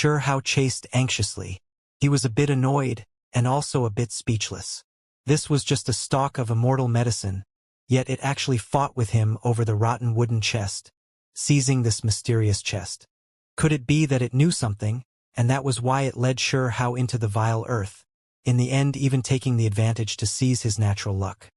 Hao chased anxiously. He was a bit annoyed, and also a bit speechless. This was just a stalk of immortal medicine, yet it actually fought with him over the rotten wooden chest, seizing this mysterious chest. Could it be that it knew something, and that was why it led Hao into the vile earth, in the end even taking the advantage to seize his natural luck?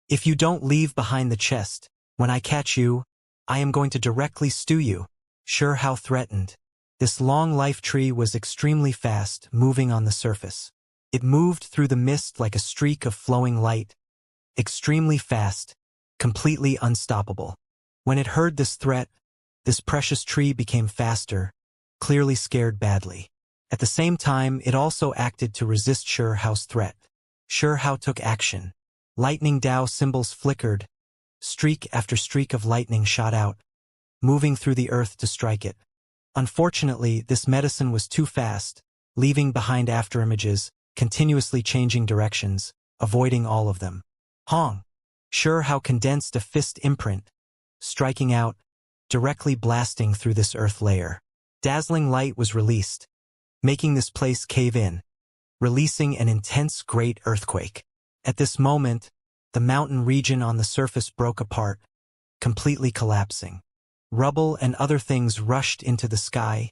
If you don't leave behind the chest, when I catch you, I am going to directly stew you, Hao threatened. This long life tree was extremely fast, moving on the surface. It moved through the mist like a streak of flowing light. Extremely fast, completely unstoppable. When it heard this threat, this precious tree became faster, clearly scared badly. At the same time, it also acted to resist Hao's threat. Hao took action. Lightning Dao symbols flickered. Streak after streak of lightning shot out, moving through the earth to strike it. Unfortunately, this medicine was too fast, leaving behind afterimages, continuously changing directions, avoiding all of them. Hong! Hao condensed a fist imprint, striking out, directly blasting through this earth layer. Dazzling light was released, making this place cave in, releasing an intense great earthquake. At this moment, the mountain region on the surface broke apart, completely collapsing. Rubble and other things rushed into the sky,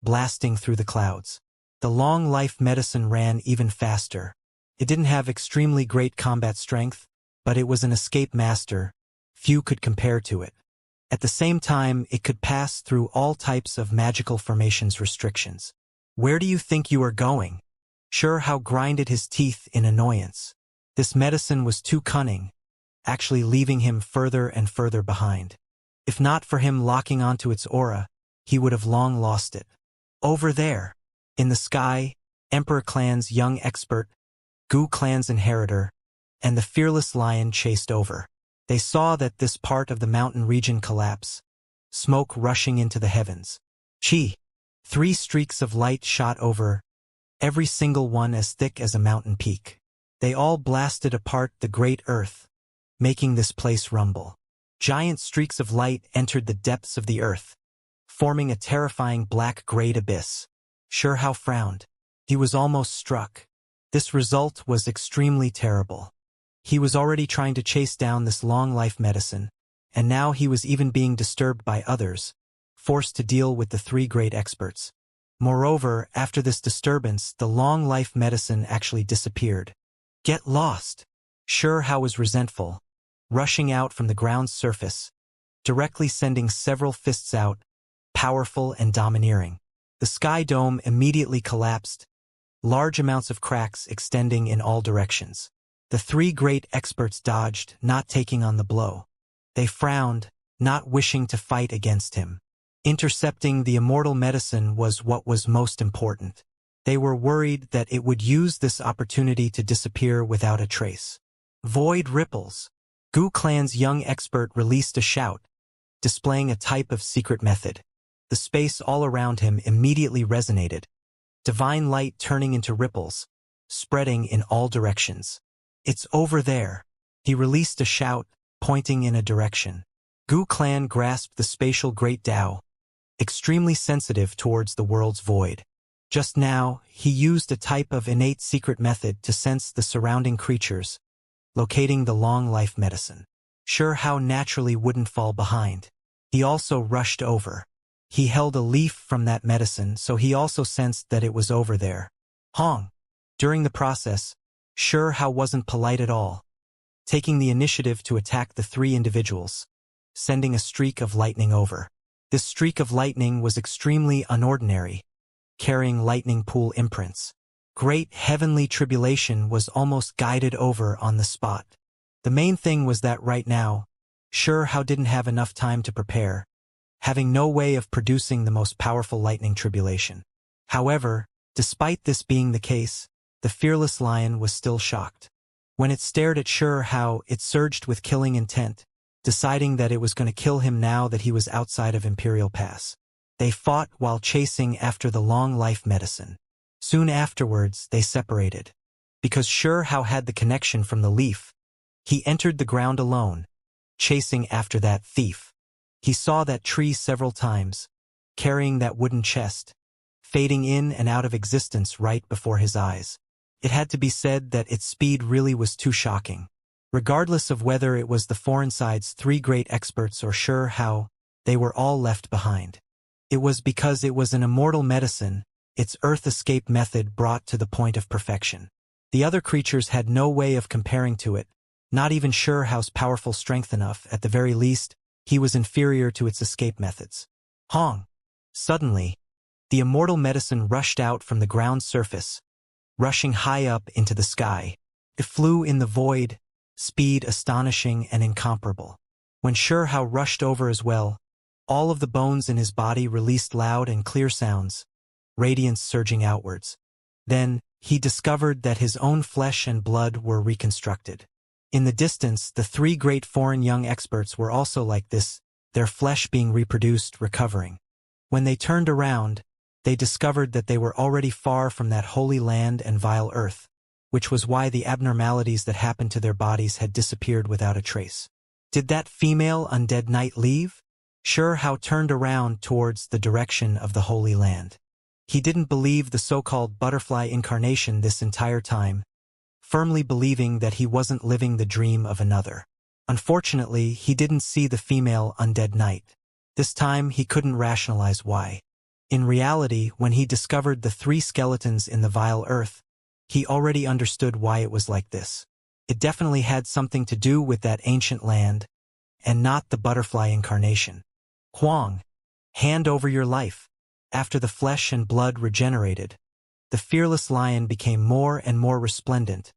blasting through the clouds. The long life medicine ran even faster. It didn't have extremely great combat strength, but it was an escape master. Few could compare to it. At the same time, it could pass through all types of magical formations restrictions. Where do you think you are going? Hao grinded his teeth in annoyance. This medicine was too cunning, actually leaving him further and further behind. If not for him locking onto its aura, he would have long lost it. Over there, in the sky, Emperor Clan's young expert, Gu Clan's inheritor, and the fearless lion chased over. They saw that this part of the mountain region collapse, smoke rushing into the heavens. Chi! 3 streaks of light shot over, every single one as thick as a mountain peak. They all blasted apart the great earth, making this place rumble. Giant streaks of light entered the depths of the earth, forming a terrifying black-grayed abyss. Hao frowned. He was almost struck. This result was extremely terrible. He was already trying to chase down this long-life medicine, and now he was even being disturbed by others, forced to deal with the 3 great experts. Moreover, after this disturbance, the long-life medicine actually disappeared. Get lost! Hao was resentful, rushing out from the ground's surface, directly sending several fists out, powerful and domineering. The sky dome immediately collapsed, large amounts of cracks extending in all directions. The 3 great experts dodged, not taking on the blow. They frowned, not wishing to fight against him. Intercepting the immortal medicine was what was most important. They were worried that it would use this opportunity to disappear without a trace. Void ripples. Gu Clan's young expert released a shout, displaying a type of secret method. The space all around him immediately resonated, divine light turning into ripples, spreading in all directions. It's over there. He released a shout, pointing in a direction. Gu Clan grasped the spatial great Tao, extremely sensitive towards the world's void. Just now, he used a type of innate secret method to sense the surrounding creatures, locating the long-life medicine. Hao naturally wouldn't fall behind. He also rushed over. He held a leaf from that medicine, so he also sensed that it was over there. Hong! During the process, Hao wasn't polite at all, taking the initiative to attack the 3 individuals, sending a streak of lightning over. This streak of lightning was extremely unordinary, carrying lightning pool imprints. Great heavenly tribulation was almost guided over on the spot. The main thing was that right now, Hao didn't have enough time to prepare, having no way of producing the most powerful lightning tribulation. However, despite this being the case, the fearless lion was still shocked. When it stared at Hao, it surged with killing intent, deciding that it was going to kill him now that he was outside of Imperial Pass. They fought while chasing after the long-life medicine. Soon afterwards, they separated. Because Hao had the connection from the leaf, he entered the ground alone, chasing after that thief. He saw that tree several times, carrying that wooden chest, fading in and out of existence right before his eyes. It had to be said that its speed really was too shocking. Regardless of whether it was the Foreignside's three great experts or sure how, they were all left behind. It was because it was an immortal medicine, its Earth escape method brought to the point of perfection. The other creatures had no way of comparing to it, not even sure how's powerful strength enough. At the very least, he was inferior to its escape methods. Hong! Suddenly, the immortal medicine rushed out from the ground surface, rushing high up into the sky. It flew in the void, speed astonishing and incomparable. When Sure How rushed over as well, all of the bones in his body released loud and clear sounds, radiance surging outwards. Then, he discovered that his own flesh and blood were reconstructed. In the distance, the three great foreign young experts were also like this, their flesh being reproduced, recovering. When they turned around, they discovered that they were already far from that holy land and vile earth, which was why the abnormalities that happened to their bodies had disappeared without a trace. Did that female undead knight leave? Sure How turned around towards the direction of the Holy Land. He didn't believe the so-called butterfly incarnation this entire time, firmly believing that he wasn't living the dream of another. Unfortunately, he didn't see the female undead knight. This time he couldn't rationalize why. In reality, when he discovered the three skeletons in the vile earth, he already understood why it was like this. It definitely had something to do with that ancient land, and not the butterfly incarnation. Huang, hand over your life. After the flesh and blood regenerated, the fearless lion became more and more resplendent,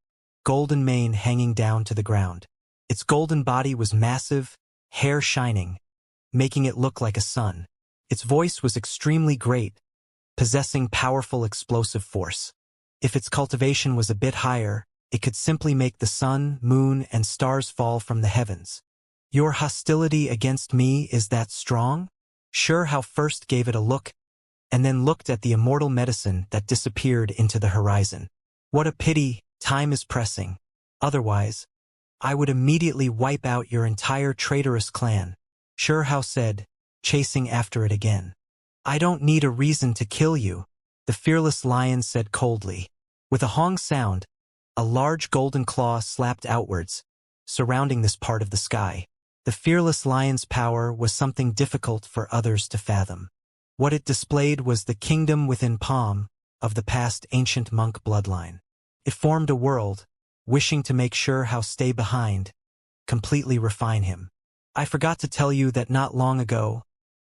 golden mane hanging down to the ground. Its golden body was massive, hair shining, making it look like a sun. Its voice was extremely great, possessing powerful explosive force. If its cultivation was a bit higher, it could simply make the sun, moon, and stars fall from the heavens. Your hostility against me is that strong? Sure How first gave it a look, and then looked at the immortal medicine that disappeared into the horizon. What a pity, time is pressing. Otherwise, I would immediately wipe out your entire traitorous clan, Sure How said, chasing after it again. I don't need a reason to kill you, the fearless lion said coldly. With a hong sound, a large golden claw slapped outwards, surrounding this part of the sky. The fearless lion's power was something difficult for others to fathom. What it displayed was the kingdom within palm of the past ancient monk bloodline. It formed a world, wishing to make Sure How stay behind, completely refine him. I forgot to tell you that not long ago,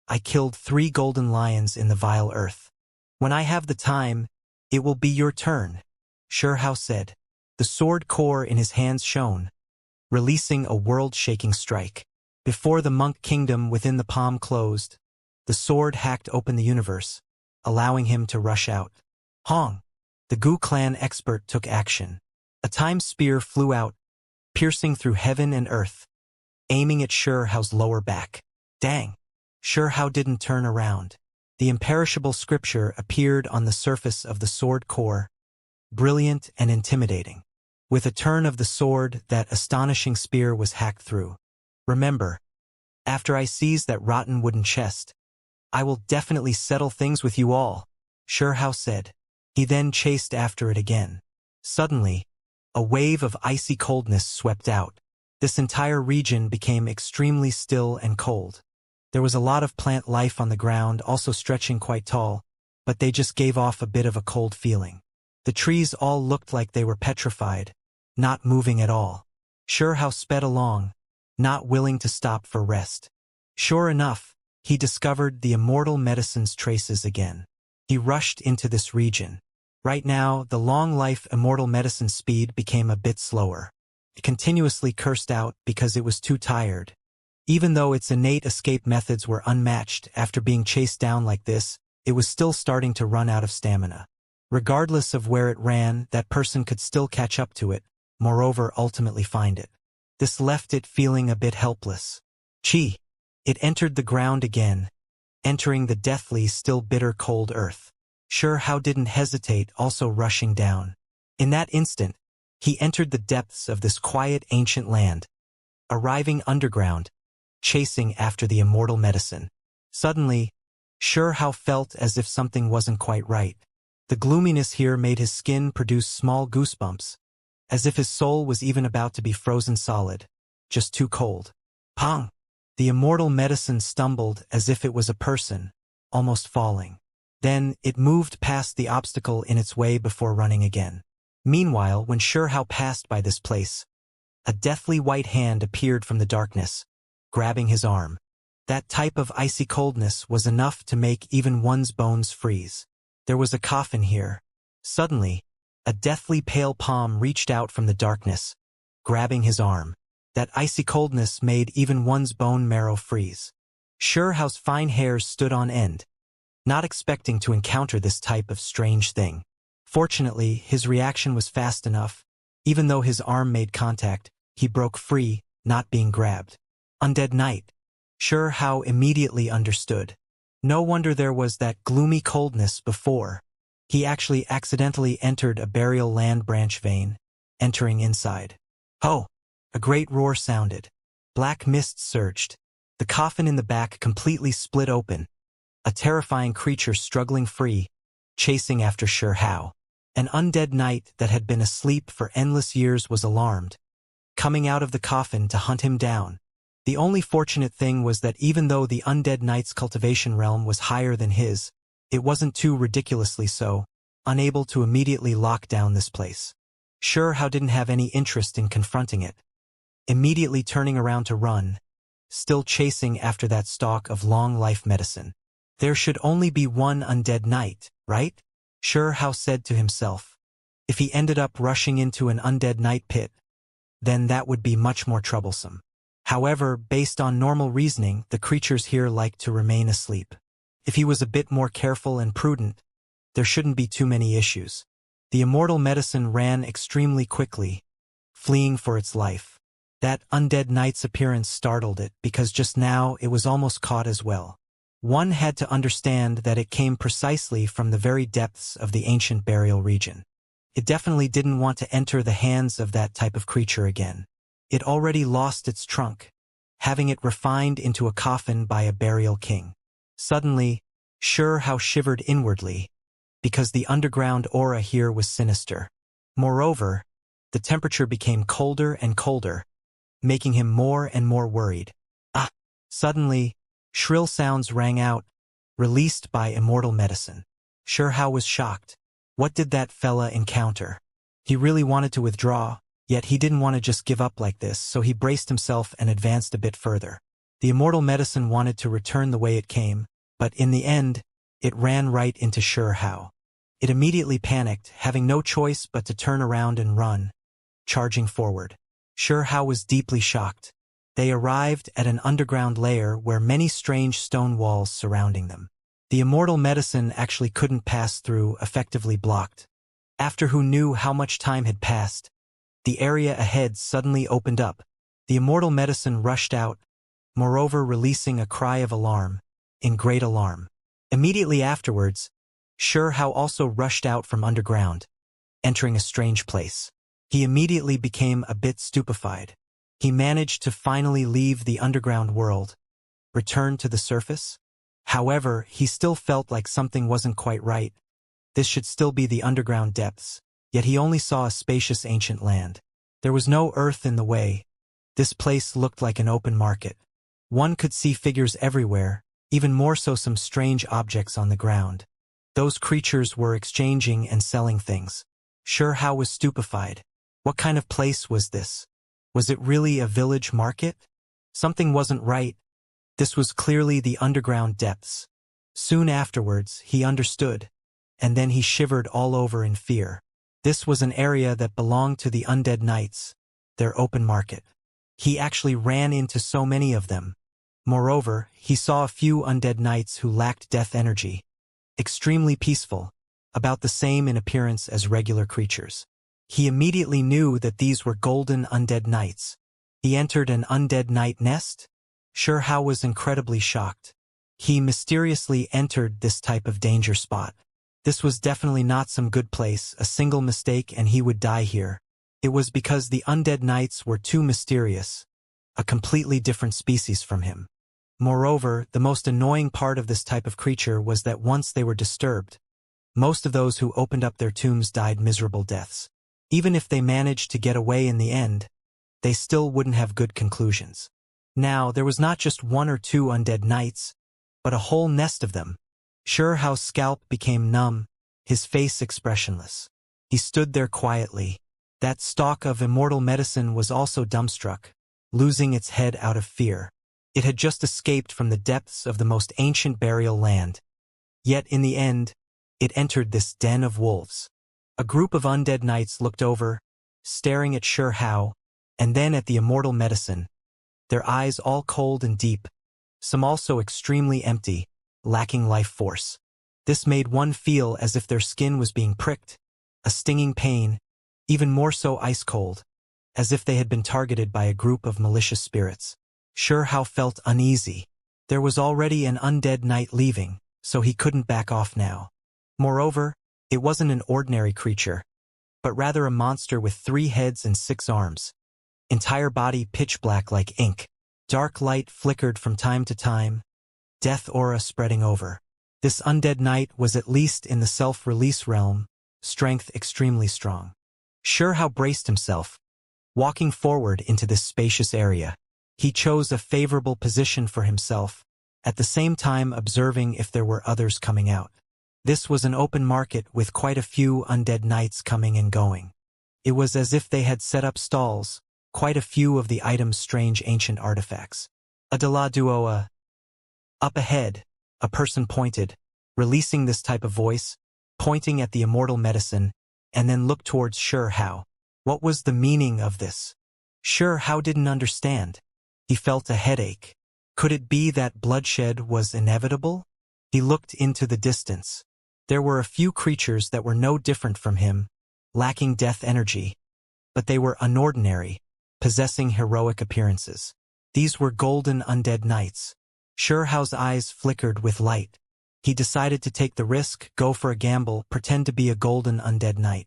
I killed 3 golden lions in the vile earth. When I have the time, it will be your turn, Sure How said. The sword core in his hands shone, releasing a world-shaking strike. Before the monk kingdom within the palm closed, the sword hacked open the universe, allowing him to rush out. Hong! The Gu clan expert took action. A time spear flew out, piercing through heaven and earth, aiming at Sure How's lower back. Dang! Sure How didn't turn around. The imperishable scripture appeared on the surface of the sword core, brilliant and intimidating. With a turn of the sword, that astonishing spear was hacked through. Remember, after I seize that rotten wooden chest, I will definitely settle things with you all, Sure How said. He then chased after it again. Suddenly, a wave of icy coldness swept out. This entire region became extremely still and cold. There was a lot of plant life on the ground, also stretching quite tall, but they just gave off a bit of a cold feeling. The trees all looked like they were petrified, not moving at all. Sure How sped along, not willing to stop for rest. Sure enough, he discovered the immortal medicine's traces again. He rushed into this region. Right now, the long-life immortal medicine speed became a bit slower. It continuously cursed out because it was too tired. Even though its innate escape methods were unmatched after being chased down like this, it was still starting to run out of stamina. Regardless of where it ran, that person could still catch up to it, moreover ultimately find it. This left it feeling a bit helpless. Chi! It entered the ground again, entering the deathly, still bitter cold earth. Sure How didn't hesitate, also rushing down. In that instant, he entered the depths of this quiet ancient land, arriving underground, chasing after the immortal medicine. Suddenly, Hao felt as if something wasn't quite right. The gloominess here made his skin produce small goosebumps, as if his soul was even about to be frozen solid, just too cold. Pong! The immortal medicine stumbled as if it was a person, almost falling. Then, it moved past the obstacle in its way before running again. Meanwhile, when Hao passed by this place, a deathly white hand appeared from the darkness, grabbing his arm. That type of icy coldness was enough to make even one's bones freeze. There was a coffin here. Suddenly, a deathly pale palm reached out from the darkness, grabbing his arm. That icy coldness made even one's bone marrow freeze. Hao's fine hairs stood on end, not expecting to encounter this type of strange thing. Fortunately, his reaction was fast enough. Even though his arm made contact, he broke free, not being grabbed. Undead Knight. Hao immediately understood. No wonder there was that gloomy coldness before. He actually accidentally entered a burial land branch vein, entering inside. Oh! A great roar sounded. Black mist surged. The coffin in the back completely split open. A terrifying creature struggling free, chasing after Hao. An undead knight that had been asleep for endless years was alarmed, coming out of the coffin to hunt him down. The only fortunate thing was that even though the undead knight's cultivation realm was higher than his, it wasn't too ridiculously so, unable to immediately lock down this place. Hao didn't have any interest in confronting it, immediately turning around to run, still chasing after that stalk of long-life medicine. There should only be one undead knight, right? Hao said to himself. If he ended up rushing into an undead knight pit, then that would be much more troublesome. However, based on normal reasoning, the creatures here like to remain asleep. If he was a bit more careful and prudent, there shouldn't be too many issues. The immortal medicine ran extremely quickly, fleeing for its life. That undead knight's appearance startled it because just now it was almost caught as well. One had to understand that it came precisely from the very depths of the ancient burial region. It definitely didn't want to enter the hands of that type of creature again. It already lost its trunk, having it refined into a coffin by a burial king. Suddenly, Hao shivered inwardly, because the underground aura here was sinister. Moreover, the temperature became colder and colder, making him more and more worried. Ah! Suddenly, shrill sounds rang out, released by immortal medicine. Hao was shocked. What did that fella encounter? He really wanted to withdraw, yet he didn't want to just give up like this, so he braced himself and advanced a bit further. The immortal medicine wanted to return the way it came, but in the end, it ran right into Hao. It immediately panicked, having no choice but to turn around and run, charging forward. Hao was deeply shocked. They arrived at an underground lair where many strange stone walls surrounding them. The immortal medicine actually couldn't pass through, effectively blocked. After who knew how much time had passed, the area ahead suddenly opened up. The immortal medicine rushed out, moreover releasing a cry of alarm, in great alarm. Immediately afterwards, Hao also rushed out from underground, entering a strange place. He immediately became a bit stupefied. He managed to finally leave the underground world, return to the surface. However, he still felt like something wasn't quite right. This should still be the underground depths, yet he only saw a spacious ancient land. There was no earth in the way. This place looked like an open market. One could see figures everywhere, even more so some strange objects on the ground. Those creatures were exchanging and selling things. Hao was stupefied. What kind of place was this? Was it really a village market? Something wasn't right. This was clearly the underground depths. Soon afterwards, he understood, and then he shivered all over in fear. This was an area that belonged to the undead knights, their open market. He actually ran into so many of them. Moreover, he saw a few undead knights who lacked death energy. Extremely peaceful, about the same in appearance as regular creatures. He immediately knew that these were golden undead knights. He entered an undead knight nest? Hao was incredibly shocked. He mysteriously entered this type of danger spot. This was definitely not some good place, a single mistake and he would die here. It was because the undead knights were too mysterious, a completely different species from him. Moreover, the most annoying part of this type of creature was that once they were disturbed, most of those who opened up their tombs died miserable deaths. Even if they managed to get away in the end, they still wouldn't have good conclusions. Now, there was not just one or two undead knights, but a whole nest of them. Shao's scalp became numb, his face expressionless. He stood there quietly. That stalk of immortal medicine was also dumbstruck, losing its head out of fear. It had just escaped from the depths of the most ancient burial land. Yet in the end, it entered this den of wolves. A group of undead knights looked over, staring at Shao, and then at the immortal medicine, their eyes all cold and deep, some also extremely empty, lacking life force. This made one feel as if their skin was being pricked, a stinging pain, even more so ice-cold, as if they had been targeted by a group of malicious spirits. Shao felt uneasy. There was already an undead knight leaving, so he couldn't back off now. Moreover, it wasn't an ordinary creature, but rather a monster with 3 heads and 6 arms. Entire body pitch black like ink. Dark light flickered from time to time, death aura spreading over. This undead knight was at least in the self-release realm, strength extremely strong. Shao braced himself, walking forward into this spacious area. He chose a favorable position for himself, at the same time observing if there were others coming out. This was an open market with quite a few undead knights coming and going. It was as if they had set up stalls, quite a few of the items' strange ancient artifacts. Adela Duoa. Up ahead, a person pointed, releasing this type of voice, pointing at the immortal medicine, and then looked towards Shao. What was the meaning of this? Shao didn't understand. He felt a headache. Could it be that bloodshed was inevitable? He looked into the distance. There were a few creatures that were no different from him, lacking death energy, but they were unordinary, possessing heroic appearances. These were golden undead knights. Shao's eyes flickered with light. He decided to take the risk, go for a gamble, pretend to be a golden undead knight.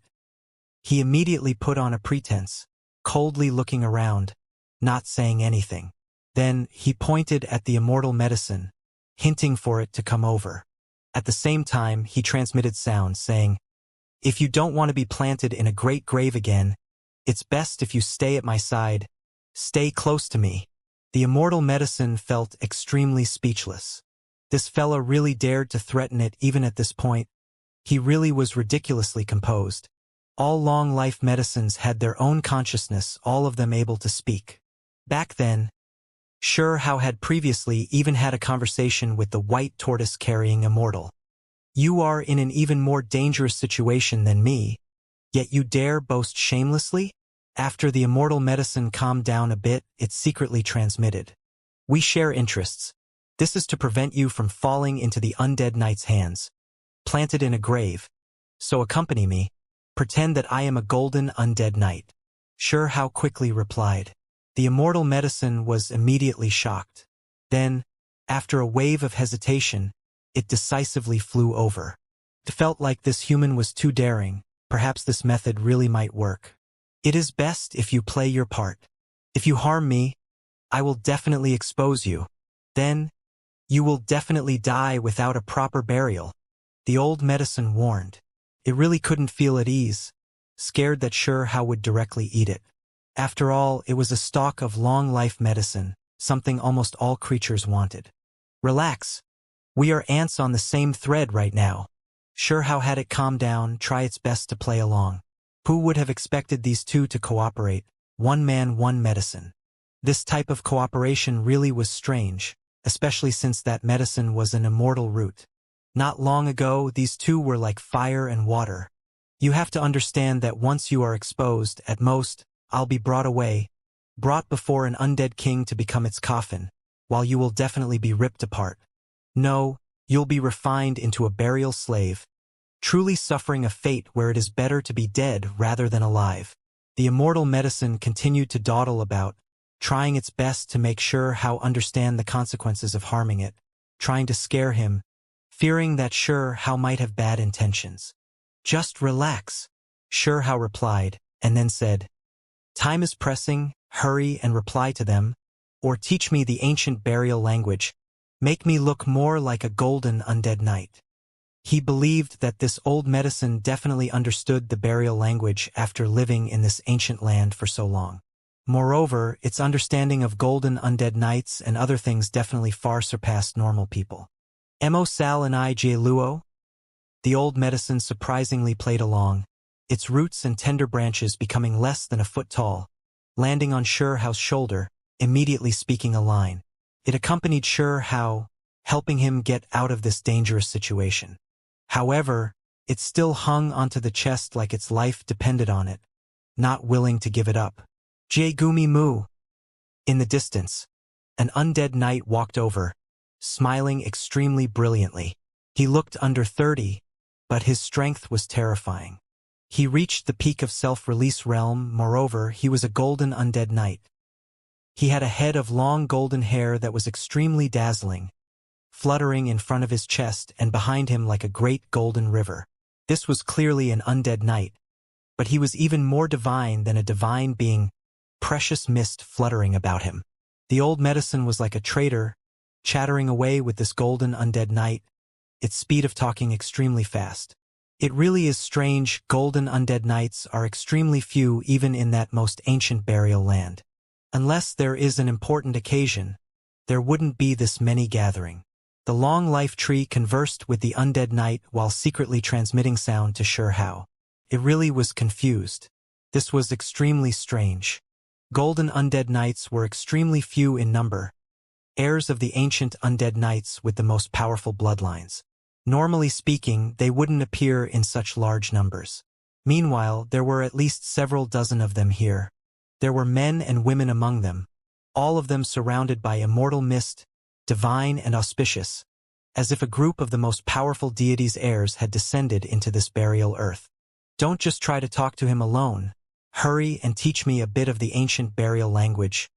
He immediately put on a pretense, coldly looking around, not saying anything. Then he pointed at the immortal medicine, hinting for it to come over. At the same time, he transmitted sound saying, "If you don't want to be planted in a great grave again, it's best if you stay at my side. Stay close to me." The immortal medicine felt extremely speechless. This fella really dared to threaten it even at this point. He really was ridiculously composed. All long-life medicines had their own consciousness, all of them able to speak. Back then, Shao had previously even had a conversation with the white tortoise-carrying immortal. "You are in an even more dangerous situation than me, yet you dare boast shamelessly?" After the immortal medicine calmed down a bit, it secretly transmitted. "We share interests. This is to prevent you from falling into the undead knight's hands, planted in a grave. So accompany me. Pretend that I am a golden undead knight." Shao quickly replied. The immortal medicine was immediately shocked. Then, after a wave of hesitation, it decisively flew over. It felt like this human was too daring. Perhaps this method really might work. "It is best if you play your part. If you harm me, I will definitely expose you. Then, you will definitely die without a proper burial," the old medicine warned. It really couldn't feel at ease, scared that Shao would directly eat it. After all, it was a stalk of long-life medicine, something almost all creatures wanted. "Relax. We are ants on the same thread right now." Shao had it calm down, try its best to play along. Who would have expected these two to cooperate? One man, one medicine. This type of cooperation really was strange, especially since that medicine was an immortal root. Not long ago, these two were like fire and water. You have to understand that once you are exposed, at most, I'll be brought away, brought before an undead king to become its coffin, while you will definitely be ripped apart. No, you'll be refined into a burial slave, truly suffering a fate where it is better to be dead rather than alive. The immortal medicine continued to dawdle about, trying its best to make Shao understand the consequences of harming it, trying to scare him, fearing that Shao might have bad intentions. "Just relax," Shao replied, and then said, "Time is pressing, hurry and reply to them. or teach me the ancient burial language. Make me look more like a golden undead knight. He believed that this old medicine definitely understood the burial language after living in this ancient land for so long. Moreover, its understanding of golden undead knights and other things definitely far surpassed normal people. Mo Sal and I J Luo? The old medicine surprisingly played along, its roots and tender branches becoming less than a foot tall, landing on How's shoulder, immediately speaking a line. It accompanied How, helping him get out of this dangerous situation. However, it still hung onto the chest like its life depended on it, not willing to give it up. Gumi Mu. In the distance, an undead knight walked over, smiling extremely brilliantly. He looked under 30, but his strength was terrifying. He reached the peak of self-release realm. Moreover, he was a golden undead knight. He had a head of long golden hair that was extremely dazzling, fluttering in front of his chest and behind him like a great golden river. This was clearly an undead knight, but he was even more divine than a divine being, precious mist fluttering about him. The old medicine was like a traitor, chattering away with this golden undead knight, its speed of talking extremely fast. It really is strange, golden undead knights are extremely few even in that most ancient burial land. Unless there is an important occasion, there wouldn't be this many gathering. The long life tree conversed with the undead knight while secretly transmitting sound to How. It really was confused. This was extremely strange. Golden undead knights were extremely few in number, heirs of the ancient undead knights with the most powerful bloodlines. Normally speaking, they wouldn't appear in such large numbers. Meanwhile, there were at least several dozen of them here. There were men and women among them, all of them surrounded by immortal mist, divine and auspicious, as if a group of the most powerful deity's heirs had descended into this burial earth. Don't just try to talk to him alone. Hurry and teach me a bit of the ancient burial language.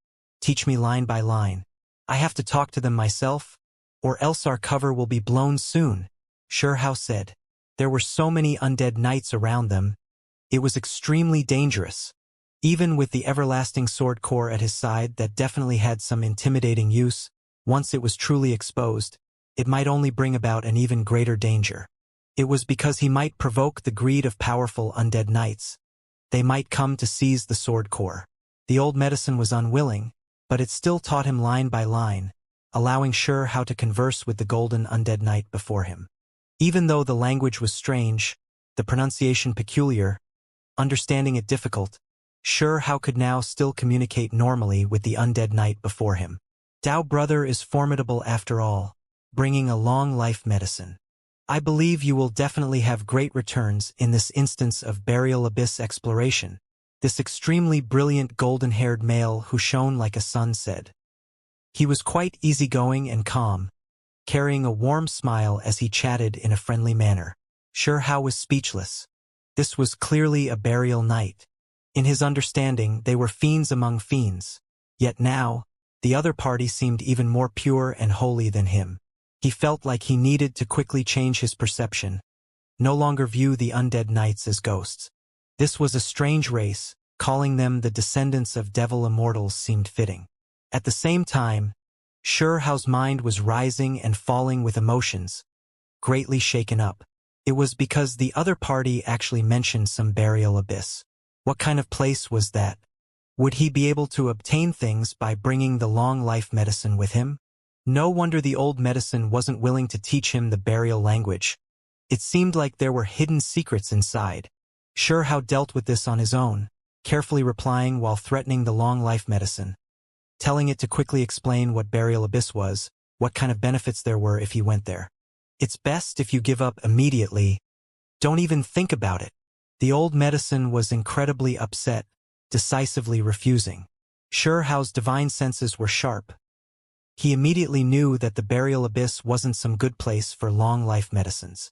Teach me line by line. I have to talk to them myself, or else our cover will be blown soon, How said. There were so many undead knights around them. It was extremely dangerous. Even with the everlasting sword core at his side that definitely had some intimidating use, once it was truly exposed, it might only bring about an even greater danger. It was because he might provoke the greed of powerful undead knights. They might come to seize the sword core. The old medicine was unwilling, but it still taught him line by line, allowing How to converse with the golden undead knight before him. Even though the language was strange, the pronunciation peculiar, understanding it difficult, How could now still communicate normally with the undead knight before him. Dao brother is formidable after all, bringing a long life medicine. I believe you will definitely have great returns in this instance of burial abyss exploration, this extremely brilliant golden-haired male who shone like a sun said. He was quite easygoing and calm, carrying a warm smile as he chatted in a friendly manner. How was speechless. This was clearly a burial night. In his understanding, they were fiends among fiends. Yet now, the other party seemed even more pure and holy than him. He felt like he needed to quickly change his perception, no longer view the undead knights as ghosts. This was a strange race, calling them the descendants of devil immortals seemed fitting. At the same time, How's mind was rising and falling with emotions, greatly shaken up. It was because the other party actually mentioned some burial abyss. What kind of place was that? Would he be able to obtain things by bringing the long life medicine with him? No wonder the old medicine wasn't willing to teach him the burial language. It seemed like there were hidden secrets inside. How dealt with this on his own, carefully replying while threatening the long life medicine, telling it to quickly explain what burial abyss was, what kind of benefits there were if he went there. It's best if you give up immediately. Don't even think about it. The old medicine was incredibly upset, decisively refusing. How's divine senses were sharp. He immediately knew that the burial abyss wasn't some good place for long life medicines.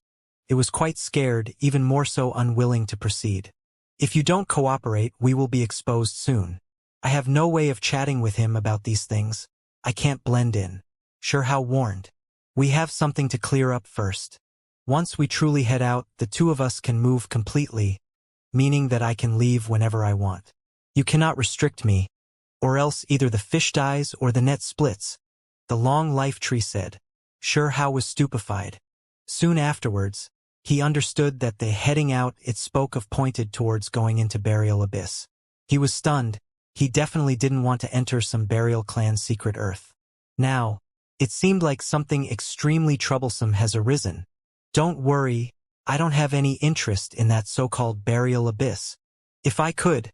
It was quite scared, even more so unwilling to proceed. If you don't cooperate, we will be exposed soon. I have no way of chatting with him about these things. I can't blend in. How warned. We have something to clear up first. Once we truly head out, the two of us can move completely, meaning that I can leave whenever I want. You cannot restrict me. Or else either the fish dies or the net splits, the long life tree said. Sure Hao was stupefied. Soon afterwards, he understood that the heading out it spoke of pointed towards going into Burial Abyss. He was stunned. He definitely didn't want to enter some Burial Clan's secret earth. Now, it seemed like something extremely troublesome has arisen. Don't worry, I don't have any interest in that so-called Burial Abyss. If I could,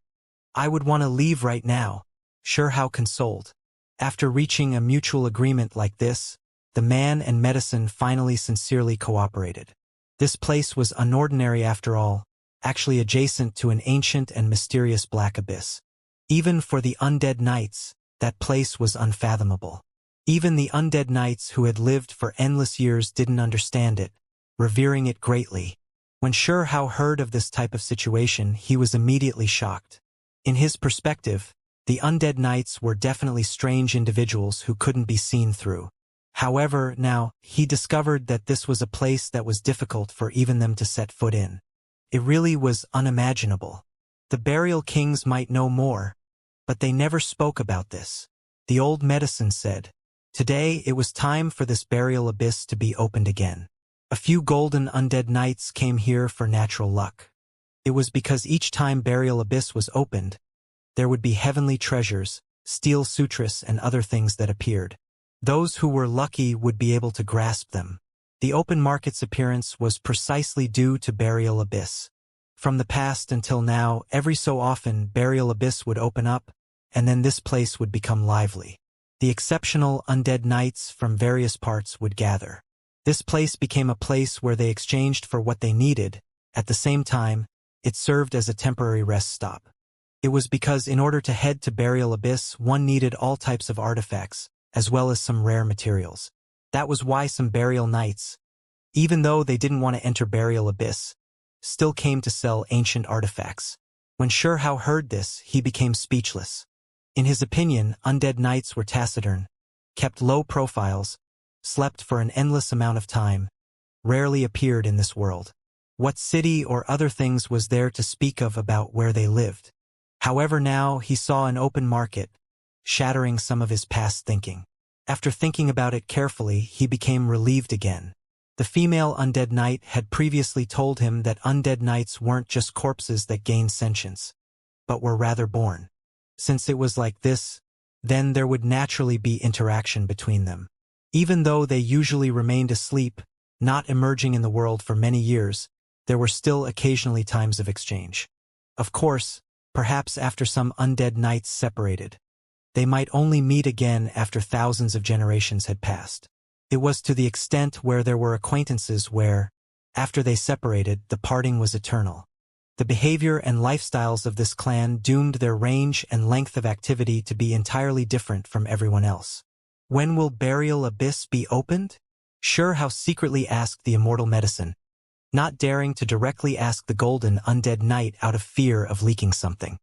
I would want to leave right now, Sure Hao consoled. After reaching a mutual agreement like this, the man and medicine finally sincerely cooperated. This place was unordinary after all, actually adjacent to an ancient and mysterious black abyss. Even for the undead knights, that place was unfathomable. Even the undead knights who had lived for endless years didn't understand it, revering it greatly. When Sure Hao heard of this type of situation, he was immediately shocked. In his perspective, the undead knights were definitely strange individuals who couldn't be seen through. However, now, he discovered that this was a place that was difficult for even them to set foot in. It really was unimaginable. The burial kings might know more, but they never spoke about this. The old medicine said, today it was time for this burial abyss to be opened again. A few golden undead knights came here for natural luck. It was because each time burial abyss was opened, there would be heavenly treasures, steel sutras and other things that appeared. Those who were lucky would be able to grasp them. The open market's appearance was precisely due to Burial Abyss. From the past until now, every so often Burial Abyss would open up, and then this place would become lively. The exceptional undead knights from various parts would gather. This place became a place where they exchanged for what they needed. At the same time, it served as a temporary rest stop. It was because in order to head to Burial Abyss, one needed all types of artifacts, as well as some rare materials. That was why some burial knights, even though they didn't want to enter Burial Abyss, still came to sell ancient artifacts. When Sure Hao heard this, he became speechless. In his opinion, undead knights were taciturn, kept low profiles, slept for an endless amount of time, rarely appeared in this world. What city or other things was there to speak of about where they lived? However, now he saw an open market, shattering some of his past thinking. After thinking about it carefully, he became relieved again. The female undead knight had previously told him that undead knights weren't just corpses that gained sentience, but were rather born. Since it was like this, then there would naturally be interaction between them. Even though they usually remained asleep, not emerging in the world for many years, there were still occasionally times of exchange. Of course, perhaps after some undead knights separated, they might only meet again after thousands of generations had passed. It was to the extent where there were acquaintances where, after they separated, the parting was eternal. The behavior and lifestyles of this clan doomed their range and length of activity to be entirely different from everyone else. When will Burial Abyss be opened? Sure Hao secretly asked the immortal medicine, not daring to directly ask the golden undead knight out of fear of leaking something.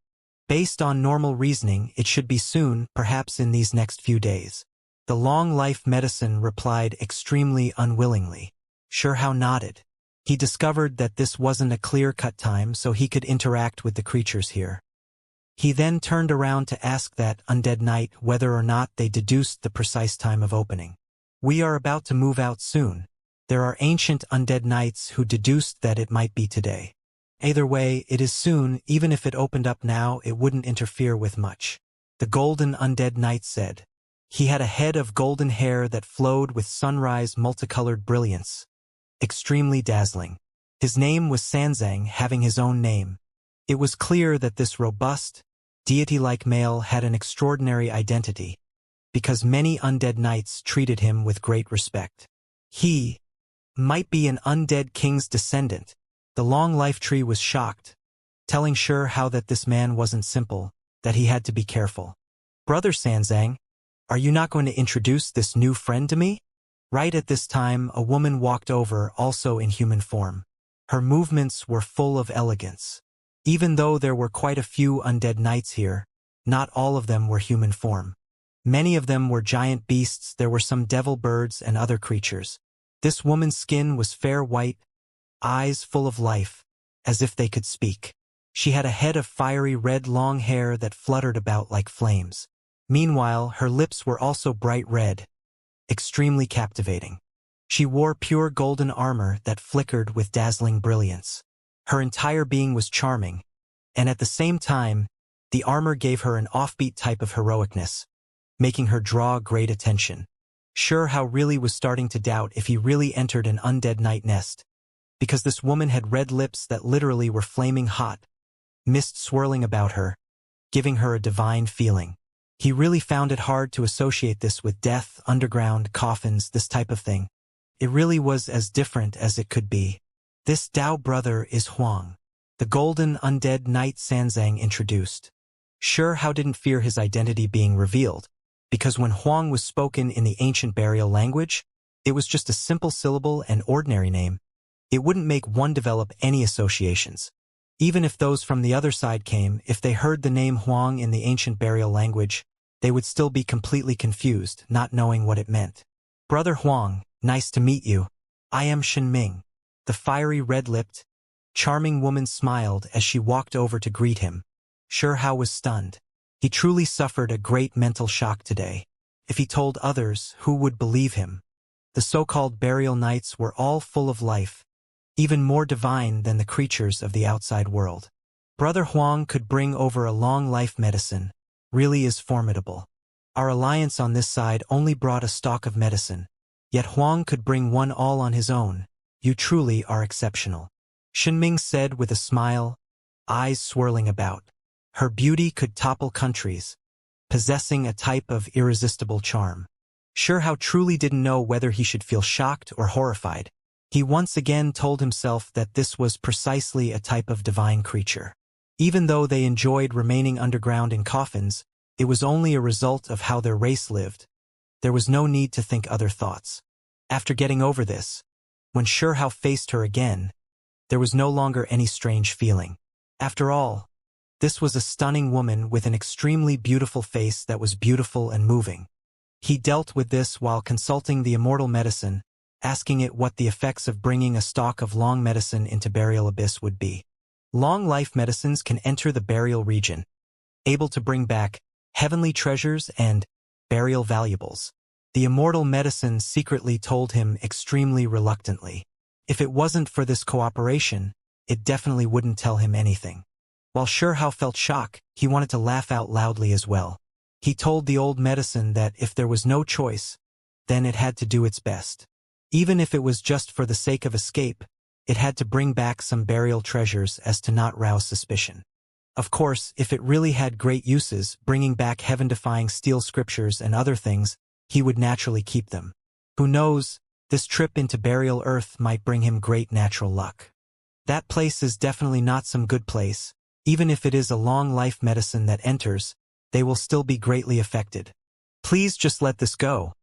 Based on normal reasoning, it should be soon, perhaps in these next few days. The long life medicine replied extremely unwillingly. Sure Hao nodded. He discovered that this wasn't a clear-cut time so he could interact with the creatures here. He then turned around to ask that undead knight whether or not they deduced the precise time of opening. We are about to move out soon. There are ancient undead knights who deduced that it might be today. Either way, it is soon. Even if it opened up now, it wouldn't interfere with much. The golden undead knight said. He had a head of golden hair that flowed with sunrise multicolored brilliance. Extremely dazzling. His name was Sanzang, having his own name. It was clear that this robust, deity-like male had an extraordinary identity, because many undead knights treated him with great respect. He might be an undead king's descendant. The long life tree was shocked, telling Sure Hao that this man wasn't simple, that he had to be careful. Brother Sanzang, are you not going to introduce this new friend to me? Right at this time, a woman walked over, also in human form. Her movements were full of elegance. Even though there were quite a few undead knights here, not all of them were human form. Many of them were giant beasts. There were some devil birds and other creatures. This woman's skin was fair white, eyes full of life, as if they could speak. She had a head of fiery red long hair that fluttered about like flames. Meanwhile, her lips were also bright red, extremely captivating. She wore pure golden armor that flickered with dazzling brilliance. Her entire being was charming, and at the same time, the armor gave her an offbeat type of heroicness, making her draw great attention. Hao really was starting to doubt if he really entered an undead night nest, because this woman had red lips that literally were flaming hot, mist swirling about her, giving her a divine feeling. He really found it hard to associate this with death, underground, coffins, this type of thing. It really was as different as it could be. This Dao brother is Huang, the golden undead knight Sanzang introduced. Hao didn't fear his identity being revealed, because when Huang was spoken in the ancient burial language, it was just a simple syllable and ordinary name. It wouldn't make one develop any associations. Even if those from the other side came, if they heard the name Huang in the ancient burial language, they would still be completely confused, not knowing what it meant. Brother Huang, nice to meet you. I am Shenming. The fiery red-lipped, charming woman smiled as she walked over to greet him. Hao was stunned. He truly suffered a great mental shock today. If he told others, who would believe him? The so-called burial nights were all full of life, even more divine than the creatures of the outside world. Brother Huang could bring over a long life medicine. Really is formidable. Our alliance on this side only brought a stock of medicine, yet Huang could bring one all on his own. You truly are exceptional. Shenming said with a smile, eyes swirling about. Her beauty could topple countries, possessing a type of irresistible charm. Hao truly didn't know whether he should feel shocked or horrified. He once again told himself that this was precisely a type of divine creature. Even though they enjoyed remaining underground in coffins, it was only a result of how their race lived. There was no need to think other thoughts. After getting over this, when Hao faced her again, there was no longer any strange feeling. After all, this was a stunning woman with an extremely beautiful face that was beautiful and moving. He dealt with this while consulting the immortal medicine, asking it what the effects of bringing a stock of long medicine into burial abyss would be. Long life medicines can enter the burial region, able to bring back heavenly treasures and burial valuables. The immortal medicine secretly told him extremely reluctantly. If it wasn't for this cooperation, it definitely wouldn't tell him anything. While Hao felt shock, he wanted to laugh out loudly as well. He told the old medicine that if there was no choice, then it had to do its best. Even if it was just for the sake of escape, it had to bring back some burial treasures as to not rouse suspicion. Of course, if it really had great uses, bringing back heaven-defying steel scriptures and other things, he would naturally keep them. Who knows, this trip into burial earth might bring him great natural luck. That place is definitely not some good place. Even if it is a long life medicine that enters, they will still be greatly affected. Please just let this go.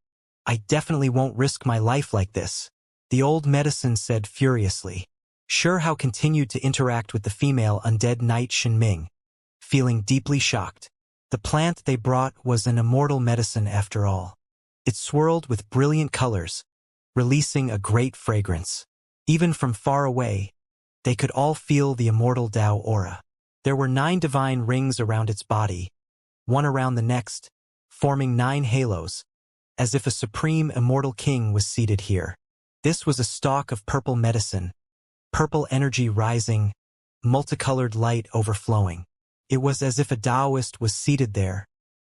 I definitely won't risk my life like this, the old medicine said furiously. Hao continued to interact with the female undead knight Shenming, feeling deeply shocked. The plant they brought was an immortal medicine after all. It swirled with brilliant colors, releasing a great fragrance. Even from far away, they could all feel the immortal Dao aura. There were 9 divine rings around its body, one around the next, forming 9 halos, as if a supreme immortal king was seated here. This was a stalk of purple medicine, purple energy rising, multicolored light overflowing. It was as if a Taoist was seated there,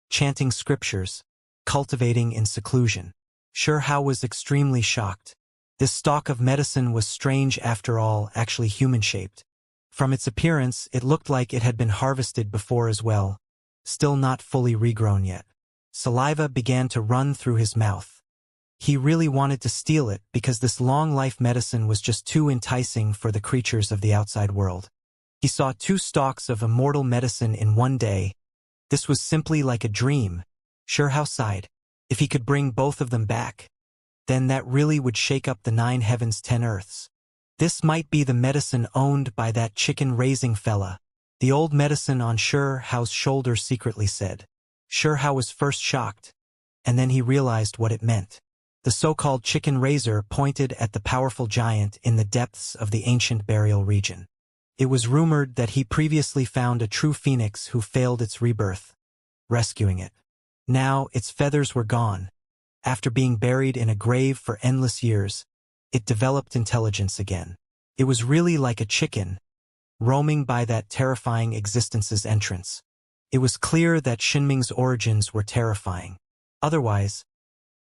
chanting scriptures, cultivating in seclusion. Hao was extremely shocked. This stalk of medicine was strange after all, actually human-shaped. From its appearance, it looked like it had been harvested before as well, still not fully regrown yet. Saliva began to run through his mouth. He really wanted to steal it because this long life medicine was just too enticing for the creatures of the outside world. He saw 2 stalks of immortal medicine in one day. This was simply like a dream. Hao sighed. If he could bring both of them back, then that really would shake up the 9 heavens 10 earths. This might be the medicine owned by that chicken-raising fella. The old medicine on Hao's shoulder secretly said. Hao was first shocked, and then he realized what it meant. The so-called chicken raiser pointed at the powerful giant in the depths of the ancient burial region. It was rumored that he previously found a true phoenix who failed its rebirth, rescuing it. Now its feathers were gone. After being buried in a grave for endless years, it developed intelligence again. It was really like a chicken, roaming by that terrifying existence's entrance. It was clear that Xinming's origins were terrifying. Otherwise,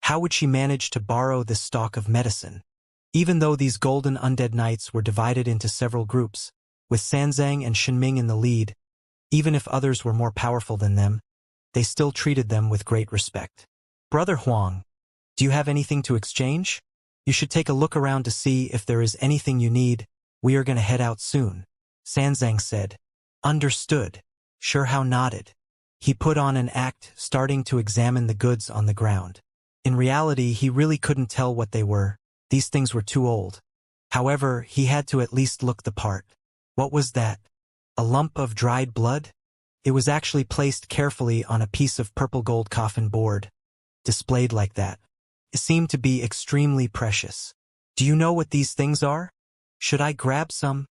how would she manage to borrow this stock of medicine? Even though these golden undead knights were divided into several groups, with Sanzang and Xinming in the lead, even if others were more powerful than them, they still treated them with great respect. Brother Huang, do you have anything to exchange? You should take a look around to see if there is anything you need. We are going to head out soon. Sanzang said. Understood. Shihao nodded. He put on an act, starting to examine the goods on the ground. In reality, he really couldn't tell what they were. These things were too old. However, he had to at least look the part. What was that? A lump of dried blood? It was actually placed carefully on a piece of purple gold coffin board, displayed like that. It seemed to be extremely precious. Do you know what these things are? Should I grab some?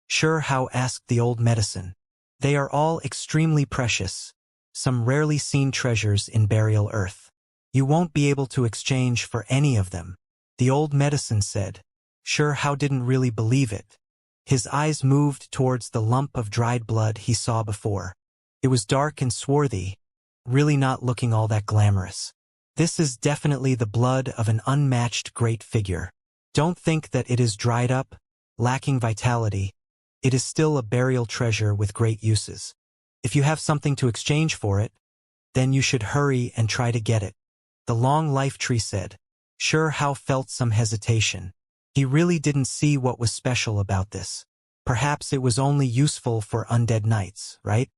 Shihao asked the old medicine. They are all extremely precious, some rarely seen treasures in burial earth. You won't be able to exchange for any of them, the old medicine said. Shihao didn't really believe it. His eyes moved towards the lump of dried blood he saw before. It was dark and swarthy, really not looking all that glamorous. This is definitely the blood of an unmatched great figure. Don't think that it is dried up, lacking vitality. It is still a burial treasure with great uses. If you have something to exchange for it, then you should hurry and try to get it. The long life tree said. Shihao felt some hesitation. He really didn't see what was special about this. Perhaps it was only useful for undead knights, right?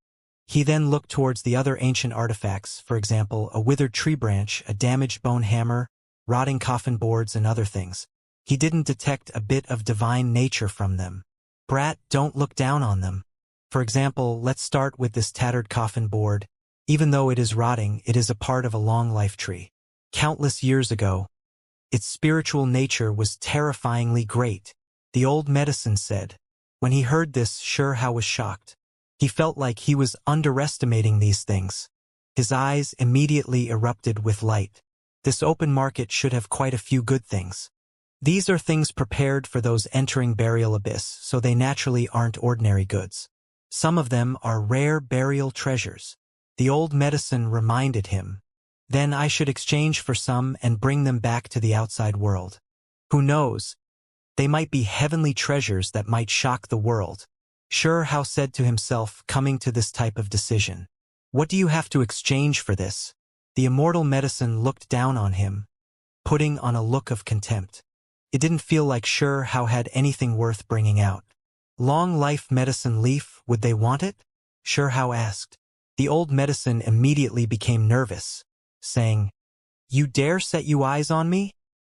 He then looked towards the other ancient artifacts, for example, a withered tree branch, a damaged bone hammer, rotting coffin boards, and other things. He didn't detect a bit of divine nature from them. Brat, don't look down on them. For example, let's start with this tattered coffin board. Even though it is rotting, it is a part of a long life tree. Countless years ago, its spiritual nature was terrifyingly great, the old medicine said. When he heard this, Shihao was shocked. He felt like he was underestimating these things. His eyes immediately erupted with light. This open market should have quite a few good things. These are things prepared for those entering burial abyss, so they naturally aren't ordinary goods. Some of them are rare burial treasures. The old medicine reminded him. Then I should exchange for some and bring them back to the outside world. Who knows? They might be heavenly treasures that might shock the world. Shihao said to himself, coming to this type of decision. What do you have to exchange for this? The immortal medicine looked down on him, putting on a look of contempt. It didn't feel like Shihao had anything worth bringing out. Long life medicine leaf, would they want it? Shihao asked. The old medicine immediately became nervous, saying, You dare set you eyes on me?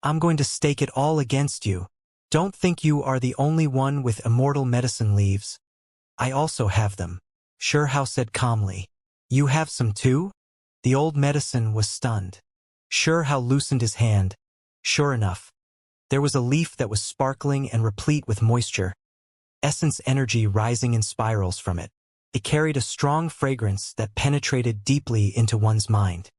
I'm going to stake it all against you. Don't think you are the only one with immortal medicine leaves. I also have them, Shihao said calmly. You have some too? The old medicine was stunned. Shihao loosened his hand. Sure enough, there was a leaf that was sparkling and replete with moisture, essence energy rising in spirals from it. It carried a strong fragrance that penetrated deeply into one's mind.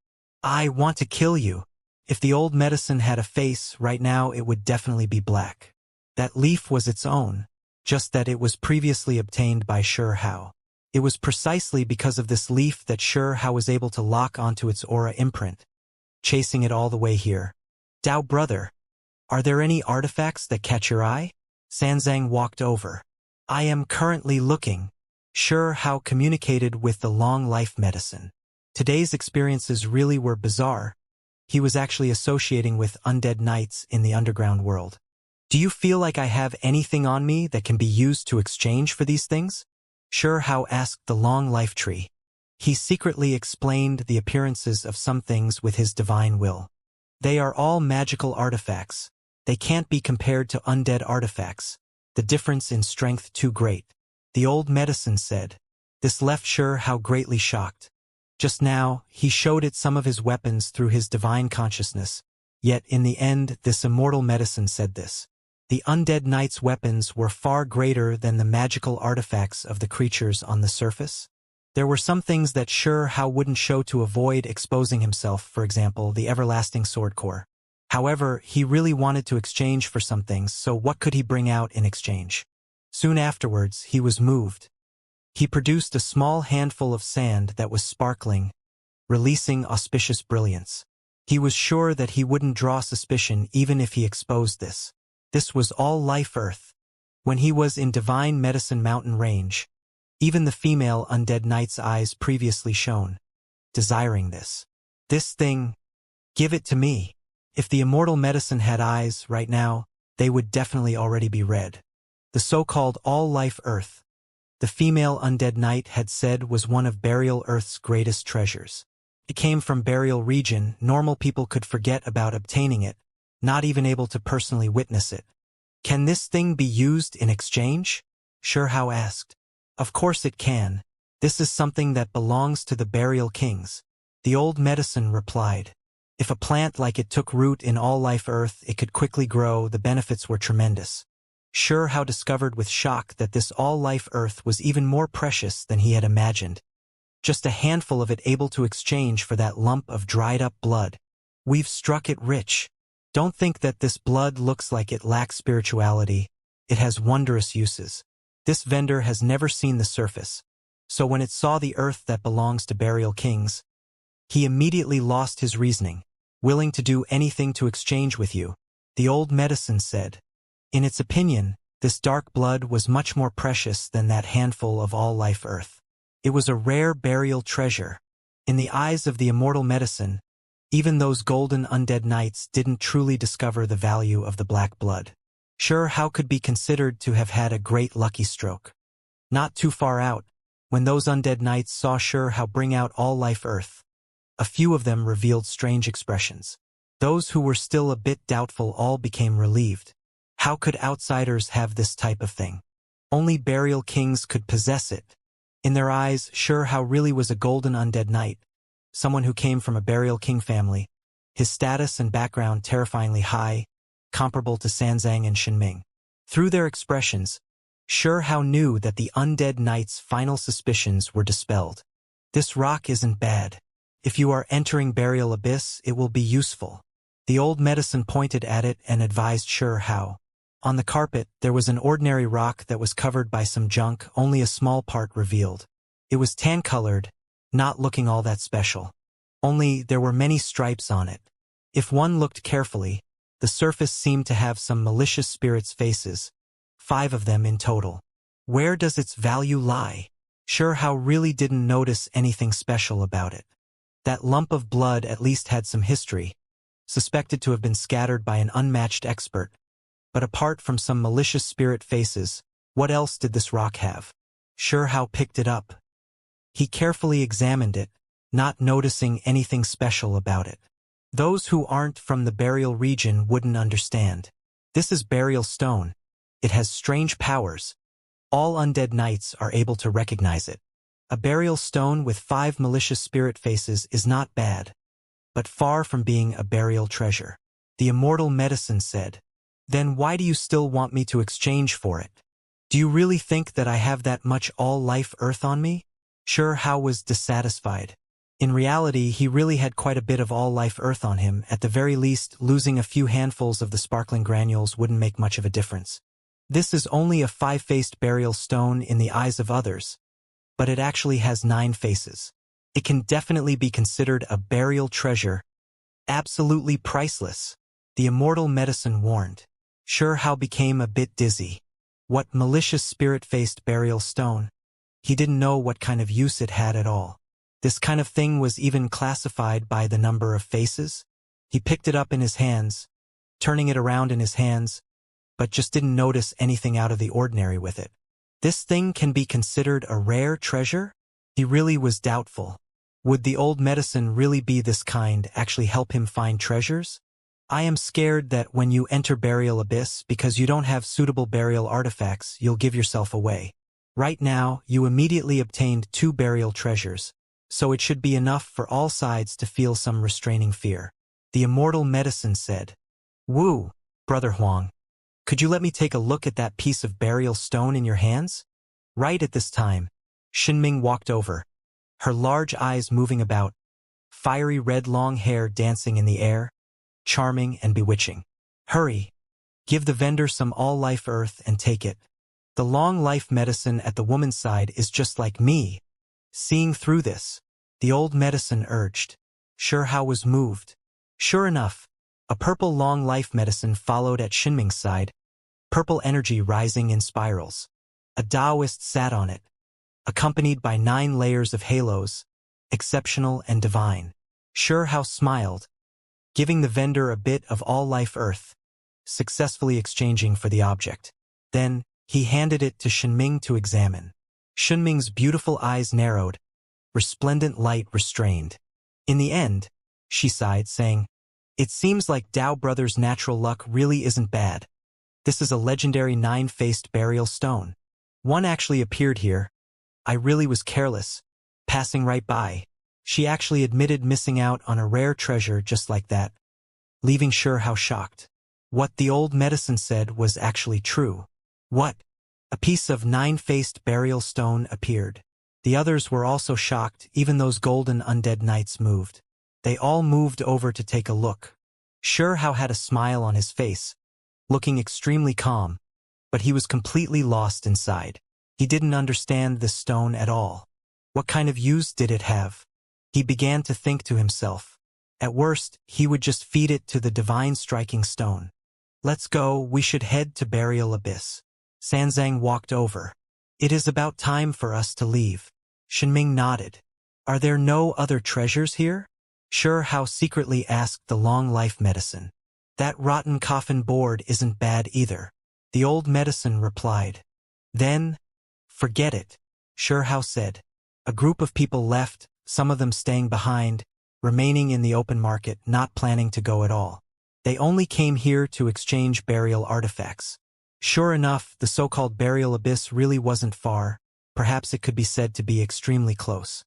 I want to kill you. If the old medicine had a face right now, it would definitely be black. That leaf was its own, just that it was previously obtained by Shihao. It was precisely because of this leaf that Shihao was able to lock onto its aura imprint, chasing it all the way here. Dao brother, are there any artifacts that catch your eye? Sanzang walked over. I am currently looking. Shihao communicated with the long life medicine. Today's experiences really were bizarre. He was actually associating with undead knights in the underground world. Do you feel like I have anything on me that can be used to exchange for these things? Shihao asked the long life tree. He secretly explained the appearances of some things with his divine will. They are all magical artifacts. They can't be compared to undead artifacts. The difference in strength too great. The old medicine said. This left Shihao greatly shocked. Just now, he showed it some of his weapons through his divine consciousness. Yet in the end, this immortal medicine said this. The undead knight's weapons were far greater than the magical artifacts of the creatures on the surface. There were some things that Hao wouldn't show to avoid exposing himself, for example, the everlasting sword core. However, he really wanted to exchange for some things, so what could he bring out in exchange? Soon afterwards, he was moved. He produced a small handful of sand that was sparkling, releasing auspicious brilliance. He was sure that he wouldn't draw suspicion even if he exposed this. This was all life earth. When he was in Divine Medicine Mountain Range, even the female undead knight's eyes previously shone, desiring this. This thing, give it to me. If the immortal medicine had eyes right now, they would definitely already be red. The so-called all-life earth, the female undead knight had said, was one of Burial Earth's greatest treasures. It came from Burial region. Normal people could forget about obtaining it, not even able to personally witness it. Can this thing be used in exchange? Hao asked. Of course it can. This is something that belongs to the Burial Kings. The old medicine replied. If a plant like it took root in all life earth, it could quickly grow. The benefits were tremendous. Hao discovered with shock that this all-life earth was even more precious than he had imagined. Just a handful of it able to exchange for that lump of dried-up blood. We've struck it rich. Don't think that this blood looks like it lacks spirituality. It has wondrous uses. This vendor has never seen the surface. So when it saw the earth that belongs to Burial Kings, he immediately lost his reasoning. Willing to do anything to exchange with you, the old medicine said. In its opinion, this dark blood was much more precious than that handful of all-life earth. It was a rare burial treasure. In the eyes of the immortal medicine, even those golden undead knights didn't truly discover the value of the black blood. Hao could be considered to have had a great lucky stroke. Not too far out, when those undead knights saw Hao bring out all-life earth, a few of them revealed strange expressions. Those who were still a bit doubtful all became relieved. How could outsiders have this type of thing? Only Burial Kings could possess it. In their eyes, Hao really was a golden undead knight, someone who came from a Burial King family, his status and background terrifyingly high, comparable to Sanzang and Shinming. Through their expressions, Hao knew that the undead knight's final suspicions were dispelled. This rock isn't bad. If you are entering Burial Abyss, it will be useful. The old medicine pointed at it and advised Hao. On the carpet, there was an ordinary rock that was covered by some junk, only a small part revealed. It was tan-colored, not looking all that special. Only there were many stripes on it. If one looked carefully, the surface seemed to have some malicious spirits' faces, 5 of them in total. Where does its value lie? Hao really didn't notice anything special about it. That lump of blood at least had some history, suspected to have been scattered by an unmatched expert. But apart from some malicious spirit faces, what else did this rock have? Hao picked it up. He carefully examined it, not noticing anything special about it. Those who aren't from the Burial region wouldn't understand. This is Burial Stone. It has strange powers. All undead knights are able to recognize it. A burial stone with 5 malicious spirit faces is not bad, but far from being a burial treasure. The immortal medicine said. Then why do you still want me to exchange for it? Do you really think that I have that much all-life earth on me? Hao was dissatisfied. In reality, he really had quite a bit of all-life earth on him. At the very least, losing a few handfuls of the sparkling granules wouldn't make much of a difference. This is only a 5-faced burial stone in the eyes of others, but it actually has 9 faces. It can definitely be considered a burial treasure. Absolutely priceless. The immortal medicine warned. Hao became a bit dizzy. What malicious spirit-faced burial stone? He didn't know what kind of use it had at all. This kind of thing was even classified by the number of faces. He picked it up in his hands, turning it around in his hands, but just didn't notice anything out of the ordinary with it. This thing can be considered a rare treasure? He really was doubtful. Would the old medicine really be this kind, actually help him find treasures? I am scared that when you enter Burial Abyss, because you don't have suitable burial artifacts, you'll give yourself away. Right now, you immediately obtained 2 burial treasures, so it should be enough for all sides to feel some restraining fear. The immortal medicine said. Wu, Brother Huang, could you let me take a look at that piece of burial stone in your hands? Right at this time, Shinming walked over. her large eyes moving about, fiery red long hair dancing in the air, charming and bewitching. Hurry! Give the vendor some all-life earth and take it. The long-life medicine at the woman's side is just like me. Seeing through this, the old medicine urged. Sure Hao was moved. Sure enough, a purple long-life medicine followed at Xinming's side, purple energy rising in spirals. A Taoist sat on it, accompanied by 9 layers of halos, exceptional and divine. Sure Hao smiled, giving the vendor a bit of all-life earth, successfully exchanging for the object. Then, he handed it to Xinming to examine. Xinming's beautiful eyes narrowed, resplendent light restrained. In the end, she sighed, saying, "It seems like Dao Brothers' natural luck really isn't bad. This is a legendary 9-faced burial stone. One actually appeared here. I really was careless, passing right by." She actually admitted missing out on a rare treasure just like that, leaving Sure Hao shocked. What the old medicine said was actually true. What? A piece of 9-faced burial stone appeared. The others were also shocked, even those golden undead knights moved. They all moved over to take a look. Sure Hao had a smile on his face, looking extremely calm, but he was completely lost inside. He didn't understand this stone at all. What kind of use did it have? He began to think to himself. At worst, he would just feed it to the divine striking stone. Let's go, we should head to Burial Abyss. Sanzang walked over. It is about time for us to leave. Xinming nodded. Are there no other treasures here? Sure Hao secretly asked the long-life medicine. That rotten coffin board isn't bad either. The old medicine replied. Then, forget it, Sure Hao said. A group of people left, some of them staying behind, remaining in the open market, not planning to go at all. They only came here to exchange burial artifacts. Sure enough, the so-called burial abyss really wasn't far. Perhaps it could be said to be extremely close.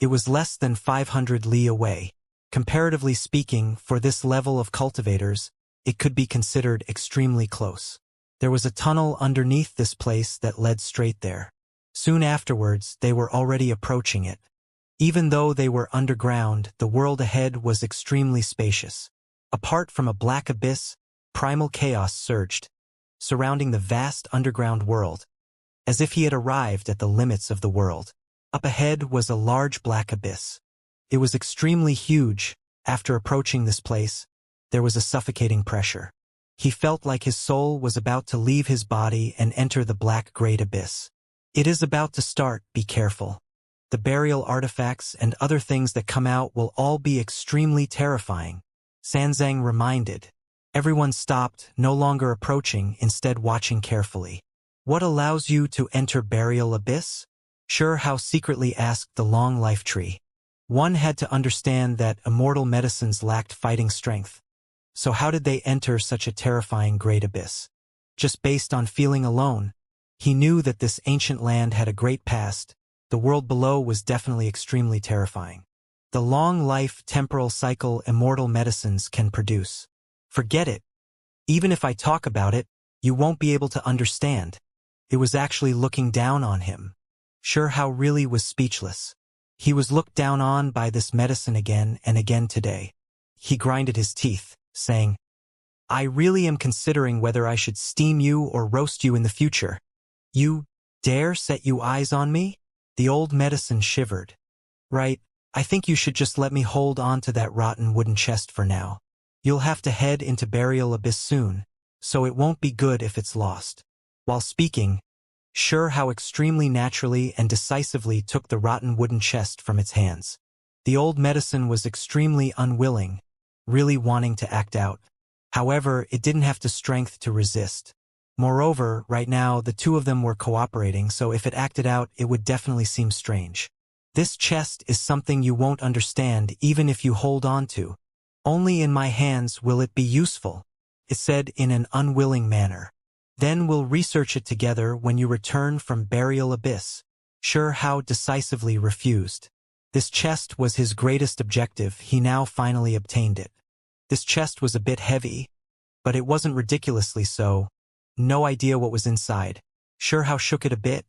It was less than 500 li away. Comparatively speaking, for this level of cultivators, it could be considered extremely close. There was a tunnel underneath this place that led straight there. Soon afterwards, they were already approaching it. Even though they were underground, the world ahead was extremely spacious. Apart from a black abyss, primal chaos surged, surrounding the vast underground world, as if he had arrived at the limits of the world. Up ahead was a large black abyss. It was extremely huge. After approaching this place, there was a suffocating pressure. He felt like his soul was about to leave his body and enter the black great abyss. It is about to start, be careful. The burial artifacts and other things that come out will all be extremely terrifying, Sanzang reminded. Everyone stopped, no longer approaching, instead watching carefully. What allows you to enter burial abyss? Sure Hao secretly asked the long life tree. One had to understand that immortal medicines lacked fighting strength. So how did they enter such a terrifying great abyss? Just based on feeling alone, he knew that this ancient land had a great past. The world below was definitely extremely terrifying. The long life temporal cycle immortal medicines can produce. Forget it. Even if I talk about it, you won't be able to understand. It was actually looking down on him. Sure Hao really was speechless. He was looked down on by this medicine again and again today. He grinded his teeth, saying, I really am considering whether I should steam you or roast you in the future. You dare set you eyes on me? The old medicine shivered. Right, I think you should just let me hold on to that rotten wooden chest for now. You'll have to head into burial abyss soon, so it won't be good if it's lost. While speaking, Sure Hao extremely naturally and decisively took the rotten wooden chest from its hands. The old medicine was extremely unwilling, really wanting to act out. However, it didn't have the strength to resist. Moreover, right now the two of them were cooperating, so if it acted out, it would definitely seem strange. This chest is something you won't understand even if you hold on to. Only in my hands will it be useful, it said in an unwilling manner. Then we'll research it together when you return from burial abyss. Sure Hao decisively refused. This chest was his greatest objective. He now finally obtained it. This chest was a bit heavy, but it wasn't ridiculously so. No idea what was inside. Sure Hao shook it a bit,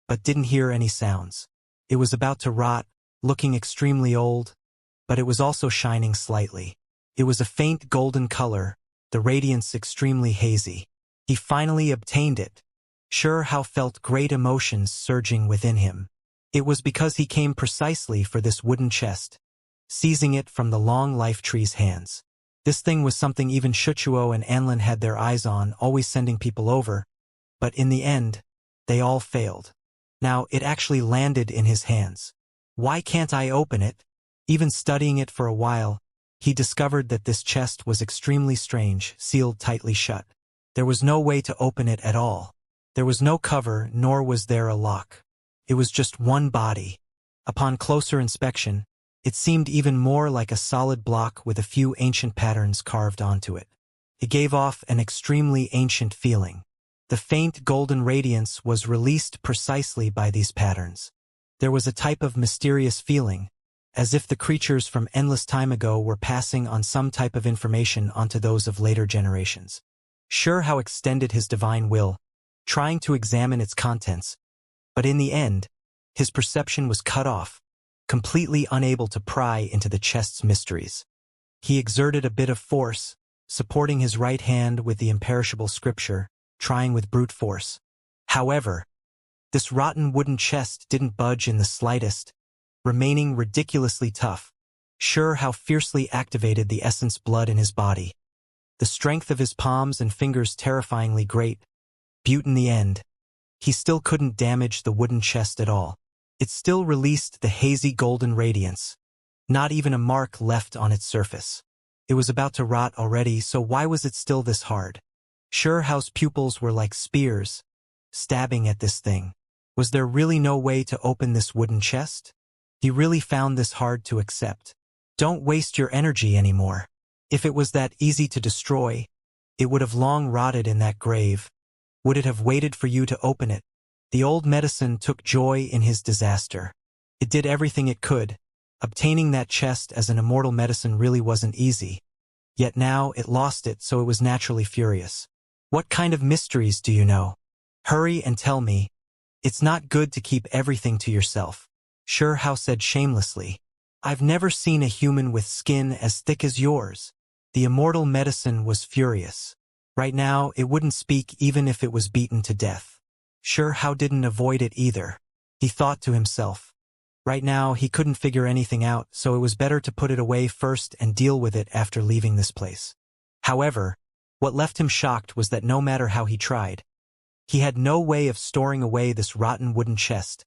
but didn't hear any sounds. It was about to rot, looking extremely old, but it was also shining slightly. It was a faint golden color, the radiance extremely hazy. He finally obtained it. Sure Hao felt great emotions surging within him. It was because he came precisely for this wooden chest, seizing it from the long life tree's hands. This thing was something even Shuchuo and Anlin had their eyes on, always sending people over, but in the end, they all failed. Now it actually landed in his hands. Why can't I open it? Even studying it for a while, he discovered that this chest was extremely strange, sealed tightly shut. There was no way to open it at all. There was no cover, nor was there a lock. It was just one body. Upon closer inspection, it seemed even more like a solid block with a few ancient patterns carved onto it. It gave off an extremely ancient feeling. The faint golden radiance was released precisely by these patterns. There was a type of mysterious feeling, as if the creatures from endless time ago were passing on some type of information onto those of later generations. Sure Hao extended his divine will, trying to examine its contents, but in the end, his perception was cut off, completely unable to pry into the chest's mysteries. He exerted a bit of force, supporting his right hand with the imperishable scripture, trying with brute force. However, this rotten wooden chest didn't budge in the slightest, remaining ridiculously tough. Sure Hao fiercely activated the essence blood in his body. The strength of his palms and fingers terrifyingly great, but in the end, he still couldn't damage the wooden chest at all. It still released the hazy golden radiance, not even a mark left on its surface. It was about to rot already, so why was it still this hard? Sure Hao's pupils were like spears, stabbing at this thing. Was there really no way to open this wooden chest? He really found this hard to accept. Don't waste your energy anymore. If it was that easy to destroy, it would have long rotted in that grave. Would it have waited for you to open it? The old medicine took joy in his disaster. It did everything it could. Obtaining that chest as an immortal medicine really wasn't easy. Yet now it lost it, so it was naturally furious. What kind of mysteries do you know? Hurry and tell me. It's not good to keep everything to yourself. Sure Hao said shamelessly. I've never seen a human with skin as thick as yours. The immortal medicine was furious. Right now, it wouldn't speak even if it was beaten to death. Sure Hao didn't avoid it either. He thought to himself. Right now, he couldn't figure anything out, so it was better to put it away first and deal with it after leaving this place. However, what left him shocked was that no matter how he tried, he had no way of storing away this rotten wooden chest,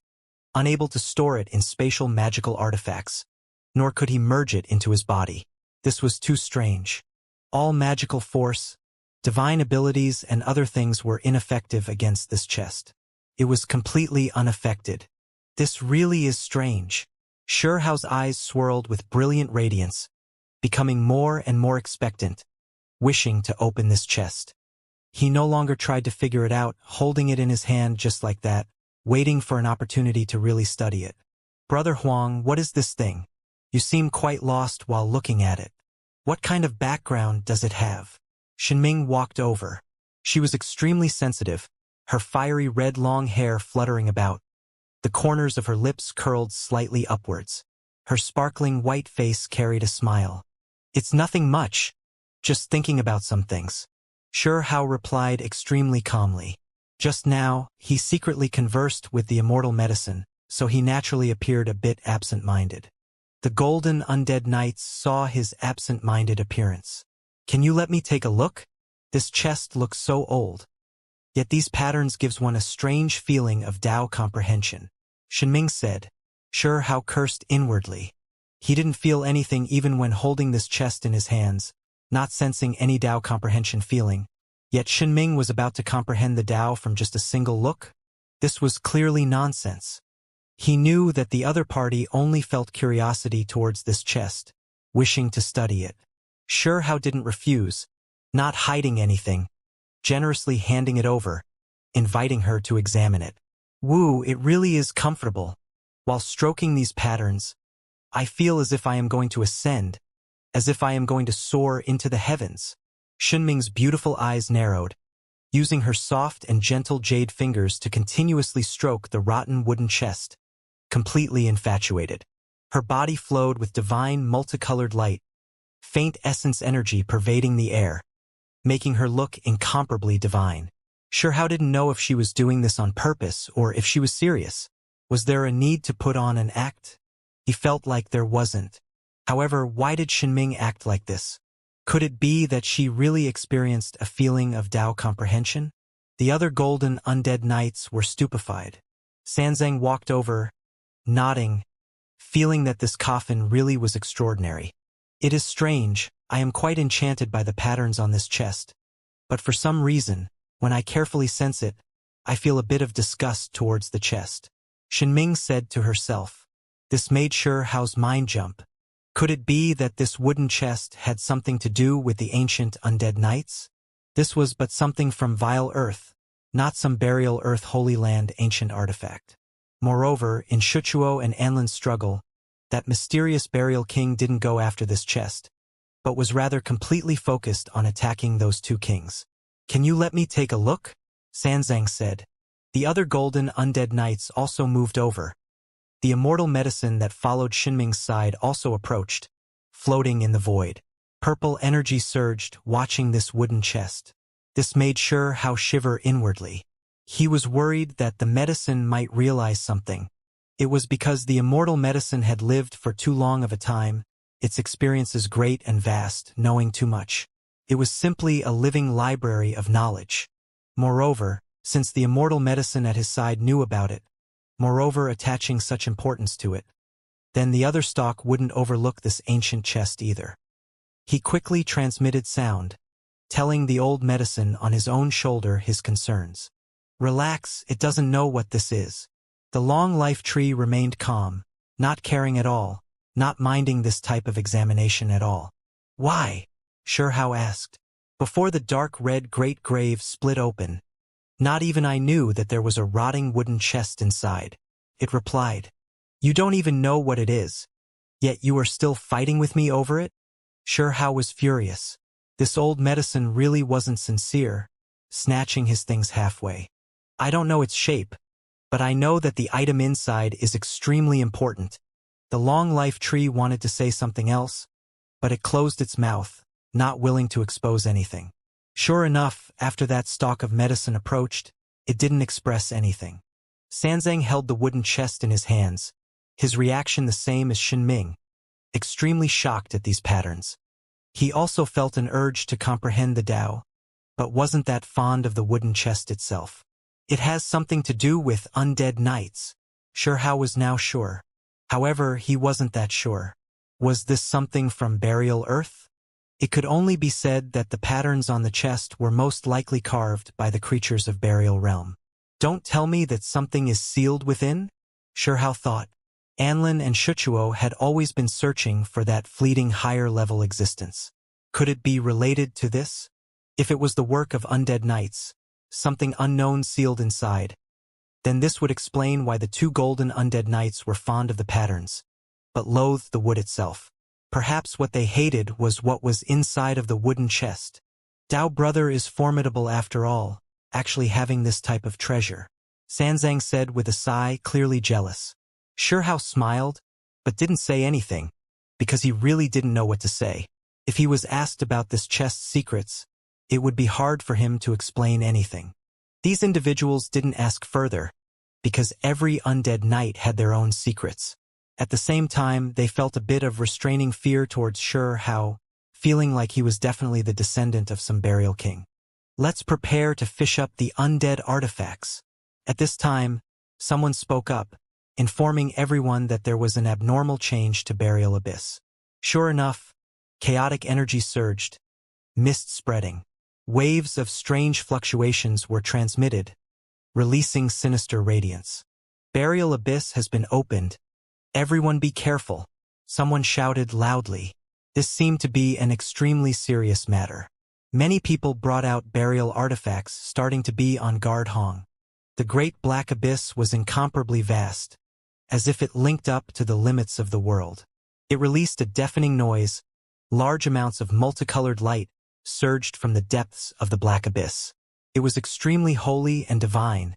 unable to store it in spatial magical artifacts, nor could he merge it into his body. This was too strange. All magical force, divine abilities, and other things were ineffective against this chest. It was completely unaffected. This really is strange. Sure Hao's eyes swirled with brilliant radiance, becoming more and more expectant, wishing to open this chest. He no longer tried to figure it out, holding it in his hand just like that, waiting for an opportunity to really study it. Brother Huang, what is this thing? You seem quite lost while looking at it. What kind of background does it have? Shenming walked over. She was extremely sensitive, her fiery red long hair fluttering about. The corners of her lips curled slightly upwards. Her sparkling white face carried a smile. It's nothing much. Just thinking about some things. Sure Hao replied extremely calmly. Just now, he secretly conversed with the immortal medicine, so he naturally appeared a bit absent-minded. The golden undead knights saw his absent-minded appearance. Can you let me take a look? This chest looks so old. Yet these patterns gives one a strange feeling of Tao comprehension. Shenming said. Sure Hao cursed inwardly. He didn't feel anything even when holding this chest in his hands, not sensing any Tao comprehension feeling. Yet Shenming was about to comprehend the Tao from just a single look? This was clearly nonsense. He knew that the other party only felt curiosity towards this chest, wishing to study it. Sure Hao didn't refuse, not hiding anything, generously handing it over, inviting her to examine it. Woo, it really is comfortable. While stroking these patterns, I feel as if I am going to ascend, as if I am going to soar into the heavens. Shenming's beautiful eyes narrowed, using her soft and gentle jade fingers to continuously stroke the rotten wooden chest, completely infatuated. Her body flowed with divine multicolored light, faint essence energy pervading the air, making her look incomparably divine. Hao didn't know if she was doing this on purpose or if she was serious. Was there a need to put on an act? He felt like there wasn't. However, why did Xinming act like this? Could it be that she really experienced a feeling of Tao comprehension? The other golden undead knights were stupefied. Sanzang walked over, nodding, feeling that this coffin really was extraordinary. It is strange, I am quite enchanted by the patterns on this chest. But for some reason, when I carefully sense it, I feel a bit of disgust towards the chest. Xinming said to herself. This made Hao's mind jump. Could it be that this wooden chest had something to do with the ancient undead knights? This was but something from vile earth, not some burial earth holy land ancient artifact. Moreover, in Shuchuo and Anlin's struggle, that mysterious burial king didn't go after this chest, but was rather completely focused on attacking those two kings. Can you let me take a look? Sanzang said. The other golden undead knights also moved over. The immortal medicine that followed Xinming's side also approached, floating in the void. Purple energy surged, watching this wooden chest. This made Hao shiver inwardly. He was worried that the medicine might realize something. It was because the immortal medicine had lived for too long of a time, its experiences great and vast, knowing too much. It was simply a living library of knowledge. Moreover, since the immortal medicine at his side knew about it, moreover attaching such importance to it, then the other stalk wouldn't overlook this ancient chest either. He quickly transmitted sound, telling the old medicine on his own shoulder his concerns. Relax, it doesn't know what this is. The long life tree remained calm, not caring at all, not minding this type of examination at all. Why? Hao asked. Before the dark red great grave split open, not even I knew that there was a rotting wooden chest inside. It replied. You don't even know what it is, yet you are still fighting with me over it? Hao was furious. This old medicine really wasn't sincere, snatching his things halfway. I don't know its shape, but I know that the item inside is extremely important. The long life tree wanted to say something else, but it closed its mouth, not willing to expose anything. Sure enough, after that stalk of medicine approached, it didn't express anything. Sanzang held the wooden chest in his hands, his reaction the same as Xinming, extremely shocked at these patterns. He also felt an urge to comprehend the Tao, but wasn't that fond of the wooden chest itself. It has something to do with undead knights. Hao was now sure. However, he wasn't that sure. Was this something from burial earth? It could only be said that the patterns on the chest were most likely carved by the creatures of burial realm. Don't tell me that something is sealed within? Hao thought. Anlin and Shuchuo had always been searching for that fleeting higher-level existence. Could it be related to this? If it was the work of undead knights, something unknown sealed inside, then this would explain why the two golden undead knights were fond of the patterns, but loathed the wood itself. Perhaps what they hated was what was inside of the wooden chest. Tao brother is formidable after all, actually having this type of treasure. Sanzang said with a sigh, clearly jealous. Hao smiled, but didn't say anything, because he really didn't know what to say. If he was asked about this chest's secrets, it would be hard for him to explain anything. These individuals didn't ask further, because every undead knight had their own secrets. At the same time, they felt a bit of restraining fear towards Hao, feeling like he was definitely the descendant of some burial king. Let's prepare to fish up the undead artifacts. At this time, someone spoke up, informing everyone that there was an abnormal change to Burial Abyss. Sure enough, chaotic energy surged, mist spreading. Waves of strange fluctuations were transmitted, releasing sinister radiance. Burial Abyss has been opened. Everyone be careful, someone shouted loudly. This seemed to be an extremely serious matter. Many people brought out burial artifacts, starting to be on guard. The great black abyss was incomparably vast, as if it linked up to the limits of the world. It released a deafening noise. Large amounts of multicolored light surged from the depths of the black abyss. It was extremely holy and divine,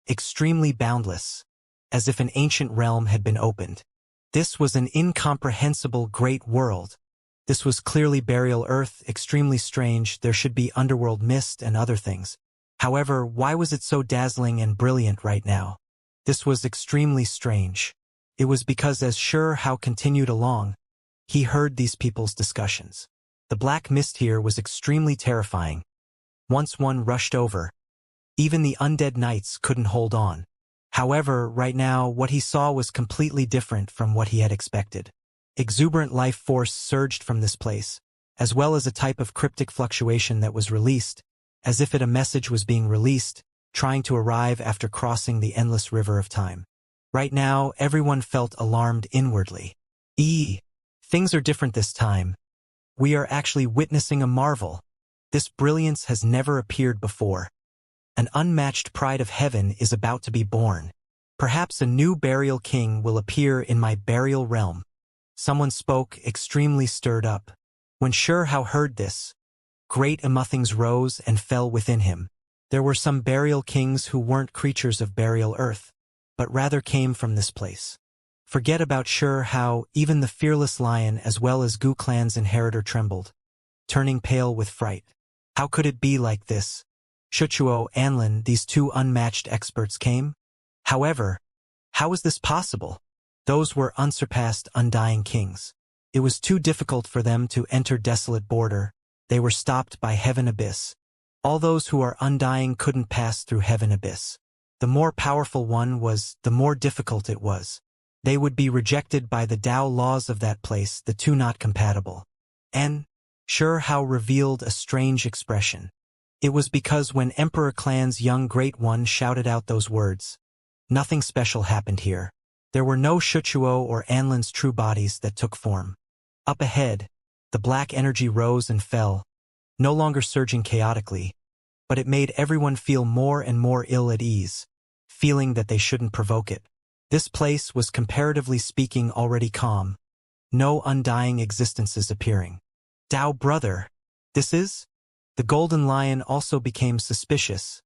extremely boundless, as if an ancient realm had been opened. This was an incomprehensible great world. This was clearly burial earth, extremely strange. There should be underworld mist and other things. However, why was it so dazzling and brilliant right now? This was extremely strange. It was because as Hao continued along, he heard these people's discussions. The black mist here was extremely terrifying. Once one rushed over, even the undead knights couldn't hold on. However, right now, what he saw was completely different from what he had expected. Exuberant life force surged from this place, as well as a type of cryptic fluctuation that was released, as if a message was being released, trying to arrive after crossing the endless river of time. Right now, everyone felt alarmed inwardly. Things are different this time. We are actually witnessing a marvel. This brilliance has never appeared before. An unmatched pride of heaven is about to be born. Perhaps a new burial king will appear in my burial realm. Someone spoke, extremely stirred up. When Hao heard this, great emotions rose and fell within him. There were some burial kings who weren't creatures of burial earth, but rather came from this place. Forget about Hao, even the fearless lion as well as Gu clan's inheritor trembled, turning pale with fright. How could it be like this? Shuchuo, Anlin, these two unmatched experts came? However, how was this possible? Those were unsurpassed, undying kings. It was too difficult for them to enter desolate border. They were stopped by heaven abyss. All those who are undying couldn't pass through heaven abyss. The more powerful one was, the more difficult it was. They would be rejected by the Tao laws of that place, the two not compatible. And Hao revealed a strange expression. It was because when Emperor Clan's young great one shouted out those words, nothing special happened here. There were no Shuchuo or Anlin's true bodies that took form. Up ahead, the black energy rose and fell, no longer surging chaotically, but it made everyone feel more and more ill at ease, feeling that they shouldn't provoke it. This place was comparatively speaking already calm, no undying existences appearing. Tao brother, this is? The golden lion also became suspicious,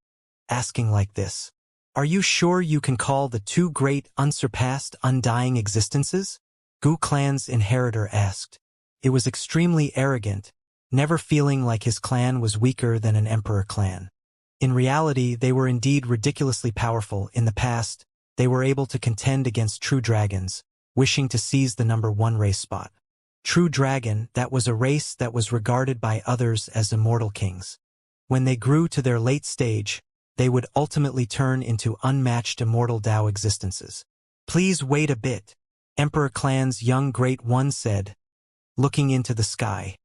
asking like this. Are you sure you can call the two great, unsurpassed, undying existences? Gu clan's inheritor asked. It was extremely arrogant, never feeling like his clan was weaker than an emperor clan. In reality, they were indeed ridiculously powerful. In the past, they were able to contend against true dragons, wishing to seize the number one race spot. True dragon, that was a race that was regarded by others as immortal kings. When they grew to their late stage, they would ultimately turn into unmatched immortal Tao existences. Please wait a bit, Emperor Clan's young great one said, looking into the sky.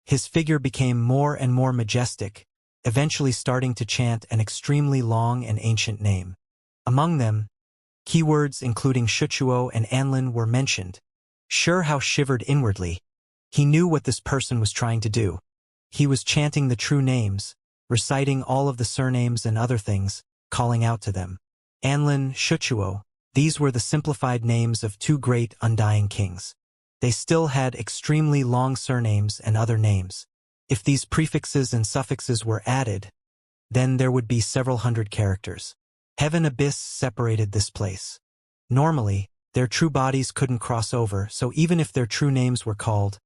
His figure became more and more majestic, eventually starting to chant an extremely long and ancient name. Among them, keywords including Shuchuo and Anlin were mentioned. Hao shivered inwardly. He knew what this person was trying to do. He was chanting the true names, reciting all of the surnames and other things, calling out to them. Anlin, Shuchuo, these were the simplified names of two great undying kings. They still had extremely long surnames and other names. If these prefixes and suffixes were added, then there would be several hundred characters. Heaven abyss separated this place. Normally, their true bodies couldn't cross over, so even if their true names were called,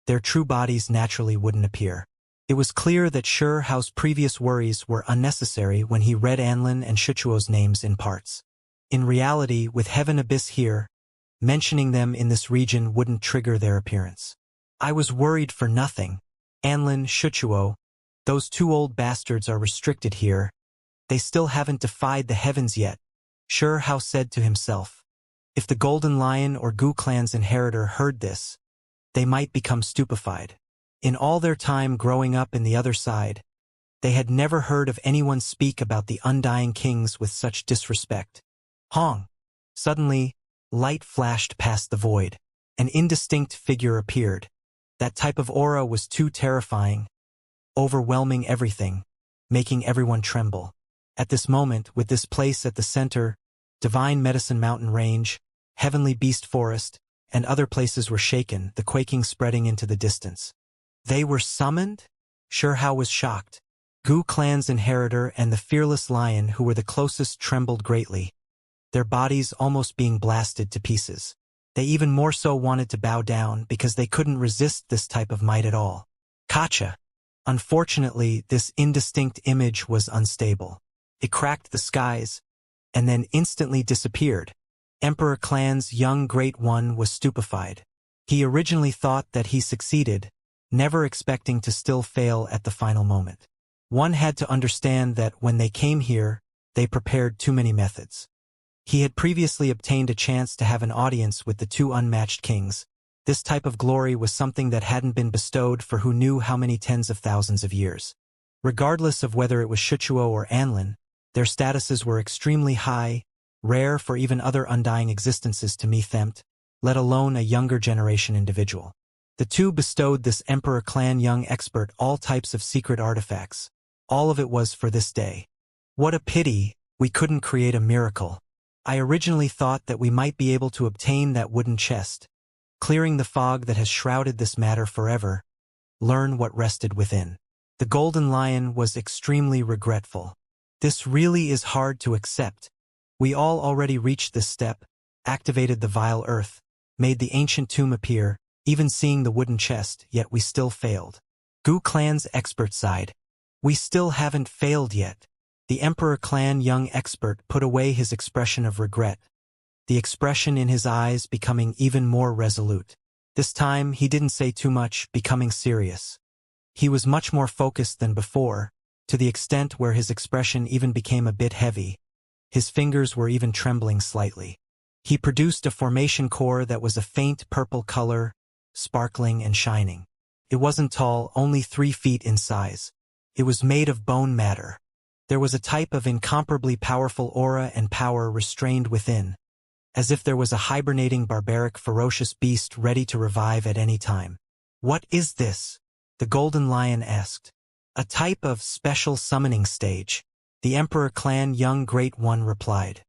their true bodies naturally wouldn't appear. It was clear that Hao's previous worries were unnecessary when he read Anlin and Shuchuo's names in parts. In reality, with Heaven Abyss here, mentioning them in this region wouldn't trigger their appearance. I was worried for nothing. Anlin, Shuchuo, those two old bastards are restricted here. They still haven't defied the heavens yet, Hao said to himself. If the Golden Lion or Gu clan's inheritor heard this, they might become stupefied. In all their time growing up in the other side, they had never heard of anyone speak about the undying kings with such disrespect. Hong! Suddenly, light flashed past the void. An indistinct figure appeared. That type of aura was too terrifying, overwhelming everything, making everyone tremble. At this moment, with this place at the center, Divine Medicine Mountain Range, Heavenly Beast Forest, and other places were shaken, the quaking spreading into the distance. They were summoned? Hao was shocked. Gu clan's inheritor and the fearless lion who were the closest trembled greatly, their bodies almost being blasted to pieces. They even more so wanted to bow down because they couldn't resist this type of might at all. Gotcha. Unfortunately, this indistinct image was unstable. It cracked the skies, and then instantly disappeared. Emperor Clan's young Great One was stupefied. He originally thought that he succeeded, never expecting to still fail at the final moment. One had to understand that when they came here, they prepared too many methods. He had previously obtained a chance to have an audience with the two unmatched kings. This type of glory was something that hadn't been bestowed for who knew how many tens of thousands of years. Regardless of whether it was Shuchuo or Anlin, their statuses were extremely high, rare for even other undying existences to meet them, let alone a younger generation individual. The two bestowed this Emperor Clan young expert all types of secret artifacts. All of it was for this day. What a pity we couldn't create a miracle. I originally thought that we might be able to obtain that wooden chest, clearing the fog that has shrouded this matter forever, learn what rested within. The Golden Lion was extremely regretful. This really is hard to accept. We all already reached this step, activated the vile earth, made the ancient tomb appear, even seeing the wooden chest, yet we still failed. Gu Clan's expert sighed. We still haven't failed yet. The Emperor Clan young expert put away his expression of regret, the expression in his eyes becoming even more resolute. This time he didn't say too much, becoming serious. He was much more focused than before, to the extent where his expression even became a bit heavy. His fingers were even trembling slightly. He produced a formation core that was a faint purple color, sparkling and shining. It wasn't tall, only 3 feet in size. It was made of bone matter. There was a type of incomparably powerful aura and power restrained within, as if there was a hibernating barbaric ferocious beast ready to revive at any time. What is this? The Golden Lion asked. A type of special summoning stage, the Emperor Clan young Great One replied.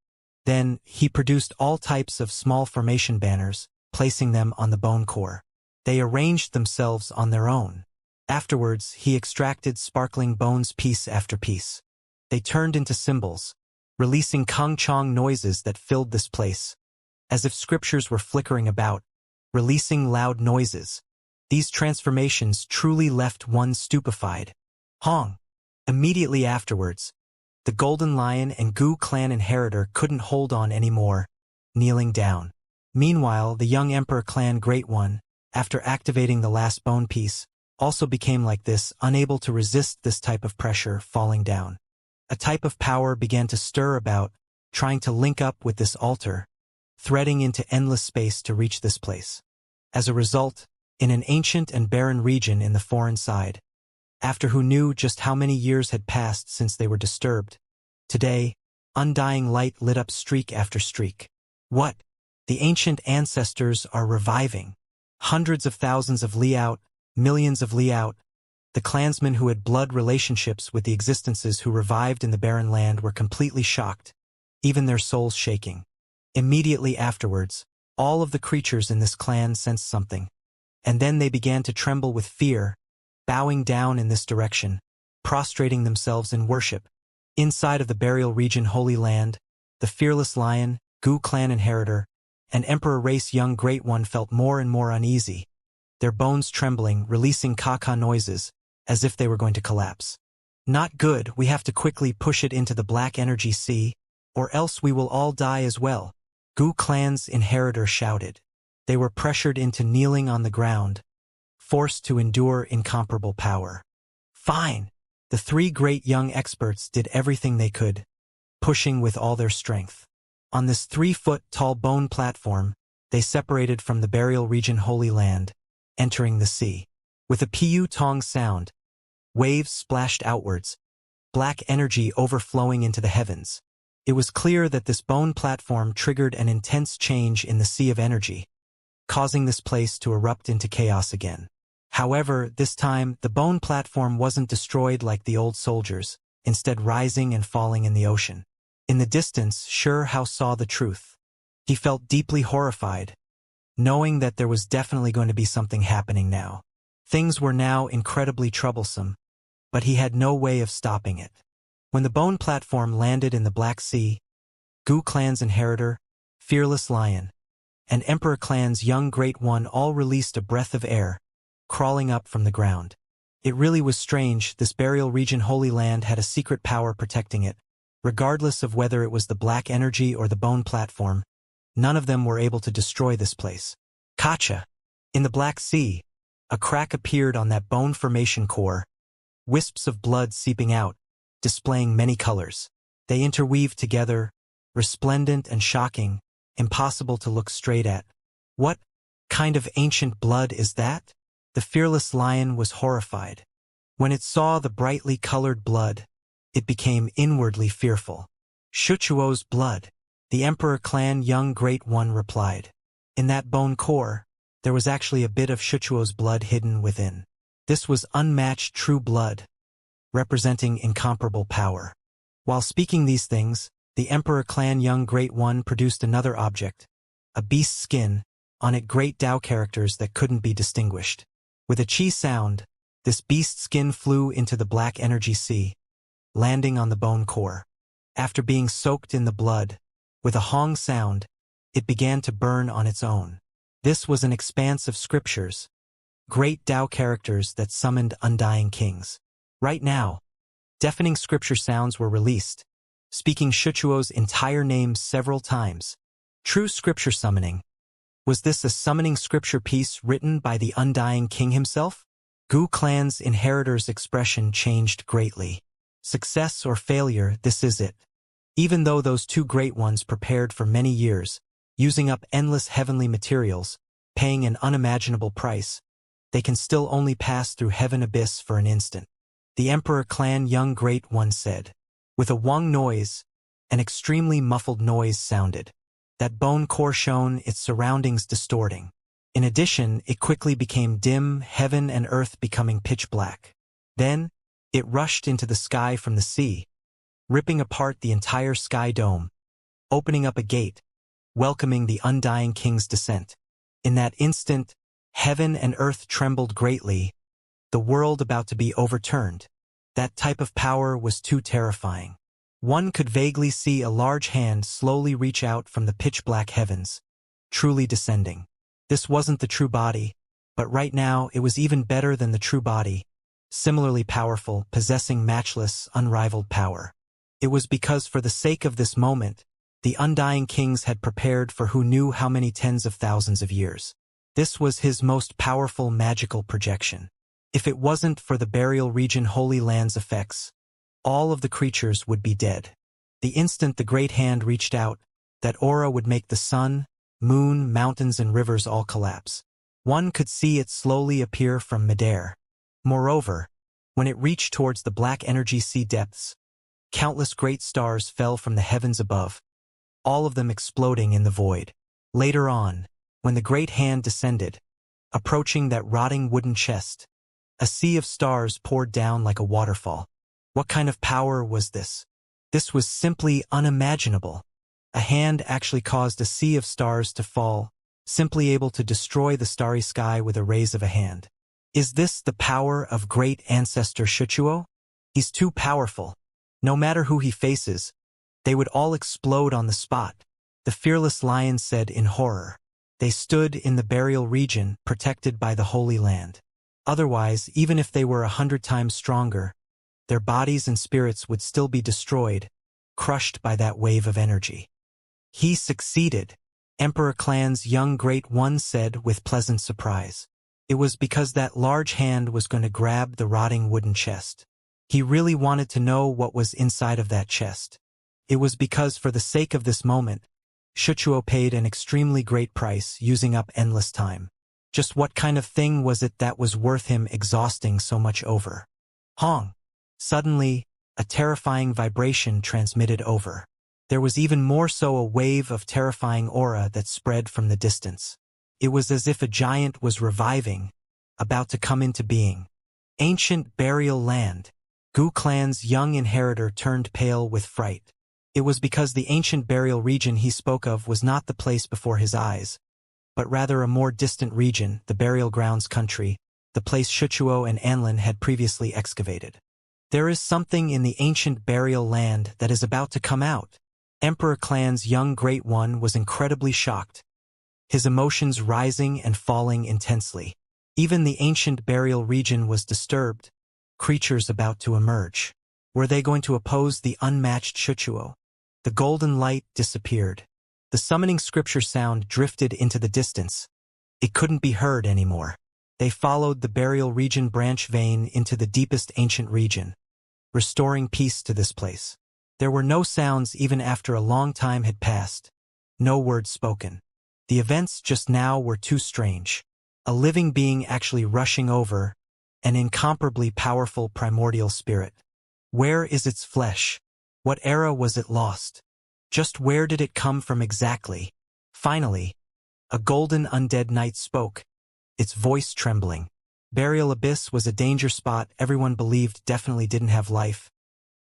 Then, he produced all types of small formation banners, placing them on the bone core. They arranged themselves on their own. Afterwards, he extracted sparkling bones piece after piece. They turned into symbols, releasing kong-chong noises that filled this place, as if scriptures were flickering about, releasing loud noises. These transformations truly left one stupefied. Hong. Immediately afterwards, the Golden Lion and Gu Clan inheritor couldn't hold on anymore, kneeling down. Meanwhile, the young Emperor Clan Great One, after activating the last bone piece, also became like this, unable to resist this type of pressure, falling down. A type of power began to stir about, trying to link up with this altar, threading into endless space to reach this place. As a result, in an ancient and barren region in the foreign side, after who knew just how many years had passed since they were disturbed, today, undying light lit up streak after streak. What? The ancient ancestors are reviving. Hundreds of thousands of li out, millions of li out. The clansmen who had blood relationships with the existences who revived in the barren land were completely shocked, even their souls shaking. Immediately afterwards, all of the creatures in this clan sensed something, and then they began to tremble with fear, bowing down in this direction, prostrating themselves in worship. Inside of the burial region Holy Land, the fearless lion, Gu Clan inheritor, and Emperor Race young Great One felt more and more uneasy, their bones trembling, releasing caca noises, as if they were going to collapse. Not good, we have to quickly push it into the black energy sea, or else we will all die as well, Gu Clan's inheritor shouted. They were pressured into kneeling on the ground, forced to endure incomparable power. Fine. The 3 great young experts did everything they could, pushing with all their strength. On this 3-foot-tall bone platform, they separated from the burial region Holy Land, entering the sea. With a piu-tong sound, waves splashed outwards, black energy overflowing into the heavens. It was clear that this bone platform triggered an intense change in the sea of energy, causing this place to erupt into chaos again. However, this time, the bone platform wasn't destroyed like the old soldiers, instead rising and falling in the ocean. In the distance, Hao saw the truth. He felt deeply horrified, knowing that there was definitely going to be something happening now. Things were now incredibly troublesome, but he had no way of stopping it. When the bone platform landed in the Black Sea, Gu Clan's inheritor, Fearless Lion, and Emperor Clan's young Great One all released a breath of air, crawling up from the ground. It really was strange, this burial region Holy Land had a secret power protecting it. Regardless of whether it was the black energy or the bone platform, none of them were able to destroy this place. Kacha! In the Black Sea, a crack appeared on that bone formation core, wisps of blood seeping out, displaying many colors. They interweaved together, resplendent and shocking, impossible to look straight at. What kind of ancient blood is that? The fearless lion was horrified. When it saw the brightly colored blood, it became inwardly fearful. Shuchuo's blood, the Emperor Clan young Great One replied. In that bone core, there was actually a bit of Shuchuo's blood hidden within. This was unmatched true blood, representing incomparable power. While speaking these things, the Emperor Clan young Great One produced another object, a beast's skin, on it great Tao characters that couldn't be distinguished. With a chi sound, this beast skin flew into the black energy sea, landing on the bone core. After being soaked in the blood, with a hong sound, it began to burn on its own. This was an expanse of scriptures, great Tao characters that summoned undying kings. Right now, deafening scripture sounds were released, speaking Shuchuo's entire name several times. True scripture summoning. Was this a summoning scripture piece written by the undying king himself? Gu Clan's inheritor's expression changed greatly. Success or failure, this is it. Even though those two great ones prepared for many years, using up endless heavenly materials, paying an unimaginable price, they can still only pass through heaven abyss for an instant. The Emperor Clan young Great One said. With a wong noise, an extremely muffled noise sounded. That bone core shone, its surroundings distorting. In addition, it quickly became dim, heaven and earth becoming pitch black. Then, it rushed into the sky from the sea, ripping apart the entire sky dome, opening up a gate, welcoming the undying king's descent. In that instant, heaven and earth trembled greatly, the world about to be overturned. That type of power was too terrifying. One could vaguely see a large hand slowly reach out from the pitch-black heavens, truly descending. This wasn't the true body, but right now it was even better than the true body, similarly powerful, possessing matchless, unrivaled power. It was because for the sake of this moment, the undying kings had prepared for who knew how many tens of thousands of years. This was his most powerful magical projection. If it wasn't for the burial region Holy Land's effects, all of the creatures would be dead. The instant the great hand reached out, that aura would make the sun, moon, mountains and rivers all collapse. One could see it slowly appear from midair. Moreover, when it reached towards the black energy sea depths, countless great stars fell from the heavens above, all of them exploding in the void. Later on, when the great hand descended, approaching that rotting wooden chest, a sea of stars poured down like a waterfall. What kind of power was this? This was simply unimaginable. A hand actually caused a sea of stars to fall, simply able to destroy the starry sky with a raise of a hand. Is this the power of great ancestor Shuchuo? He's too powerful. No matter who he faces, they would all explode on the spot, the fearless lion said in horror. They stood in the burial region, protected by the Holy Land. Otherwise, even if they were 100 times stronger, their bodies and spirits would still be destroyed, crushed by that wave of energy. He succeeded, Emperor Clan's young Great One said with pleasant surprise. It was because that large hand was going to grab the rotting wooden chest. He really wanted to know what was inside of that chest. It was because for the sake of this moment, Shuchuo paid an extremely great price, using up endless time. Just what kind of thing was it that was worth him exhausting so much over? Hong! Suddenly, a terrifying vibration transmitted over. There was even more so a wave of terrifying aura that spread from the distance. It was as if a giant was reviving, about to come into being. Ancient burial land. Gu Clan's young inheritor turned pale with fright. It was because the ancient burial region he spoke of was not the place before his eyes, but rather a more distant region, the burial grounds country, the place Shuchuo and Anlin had previously excavated. There is something in the ancient burial land that is about to come out. Emperor Clan's young Great One was incredibly shocked. his emotions rising and falling intensely. Even the ancient burial region was disturbed. Creatures about to emerge. Were they going to oppose the unmatched Shuchuo? The golden light disappeared. The summoning scripture sound drifted into the distance. It couldn't be heard anymore. They followed the burial region branch vein into the deepest ancient region, restoring peace to this place. There were no sounds even after a long time had passed. No words spoken. The events just now were too strange. A living being actually rushing over, an incomparably powerful primordial spirit. Where is its flesh? What era was it lost? Just where did it come from exactly? Finally, a golden undead knight spoke, its voice trembling. Burial Abyss was a danger spot everyone believed definitely didn't have life.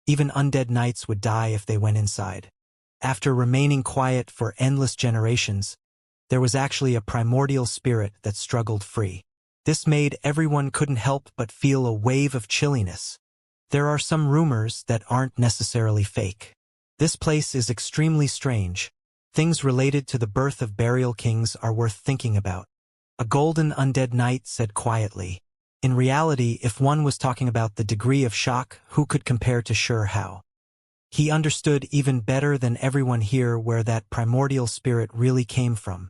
Even undead knights would die if they went inside. After remaining quiet for endless generations, there was actually a primordial spirit that struggled free. This made everyone couldn't help but feel a wave of chilliness. There are some rumors that aren't necessarily fake. This place is extremely strange. Things related to the birth of burial kings are worth thinking about. A golden undead knight said quietly. In reality, if one was talking about the degree of shock, who could compare to Sure How? He understood even better than everyone here where that primordial spirit really came from.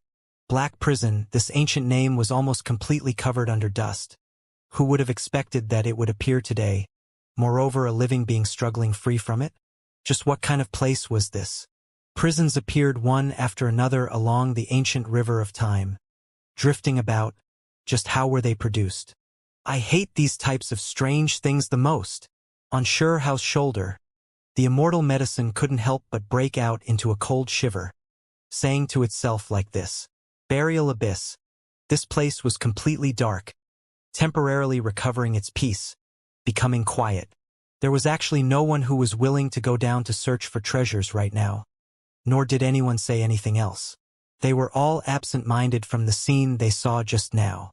Black Prison, this ancient name was almost completely covered under dust. Who would have expected that it would appear today? Moreover, a living being struggling free from it? Just what kind of place was this? Prisons appeared one after another along the ancient river of time. Drifting about, just how were they produced? I hate these types of strange things the most. On Sure How's shoulder, the immortal medicine couldn't help but break out into a cold shiver, saying to itself like this. Burial Abyss. This place was completely dark, temporarily recovering its peace, becoming quiet. There was actually no one who was willing to go down to search for treasures right now. Nor did anyone say anything else. They were all absent-minded from the scene they saw just now.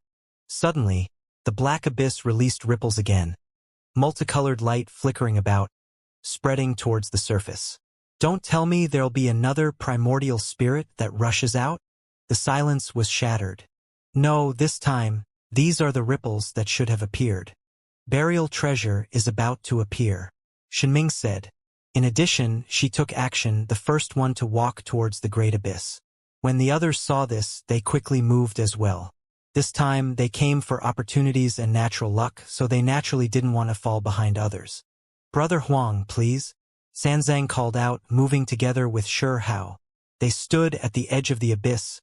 Suddenly, the black abyss released ripples again, multicolored light flickering about, spreading towards the surface. Don't tell me there'll be another primordial spirit that rushes out? The silence was shattered. No, this time, these are the ripples that should have appeared. Burial treasure is about to appear, Shenming said. In addition, she took action, the first one to walk towards the great abyss. When the others saw this, they quickly moved as well. This time, they came for opportunities and natural luck, so they naturally didn't want to fall behind others. Brother Huang, please, Sanzang called out, moving together with Sure How. They stood at the edge of the abyss,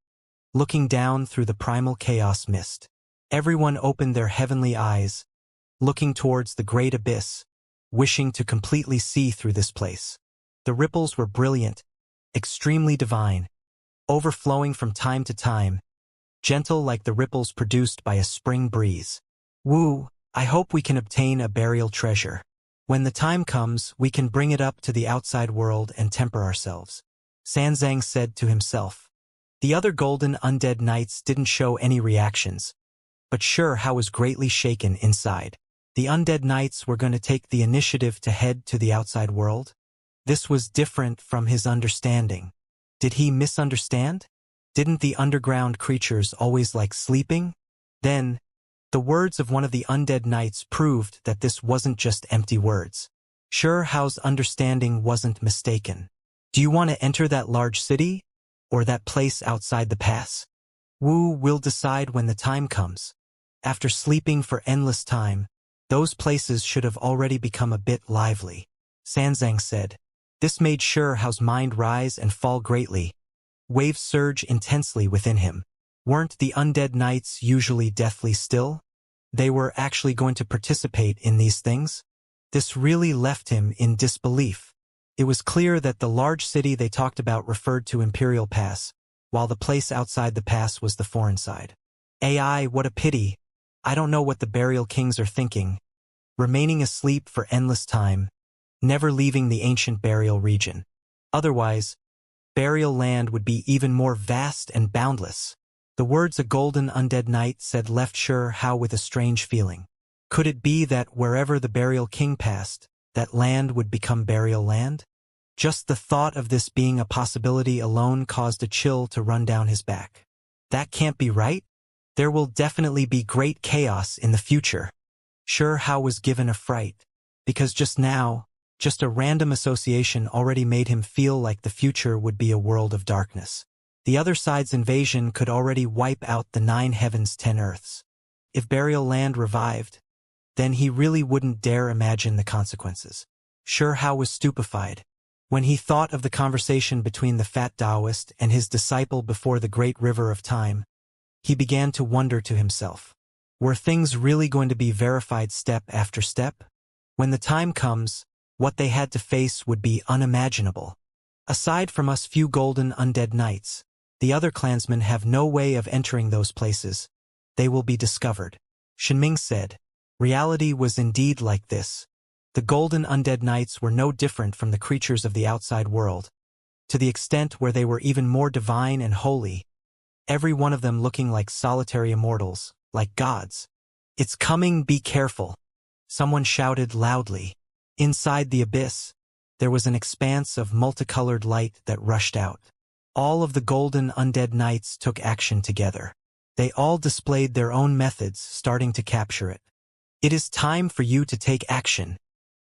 looking down through the primal chaos mist. Everyone opened their heavenly eyes, looking towards the great abyss, wishing to completely see through this place. The ripples were brilliant, extremely divine, overflowing from time to time, gentle like the ripples produced by a spring breeze. Woo, I hope we can obtain a burial treasure. When the time comes, we can bring it up to the outside world and temper ourselves, Sanzang said to himself. The other golden undead knights didn't show any reactions, but Sure How was greatly shaken inside. The undead knights were going to take the initiative to head to the outside world? This was different from his understanding. Did he misunderstand? Didn't the underground creatures always like sleeping? Then, the words of one of the undead knights proved that this wasn't just empty words. Sure How's understanding wasn't mistaken. Do you want to enter that large city? Or that place outside the pass? Wu will decide when the time comes. After sleeping for endless time, those places should have already become a bit lively, Sanzang said. This made Sure How's mind rise and fall greatly. Waves surge intensely within him. Weren't the undead knights usually deathly still? They were actually going to participate in these things? This really left him in disbelief. It was clear that the large city they talked about referred to Imperial Pass, while the place outside the pass was the foreign side. AI, what a pity. I don't know what the burial kings are thinking. Remaining asleep for endless time, never leaving the ancient burial region. Otherwise, burial land would be even more vast and boundless. The words a golden undead knight said left Sure How with a strange feeling. Could it be that wherever the burial king passed, that land would become burial land? Just the thought of this being a possibility alone caused a chill to run down his back. That can't be right. There will definitely be great chaos in the future. Sure, Hao was given a fright, because just now, just a random association already made him feel like the future would be a world of darkness. The other side's invasion could already wipe out the 9 heavens 10 earths. If Burial Land revived, then he really wouldn't dare imagine the consequences. Sure, Hao was stupefied. When he thought of the conversation between the fat Taoist and his disciple before the great river of time, he began to wonder to himself, were things really going to be verified step after step? When the time comes, what they had to face would be unimaginable. Aside from us few golden undead knights, the other clansmen have no way of entering those places. They will be discovered. Shenming said, reality was indeed like this. The golden undead knights were no different from the creatures of the outside world, to the extent where they were even more divine and holy, every one of them looking like solitary immortals, like gods. It's coming, be careful, someone shouted loudly. Inside the abyss, there was an expanse of multicolored light that rushed out. All of the golden undead knights took action together. They all displayed their own methods, starting to capture it. It is time for you to take action,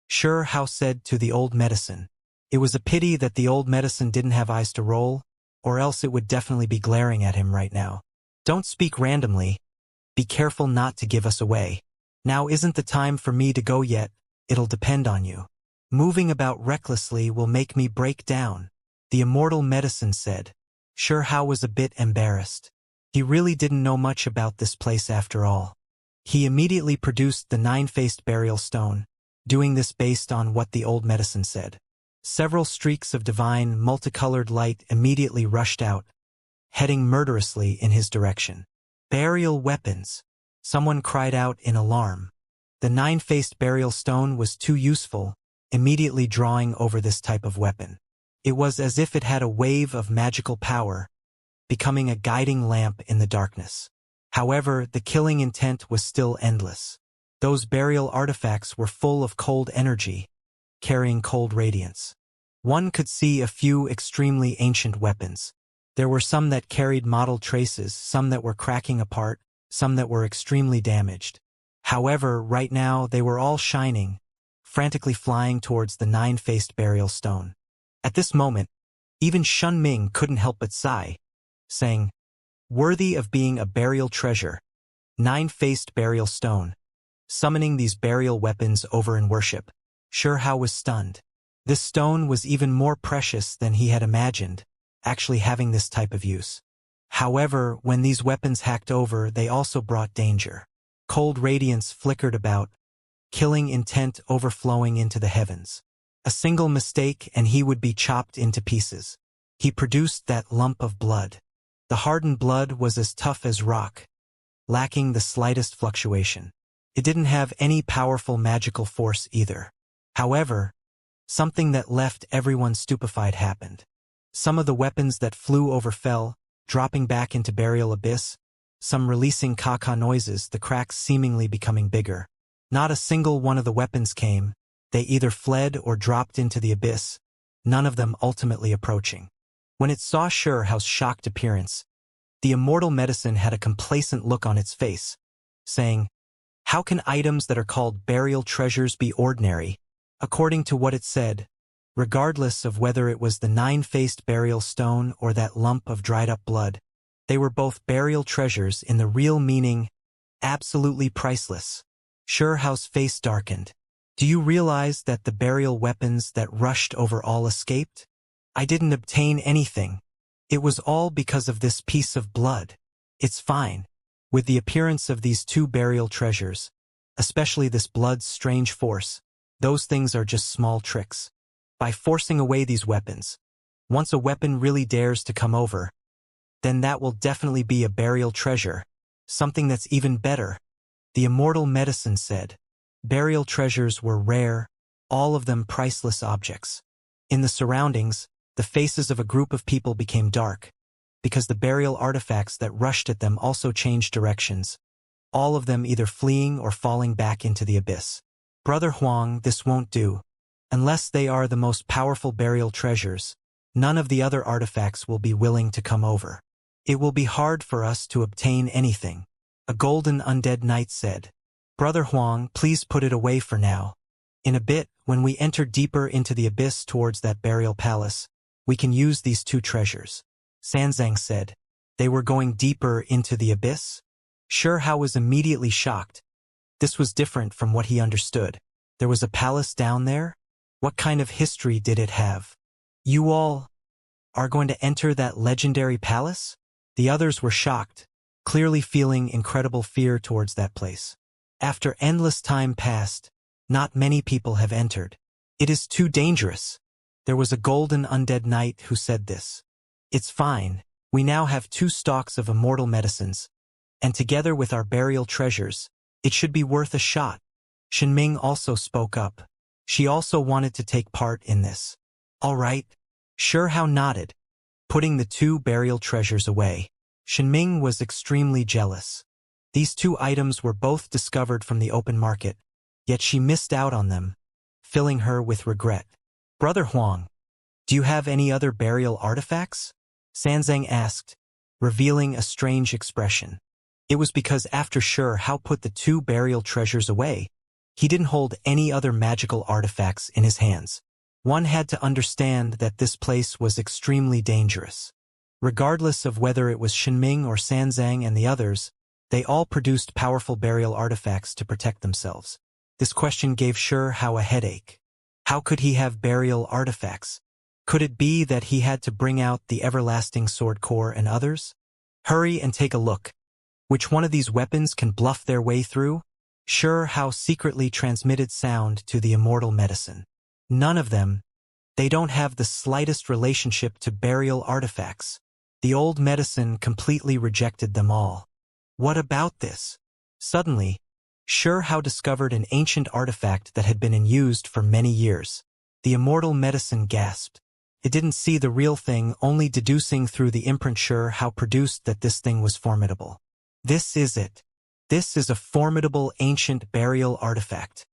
Sure, Hao said to the old medicine. It was a pity that the old medicine didn't have eyes to roll, or else it would definitely be glaring at him right now. Don't speak randomly. Be careful not to give us away. Now isn't the time for me to go yet, it'll depend on you. Moving about recklessly will make me break down, the immortal medicine said. Sure, Hao was a bit embarrassed. He really didn't know much about this place after all. He immediately produced the 9-faced burial stone, doing this based on what the old medicine said. Several streaks of divine, multicolored light immediately rushed out, heading murderously in his direction. Burial weapons! Someone cried out in alarm. The 9-faced burial stone was too useful, immediately drawing over this type of weapon. It was as if it had a wave of magical power, becoming a guiding lamp in the darkness. However, the killing intent was still endless. Those burial artifacts were full of cold energy, carrying cold radiance. One could see a few extremely ancient weapons. There were some that carried mottled traces, some that were cracking apart, some that were extremely damaged. However, right now they were all shining, frantically flying towards the 9-faced burial stone. At this moment, even Shenming couldn't help but sigh, saying, "Worthy of being a burial treasure, 9-faced burial stone." Summoning these burial weapons over in worship, Sure Hao was stunned. This stone was even more precious than he had imagined, actually having this type of use. However, when these weapons hacked over, they also brought danger. Cold radiance flickered about, killing intent overflowing into the heavens. A single mistake and he would be chopped into pieces. He produced that lump of blood. The hardened blood was as tough as rock, lacking the slightest fluctuation. It didn't have any powerful magical force either. However, something that left everyone stupefied happened. Some of the weapons that flew over fell, dropping back into burial abyss, some releasing caca noises, the cracks seemingly becoming bigger. Not a single one of the weapons came. They either fled or dropped into the abyss, none of them ultimately approaching. When it saw Sure Hao's shocked appearance, the immortal medicine had a complacent look on its face, saying, "How can items that are called burial treasures be ordinary?" According to what it said, regardless of whether it was the 9-faced burial stone or that lump of dried-up blood, they were both burial treasures in the real meaning, absolutely priceless. Sure Hao's face darkened. Do you realize that the burial weapons that rushed over all escaped? I didn't obtain anything. It was all because of this piece of blood. It's fine. With the appearance of these 2 burial treasures, especially this blood's strange force, those things are just small tricks. By forcing away these weapons, once a weapon really dares to come over, then that will definitely be a burial treasure, something that's even better. The immortal medicine said. Burial treasures were rare, all of them priceless objects. In the surroundings, the faces of a group of people became dark, because the burial artifacts that rushed at them also changed directions, all of them either fleeing or falling back into the abyss. Brother Huang, this won't do. Unless they are the most powerful burial treasures, none of the other artifacts will be willing to come over. It will be hard for us to obtain anything. A golden undead knight said. Brother Huang, please put it away for now. In a bit, when we enter deeper into the abyss towards that burial palace, we can use these two treasures. Sanzang said. They were going deeper into the abyss? Shihao was immediately shocked. This was different from what he understood. There was a palace down there? What kind of history did it have? You all are going to enter that legendary palace? The others were shocked, clearly feeling incredible fear towards that place. After endless time passed, not many people have entered. It is too dangerous. There was a golden undead knight who said this. It's fine. We now have 2 stalks of immortal medicines, and together with our burial treasures, it should be worth a shot. Shenming also spoke up. She also wanted to take part in this. All right. Shihao nodded, putting the 2 burial treasures away. Shenming was extremely jealous. These 2 items were both discovered from the open market, yet she missed out on them, filling her with regret. Brother Huang, do you have any other burial artifacts? Sanzang asked, revealing a strange expression. It was because after Shihao put the 2 burial treasures away, he didn't hold any other magical artifacts in his hands. One had to understand that this place was extremely dangerous. Regardless of whether it was Shenming or Sanzang and the others, they all produced powerful burial artifacts to protect themselves. This question gave Shihao a headache. How could he have burial artifacts? Could it be that he had to bring out the everlasting sword core and others? Hurry and take a look. Which one of these weapons can bluff their way through? Shihao secretly transmitted sound to the immortal medicine. None of them. They don't have the slightest relationship to burial artifacts. The old medicine completely rejected them all. What about this? Suddenly, Shihao discovered an ancient artifact that had been in use for many years. The immortal medicine gasped. It didn't see the real thing, only deducing through the imprint Shihao produced that this thing was formidable. This is it. This is a formidable ancient burial artifact.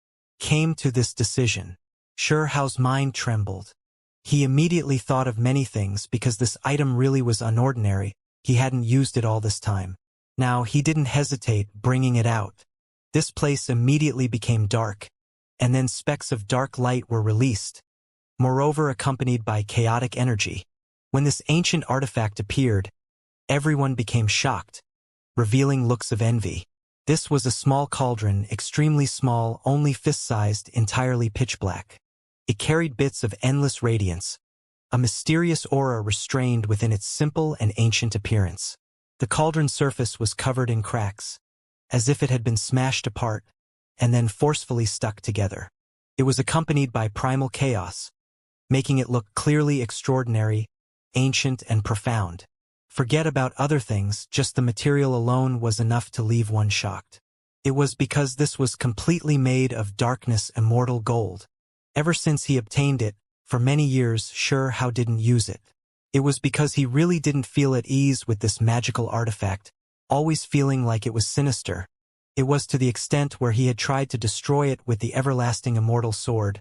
Came to this decision. Shihao's mind trembled. He immediately thought of many things because this item really was unordinary. He hadn't used it all this time. Now he didn't hesitate bringing it out. This place immediately became dark, and then specks of dark light were released, moreover accompanied by chaotic energy. When this ancient artifact appeared, everyone became shocked, revealing looks of envy. This was a small cauldron, extremely small, only fist-sized, entirely pitch black. It carried bits of endless radiance, a mysterious aura restrained within its simple and ancient appearance. The cauldron's surface was covered in cracks, as if it had been smashed apart and then forcefully stuck together. It was accompanied by primal chaos, making it look clearly extraordinary, ancient, and profound. Forget about other things, just the material alone was enough to leave one shocked. It was because this was completely made of darkness immortal gold. Ever since he obtained it, for many years Shihao didn't use it. It was because he really didn't feel at ease with this magical artifact, always feeling like it was sinister. It was to the extent where he had tried to destroy it with the everlasting immortal sword.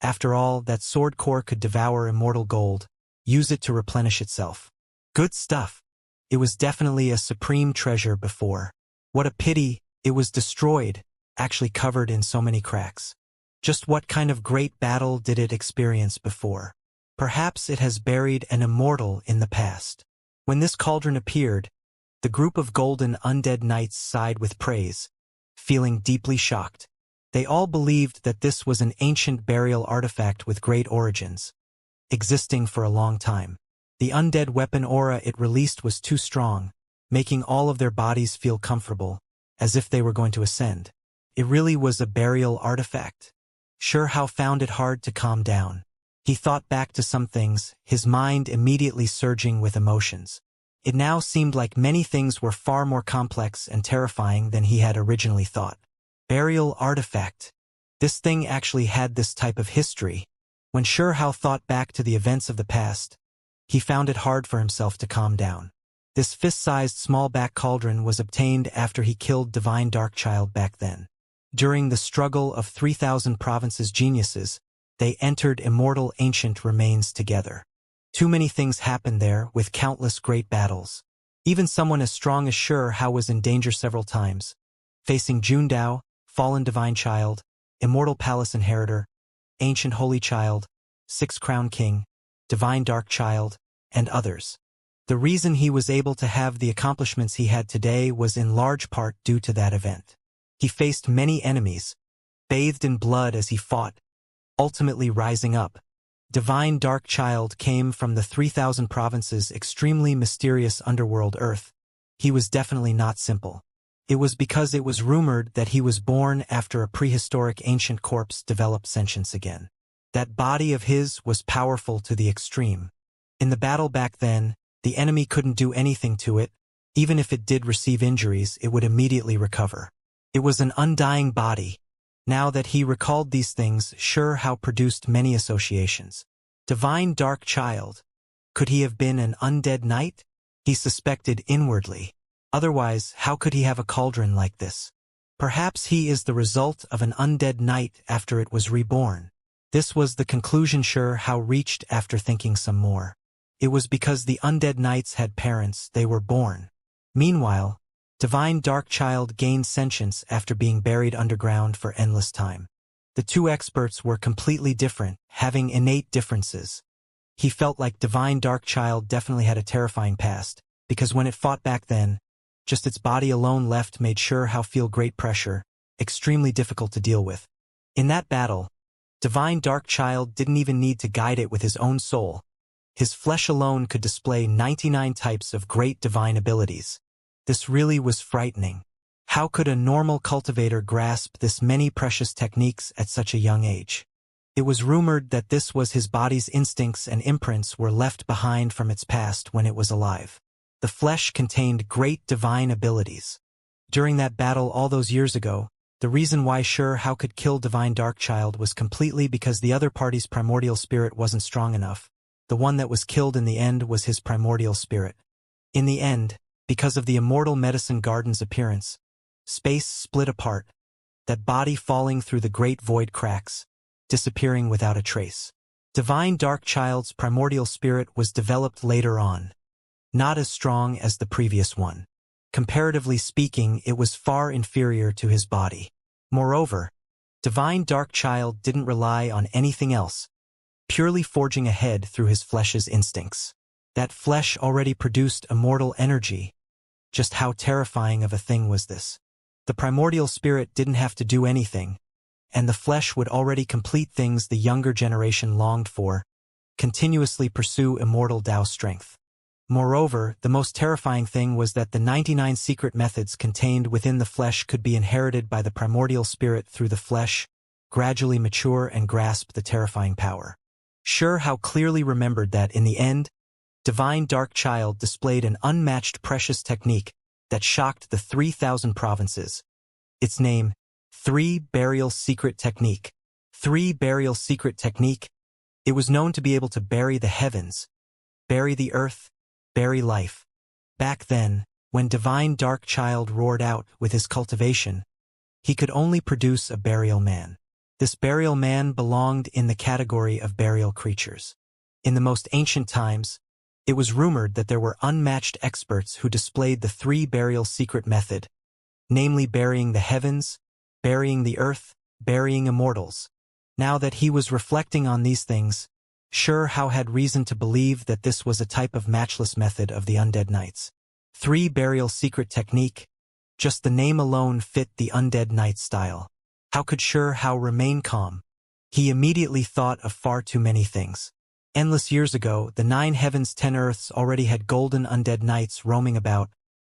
After all, that sword core could devour immortal gold, use it to replenish itself. Good stuff. It was definitely a supreme treasure before. What a pity, it was destroyed, actually covered in so many cracks. Just what kind of great battle did it experience before? Perhaps it has buried an immortal in the past. When this cauldron appeared, the group of golden undead knights sighed with praise, feeling deeply shocked. They all believed that this was an ancient burial artifact with great origins, existing for a long time. The undead weapon aura it released was too strong, making all of their bodies feel comfortable, as if they were going to ascend. It really was a burial artifact. Shihao found it hard to calm down. He thought back to some things, his mind immediately surging with emotions. It now seemed like many things were far more complex and terrifying than he had originally thought. Burial artifact. This thing actually had this type of history. When Shihao thought back to the events of the past, he found it hard for himself to calm down. This fist-sized small back cauldron was obtained after he killed Divine Darkchild back then. During the struggle of 3,000 provinces geniuses, they entered immortal ancient remains together. Too many things happened there with countless great battles. Even someone as strong as Hao was in danger several times, facing Dao, fallen divine child, immortal palace inheritor, ancient holy child, six-crown king, divine dark child, and others. The reason he was able to have the accomplishments he had today was in large part due to that event. He faced many enemies, bathed in blood as he fought, ultimately rising up. Divine Dark Child came from the 3,000 provinces' extremely mysterious underworld Earth. He was definitely not simple. It was because it was rumored that he was born after a prehistoric ancient corpse developed sentience again. That body of his was powerful to the extreme. In the battle back then, the enemy couldn't do anything to it. Even if it did receive injuries, it would immediately recover. It was an undying body. Now that he recalled these things, Hao produced many associations. Divine Dark Child. Could he have been an undead knight? He suspected inwardly. Otherwise, how could he have a cauldron like this? Perhaps he is the result of an undead knight after it was reborn. This was the conclusion Hao reached after thinking some more. It was because the undead knights had parents, they were born. Meanwhile, Divine Dark Child gained sentience after being buried underground for endless time. The two experts were completely different, having innate differences. He felt like Divine Dark Child definitely had a terrifying past, because when it fought back then, just its body alone left made Hao feel great pressure, extremely difficult to deal with. In that battle, Divine Dark Child didn't even need to guide it with his own soul. His flesh alone could display 99 types of great divine abilities. This really was frightening. How could a normal cultivator grasp this many precious techniques at such a young age? It was rumored that this was his body's instincts and imprints were left behind from its past when it was alive. The flesh contained great divine abilities. During that battle all those years ago, the reason why Hao could kill Divine Dark Child was completely because the other party's primordial spirit wasn't strong enough. The one that was killed in the end was his primordial spirit. In the end, because of the immortal medicine garden's appearance, space split apart, that body falling through the great void cracks, disappearing without a trace. Divine Dark Child's primordial spirit was developed later on, not as strong as the previous one. Comparatively speaking, it was far inferior to his body. Moreover, Divine Dark Child didn't rely on anything else, purely forging ahead through his flesh's instincts. That flesh already produced immortal energy. Just how terrifying of a thing was this? The primordial spirit didn't have to do anything, and the flesh would already complete things the younger generation longed for, continuously pursue immortal Tao strength. Moreover, the most terrifying thing was that the 99 secret methods contained within the flesh could be inherited by the primordial spirit through the flesh, gradually mature and grasp the terrifying power. Hao clearly remembered that in the end, Divine Dark Child displayed an unmatched precious technique that shocked the 3,000 provinces. Its name, 3 Burial Secret Technique. 3 Burial Secret Technique. It was known to be able to bury the heavens, bury the earth, bury life. Back then, when Divine Dark Child roared out with his cultivation, he could only produce a burial man. This burial man belonged in the category of burial creatures. In the most ancient times, it was rumored that there were unmatched experts who displayed the 3 burial secret method, namely burying the heavens, burying the earth, burying immortals. Now that he was reflecting on these things, Hao had reason to believe that this was a type of matchless method of the undead knights. 3 burial secret technique. Just the name alone fit the undead knight style. How could Hao remain calm? He immediately thought of far too many things. Endless years ago, the 9 heavens 10 earths already had golden undead knights roaming about,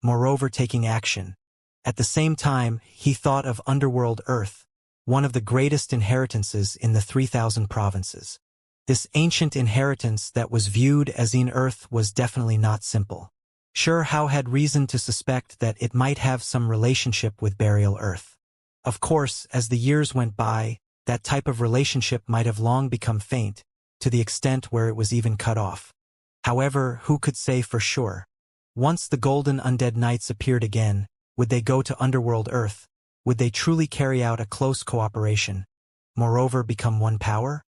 moreover taking action. At the same time, he thought of underworld Earth, one of the greatest inheritances in the 3,000 provinces. This ancient inheritance that was viewed as in Earth was definitely not simple. Hao had reason to suspect that it might have some relationship with burial Earth. Of course, as the years went by, that type of relationship might have long become faint, to the extent where it was even cut off. However, who could say for sure? Once the golden undead knights appeared again, would they go to underworld Earth? Would they truly carry out a close cooperation? Moreover, become one power?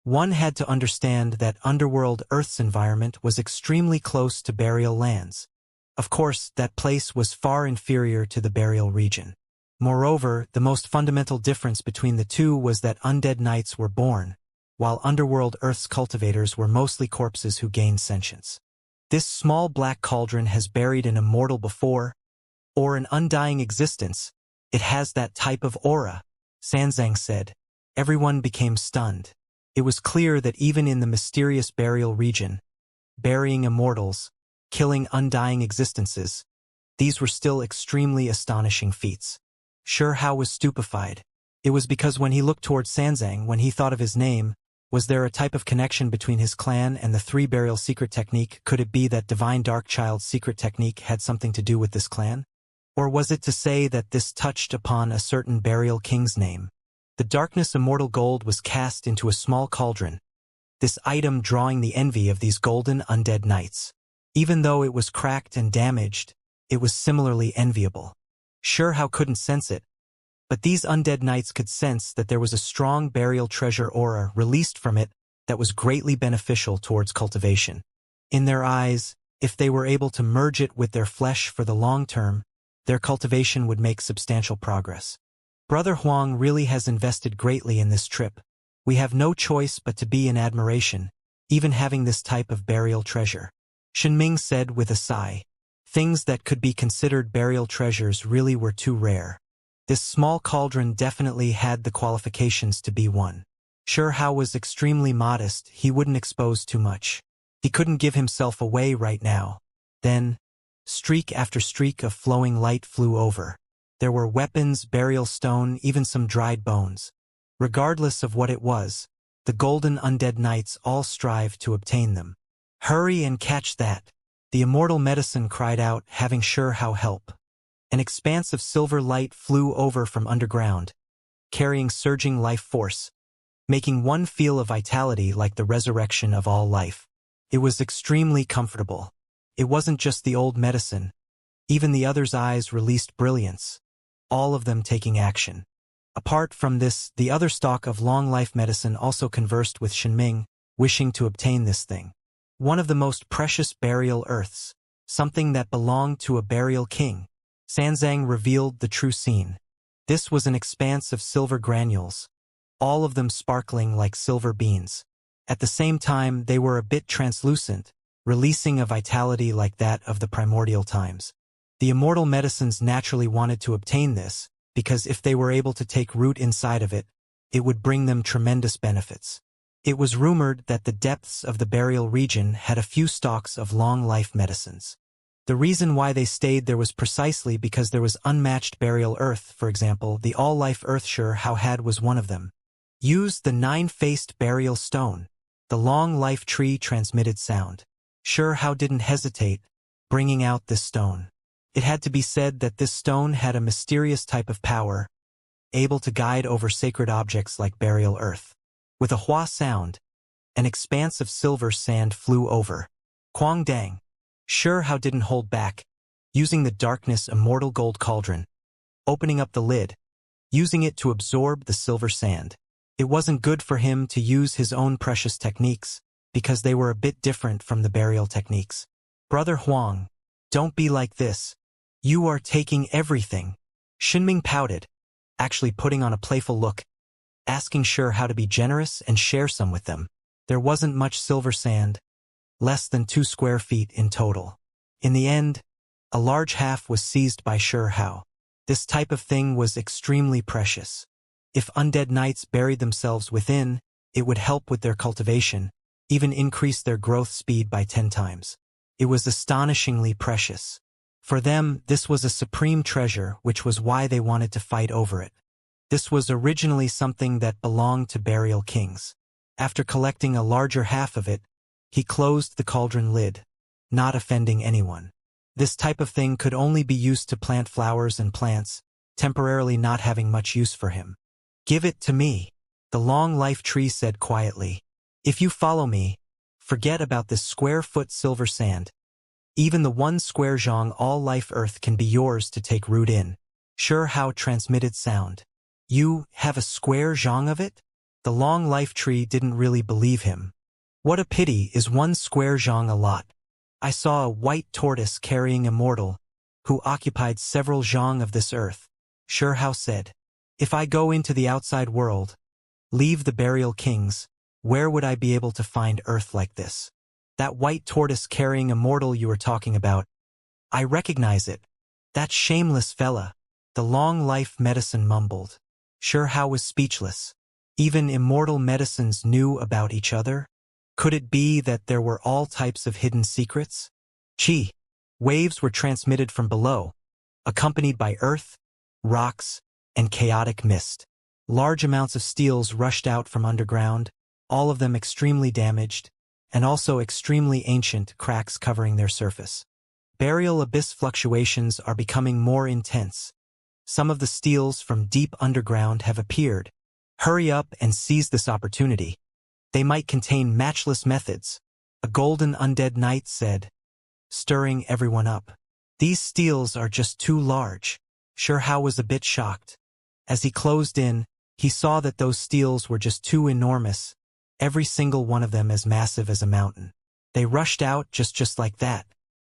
One had to understand that underworld Earth's environment was extremely close to burial lands. Of course, that place was far inferior to the burial region. Moreover, the most fundamental difference between the two was that undead knights were born, while underworld Earth's cultivators were mostly corpses who gained sentience. This small black cauldron has buried an immortal before, or an undying existence. It has that type of aura, Xianxia said. Everyone became stunned. It was clear that even in the mysterious burial region, burying immortals, killing undying existences, these were still extremely astonishing feats. Sure Hao was stupefied. It was because when he looked towards Xianxia, when he thought of his name, was there a type of connection between his clan and the three burial secret technique? Could it be that Divine Dark Child's secret technique had something to do with this clan? Or was it to say that this touched upon a certain burial king's name? The darkness immortal gold was cast into a small cauldron, this item drawing the envy of these golden undead knights. Even though it was cracked and damaged, it was similarly enviable. Sure Hao couldn't sense it, but these undead knights could sense that there was a strong burial treasure aura released from it that was greatly beneficial towards cultivation. In their eyes, if they were able to merge it with their flesh for the long term, their cultivation would make substantial progress. Brother Huang really has invested greatly in this trip. We have no choice but to be in admiration, even having this type of burial treasure. Shenming said with a sigh. Things that could be considered burial treasures really were too rare. This small cauldron definitely had the qualifications to be one. Sure Hao was extremely modest, he wouldn't expose too much. He couldn't give himself away right now. Then, streak after streak of flowing light flew over. There were weapons, burial stone, even some dried bones. Regardless of what it was, the golden undead knights all strive to obtain them. Hurry and catch that! The immortal medicine cried out, having Sure Hao help. An expanse of silver light flew over from underground, carrying surging life force, making one feel a vitality like the resurrection of all life. It was extremely comfortable. It wasn't just the old medicine. Even the others' eyes released brilliance, all of them taking action. Apart from this, the other stock of long life medicine also conversed with Shenming, wishing to obtain this thing. One of the most precious burial earths, something that belonged to a burial king. Xianxia revealed the true scene. This was an expanse of silver granules, all of them sparkling like silver beans. At the same time, they were a bit translucent, releasing a vitality like that of the primordial times. The immortal medicines naturally wanted to obtain this, because if they were able to take root inside of it, it would bring them tremendous benefits. It was rumored that the depths of the burial region had a few stalks of long-life medicines. The reason why they stayed there was precisely because there was unmatched burial earth. For example, the all-life earth Sure Hao had was one of them. Use the nine-faced burial stone. The long-life tree transmitted sound. Sure Hao didn't hesitate, bringing out this stone. It had to be said that this stone had a mysterious type of power, able to guide over sacred objects like burial earth. With a hua sound, an expanse of silver sand flew over. Quang Dang. Sure Hao didn't hold back, using the darkness immortal gold cauldron, opening up the lid, using it to absorb the silver sand. It wasn't good for him to use his own precious techniques, because they were a bit different from the burial techniques. Brother Huang, don't be like this. You are taking everything. Shenming pouted, actually putting on a playful look, asking Sure Hao to be generous and share some with them. There wasn't much silver sand, less than 2 square feet in total. In the end, a large half was seized by Sure Hao. This type of thing was extremely precious. If undead knights buried themselves within, it would help with their cultivation, even increase their growth speed by 10 times. It was astonishingly precious. For them, this was a supreme treasure, which was why they wanted to fight over it. This was originally something that belonged to burial kings. After collecting a larger half of it, he closed the cauldron lid, not offending anyone. This type of thing could only be used to plant flowers and plants, temporarily not having much use for him. Give it to me, the long-life tree said quietly. If you follow me, forget about this square-foot silver sand. Even the 1 square zhang all-life earth can be yours to take root in. Sure Hao transmitted sound. You have a square zhang of it? The long-life tree didn't really believe him. What a pity, is 1 square zhang a lot? I saw a white tortoise carrying Immortal, who occupied several zhang of this earth. Shihao said, if I go into the outside world, leave the burial kings, where would I be able to find earth like this? That white tortoise carrying Immortal you were talking about, I recognize it. That shameless fella, the long life medicine mumbled. Shihao was speechless. Even immortal medicines knew about each other? Could it be that there were all types of hidden secrets? Chi. Waves were transmitted from below, accompanied by earth, rocks, and chaotic mist. Large amounts of steels rushed out from underground, all of them extremely damaged, and also extremely ancient cracks covering their surface. Burial abyss fluctuations are becoming more intense. Some of the steels from deep underground have appeared. Hurry up and seize this opportunity. They might contain matchless methods, a golden undead knight said, stirring everyone up. These steels are just too large. Shihao was a bit shocked. As he closed in, he saw that those steels were just too enormous, every single one of them as massive as a mountain. They rushed out just like that.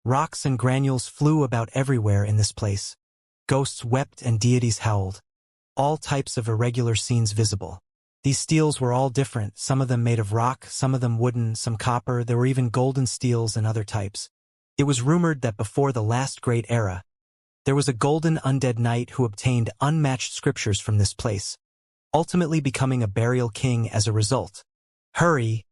Rocks and granules flew about everywhere in this place. Ghosts wept and deities howled. All types of irregular scenes visible. These steels were all different, some of them made of rock, some of them wooden, some copper, there were even golden steels and other types. It was rumored that before the last great era, there was a golden undead knight who obtained unmatched scriptures from this place, ultimately becoming a burial king as a result. Hurry,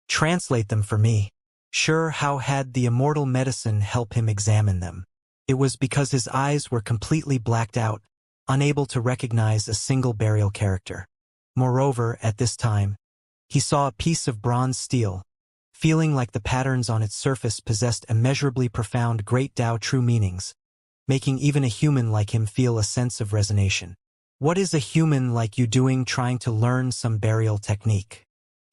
translate them for me. Shihao had the immortal medicine help him examine them. It was because his eyes were completely blacked out, unable to recognize a single burial character. Moreover, at this time, he saw a piece of bronze steel, feeling like the patterns on its surface possessed immeasurably profound great Tao true meanings, making even a human like him feel a sense of resonation. What is a human like you doing trying to learn some burial technique?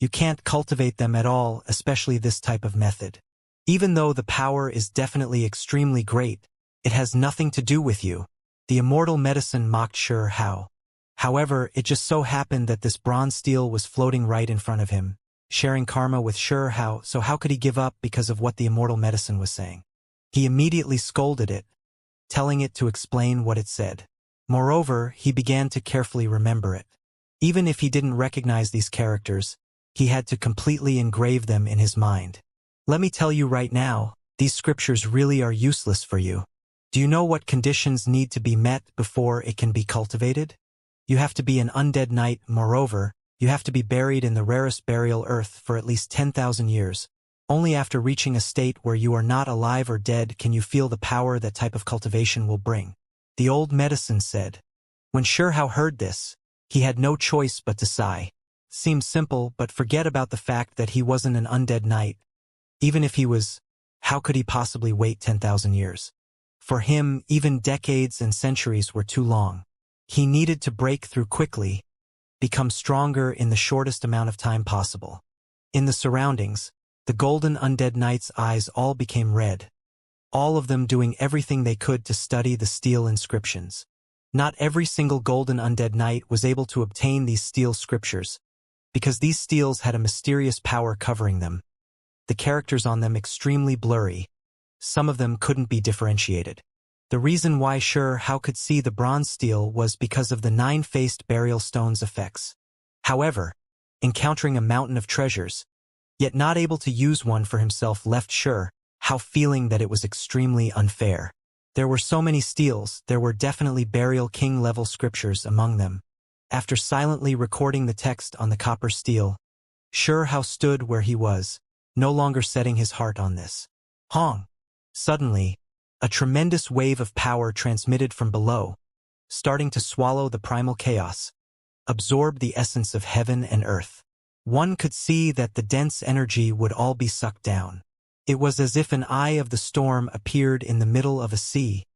You can't cultivate them at all, especially this type of method. Even though the power is definitely extremely great, it has nothing to do with you. The immortal medicine mocked Shihao. However, it just so happened that this bronze steel was floating right in front of him, sharing karma with Shihao, so how could he give up because of what the immortal medicine was saying? He immediately scolded it, telling it to explain what it said. Moreover, he began to carefully remember it. Even if he didn't recognize these characters, he had to completely engrave them in his mind. Let me tell you right now, these scriptures really are useless for you. Do you know what conditions need to be met before it can be cultivated? You have to be an undead knight. Moreover, you have to be buried in the rarest burial earth for at least 10,000 years. Only after reaching a state where you are not alive or dead can you feel the power that type of cultivation will bring. The old medicine said. When Shihao heard this, he had no choice but to sigh. Seems simple, but forget about the fact that he wasn't an undead knight. Even if he was, how could he possibly wait 10,000 years? For him, even decades and centuries were too long. He needed to break through quickly, become stronger in the shortest amount of time possible. In the surroundings, the golden undead knight's eyes all became red, all of them doing everything they could to study the steel inscriptions. Not every single golden undead knight was able to obtain these steel scriptures, because these steels had a mysterious power covering them. The characters on them extremely blurry. Some of them couldn't be differentiated. The reason why Shihao could see the bronze steel was because of the 9-faced burial stone's effects. However, encountering a mountain of treasures, yet not able to use one for himself left Shihao feeling that it was extremely unfair. There were so many steels, there were definitely burial king-level scriptures among them. After silently recording the text on the copper steel, Shihao stood where he was, no longer setting his heart on this. Hong! Suddenly, a tremendous wave of power transmitted from below, starting to swallow the primal chaos, absorb the essence of heaven and earth. One could see that the dense energy would all be sucked down. It was as if an eye of the storm appeared in the middle of a sea,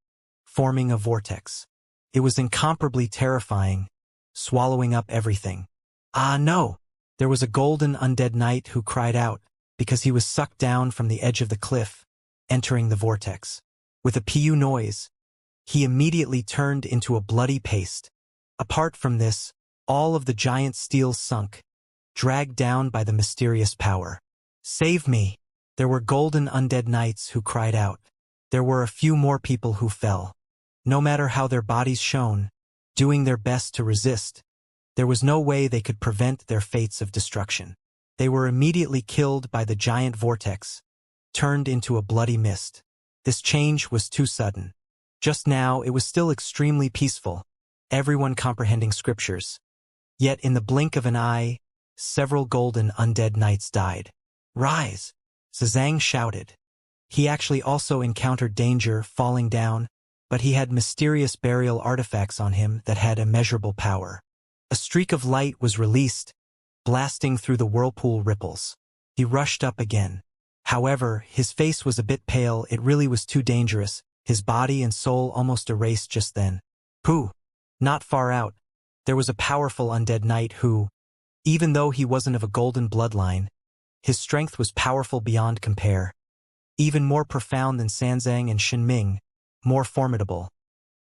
forming a vortex. It was incomparably terrifying, swallowing up everything. Ah no! There was a golden undead knight who cried out, because he was sucked down from the edge of the cliff, entering the vortex. With a pu noise, he immediately turned into a bloody paste. Apart from this, all of the giant steels sunk, dragged down by the mysterious power. Save me! There were golden undead knights who cried out. There were a few more people who fell. No matter how their bodies shone, doing their best to resist, there was no way they could prevent their fates of destruction. They were immediately killed by the giant vortex, turned into a bloody mist. This change was too sudden. Just now it was still extremely peaceful, everyone comprehending scriptures. Yet in the blink of an eye, several golden undead knights died. "Rise!" Zhang shouted. He actually also encountered danger falling down, but he had mysterious burial artifacts on him that had immeasurable power. A streak of light was released, blasting through the whirlpool ripples. He rushed up again. However, his face was a bit pale. It really was too dangerous, his body and soul almost erased just then. Pooh! Not far out, there was a powerful undead knight who, even though he wasn't of a golden bloodline, his strength was powerful beyond compare. Even more profound than Sanzang and Shenming, more formidable.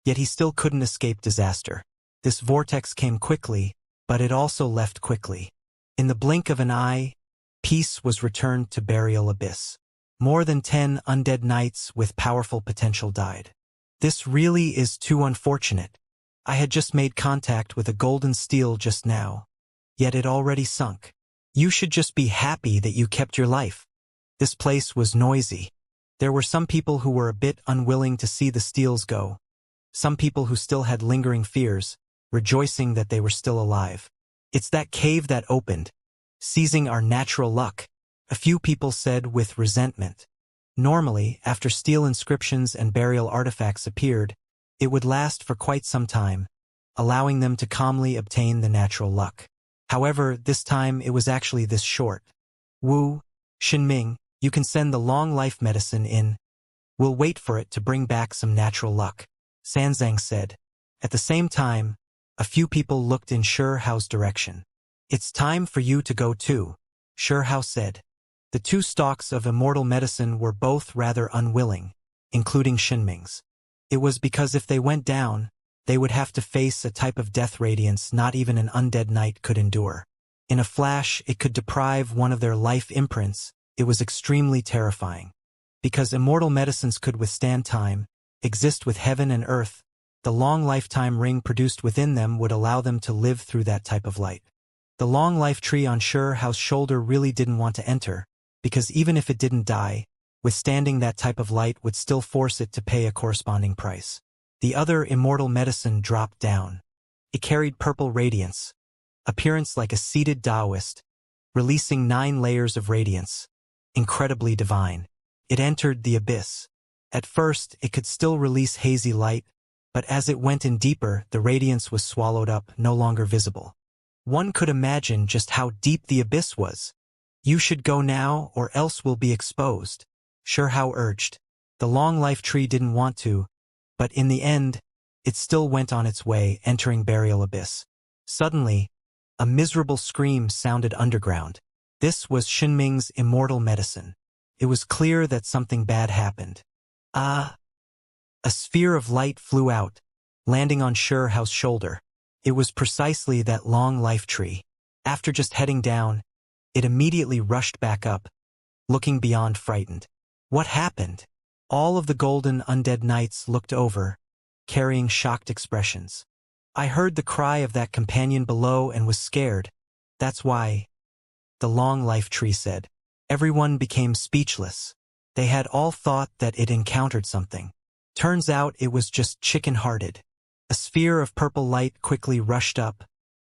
Yet he still couldn't escape disaster. This vortex came quickly, but it also left quickly. In the blink of an eye, peace was returned to Burial Abyss. More than 10 undead knights with powerful potential died. This really is too unfortunate. I had just made contact with a golden steel just now, yet it already sunk. You should just be happy that you kept your life. This place was noisy. There were some people who were a bit unwilling to see the steels go. Some people who still had lingering fears, rejoicing that they were still alive. It's that cave that opened, seizing our natural luck, a few people said with resentment. Normally, after steel inscriptions and burial artifacts appeared, it would last for quite some time, allowing them to calmly obtain the natural luck. However, this time it was actually this short. Wu, Shenming, you can send the long life medicine in. We'll wait for it to bring back some natural luck, Sanzang said. At the same time, a few people looked in Shihao's direction. It's time for you to go too, Shihao said. The two stalks of immortal medicine were both rather unwilling, including Shenming's. It was because if they went down, they would have to face a type of death radiance not even an undead knight could endure. In a flash, it could deprive one of their life imprints. It was extremely terrifying. Because immortal medicines could withstand time, exist with heaven and earth, the long lifetime ring produced within them would allow them to live through that type of light. The long life tree on Shihao's shoulder really didn't want to enter, because even if it didn't die, withstanding that type of light would still force it to pay a corresponding price. The other immortal medicine dropped down. It carried purple radiance, appearance like a seated Taoist, releasing 9 layers of radiance, incredibly divine. It entered the abyss. At first, it could still release hazy light, but as it went in deeper, the radiance was swallowed up, no longer visible. One could imagine just how deep the abyss was. You should go now, or else we'll be exposed, Shihao urged. The long life tree didn't want to, but in the end, it still went on its way, entering Burial Abyss. Suddenly, a miserable scream sounded underground. This was Shenming's immortal medicine. It was clear that something bad happened. Ah! A sphere of light flew out, landing on Shihao's shoulder. It was precisely that long life tree. After just heading down, it immediately rushed back up, looking beyond frightened. What happened? All of the golden undead knights looked over, carrying shocked expressions. I heard the cry of that companion below and was scared. That's why, the long life tree said. Everyone became speechless. They had all thought that it encountered something. Turns out it was just chicken-hearted. A sphere of purple light quickly rushed up,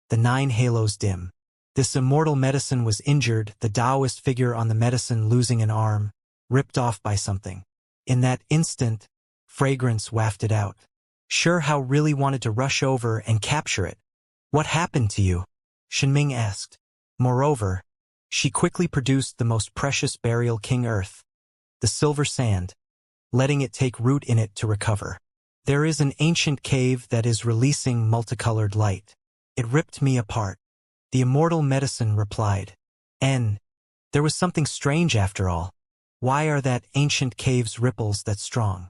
the 9 halos dim. This immortal medicine was injured, the Taoist figure on the medicine losing an arm, ripped off by something. In that instant, fragrance wafted out. Shihao really wanted to rush over and capture it. What happened to you? Shenming asked. Moreover, she quickly produced the most precious burial king earth, the silver sand, letting it take root in it to recover. There is an ancient cave that is releasing multicolored light. It ripped me apart. The immortal medicine replied. There was something strange after all. Why are that ancient cave's ripples that strong?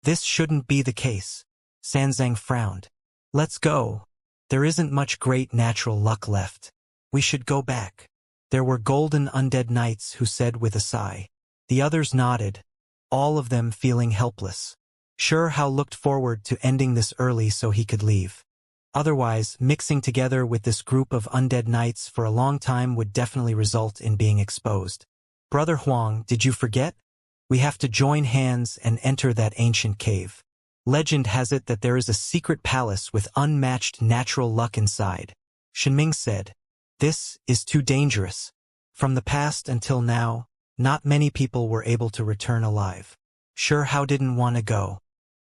This shouldn't be the case. Sanzang frowned. Let's go. There isn't much great natural luck left. We should go back. There were golden undead knights who said with a sigh. The others nodded, all of them feeling helpless. Sure Hao looked forward to ending this early so he could leave. Otherwise, mixing together with this group of undead knights for a long time would definitely result in being exposed. Brother Huang, did you forget? We have to join hands and enter that ancient cave. Legend has it that there is a secret palace with unmatched natural luck inside. Shenming said, "This is too dangerous. From the past until now, not many people were able to return alive. Sure Hao didn't want to go.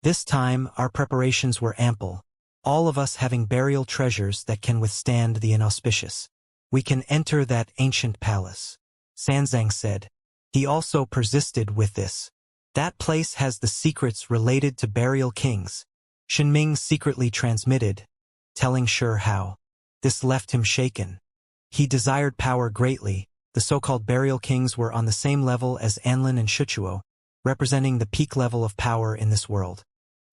This time, our preparations were ample, all of us having burial treasures that can withstand the inauspicious. We can enter that ancient palace," Sanzang said. He also persisted with this. "That place has the secrets related to burial kings," Shenming secretly transmitted, telling Sure Hao. This left him shaken. He desired power greatly. The so-called burial kings were on the same level as Anlin and Shichuo, representing the peak level of power in this world.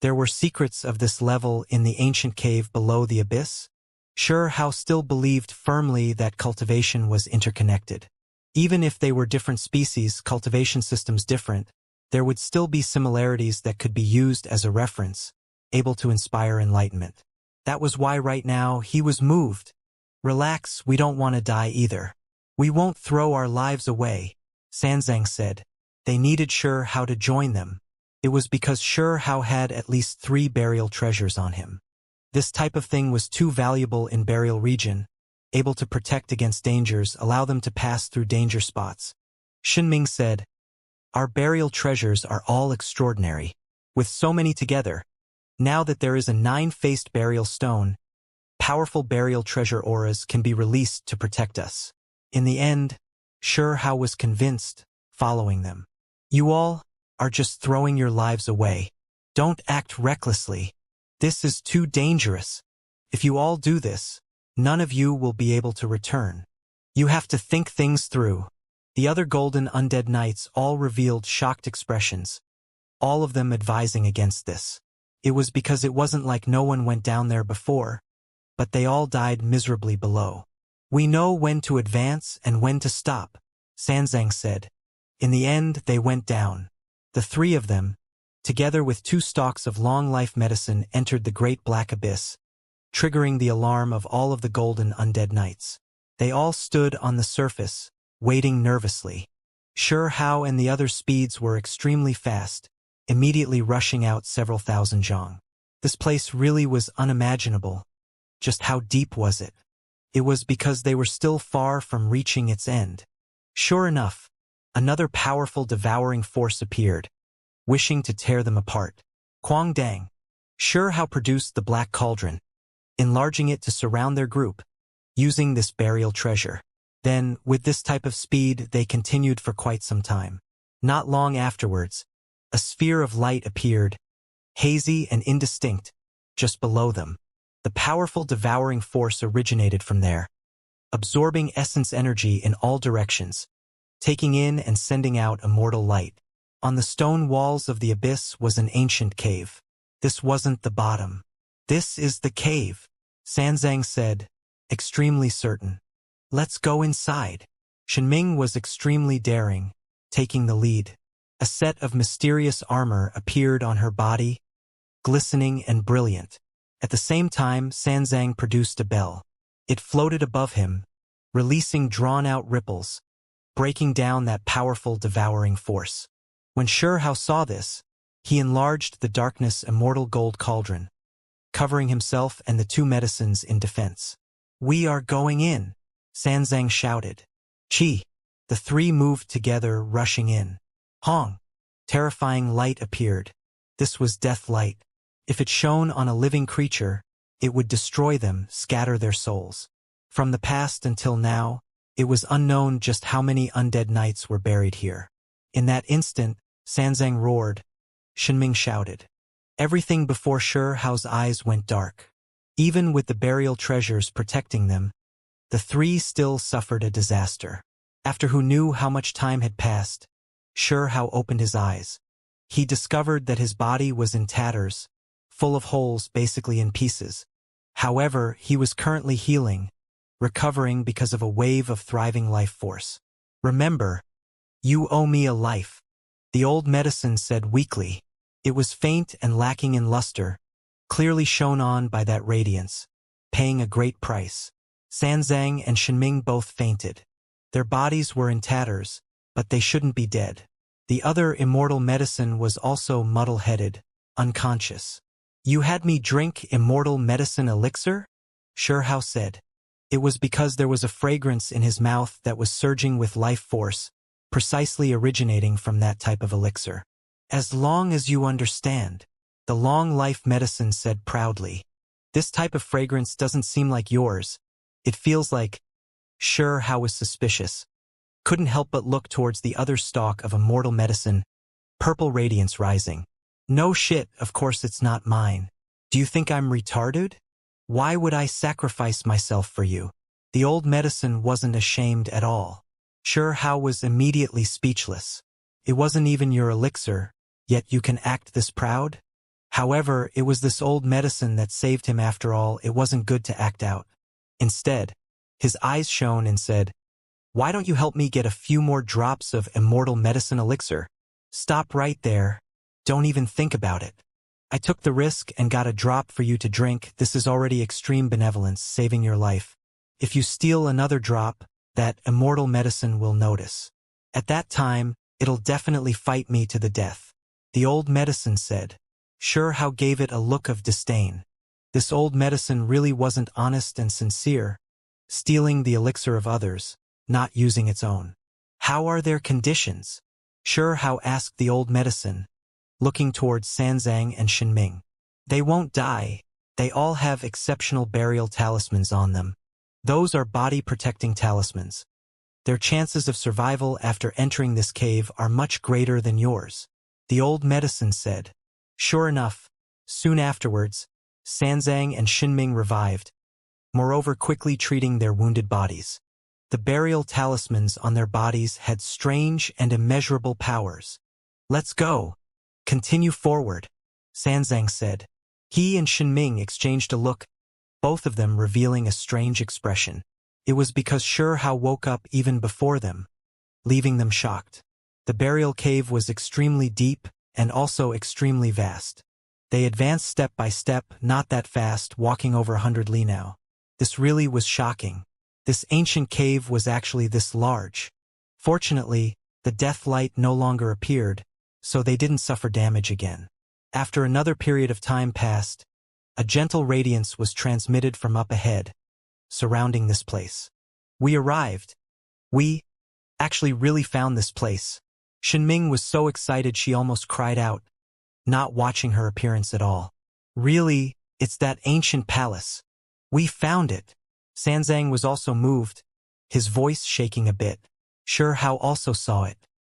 There were secrets of this level in the ancient cave below the abyss. Sure Hao still believed firmly that cultivation was interconnected. Even if they were different species, cultivation systems different, there would still be similarities that could be used as a reference, able to inspire enlightenment. That was why right now he was moved. "Relax, we don't want to die either. We won't throw our lives away," Sanzang said. They needed Sure Hao to join them. It was because Sure Hao had at least 3 burial treasures on him. This type of thing was too valuable in burial region, able to protect against dangers, allow them to pass through danger spots. Shenming said, "Our burial treasures are all extraordinary. With so many together, now that there is a 9-faced burial stone, powerful burial treasure auras can be released to protect us." In the end, Sure Hao was convinced, following them. "You all are just throwing your lives away. Don't act recklessly. This is too dangerous. If you all do this, none of you will be able to return. You have to think things through." The other golden undead knights all revealed shocked expressions, all of them advising against this. It was because it wasn't like no one went down there before, but they all died miserably below. "We know when to advance and when to stop," Sanzang said. In the end, they went down. The 3 of them, together with 2 stalks of long-life medicine, entered the great black abyss, triggering the alarm of all of the golden undead knights. They all stood on the surface, waiting nervously. Sure Hao and the other speeds were extremely fast, immediately rushing out several thousand zhang. This place really was unimaginable. Just how deep was it? It was because they were still far from reaching its end. Sure enough, another powerful devouring force appeared, wishing to tear them apart. Quang Dang. Sure Hao produced the black cauldron, enlarging it to surround their group, using this burial treasure. Then, with this type of speed, they continued for quite some time. Not long afterwards, a sphere of light appeared, hazy and indistinct, just below them. The powerful devouring force originated from there, absorbing essence energy in all directions, taking in and sending out immortal light. On the stone walls of the abyss was an ancient cave. This wasn't the bottom. "This is the cave," Sanzang said, extremely certain. "Let's go inside." Shenming was extremely daring, taking the lead. A set of mysterious armor appeared on her body, glistening and brilliant. At the same time, Sanzang produced a bell. It floated above him, releasing drawn-out ripples, breaking down that powerful devouring force. When Sure Hao saw this, he enlarged the darkness immortal gold cauldron, covering himself and the 2 medicines in defense. "We are going in," Sanzang shouted. "Chi!" The 3 moved together, rushing in. Hong! Terrifying light appeared. This was death light. If it shone on a living creature, it would destroy them, scatter their souls. From the past until now, it was unknown just how many undead knights were buried here. In that instant, Sanzang roared. Shenming shouted. Everything before Sure Hao's eyes went dark. Even with the burial treasures protecting them, the 3 still suffered a disaster. After who knew how much time had passed, Sure Hao opened his eyes. He discovered that his body was in tatters, full of holes, basically in pieces. However, he was currently healing, recovering because of a wave of thriving life force. Remember, You owe me a life. The old medicine said weakly. It was faint and lacking in luster, clearly shone on by that radiance, paying a great price. Sanzang and Shenming both fainted. Their bodies were in tatters, but they shouldn't be dead. The other immortal medicine was also muddle-headed, unconscious. You had me drink immortal medicine elixir? Shihao said. It was because there was a fragrance in his mouth that was surging with life force, precisely originating from that type of elixir. As long as you understand, the long life medicine said proudly. This type of fragrance doesn't seem like yours. It feels like… Shihao was suspicious. Couldn't help but look towards the other stalk of immortal medicine, purple radiance rising. No shit, of course it's not mine. Do you think I'm retarded? Why would I sacrifice myself for you? The old medicine wasn't ashamed at all. Shihao was immediately speechless. It wasn't even your elixir, yet you can act this proud? However, it was this old medicine that saved him after all. It wasn't good to act out. Instead, his eyes shone and said, "Why don't you help me get a few more drops of immortal medicine elixir? Stop right there. Don't even think about it. I took the risk and got a drop for you to drink. This is already extreme benevolence, saving your life. If you steal another drop, that immortal medicine will notice. At that time, it'll definitely fight me to the death." The old medicine said. Shihao gave it a look of disdain. This old medicine really wasn't honest and sincere, stealing the elixir of others, not using its own. How are their conditions? Shihao asked the old medicine, looking towards Sanzang and Shenming. They won't die. They all have exceptional burial talismans on them. Those are body-protecting talismans. Their chances of survival after entering this cave are much greater than yours, the old medicine said. Sure enough, soon afterwards, Sanzang and Shenming revived, moreover quickly treating their wounded bodies. The burial talismans on their bodies had strange and immeasurable powers. Let's go. Continue forward, Sanzang said. He and Shenming exchanged a look, both of them revealing a strange expression. It was because Shihao woke up even before them, leaving them shocked. The burial cave was extremely deep and also extremely vast. They advanced step by step, not that fast, walking over 100 li now. This really was shocking. This ancient cave was actually this large. Fortunately, the death light no longer appeared, so they didn't suffer damage again. After another period of time passed, a gentle radiance was transmitted from up ahead, surrounding this place. We arrived. We actually really found this place. Shenming was so excited she almost cried out, not watching her appearance at all. Really, it's that ancient palace. We found it. Sanzang was also moved, his voice shaking a bit. Shihao also saw it.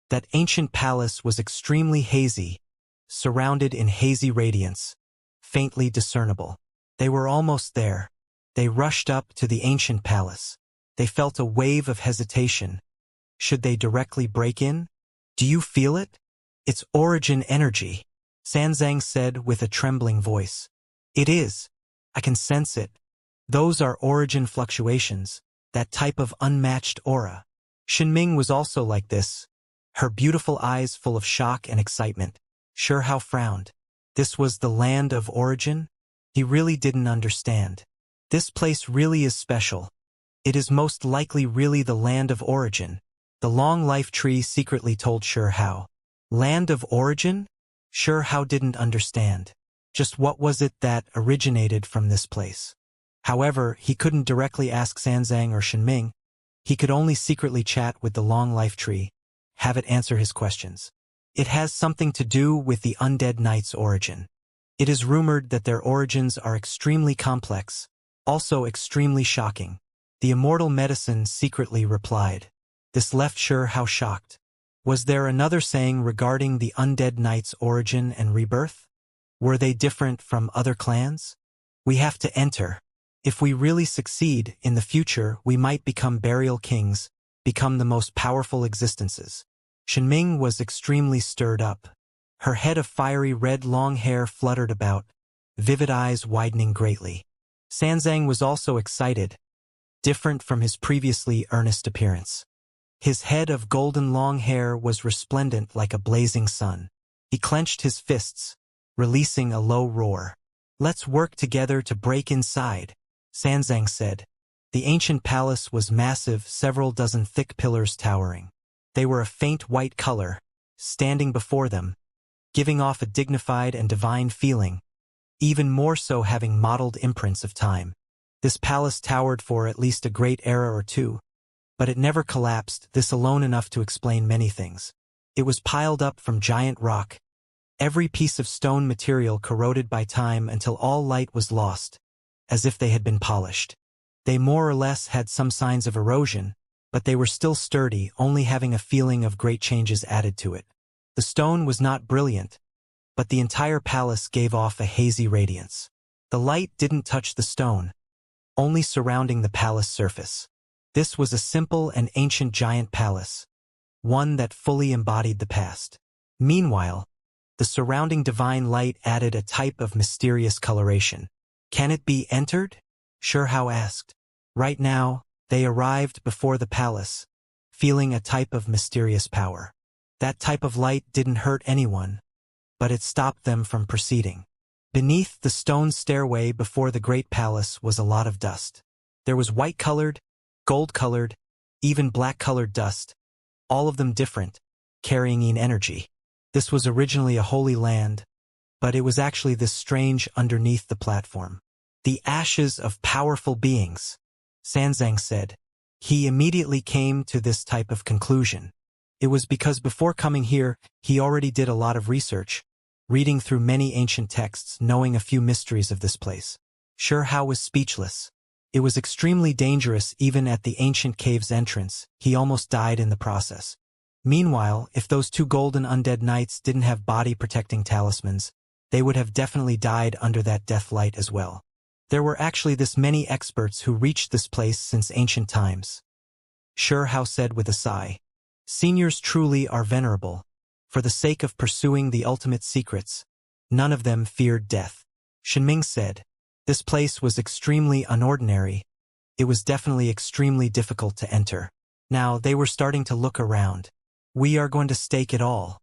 That ancient palace was extremely hazy, surrounded in hazy radiance, faintly discernible. They were almost there. They rushed up to the ancient palace. They felt a wave of hesitation. Should they directly break in? Do you feel it? It's origin energy, Sanzang said with a trembling voice. It is. I can sense it. Those are origin fluctuations, that type of unmatched aura. Shenming was also like this, her beautiful eyes full of shock and excitement. Shihao frowned. This was the land of origin? He really didn't understand. This place really is special. It is most likely really the land of origin. The long life tree secretly told Shihao. Land of origin? Shihao didn't understand. Just what was it that originated from this place? However, he couldn't directly ask Sanzang or Shenming. He could only secretly chat with the long life tree, have it answer his questions. It has something to do with the undead knight's origin. It is rumored that their origins are extremely complex, also extremely shocking. The immortal medicine secretly replied. This left Shihao shocked. Was there another saying regarding the undead knight's origin and rebirth? Were they different from other clans? We have to enter. If we really succeed, in the future we might become burial kings, become the most powerful existences. Shenming was extremely stirred up. Her head of fiery red long hair fluttered about, vivid eyes widening greatly. Sanzang was also excited, different from his previously earnest appearance. His head of golden long hair was resplendent like a blazing sun. He clenched his fists, releasing a low roar. "Let's work together to break inside," Xianxia said. The ancient palace was massive, several dozen thick pillars towering. They were a faint white color, standing before them, giving off a dignified and divine feeling, even more so having mottled imprints of time. This palace towered for at least a great era or two, but it never collapsed, this alone enough to explain many things. It was piled up from giant rock, every piece of stone material corroded by time until all light was lost, as if they had been polished. They more or less had some signs of erosion, but they were still sturdy, only having a feeling of great changes added to it. The stone was not brilliant, but the entire palace gave off a hazy radiance. The light didn't touch the stone, only surrounding the palace surface. This was a simple and ancient giant palace, one that fully embodied the past. Meanwhile, the surrounding divine light added a type of mysterious coloration. "Can it be entered?" Xianxia asked. Right now, they arrived before the palace, feeling a type of mysterious power. That type of light didn't hurt anyone, but it stopped them from proceeding. Beneath the stone stairway before the great palace was a lot of dust. There was white-colored, gold-colored, even black-colored dust, all of them different, carrying energy. This was originally a holy land, but it was actually this strange underneath the platform. "The ashes of powerful beings," Xianxia said. He immediately came to this type of conclusion. It was because before coming here, he already did a lot of research, reading through many ancient texts, knowing a few mysteries of this place. Xianxia was speechless. It was extremely dangerous even at the ancient cave's entrance. He almost died in the process. Meanwhile, if those two golden undead knights didn't have body-protecting talismans, they would have definitely died under that death light as well. There were actually this many experts who reached this place since ancient times. Xianxia said with a sigh. Seniors truly are venerable. For the sake of pursuing the ultimate secrets, none of them feared death. Xianming said. This place was extremely unordinary. It was definitely extremely difficult to enter. Now they were starting to look around. "We are going to stake it all.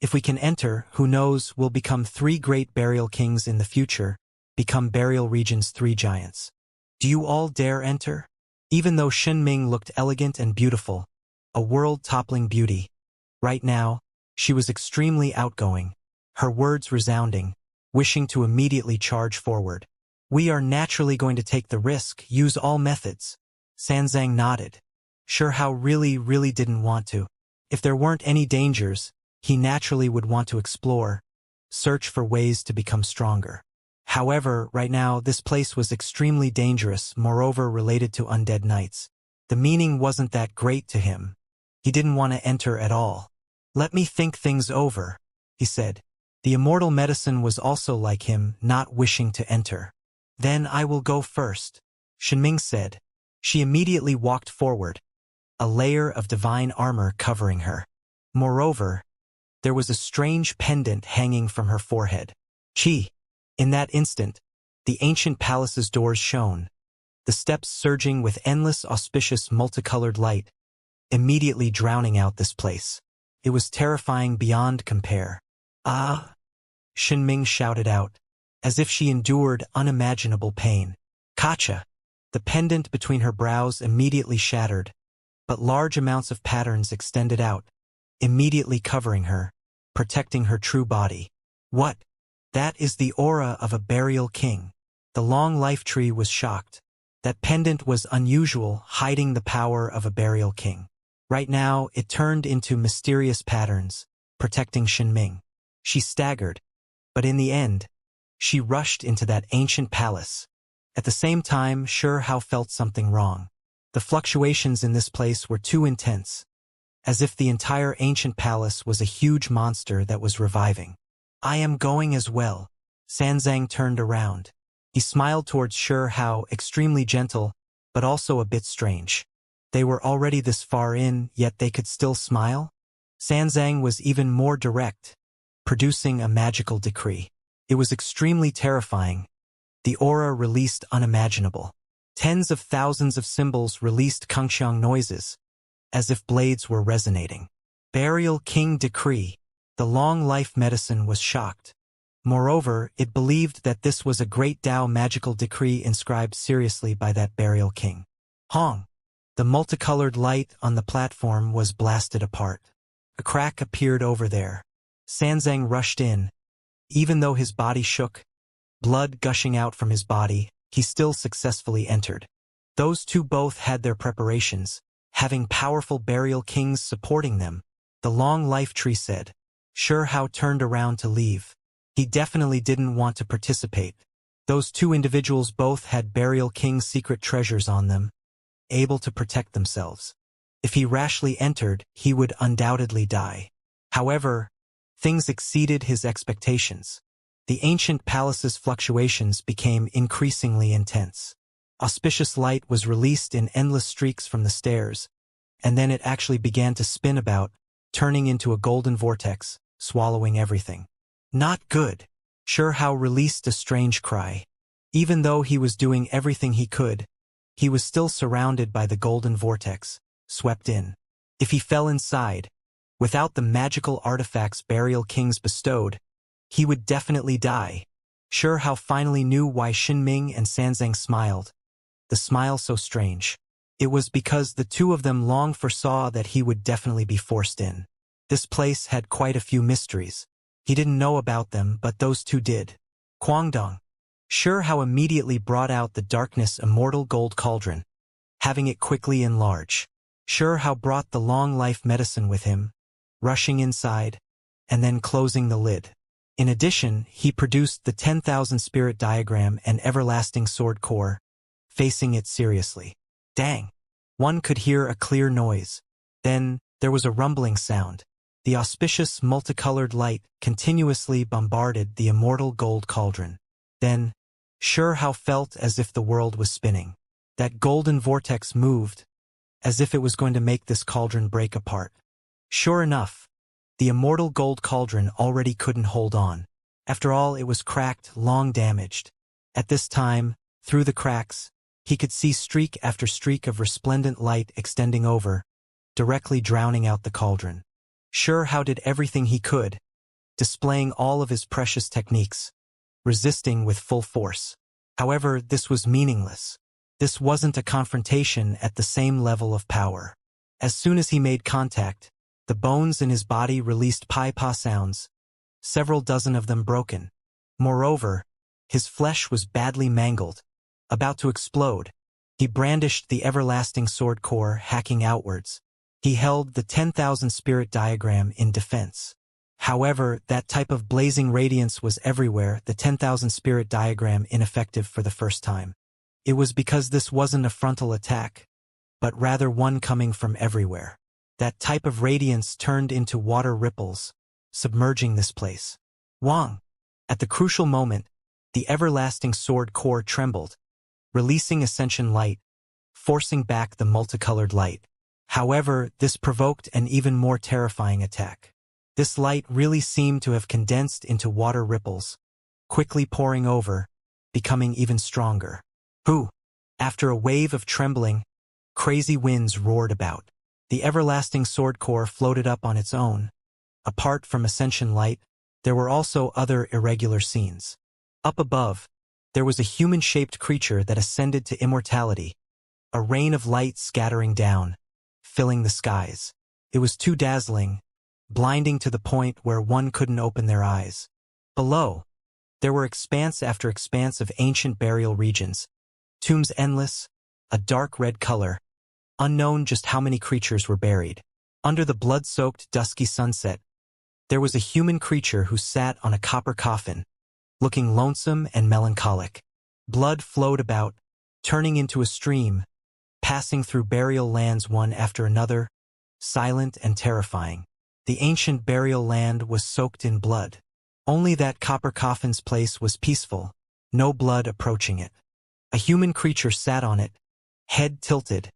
If we can enter, who knows, we'll become 3 great burial kings in the future, become burial region's 3 giants. Do you all dare enter?" Even though Xianming looked elegant and beautiful, a world-toppling beauty, right now, she was extremely outgoing, her words resounding, wishing to immediately charge forward. "We are naturally going to take the risk, use all methods." Xianxia nodded. Xianxia really didn't want to. If there weren't any dangers, he naturally would want to explore, search for ways to become stronger. However, right now, this place was extremely dangerous, moreover related to undead knights. The meaning wasn't that great to him. He didn't want to enter at all. "Let me think things over," he said. The immortal medicine was also like him, not wishing to enter. "Then I will go first," Xianming said. She immediately walked forward, a layer of divine armor covering her. Moreover, there was a strange pendant hanging from her forehead. Chi! In that instant, the ancient palace's doors shone, the steps surging with endless auspicious multicolored light, immediately drowning out this place. It was terrifying beyond compare. "Ah!" Xianming shouted out, as if she endured unimaginable pain. "Kacha!" The pendant between her brows immediately shattered, but large amounts of patterns extended out, immediately covering her, protecting her true body. "What? That is the aura of a burial king." The long life tree was shocked. That pendant was unusual, hiding the power of a burial king. Right now, it turned into mysterious patterns, protecting Xianming. She staggered, but in the end, she rushed into that ancient palace. At the same time, Xianxia felt something wrong. The fluctuations in this place were too intense, as if the entire ancient palace was a huge monster that was reviving. "I am going as well." Xianxia turned around. He smiled towards Xianxia, extremely gentle, but also a bit strange. They were already this far in, yet they could still smile? Xianxia was even more direct, producing a magical decree. It was extremely terrifying. The aura released unimaginable. Tens of thousands of symbols released kungxiang noises, as if blades were resonating. Burial King Decree. The long-life medicine was shocked. Moreover, it believed that this was a great Tao magical decree inscribed seriously by that Burial King. Hong! The multicolored light on the platform was blasted apart. A crack appeared over there. Sanzang rushed in. Even though his body shook, blood gushing out from his body, he still successfully entered. Those two both had their preparations, having powerful Burial Kings supporting them. The long life tree said. Sure Hao turned around to leave. He definitely didn't want to participate. Those two individuals both had Burial King's secret treasures on them, able to protect themselves. If he rashly entered, he would undoubtedly die. However, things exceeded his expectations. The ancient palace's fluctuations became increasingly intense. Auspicious light was released in endless streaks from the stairs, and then it actually began to spin about, turning into a golden vortex, swallowing everything. Not good. Sure Hao released a strange cry. Even though he was doing everything he could, he was still surrounded by the golden vortex, swept in. If he fell inside, without the magical artifacts Burial Kings bestowed, he would definitely die. Sure Hao finally knew why Xinming and Sanzang smiled. The smile so strange. It was because the two of them long foresaw that he would definitely be forced in. This place had quite a few mysteries. He didn't know about them, but those two did. Guangdong. Sure Hao immediately brought out the darkness immortal gold cauldron, having it quickly enlarge. Sure Hao brought the long life medicine with him, rushing inside, and then closing the lid. In addition, he produced the 10,000 spirit diagram and everlasting sword core, facing it seriously. Dang! One could hear a clear noise. Then, there was a rumbling sound. The auspicious multicolored light continuously bombarded the immortal gold cauldron. Then, Sure Hao felt as if the world was spinning. That golden vortex moved, as if it was going to make this cauldron break apart. Sure enough, the immortal gold cauldron already couldn't hold on. After all, it was cracked, long damaged. At this time, through the cracks, he could see streak after streak of resplendent light extending over, directly drowning out the cauldron. Sure Hao did everything he could, displaying all of his precious techniques, resisting with full force. However, this was meaningless. This wasn't a confrontation at the same level of power. As soon as he made contact, the bones in his body released pi-pa sounds, several dozen of them broken. Moreover, his flesh was badly mangled, about to explode. He brandished the everlasting sword core, hacking outwards. He held the 10,000 spirit diagram in defense. However, that type of blazing radiance was everywhere, the 10,000 spirit diagram ineffective for the first time. It was because this wasn't a frontal attack, but rather one coming from everywhere. That type of radiance turned into water ripples, submerging this place. Wang! At the crucial moment, the everlasting sword core trembled, releasing ascension light, forcing back the multicolored light. However, this provoked an even more terrifying attack. This light really seemed to have condensed into water ripples, quickly pouring over, becoming even stronger. Whew! After a wave of trembling, crazy winds roared about. The everlasting sword core floated up on its own. Apart from ascension light, there were also other irregular scenes. Up above, there was a human-shaped creature that ascended to immortality, a rain of light scattering down, filling the skies. It was too dazzling, blinding to the point where one couldn't open their eyes. Below, there were expanse after expanse of ancient burial regions, tombs endless, a dark red color, unknown just how many creatures were buried. Under the blood-soaked dusky sunset, there was a human creature who sat on a copper coffin, looking lonesome and melancholic. Blood flowed about, turning into a stream, passing through burial lands one after another, silent and terrifying. The ancient burial land was soaked in blood. Only that copper coffin's place was peaceful, no blood approaching it. A human creature sat on it, head tilted,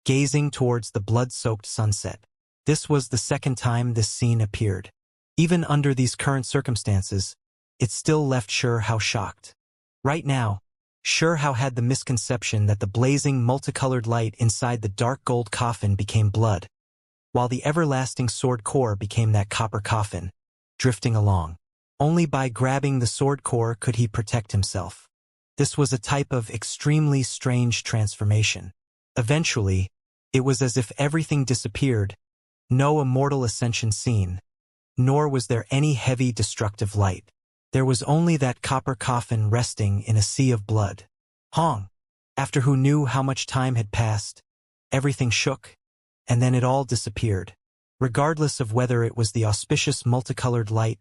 gazing towards the blood-soaked sunset. This was the second time this scene appeared. Even under these current circumstances, it still left Sure Hao shocked. Right now, Sure Hao had the misconception that the blazing multicolored light inside the dark gold coffin became blood. while the everlasting sword core became that copper coffin, drifting along. Only by grabbing the sword core could he protect himself. This was a type of extremely strange transformation. Eventually, it was as if everything disappeared, no immortal ascension seen, nor was there any heavy destructive light. There was only that copper coffin resting in a sea of blood. Hong, after who knew how much time had passed, everything shook, and then it all disappeared. Regardless of whether it was the auspicious multicolored light,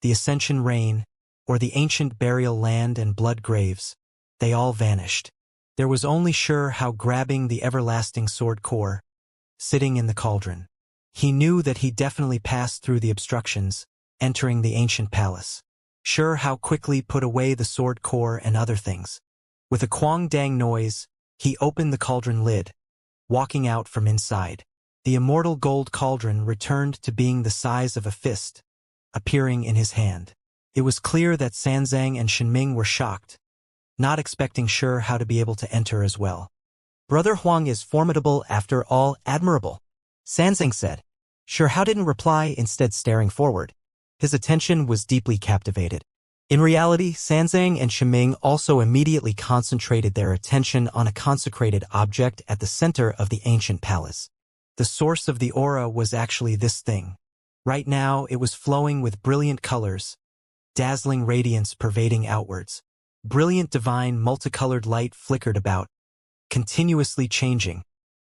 the ascension rain, or the ancient burial land and blood graves, they all vanished. There was only sure how grabbing the everlasting sword core, sitting in the cauldron. He knew that he definitely passed through the obstructions, entering the ancient palace. Sure how quickly put away the sword core and other things. With a quang-dang noise, he opened the cauldron lid, walking out from inside. The immortal gold cauldron returned to being the size of a fist, appearing in his hand. It was clear that Sanzang and Shenming were shocked, not expecting Sure how to be able to enter as well. Brother Huang is formidable after all, admirable, Sanzang said. Sure how didn't reply, instead staring forward. His attention was deeply captivated. In reality, Sanzang and Shenming also immediately concentrated their attention on a consecrated object at the center of the ancient palace. The source of the aura was actually this thing. Right now, it was flowing with brilliant colors, dazzling radiance pervading outwards. Brilliant divine multicolored light flickered about, continuously changing,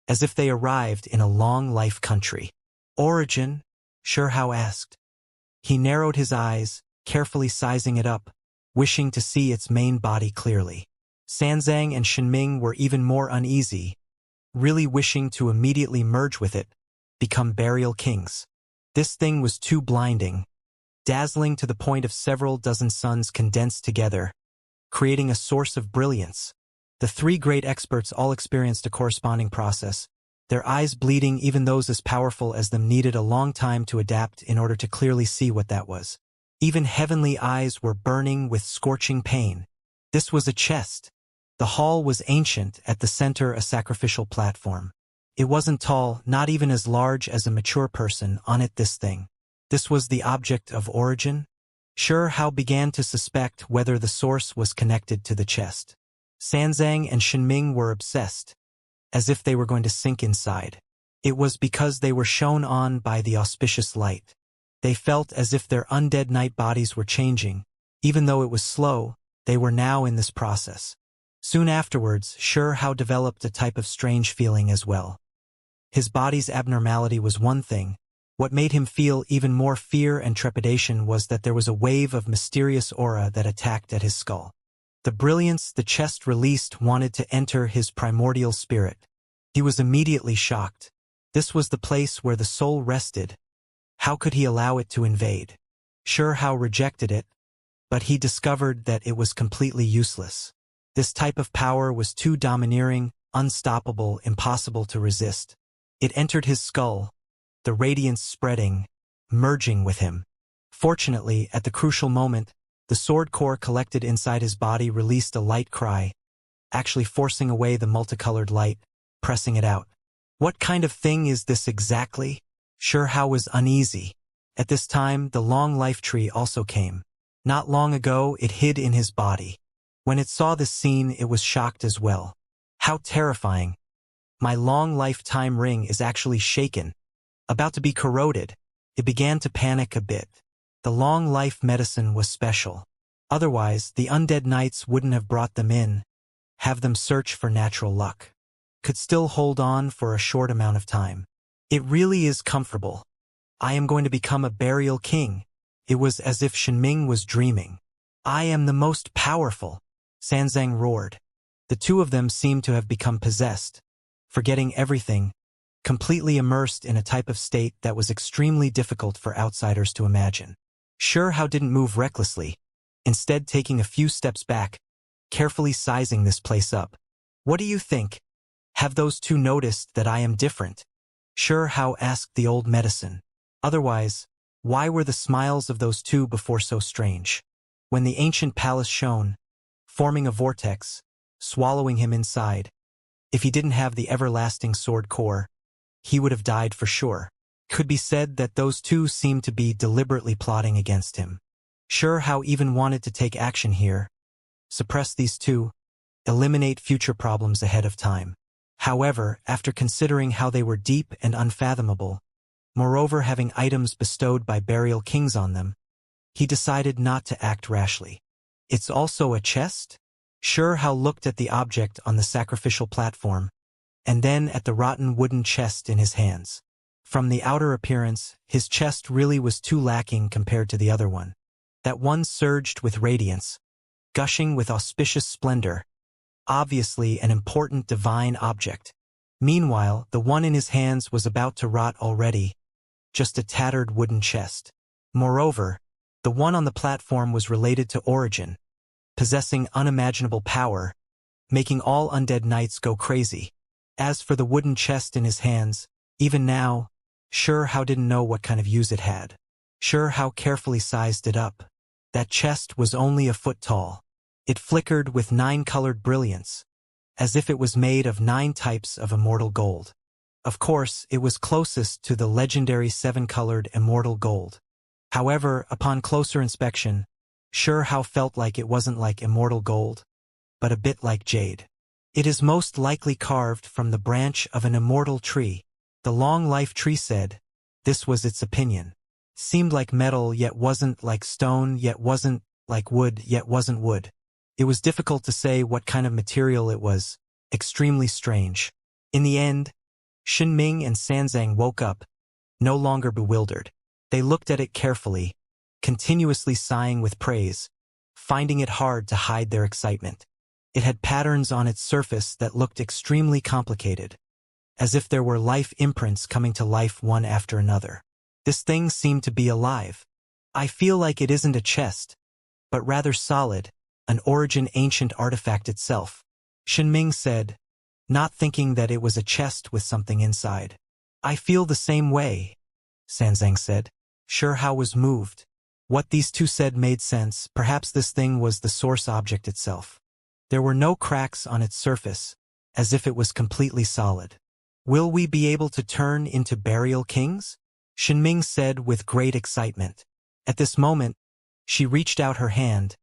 as if they arrived in a long-life country. Origin? Sure how asked. He narrowed his eyes, carefully sizing it up, wishing to see its main body clearly. Sanzang and Shenming were even more uneasy, really wishing to immediately merge with it, become burial kings. This thing was too blinding, dazzling to the point of several dozen suns condensed together, creating a source of brilliance. The three great experts all experienced a corresponding process, their eyes bleeding. Even those as powerful as them needed a long time to adapt in order to clearly see what that was. Even heavenly eyes were burning with scorching pain. This was a chest. The hall was ancient, at the center a sacrificial platform. It wasn't tall, not even as large as a mature person. On it this thing. This was the object of origin? Sure how began to suspect whether the source was connected to the chest. Sanzang and Shenming were obsessed, as if they were going to sink inside. It was because they were shone on by the auspicious light. They felt as if their undead night bodies were changing. Even though it was slow, they were now in this process. Soon afterwards, Sure how developed a type of strange feeling as well. His body's abnormality was one thing. What made him feel even more fear and trepidation was that there was a wave of mysterious aura that attacked at his skull. The brilliance the chest released wanted to enter his primordial spirit. He was immediately shocked. This was the place where the soul rested. How could he allow it to invade? Sure how rejected it, but he discovered that it was completely useless. This type of power was too domineering, unstoppable, impossible to resist. It entered his skull, the radiance spreading, merging with him. Fortunately, at the crucial moment, the sword core collected inside his body released a light cry, actually forcing away the multicolored light, pressing it out. What kind of thing is this exactly? Sure how was uneasy. At this time, the long life tree also came. Not long ago, it hid in his body. When it saw this scene, it was shocked as well. How terrifying. My long lifetime ring is actually shaken, about to be corroded. It began to panic a bit. The long life medicine was special. Otherwise, the undead knights wouldn't have brought them in, have them search for natural luck. Could still hold on for a short amount of time. It really is comfortable. I am going to become a burial king. It was as if Shenming was dreaming. I am the most powerful, Sanzang roared. The two of them seemed to have become possessed, forgetting everything, completely immersed in a type of state that was extremely difficult for outsiders to imagine. Sure how didn't move recklessly, instead taking a few steps back, carefully sizing this place up. What do you think? Have those two noticed that I am different? Sure how asked the old medicine. Otherwise, why were the smiles of those two before so strange? When the ancient palace shone, forming a vortex, swallowing him inside. If he didn't have the everlasting sword core, he would have died for sure. Could be said that those two seemed to be deliberately plotting against him. How even wanted to take action here. Suppress these two. Eliminate future problems ahead of time. However, after considering how they were deep and unfathomable, moreover having items bestowed by burial kings on them, he decided not to act rashly. It's also a chest? How looked at the object on the sacrificial platform, and then at the rotten wooden chest in his hands. From the outer appearance, his chest really was too lacking compared to the other one. That one surged with radiance, gushing with auspicious splendor, obviously an important divine object. Meanwhile, the one in his hands was about to rot already, just a tattered wooden chest. Moreover, the one on the platform was related to Origin, possessing unimaginable power, making all undead knights go crazy. As for the wooden chest in his hands, even now, How didn't know what kind of use it had. How carefully sized it up. That chest was only a foot tall. It flickered with 9-colored brilliance, as if it was made of 9 types of immortal gold. Of course, it was closest to the legendary 7-colored immortal gold. However, upon closer inspection, How felt like it wasn't like immortal gold, but a bit like jade. It is most likely carved from the branch of an immortal tree. The long life tree said. This was its opinion. Seemed like metal yet wasn't, like stone yet wasn't, like wood yet wasn't wood. It was difficult to say what kind of material it was. Extremely strange. In the end, Xinming and Sanzang woke up, no longer bewildered. They looked at it carefully, continuously sighing with praise, finding it hard to hide their excitement. It had patterns on its surface that looked extremely complicated, as if there were life imprints coming to life one after another. This thing seemed to be alive. I feel like it isn't a chest, but rather solid, an Origin ancient artifact itself, Xinming said, not thinking that it was a chest with something inside. I feel the same way, Sanzang said. How was moved. What these two said made sense. Perhaps this thing was the source object itself. There were no cracks on its surface, as if it was completely solid. Will we be able to turn into burial kings? Xinming said with great excitement. At this moment, she reached out her hand,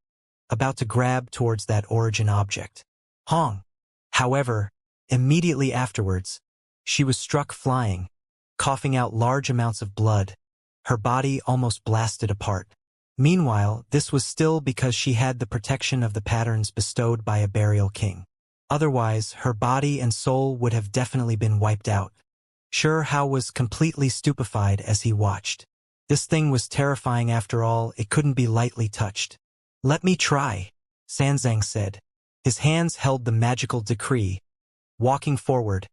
about to grab towards that Origin object. Hong! However, immediately afterwards, she was struck flying, coughing out large amounts of blood, her body almost blasted apart. Meanwhile, this was still because she had the protection of the patterns bestowed by a burial king. Otherwise, her body and soul would have definitely been wiped out. How was completely stupefied as he watched. This thing was terrifying after all, it couldn't be lightly touched. Let me try, Sanzang said. His hands held the magical decree, walking forward,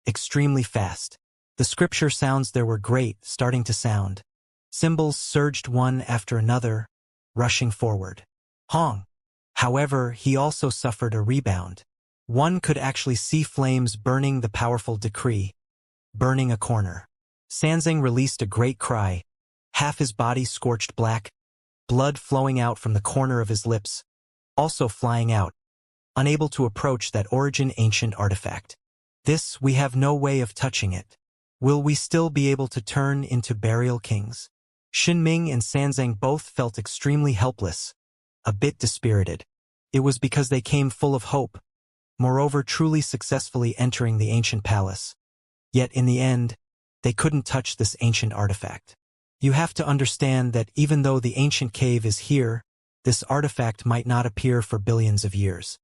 extremely fast. The scripture sounds there were great, starting to sound. Symbols surged one after another, rushing forward. Hong! However, he also suffered a rebound. One could actually see flames burning the powerful decree, burning a corner. Sanzang released a great cry, half his body scorched black, blood flowing out from the corner of his lips, also flying out, unable to approach that Origin ancient artifact. This, we have no way of touching it. Will we still be able to turn into burial kings? Xinming and Sanzang both felt extremely helpless, a bit dispirited. It was because they came full of hope, moreover truly successfully entering the ancient palace. Yet in the end, they couldn't touch this ancient artifact. You have to understand that even though the ancient cave is here, this artifact might not appear for billions of years.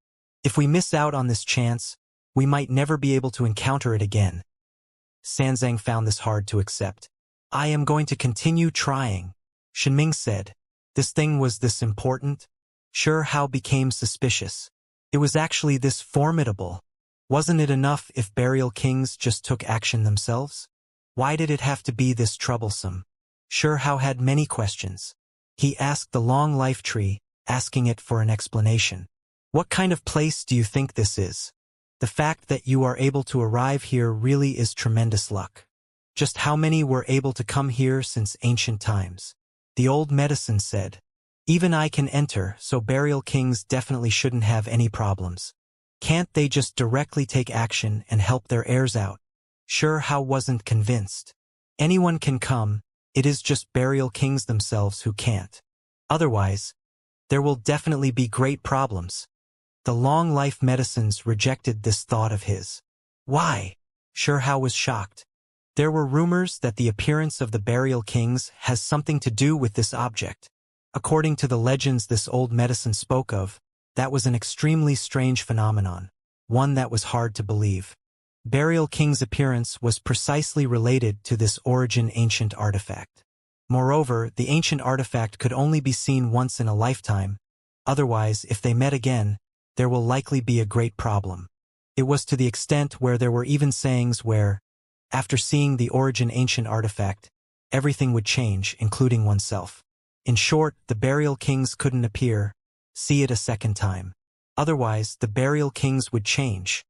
If we miss out on this chance, we might never be able to encounter it again. Sanzang found this hard to accept. I am going to continue trying, Xinming said. This thing was this important? How became suspicious. It was actually this formidable. Wasn't it enough if burial kings just took action themselves? Why did it have to be this troublesome? How had many questions. He asked the long life tree, asking it for an explanation. What kind of place do you think this is? The fact that you are able to arrive here really is tremendous luck. Just how many were able to come here since ancient times? The old medicine said. Even I can enter, so burial kings definitely shouldn't have any problems. Can't they just directly take action and help their heirs out? Sure Hao wasn't convinced. Anyone can come, it is just burial kings themselves who can't. Otherwise, there will definitely be great problems. The long-life medicines rejected this thought of his. Why? Sure Hao was shocked. There were rumors that the appearance of the burial kings has something to do with this object. According to the legends this old medicine spoke of, that was an extremely strange phenomenon, one that was hard to believe. Burial king's appearance was precisely related to this origin ancient artifact. Moreover, the ancient artifact could only be seen once in a lifetime. Otherwise, if they met again, there will likely be a great problem. It was to the extent where there were even sayings where, after seeing the origin ancient artifact, everything would change, including oneself. In short, the burial kings couldn't appear, see it a second time. Otherwise, the burial kings would change.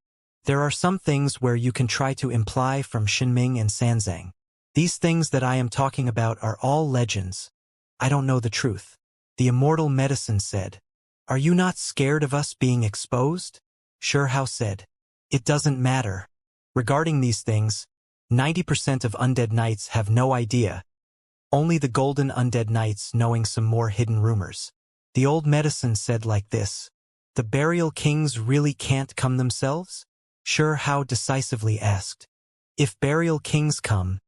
There are some things where you can try to imply from Xinming and Sanzang. These things that I am talking about are all legends. I don't know the truth. The immortal medicine said. Are you not scared of us being exposed? Sure Hao said. It doesn't matter. Regarding these things, 90% of undead knights have no idea. Only the golden undead knights knowing some more hidden rumors. The old medicine said like this. The burial kings really can't come themselves? Sure Hao decisively asked. If burial kings come,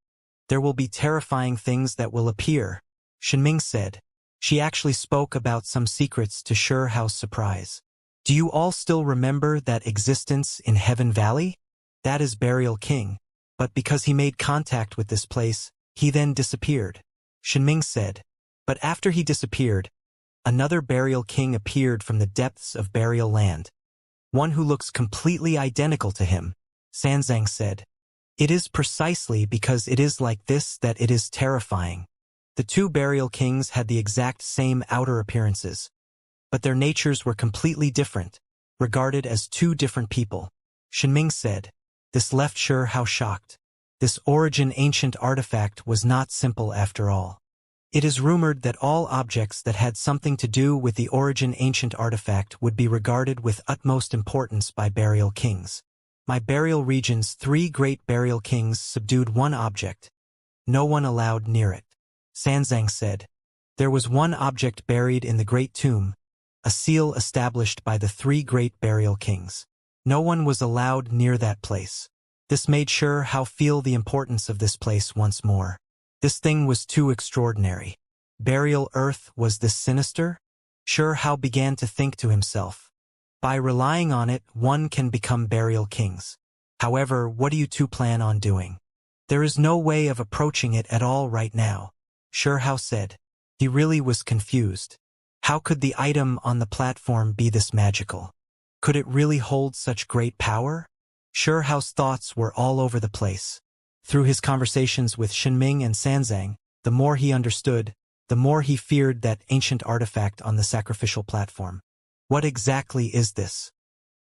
there will be terrifying things that will appear, Xinming said. She actually spoke about some secrets to Sure Hao's surprise. Do you all still remember that existence in Heaven Valley? That is burial king. But because he made contact with this place, he then disappeared. Xinming said. But after he disappeared, another burial king appeared from the depths of burial land. One who looks completely identical to him, Sanzang said. It is precisely because it is like this that it is terrifying. The two burial kings had the exact same outer appearances, but their natures were completely different, regarded as two different people. Xinming said. This left Sure Hao shocked. This origin ancient artifact was not simple after all. It is rumored that all objects that had something to do with the origin ancient artifact would be regarded with utmost importance by burial kings. My burial region's 3 great burial kings subdued one object. No one allowed near it. Sanzang said. There was one object buried in the great tomb, a seal established by the 3 great burial kings. No one was allowed near that place. This made Sure Hao feel the importance of this place once more. This thing was too extraordinary. Burial earth was this sinister? Sure Hao began to think to himself. By relying on it, one can become burial kings. However, what do you two plan on doing? There is no way of approaching it at all right now, Sure Hao said. He really was confused. How could the item on the platform be this magical? Could it really hold such great power? Sure Hao's thoughts were all over the place. Through his conversations with Xinming and Sanzang, the more he understood, the more he feared that ancient artifact on the sacrificial platform. What exactly is this?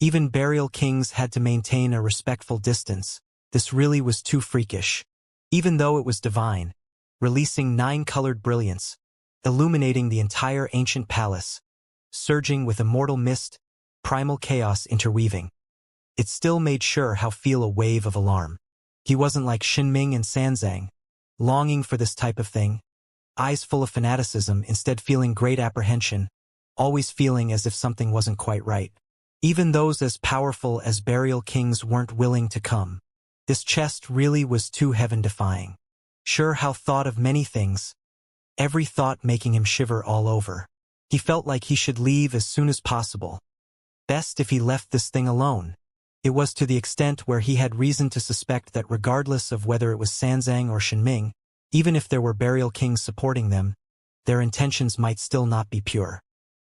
Even burial kings had to maintain a respectful distance. This really was too freakish. Even though it was divine, releasing 9-colored brilliance, illuminating the entire ancient palace, surging with immortal mist, primal chaos interweaving. It still made Sure Hao feel a wave of alarm. He wasn't like Xinming and Sanzang, longing for this type of thing, eyes full of fanaticism, instead feeling great apprehension, always feeling as if something wasn't quite right. Even those as powerful as burial kings weren't willing to come. This chest really was too heaven-defying. Sure Hao thought of many things, every thought making him shiver all over. He felt like he should leave as soon as possible. Best if he left this thing alone. It was to the extent where he had reason to suspect that regardless of whether it was Sanzang or Xinming, even if there were burial kings supporting them, their intentions might still not be pure.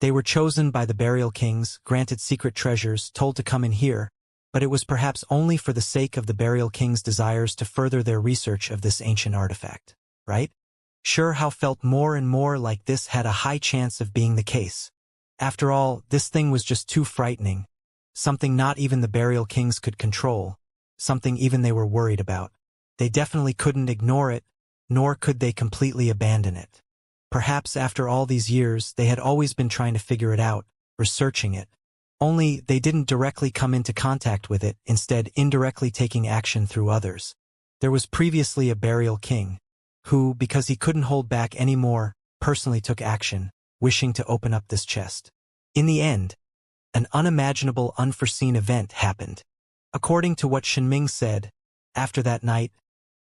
They were chosen by the burial kings, granted secret treasures, told to come in here, but it was perhaps only for the sake of the burial kings' desires to further their research of this ancient artifact, right? Sure Hao felt more and more like this had a high chance of being the case. After all, this thing was just too frightening. Something not even the burial kings could control, something even they were worried about. They definitely couldn't ignore it, nor could they completely abandon it. Perhaps after all these years, they had always been trying to figure it out, researching it. Only they didn't directly come into contact with it, instead indirectly taking action through others. There was previously a burial king, who, because he couldn't hold back anymore, personally took action, wishing to open up this chest. In the end, an unimaginable, unforeseen event happened. According to what Xianming said, after that night,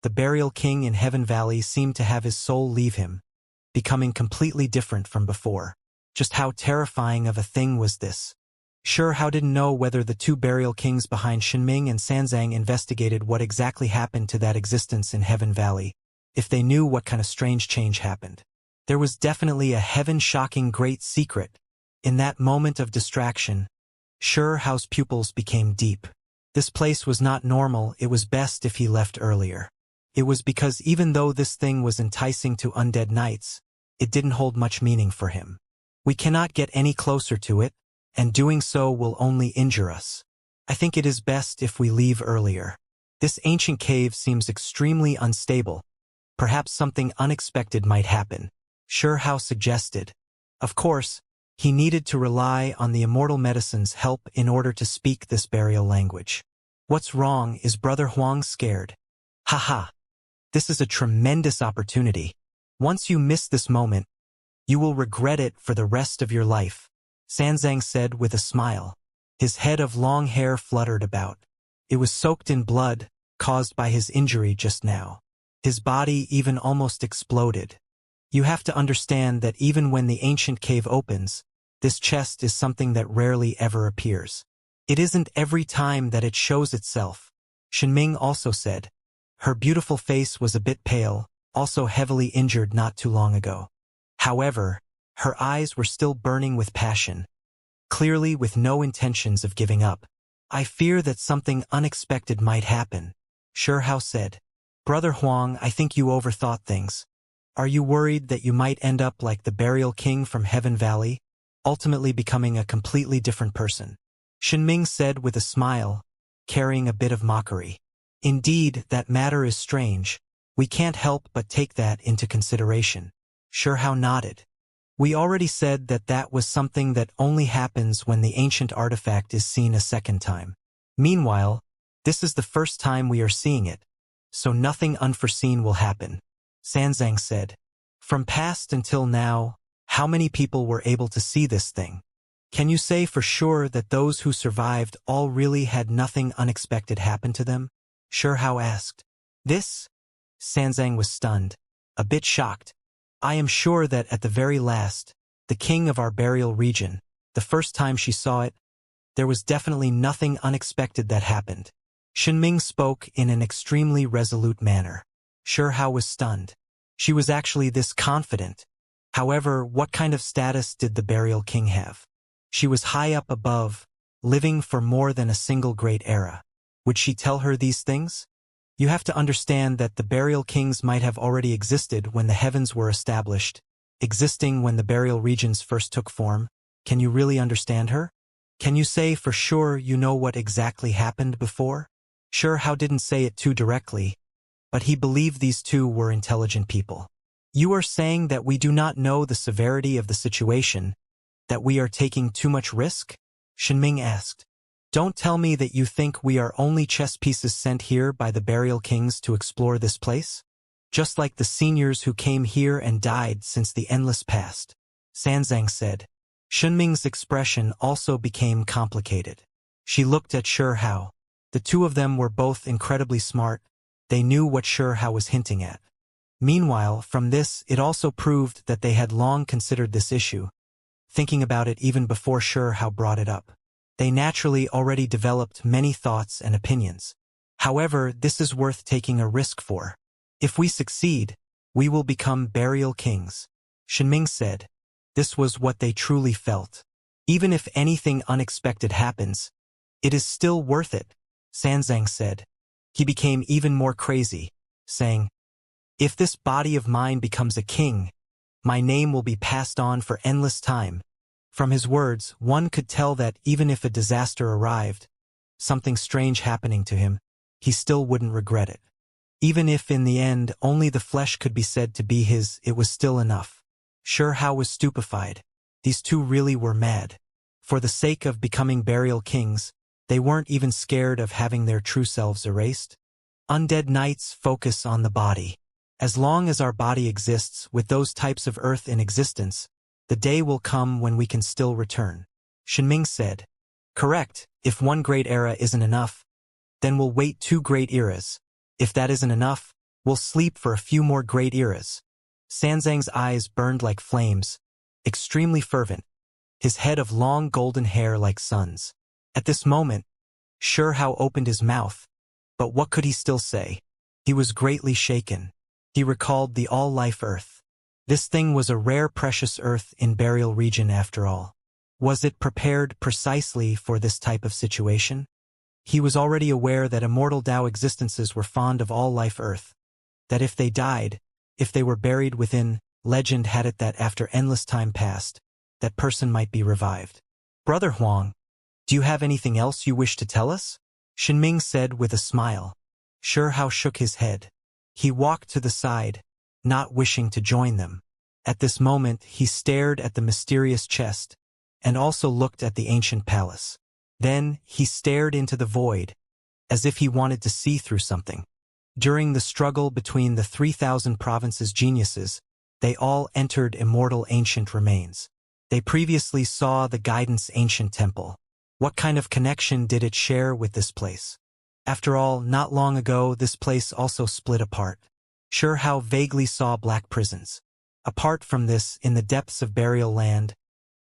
the burial king in Heaven Valley seemed to have his soul leave him, becoming completely different from before. Just how terrifying of a thing was this? Sure, Hao didn't know whether the two burial kings behind Xianming and Sanzang investigated what exactly happened to that existence in Heaven Valley, if they knew what kind of strange change happened. There was definitely a heaven-shocking great secret. In that moment of distraction, Sure Hao's pupils became deep. This place was not normal, it was best if he left earlier. It was because even though this thing was enticing to undead knights, it didn't hold much meaning for him. We cannot get any closer to it, and doing so will only injure us. I think it is best if we leave earlier. This ancient cave seems extremely unstable. Perhaps something unexpected might happen, Sure Hao suggested. Of course, he needed to rely on the immortal medicine's help in order to speak this burial language. What's wrong? Is Brother Huang scared? Haha. This is a tremendous opportunity. Once you miss this moment, you will regret it for the rest of your life, Sanzang said with a smile. His head of long hair fluttered about. It was soaked in blood, caused by his injury just now. His body even almost exploded. You have to understand that even when the ancient cave opens, this chest is something that rarely ever appears. It isn't every time that it shows itself, Xianming also said. Her beautiful face was a bit pale, also heavily injured not too long ago. However, her eyes were still burning with passion, clearly with no intentions of giving up. I fear that something unexpected might happen, Sure Hao said. Brother Huang, I think you overthought things. Are you worried that you might end up like the burial king from Heaven Valley, ultimately becoming a completely different person? Xianming said with a smile, carrying a bit of mockery. Indeed, that matter is strange. We can't help but take that into consideration. Sure Hao nodded. We already said that that was something that only happens when the ancient artifact is seen a second time. Meanwhile, this is the first time we are seeing it, so nothing unforeseen will happen, Sanzang said. From past until now, how many people were able to see this thing? Can you say for sure that those who survived all really had nothing unexpected happen to them? Sure Hao asked. This? Sanzang was stunned, a bit shocked. I am sure that at the very last, the king of our burial region, the first time she saw it, there was definitely nothing unexpected that happened. Xianming spoke in an extremely resolute manner. Sure Hao was stunned. She was actually this confident. However, what kind of status did the burial king have? She was high up above, living for more than a single great era. Would she tell her these things? You have to understand that the burial kings might have already existed when the heavens were established, existing when the burial regions first took form. Can you really understand her? Can you say for sure you know what exactly happened before? Sure Hao didn't say it too directly, but he believed these two were intelligent people. You are saying that we do not know the severity of the situation, that we are taking too much risk? Xianming asked. Don't tell me that you think we are only chess pieces sent here by the burial kings to explore this place? Just like the seniors who came here and died since the endless past, Sanzang said. Xianming's expression also became complicated. She looked at Sure Hao. The two of them were both incredibly smart. They knew what Sure Hao was hinting at. Meanwhile, from this, it also proved that they had long considered this issue, thinking about it even before Sure Hao brought it up. They naturally already developed many thoughts and opinions. However, this is worth taking a risk for. If we succeed, we will become burial kings, Xianming said. This was what they truly felt. Even if anything unexpected happens, it is still worth it, Sanzang said. He became even more crazy, saying, if this body of mine becomes a king, my name will be passed on for endless time. From his words, one could tell that even if a disaster arrived, something strange happening to him, he still wouldn't regret it. Even if in the end only the flesh could be said to be his, it was still enough. Sure Hao was stupefied. These two really were mad. For the sake of becoming burial kings, they weren't even scared of having their true selves erased. Undead knights focus on the body. As long as our body exists with those types of earth in existence, the day will come when we can still return. Shenming said. Correct, if one great era isn't enough, then we'll wait 2 great eras. If that isn't enough, we'll sleep for a few more great eras. Sanzang's eyes burned like flames, extremely fervent, his head of long golden hair like suns. At this moment, Shurhao opened his mouth, but what could he still say? He was greatly shaken. He recalled the all-life earth. This thing was a rare precious earth in burial region after all. Was it prepared precisely for this type of situation? He was already aware that immortal Tao existences were fond of all-life earth, that if they died, if they were buried within, legend had it that after endless time passed, that person might be revived. Brother Huang, do you have anything else you wish to tell us? Shenming said with a smile. Shurhao shook his head. He walked to the side, not wishing to join them. At this moment he stared at the mysterious chest, and also looked at the ancient palace. Then he stared into the void, as if he wanted to see through something. During the struggle between the 3,000 provinces' geniuses, they all entered immortal ancient remains. They previously saw the guidance ancient temple. What kind of connection did it share with this place? After all, not long ago this place also split apart. Shurhao vaguely saw black prisons. Apart from this, in the depths of burial land,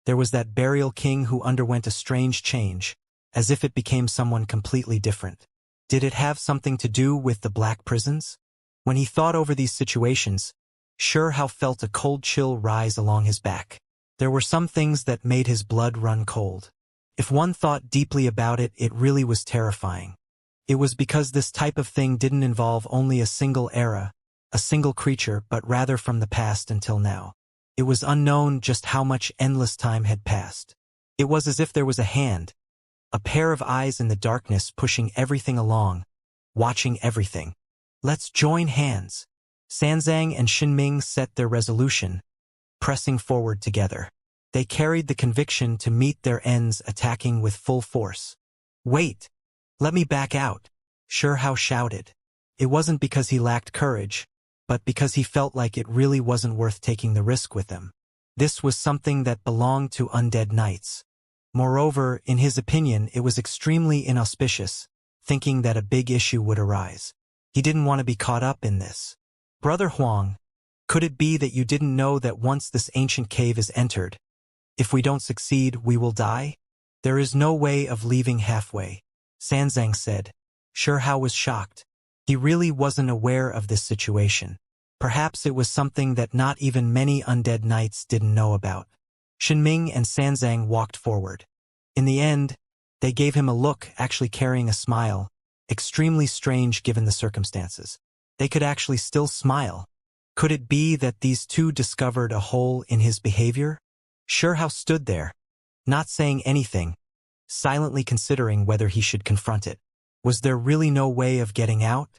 there was that burial king who underwent a strange change, as if it became someone completely different. Did it have something to do with the black prisons? When he thought over these situations, Shurhao felt a cold chill rise along his back. There were some things that made his blood run cold. If one thought deeply about it, it really was terrifying. It was because this type of thing didn't involve only a single era, a single creature, but rather from the past until now. It was unknown just how much endless time had passed. It was as if there was a hand, a pair of eyes in the darkness pushing everything along, watching everything. Let's join hands. Sanzang and Shenming set their resolution, pressing forward together. They carried the conviction to meet their ends, attacking with full force. Wait! Let me back out, Shurhao shouted. It wasn't because he lacked courage, but because he felt like it really wasn't worth taking the risk with them. This was something that belonged to undead knights. Moreover, in his opinion, it was extremely inauspicious, thinking that a big issue would arise. He didn't want to be caught up in this. Brother Huang, could it be that you didn't know that once this ancient cave is entered, if we don't succeed, we will die? There is no way of leaving halfway, Sanzang said. Shurhao was shocked. He really wasn't aware of this situation. Perhaps it was something that not even many undead knights didn't know about. Shenming and Sanzang walked forward. In the end, they gave him a look, actually carrying a smile, extremely strange given the circumstances. They could actually still smile. Could it be that these two discovered a hole in his behavior? Shurhao stood there, not saying anything, silently considering whether he should confront it. Was there really no way of getting out?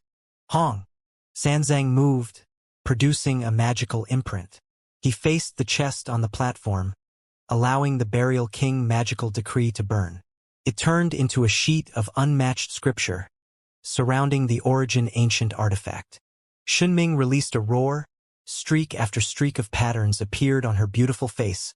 Hong! Sanzang moved, producing a magical imprint. He faced the chest on the platform, allowing the Burial King magical decree to burn. It turned into a sheet of unmatched scripture, surrounding the origin ancient artifact. Shenming released a roar, streak after streak of patterns appeared on her beautiful face,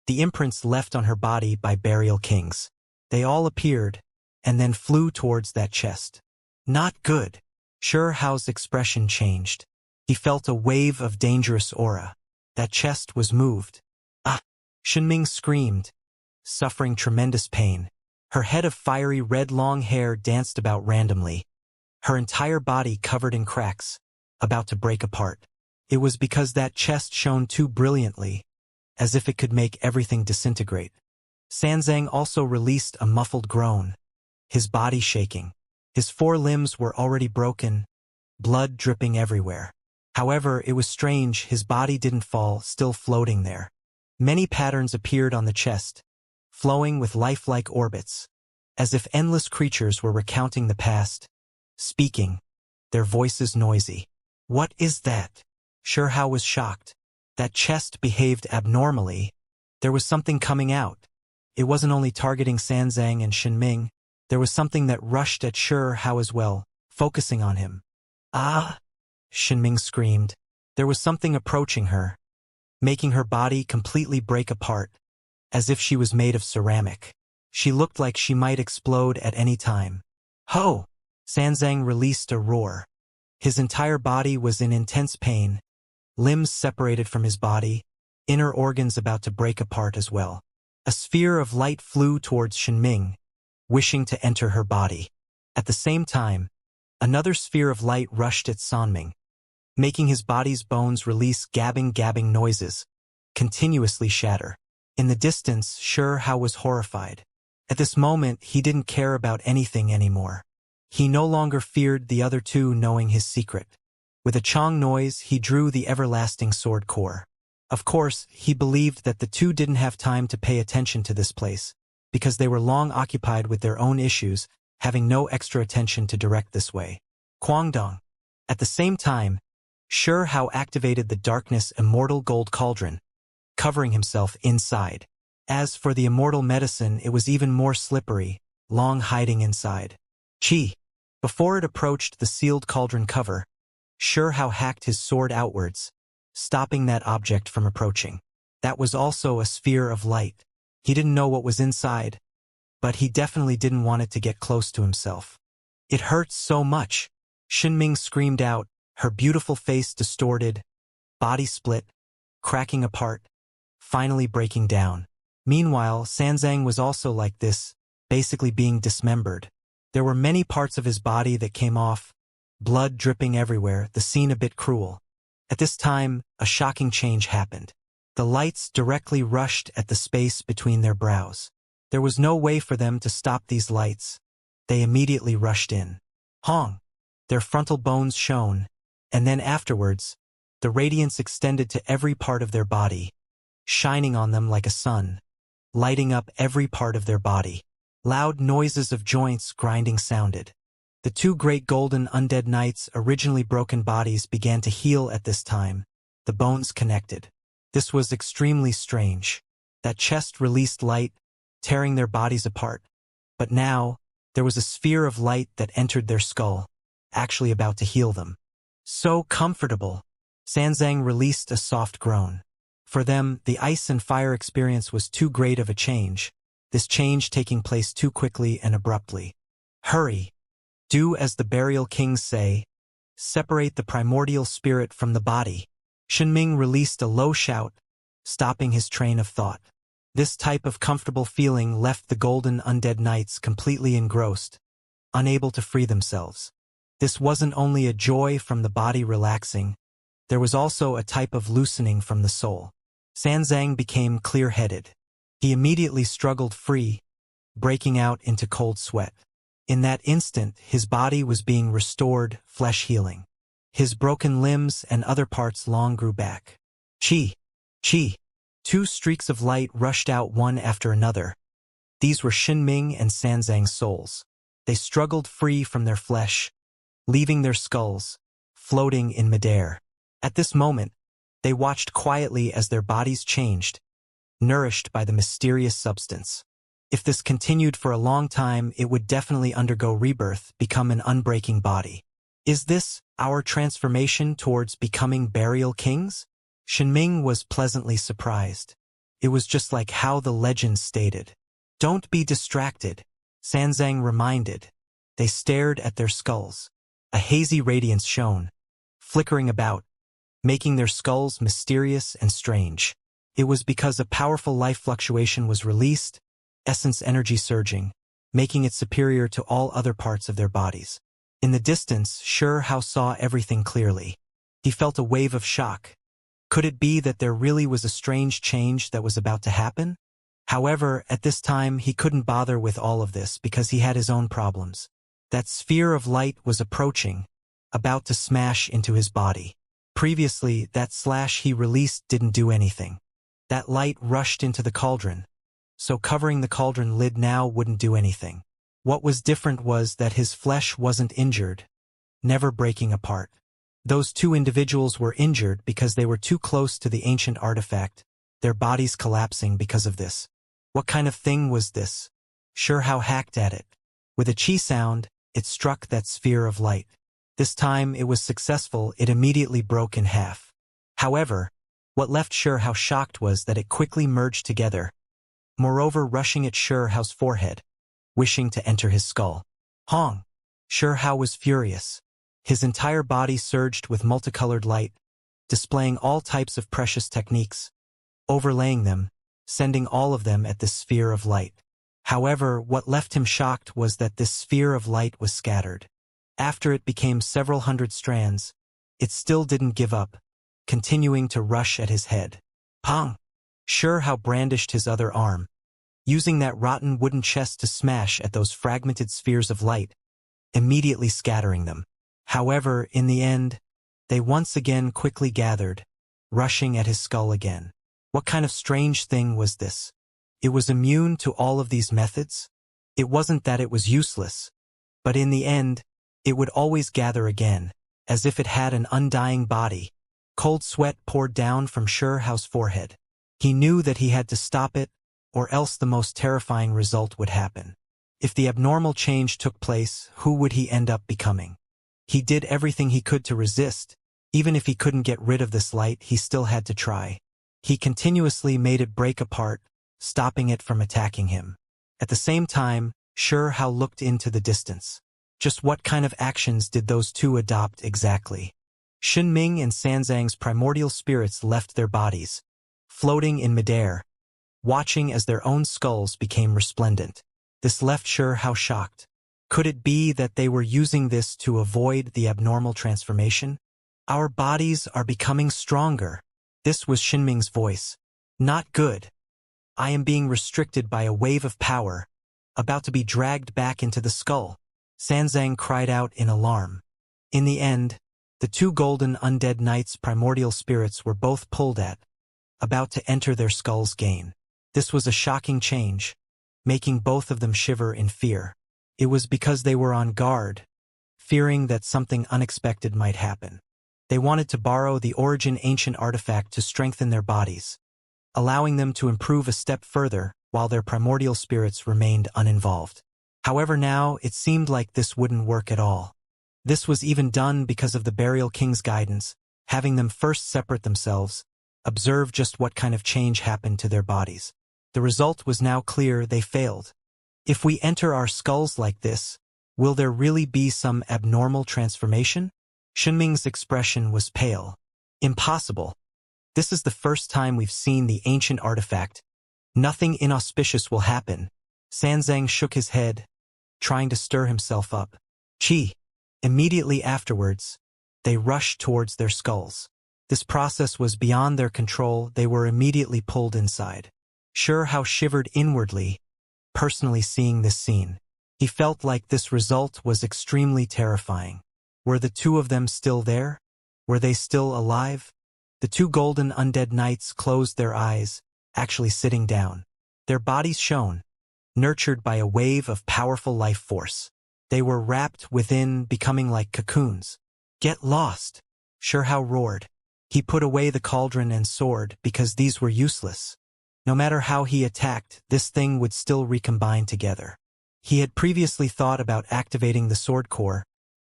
the imprints left on her body by Burial Kings. They all appeared, and then flew towards that chest. Not good. Shurhao's expression changed. He felt a wave of dangerous aura. That chest was moved. Ah! Shenming screamed, suffering tremendous pain. Her head of fiery red long hair danced about randomly, her entire body covered in cracks, about to break apart. It was because that chest shone too brilliantly, as if it could make everything disintegrate. Sanzang also released a muffled groan, his body shaking. His 4 limbs were already broken, blood dripping everywhere. However, it was strange, his body didn't fall, still floating there. Many patterns appeared on the chest, flowing with lifelike orbits, as if endless creatures were recounting the past, speaking, their voices noisy. What is that? Shurhao was shocked. That chest behaved abnormally. There was something coming out. It wasn't only targeting Sanzang and Shenming. There was something that rushed at Shurhao as well, focusing on him. Ah! Shinming screamed. There was something approaching her, making her body completely break apart, as if she was made of ceramic. She looked like she might explode at any time. Ho! Sanzang released a roar. His entire body was in intense pain, limbs separated from his body, inner organs about to break apart as well. A sphere of light flew towards Shinming, wishing to enter her body. At the same time, another sphere of light rushed at Sanming, making his body's bones release gabbing noises, continuously shatter. In the distance, Hao was horrified. At this moment, he didn't care about anything anymore. He no longer feared the other two knowing his secret. With a chong noise, he drew the everlasting sword core. Of course, he believed that the two didn't have time to pay attention to this place, because they were long occupied with their own issues, having no extra attention to direct this way. Guangdong. At the same time, Hao activated the darkness immortal gold cauldron, covering himself inside. As for the immortal medicine, it was even more slippery, long hiding inside. Qi. Before it approached the sealed cauldron cover, Hao hacked his sword outwards, stopping that object from approaching. That was also a sphere of light. He didn't know what was inside, but he definitely didn't want it to get close to himself. It hurts so much. Shinming screamed out, her beautiful face distorted, body split, cracking apart, finally breaking down. Meanwhile, Sanzang was also like this, basically being dismembered. There were many parts of his body that came off, blood dripping everywhere, the scene a bit cruel. At this time, a shocking change happened. The lights directly rushed at the space between their brows. There was no way for them to stop these lights. They immediately rushed in. Hong! Their frontal bones shone, and then afterwards, the radiance extended to every part of their body, shining on them like a sun, lighting up every part of their body. Loud noises of joints grinding sounded. The two great golden undead knights' originally broken bodies began to heal at this time, the bones connected. This was extremely strange. That chest released light, tearing their bodies apart. But now, there was a sphere of light that entered their skull, actually about to heal them. So comfortable. Sanzang released a soft groan. For them, the ice and fire experience was too great of a change, this change taking place too quickly and abruptly. Hurry! Do as the burial kings say. Separate the primordial spirit from the body. Shinming released a low shout, stopping his train of thought. This type of comfortable feeling left the golden undead knights completely engrossed, unable to free themselves. This wasn't only a joy from the body relaxing, there was also a type of loosening from the soul. Sanzang became clear-headed. He immediately struggled free, breaking out into cold sweat. In that instant, his body was being restored, flesh healing. His broken limbs and other parts long grew back. Qi! Qi! Two streaks of light rushed out one after another. These were Shinming and Sanzang's souls. They struggled free from their flesh, leaving their skulls, floating in midair. At this moment, they watched quietly as their bodies changed, nourished by the mysterious substance. If this continued for a long time, it would definitely undergo rebirth, become an unbreaking body. Is this our transformation towards becoming burial kings? Shinming was pleasantly surprised. It was just like how the legend stated. Don't be distracted, Sanzang reminded. They stared at their skulls. A hazy radiance shone, flickering about, making their skulls mysterious and strange. It was because a powerful life fluctuation was released, essence energy surging, making it superior to all other parts of their bodies. In the distance, Hao saw everything clearly. He felt a wave of shock. Could it be that there really was a strange change that was about to happen? However, at this time he couldn't bother with all of this because he had his own problems. That sphere of light was approaching, about to smash into his body. Previously, that slash he released didn't do anything. That light rushed into the cauldron, so covering the cauldron lid now wouldn't do anything. What was different was that his flesh wasn't injured, never breaking apart. Those two individuals were injured because they were too close to the ancient artifact, their bodies collapsing because of this. What kind of thing was this? Hao hacked at it. With a chi sound, it struck that sphere of light. This time it was successful, it immediately broke in half. However, what left Shihao shocked was that it quickly merged together, moreover rushing at Shihao's forehead, wishing to enter his skull. Hong! Shihao was furious. His entire body surged with multicolored light, displaying all types of precious techniques, overlaying them, sending all of them at this sphere of light. However, what left him shocked was that this sphere of light was scattered. After it became several hundred strands, it still didn't give up, continuing to rush at his head. Pong! Shihao brandished his other arm, using that rotten wooden chest to smash at those fragmented spheres of light, immediately scattering them. However, in the end, they once again quickly gathered, rushing at his skull again. What kind of strange thing was this? It was immune to all of these methods? It wasn't that it was useless, but in the end, it would always gather again, as if it had an undying body. Cold sweat poured down from Shihao's forehead. He knew that he had to stop it, or else the most terrifying result would happen. If the abnormal change took place, who would he end up becoming? He did everything he could to resist. Even if he couldn't get rid of this light, he still had to try. He continuously made it break apart, stopping it from attacking him. At the same time, Shihao looked into the distance. Just what kind of actions did those two adopt exactly? Xinming and Sanzang's primordial spirits left their bodies, floating in midair, watching as their own skulls became resplendent. This left Shihao shocked. Could it be that they were using this to avoid the abnormal transformation? Our bodies are becoming stronger. This was Xinming's voice. Not good. I am being restricted by a wave of power, about to be dragged back into the skull. Sanzang cried out in alarm. In the end, the two golden undead knights' primordial spirits were both pulled at, about to enter their skulls again. This was a shocking change, making both of them shiver in fear. It was because they were on guard, fearing that something unexpected might happen. They wanted to borrow the origin ancient artifact to strengthen their bodies, allowing them to improve a step further while their primordial spirits remained uninvolved. However, now it seemed like this wouldn't work at all. This was even done because of the Burial King's guidance, having them first separate themselves, observe just what kind of change happened to their bodies. The result was now clear: they failed. If we enter our skulls like this, will there really be some abnormal transformation? Xinming's expression was pale. Impossible. This is the first time we've seen the ancient artifact. Nothing inauspicious will happen. Sanzang shook his head, trying to stir himself up. Chi. Immediately afterwards, they rushed towards their skulls. This process was beyond their control. They were immediately pulled inside. Shihao shivered inwardly, personally seeing this scene. He felt like this result was extremely terrifying. Were the two of them still there? Were they still alive? The two golden undead knights closed their eyes, actually sitting down. Their bodies shone, nurtured by a wave of powerful life force. They were wrapped within, becoming like cocoons. Get lost! Shihao roared. He put away the cauldron and sword because these were useless. No matter how he attacked, this thing would still recombine together. He had previously thought about activating the sword core,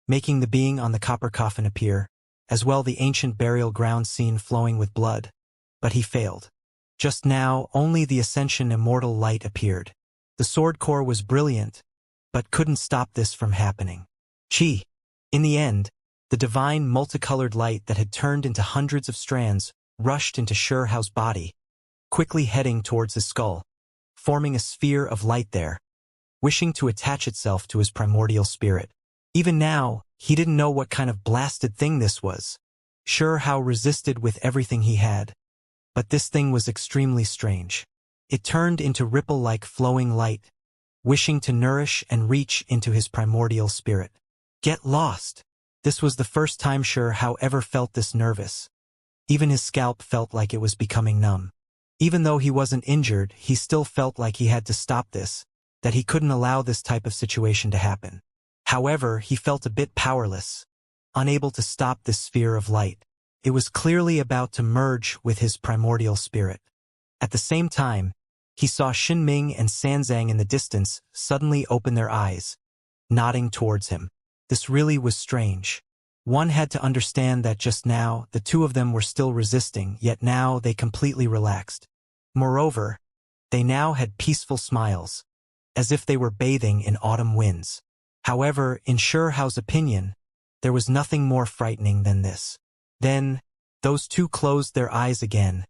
making the being on the copper coffin appear, as well the ancient burial ground scene flowing with blood, but he failed. Just now, only the Ascension Immortal light appeared. The sword core was brilliant, but couldn't stop this from happening. Chi. In the end, the divine multicolored light that had turned into hundreds of strands rushed into Shihao's body, quickly heading towards his skull, forming a sphere of light there, wishing to attach itself to his primordial spirit. Even now, he didn't know what kind of blasted thing this was. Shihao resisted with everything he had, but this thing was extremely strange. It turned into ripple-like flowing light, wishing to nourish and reach into his primordial spirit. Get lost! This was the first time Shihao ever felt this nervous. Even his scalp felt like it was becoming numb. Even though he wasn't injured, he still felt like he had to stop this, that he couldn't allow this type of situation to happen. However, he felt a bit powerless, unable to stop this sphere of light. It was clearly about to merge with his primordial spirit. At the same time, he saw Xinming and Sanzang in the distance suddenly open their eyes, nodding towards him. This really was strange. One had to understand that just now, the two of them were still resisting, yet now they completely relaxed. Moreover, they now had peaceful smiles, as if they were bathing in autumn winds. However, in Shurehao's opinion, there was nothing more frightening than this. Then, those two closed their eyes again,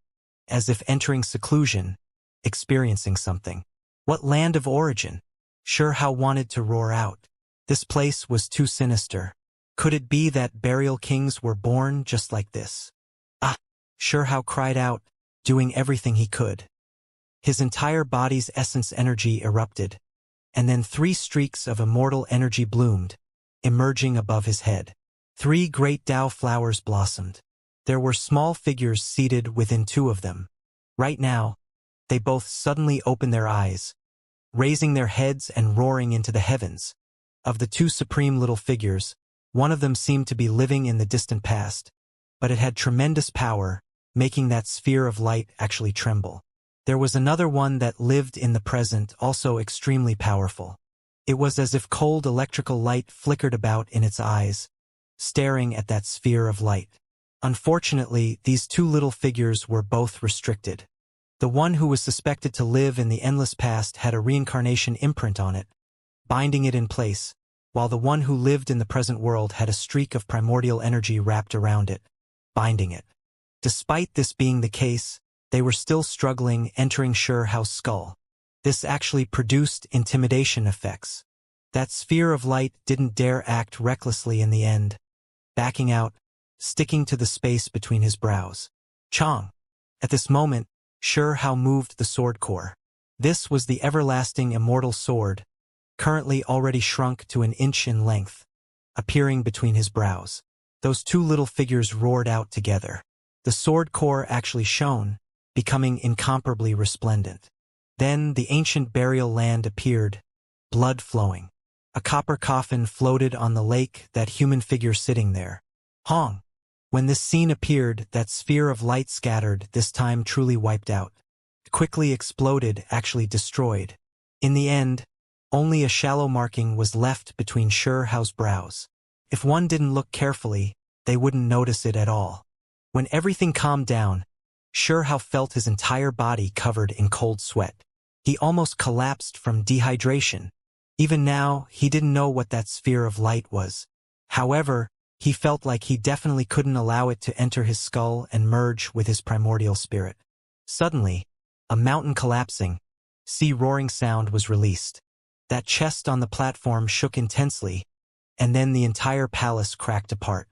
as if entering seclusion, experiencing something. What land of origin? Shurehao wanted to roar out. This place was too sinister. Could it be that burial kings were born just like this? Ah! Shurehao cried out, doing everything he could. His entire body's essence energy erupted, and then 3 streaks of immortal energy bloomed, emerging above his head. 3 great Tao flowers blossomed. There were small figures seated within 2 of them. Right now, they both suddenly opened their eyes, raising their heads and roaring into the heavens. Of the 2 supreme little figures, one of them seemed to be living in the distant past, but it had tremendous power, making that sphere of light actually tremble. There was another one that lived in the present, also extremely powerful. It was as if cold electrical light flickered about in its eyes, staring at that sphere of light. Unfortunately, these 2 little figures were both restricted. The one who was suspected to live in the endless past had a reincarnation imprint on it, binding it in place, while the one who lived in the present world had a streak of primordial energy wrapped around it, binding it. Despite this being the case, they were still struggling entering Shurehao's skull. This actually produced intimidation effects. That sphere of light didn't dare act recklessly in the end, backing out, sticking to the space between his brows. Chong! At this moment, Shurehao moved the sword core. This was the everlasting immortal sword, currently already shrunk to 1 inch in length, appearing between his brows. Those 2 little figures roared out together. The sword core actually shone, becoming incomparably resplendent. Then the ancient burial land appeared, blood flowing. A copper coffin floated on the lake, that human figure sitting there. Hong! When this scene appeared, that sphere of light scattered, this time truly wiped out. Quickly exploded, actually destroyed. In the end, only a shallow marking was left between Shurehao's brows. If one didn't look carefully, they wouldn't notice it at all. When everything calmed down, Shurehao felt his entire body covered in cold sweat. He almost collapsed from dehydration. Even now, he didn't know what that sphere of light was. However, he felt like he definitely couldn't allow it to enter his skull and merge with his primordial spirit. Suddenly, a mountain collapsing, sea-roaring sound was released. That chest on the platform shook intensely, and then the entire palace cracked apart.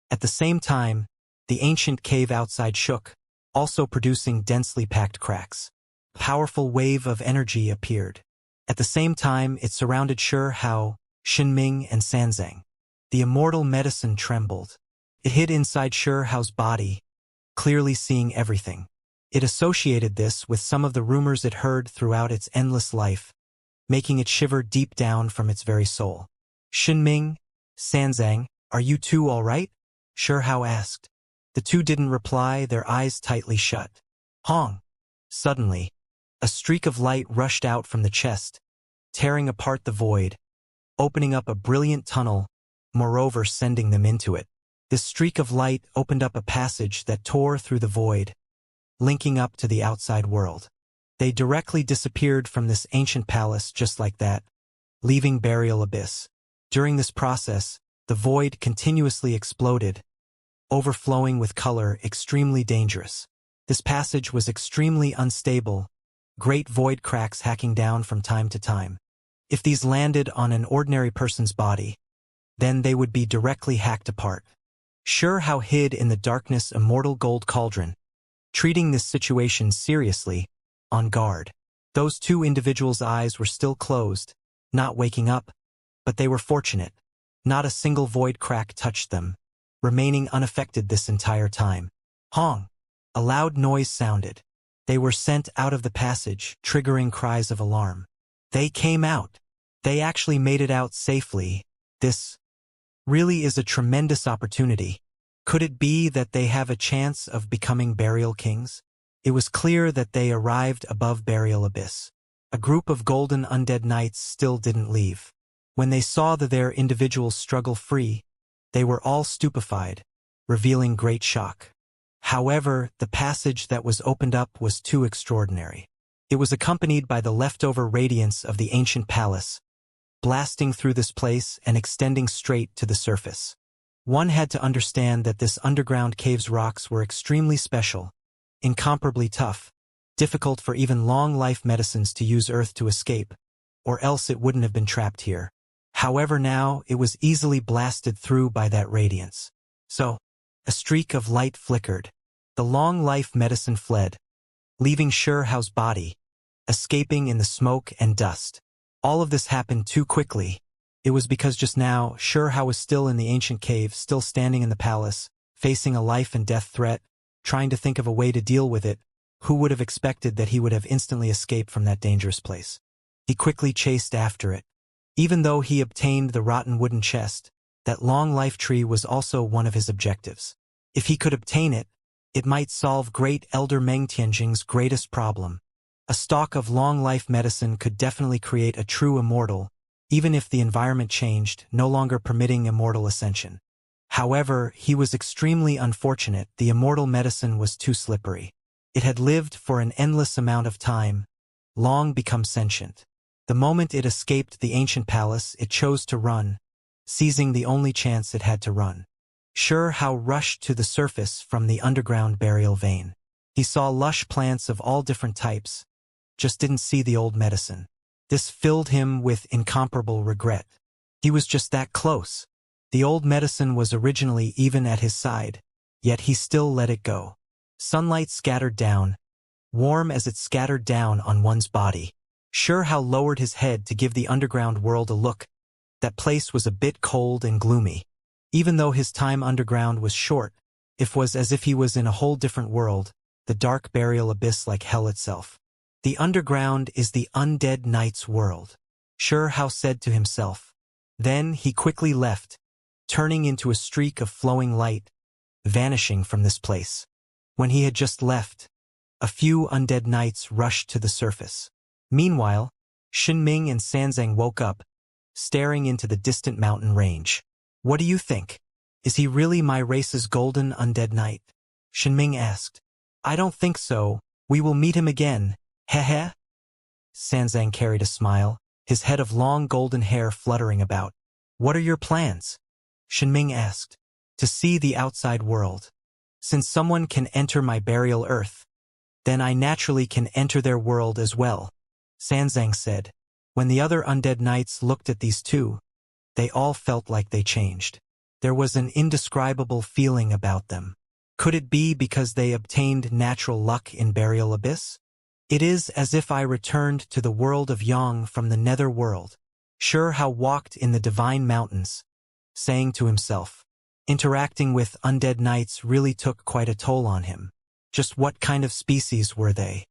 At the same time, the ancient cave outside shook, also producing densely packed cracks. A powerful wave of energy appeared. At the same time, it surrounded Shurehao, Xinming, and Sanzang. The immortal medicine trembled. It hid inside Shurehao's body, clearly seeing everything. It associated this with some of the rumors it heard throughout its endless life, making it shiver deep down from its very soul. Xinming, Sanzang, are you 2 all right? Shurehao asked. The 2 didn't reply, their eyes tightly shut. Hong! Suddenly, a streak of light rushed out from the chest, tearing apart the void, opening up a brilliant tunnel, moreover sending them into it. This streak of light opened up a passage that tore through the void, linking up to the outside world. They directly disappeared from this ancient palace just like that, leaving Burial Abyss. During this process, the void continuously exploded, overflowing with color, extremely dangerous. This passage was extremely unstable, great void cracks hacking down from time to time. If these landed on an ordinary person's body, then they would be directly hacked apart. Shurehao hid in the darkness immortal gold cauldron, treating this situation seriously, on guard. Those 2 individuals' eyes were still closed, not waking up, but they were fortunate. Not a single void crack touched them, remaining unaffected this entire time. Hong! A loud noise sounded. They were sent out of the passage, triggering cries of alarm. They came out. They actually made it out safely. This really is a tremendous opportunity. Could it be that they have a chance of becoming burial kings? It was clear that they arrived above Burial Abyss. A group of golden undead knights still didn't leave. When they saw their individuals struggle free, They were all stupefied, revealing great shock. However, the passage that was opened up was too extraordinary. It was accompanied by the leftover radiance of the ancient palace, blasting through this place and extending straight to the surface. One had to understand that this underground cave's rocks were extremely special, incomparably tough, difficult for even long-life medicines to use Earth to escape, or else it wouldn't have been trapped here. However, now it was easily blasted through by that radiance. So, a streak of light flickered. The long-life medicine fled, leaving Xiao's body, escaping in the smoke and dust. All of this happened too quickly. It was because just now, Xiao was still in the ancient cave, still standing in the palace, facing a life and death threat, trying to think of a way to deal with it. Who would have expected that he would have instantly escaped from that dangerous place? He quickly chased after it. Even though he obtained the rotten wooden chest, that long life tree was also one of his objectives. If he could obtain it, it might solve Great Elder Meng Tianjing's greatest problem. A stalk of long-life medicine could definitely create a true immortal, even if the environment changed, no longer permitting immortal ascension. However, he was extremely unfortunate. The immortal medicine was too slippery. It had lived for an endless amount of time, long become sentient. The moment it escaped the ancient palace, it chose to run, seizing the only chance it had to run. Xiao rushed to the surface from the underground burial vein. He saw lush plants of all different types, just didn't see the old medicine. This filled him with incomparable regret. He was just that close. The old medicine was originally even at his side, yet he still let it go. Sunlight scattered down, warm as it scattered down on one's body. Xiao lowered his head to give the underground world a look. That place was a bit cold and gloomy. Even though his time underground was short, it was as if he was in a whole different world, the dark burial abyss like hell itself. The underground is the undead knight's world, Xiao said to himself. Then he quickly left, turning into a streak of flowing light, vanishing from this place. When he had just left, a few undead knights rushed to the surface. Meanwhile, Xinming and Sanzang woke up, staring into the distant mountain range. What do you think? Is he really my race's golden undead knight? Xinming asked. I don't think so. We will meet him again. Heh. Sanzang carried a smile, his head of long golden hair fluttering about. What are your plans? Xinming asked. To see the outside world. Since someone can enter my burial earth, then I naturally can enter their world as well, Sanzang said. When the other undead knights looked at these two, they all felt like they changed. There was an indescribable feeling about them. Could it be because they obtained natural luck in Burial Abyss? It is as if I returned to the world of Yang from the nether world. Xiao walked in the divine mountains, saying to himself. Interacting with undead knights really took quite a toll on him. Just what kind of species were they?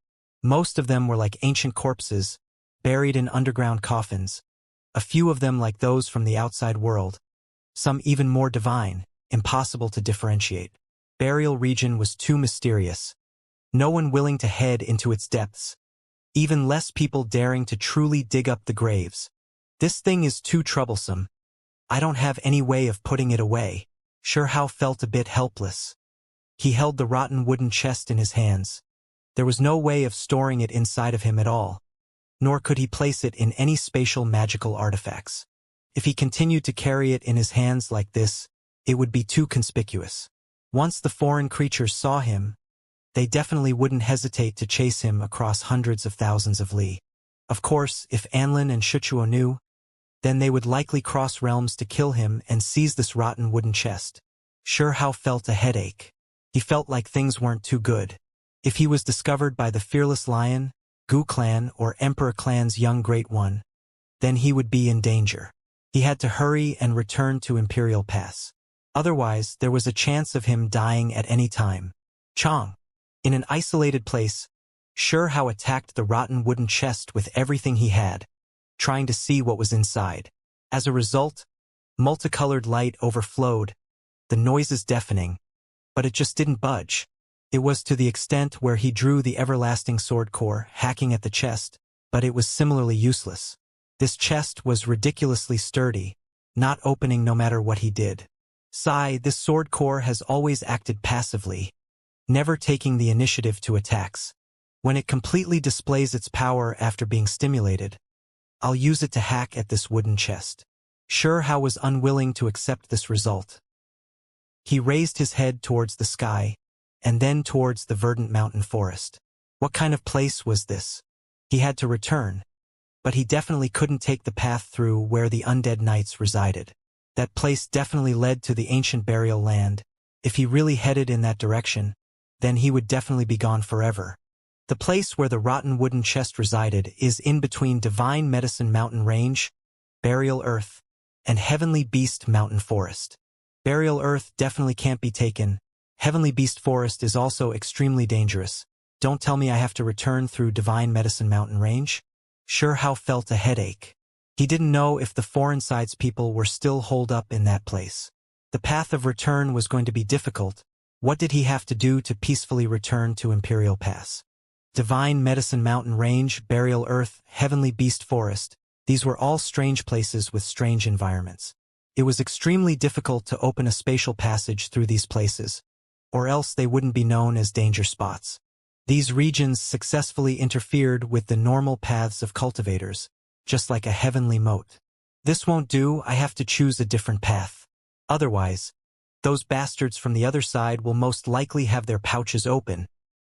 Most of them were like ancient corpses, buried in underground coffins. A few of them like those from the outside world. Some even more divine, impossible to differentiate. Burial region was too mysterious. No one willing to head into its depths. Even less people daring to truly dig up the graves. This thing is too troublesome. I don't have any way of putting it away. Xiao felt a bit helpless. He held the rotten wooden chest in his hands. There was no way of storing it inside of him at all, nor could he place it in any spatial magical artifacts. If he continued to carry it in his hands like this, it would be too conspicuous. Once the foreign creatures saw him, they definitely wouldn't hesitate to chase him across hundreds of thousands of li. Of course, if Anlin and Shuchuo knew, then they would likely cross realms to kill him and seize this rotten wooden chest. Xiao felt a headache. He felt like things weren't too good. If he was discovered by the Fearless Lion, Gu Clan, or Emperor Clan's young Great One, then he would be in danger. He had to hurry and return to Imperial Pass. Otherwise, there was a chance of him dying at any time. Chong. In an isolated place, Xiao attacked the rotten wooden chest with everything he had, trying to see what was inside. As a result, multicolored light overflowed, the noises deafening, but it just didn't budge. It was to the extent where he drew the everlasting sword core, hacking at the chest, but it was similarly useless. This chest was ridiculously sturdy, not opening no matter what he did. This sword core has always acted passively, never taking the initiative to attacks. When it completely displays its power after being stimulated, I'll use it to hack at this wooden chest. How was unwilling to accept this result. He raised his head towards the sky, and then towards the verdant mountain forest. What kind of place was this? He had to return, but he definitely couldn't take the path through where the undead knights resided. That place definitely led to the ancient burial land. If he really headed in that direction, then he would definitely be gone forever. The place where the rotten wooden chest resided is in between Divine Medicine Mountain Range, Burial Earth, and Heavenly Beast Mountain Forest. Burial Earth definitely can't be taken. Heavenly Beast Forest is also extremely dangerous. Don't tell me I have to return through Divine Medicine Mountain Range. How felt a headache. He didn't know if the Foreign Sides people were still holed up in that place. The path of return was going to be difficult. What did he have to do to peacefully return to Imperial Pass? Divine Medicine Mountain Range, Burial Earth, Heavenly Beast Forest. These were all strange places with strange environments. It was extremely difficult to open a spatial passage through these places, or else they wouldn't be known as danger spots. These regions successfully interfered with the normal paths of cultivators, just like a heavenly moat. This won't do, I have to choose a different path. Otherwise, those bastards from the other side will most likely have their pouches open,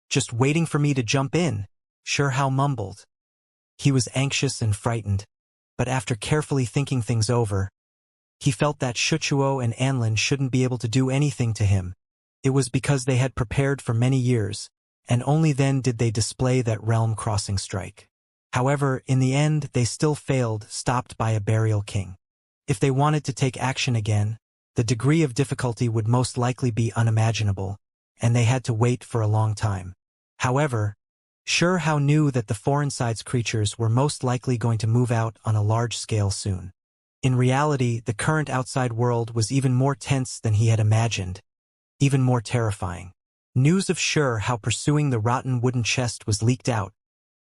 just waiting for me to jump in. How mumbled. He was anxious and frightened, but after carefully thinking things over, he felt that Shuchuo and Anlin shouldn't be able to do anything to him. It was because they had prepared for many years, and only then did they display that realm-crossing strike. However, in the end, they still failed, stopped by a burial king. If they wanted to take action again, the degree of difficulty would most likely be unimaginable, and they had to wait for a long time. However, How knew that the Foreign Sides creatures were most likely going to move out on a large scale soon. In reality, the current outside world was even more tense than he had imagined, even more terrifying. News of How pursuing the rotten wooden chest was leaked out,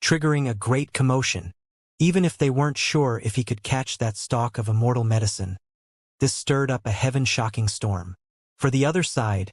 triggering a great commotion. Even if they weren't sure if he could catch that stalk of immortal medicine, this stirred up a heaven-shocking storm. For the other side,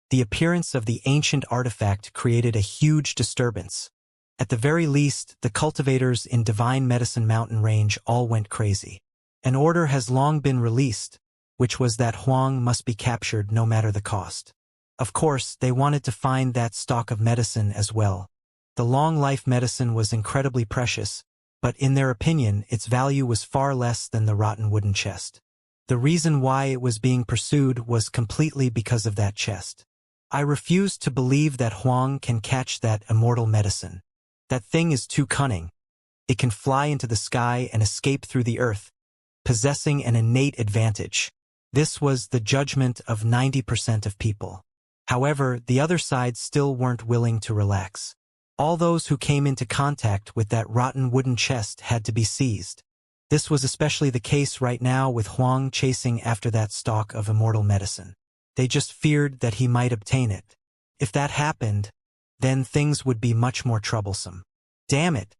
the appearance of the ancient artifact created a huge disturbance. At the very least, the cultivators in Divine Medicine Mountain Range all went crazy. An order has long been released, which was that Huang must be captured no matter the cost. Of course, they wanted to find that stock of medicine as well. The long-life medicine was incredibly precious, but in their opinion, its value was far less than the rotten wooden chest. The reason why it was being pursued was completely because of that chest. I refuse to believe that Huang can catch that immortal medicine. That thing is too cunning. It can fly into the sky and escape through the earth, possessing an innate advantage. This was the judgment of 90% of people. However, the other side still weren't willing to relax. All those who came into contact with that rotten wooden chest had to be seized. This was especially the case right now with Huang chasing after that stalk of immortal medicine. They just feared that he might obtain it. If that happened, then things would be much more troublesome. Damn it!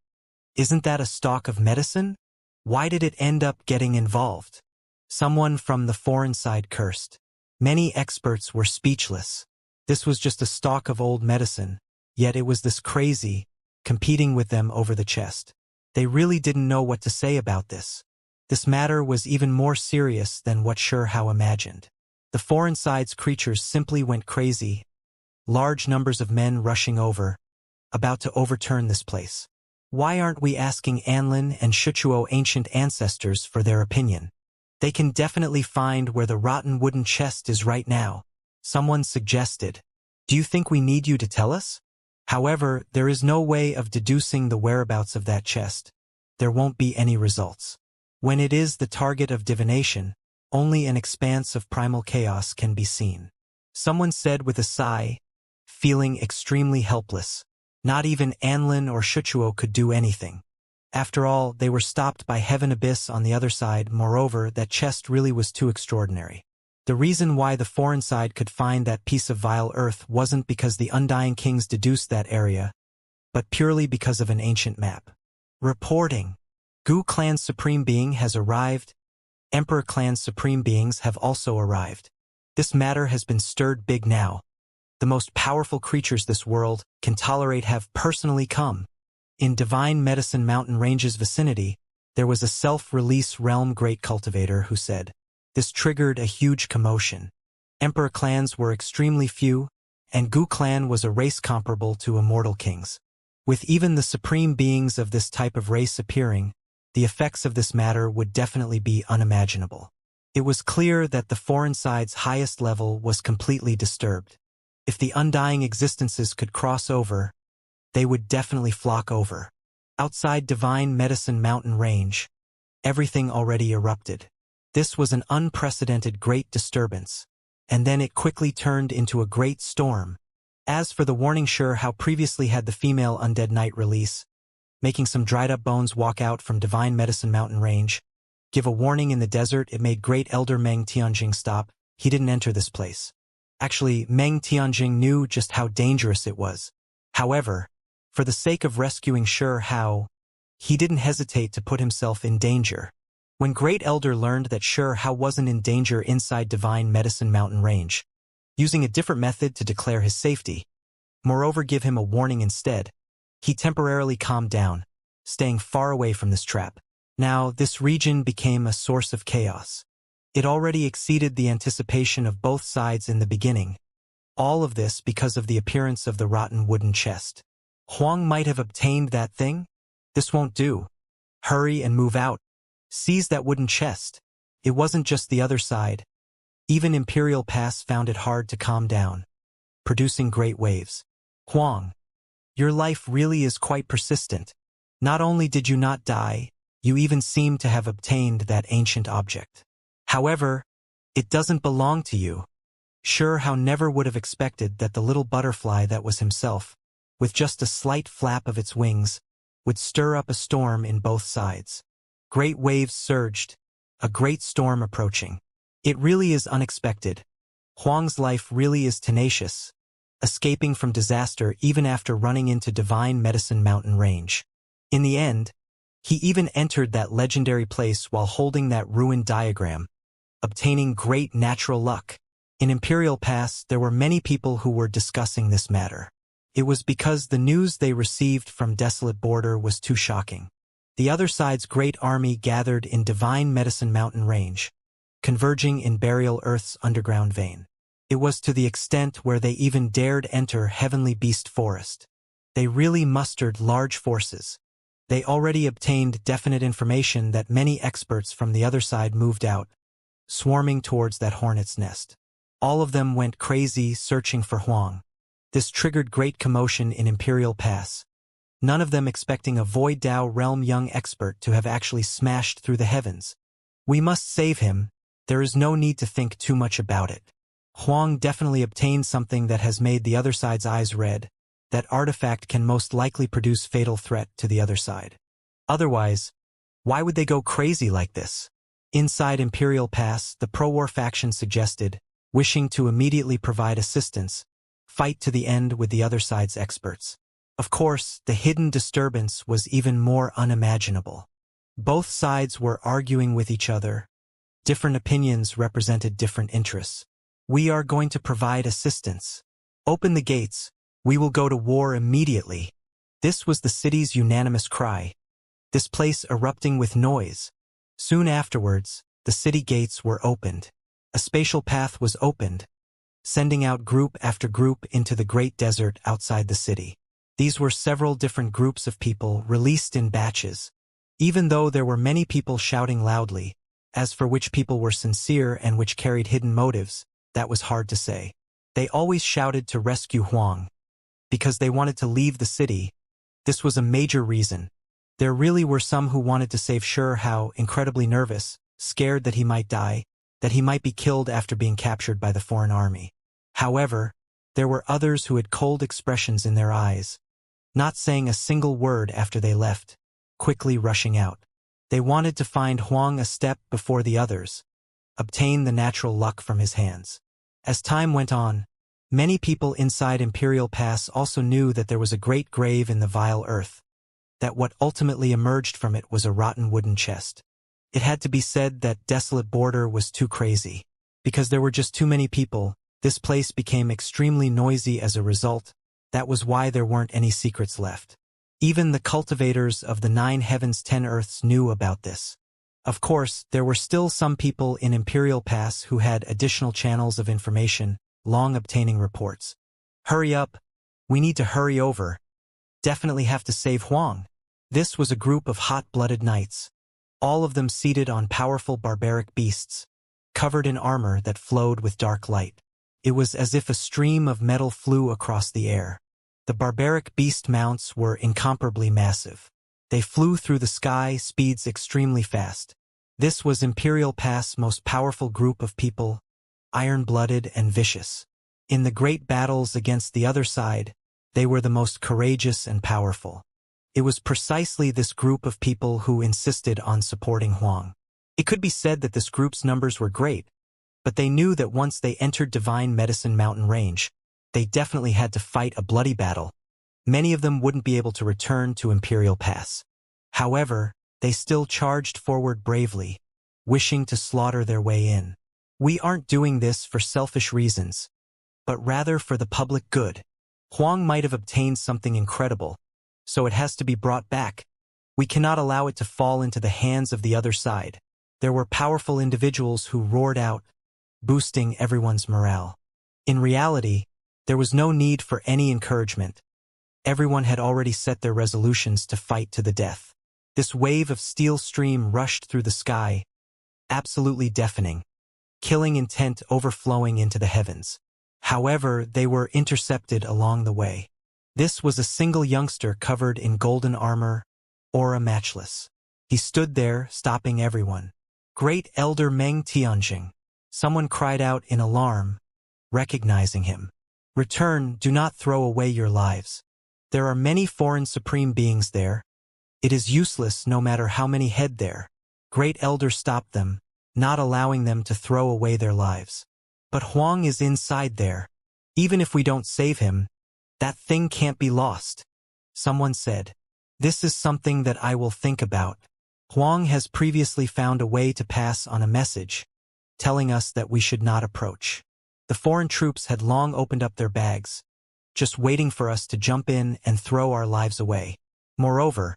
Isn't that a stalk of medicine? Why did it end up getting involved? Someone from the Foreign Side cursed. Many experts were speechless. This was just a stalk of old medicine, yet it was this crazy, competing with them over the chest. They really didn't know what to say about this. This matter was even more serious than what How imagined. The Foreign Sides creatures simply went crazy, large numbers of men rushing over, about to overturn this place. Why aren't we asking Anlin and Shuchuo ancient ancestors for their opinion? They can definitely find where the rotten wooden chest is right now. Someone suggested. Do you think we need you to tell us? However, there is no way of deducing the whereabouts of that chest. There won't be any results. When it is the target of divination, only an expanse of primal chaos can be seen. Someone said with a sigh, feeling extremely helpless. Not even Anlin or Shuchuo could do anything. After all, they were stopped by Heaven Abyss on the other side. Moreover, that chest really was too extraordinary. The reason why the Foreign Side could find that piece of vile earth wasn't because the Undying Kings deduced that area, but purely because of an ancient map. Reporting. Gu Clan's Supreme Being has arrived. Emperor Clan's Supreme Beings have also arrived. This matter has been stirred big now. The most powerful creatures this world can tolerate have personally come. In Divine Medicine Mountain Range's vicinity, there was a self-release realm great cultivator who said, this triggered a huge commotion. Emperor clans were extremely few, and Gu clan was a race comparable to immortal kings. With even the supreme beings of this type of race appearing, the effects of this matter would definitely be unimaginable. It was clear that the foreign side's highest level was completely disturbed. If the undying existences could cross over, they would definitely flock over. Outside Divine Medicine Mountain Range, everything already erupted. This was an unprecedented great disturbance, and then it quickly turned into a great storm. As for the warning, sure how previously had the female undead knight release, making some dried-up bones walk out from Divine Medicine Mountain Range, give a warning in the desert. It made great elder Meng Tianjing stop. He didn't enter this place. Actually, Meng Tianjing knew just how dangerous it was. However, for the sake of rescuing Sure Hao, he didn't hesitate to put himself in danger. When Great Elder learned that Sure Hao wasn't in danger inside Divine Medicine Mountain Range, using a different method to declare his safety, moreover give him a warning instead, he temporarily calmed down, staying far away from this trap. Now, this region became a source of chaos. It already exceeded the anticipation of both sides in the beginning. All of this because of the appearance of the rotten wooden chest. Huang might have obtained that thing? This won't do. Hurry and move out. Seize that wooden chest. It wasn't just the other side. Even Imperial Pass found it hard to calm down, producing great waves. Huang, your life really is quite persistent. Not only did you not die, you even seem to have obtained that ancient object. However, it doesn't belong to you. Sure Hao never would have expected that the little butterfly that was himself, with just a slight flap of its wings, would stir up a storm in both sides. Great waves surged, a great storm approaching. It really is unexpected. Huang's life really is tenacious, escaping from disaster even after running into Divine Medicine Mountain Range. In the end, he even entered that legendary place while holding that ruined diagram, obtaining great natural luck. In Imperial Pass, there were many people who were discussing this matter. It was because the news they received from Desolate Border was too shocking. The other side's great army gathered in Divine Medicine Mountain Range, converging in Burial Earth's underground vein. It was to the extent where they even dared enter Heavenly Beast Forest. They really mustered large forces. They already obtained definite information that many experts from the other side moved out, swarming towards that hornet's nest. All of them went crazy searching for Huang. This triggered great commotion in Imperial Pass, none of them expecting a Void Dao Realm young expert to have actually smashed through the heavens. We must save him. There is no need to think too much about it. Huang definitely obtained something that has made the other side's eyes red. That artifact can most likely produce fatal threat to the other side. Otherwise, why would they go crazy like this? Inside Imperial Pass, the pro-war faction suggested, wishing to immediately provide assistance, fight to the end with the other side's experts. Of course, the hidden disturbance was even more unimaginable. Both sides were arguing with each other. Different opinions represented different interests. We are going to provide assistance. Open the gates. We will go to war immediately. This was the city's unanimous cry. This place erupting with noise. Soon afterwards, the city gates were opened. A spatial path was opened, sending out group after group into the great desert outside the city. These were several different groups of people released in batches. Even though there were many people shouting loudly, as for which people were sincere and which carried hidden motives, that was hard to say. They always shouted to rescue Huang, because they wanted to leave the city. This was a major reason. There really were some who wanted to save Sure Hao, incredibly nervous, scared that he might die, that he might be killed after being captured by the foreign army. However, there were others who had cold expressions in their eyes, not saying a single word after they left, quickly rushing out. They wanted to find Huang a step before the others, obtain the natural luck from his hands. As time went on, many people inside Imperial Pass also knew that there was a great grave in the vile earth, that what ultimately emerged from it was a rotten wooden chest. It had to be said that Desolate Border was too crazy. Because there were just too many people, this place became extremely noisy as a result. That was why there weren't any secrets left. Even the cultivators of the 9 heavens 10 earths knew about this. Of course, there were still some people in Imperial Pass who had additional channels of information, long obtaining reports. Hurry up. We need to hurry over. Definitely have to save Huang. This was a group of hot-blooded knights, all of them seated on powerful barbaric beasts, covered in armor that flowed with dark light. It was as if a stream of metal flew across the air. The barbaric beast mounts were incomparably massive. They flew through the sky, speeds extremely fast. This was Imperial Pass' most powerful group of people, iron-blooded and vicious. In the great battles against the other side, they were the most courageous and powerful. It was precisely this group of people who insisted on supporting Huang. It could be said that this group's numbers were great, but they knew that once they entered Divine Medicine Mountain Range, they definitely had to fight a bloody battle. Many of them wouldn't be able to return to Imperial Pass. However, they still charged forward bravely, wishing to slaughter their way in. We aren't doing this for selfish reasons, but rather for the public good. Huang might have obtained something incredible, so it has to be brought back. We cannot allow it to fall into the hands of the other side. There were powerful individuals who roared out, boosting everyone's morale. In reality, there was no need for any encouragement. Everyone had already set their resolutions to fight to the death. This wave of steel stream rushed through the sky, absolutely deafening, killing intent overflowing into the heavens. However, they were intercepted along the way. This was a single youngster covered in golden armor, aura matchless. He stood there, stopping everyone. Great Elder Meng Tianjing. Someone cried out in alarm, recognizing him. Return, do not throw away your lives. There are many foreign supreme beings there. It is useless no matter how many head there. Great Elder stopped them, not allowing them to throw away their lives. But Huang is inside there. Even if we don't save him, that thing can't be lost. Someone said, this is something that I will think about. Huang has previously found a way to pass on a message, telling us that we should not approach. The foreign troops had long opened up their bags, just waiting for us to jump in and throw our lives away. Moreover,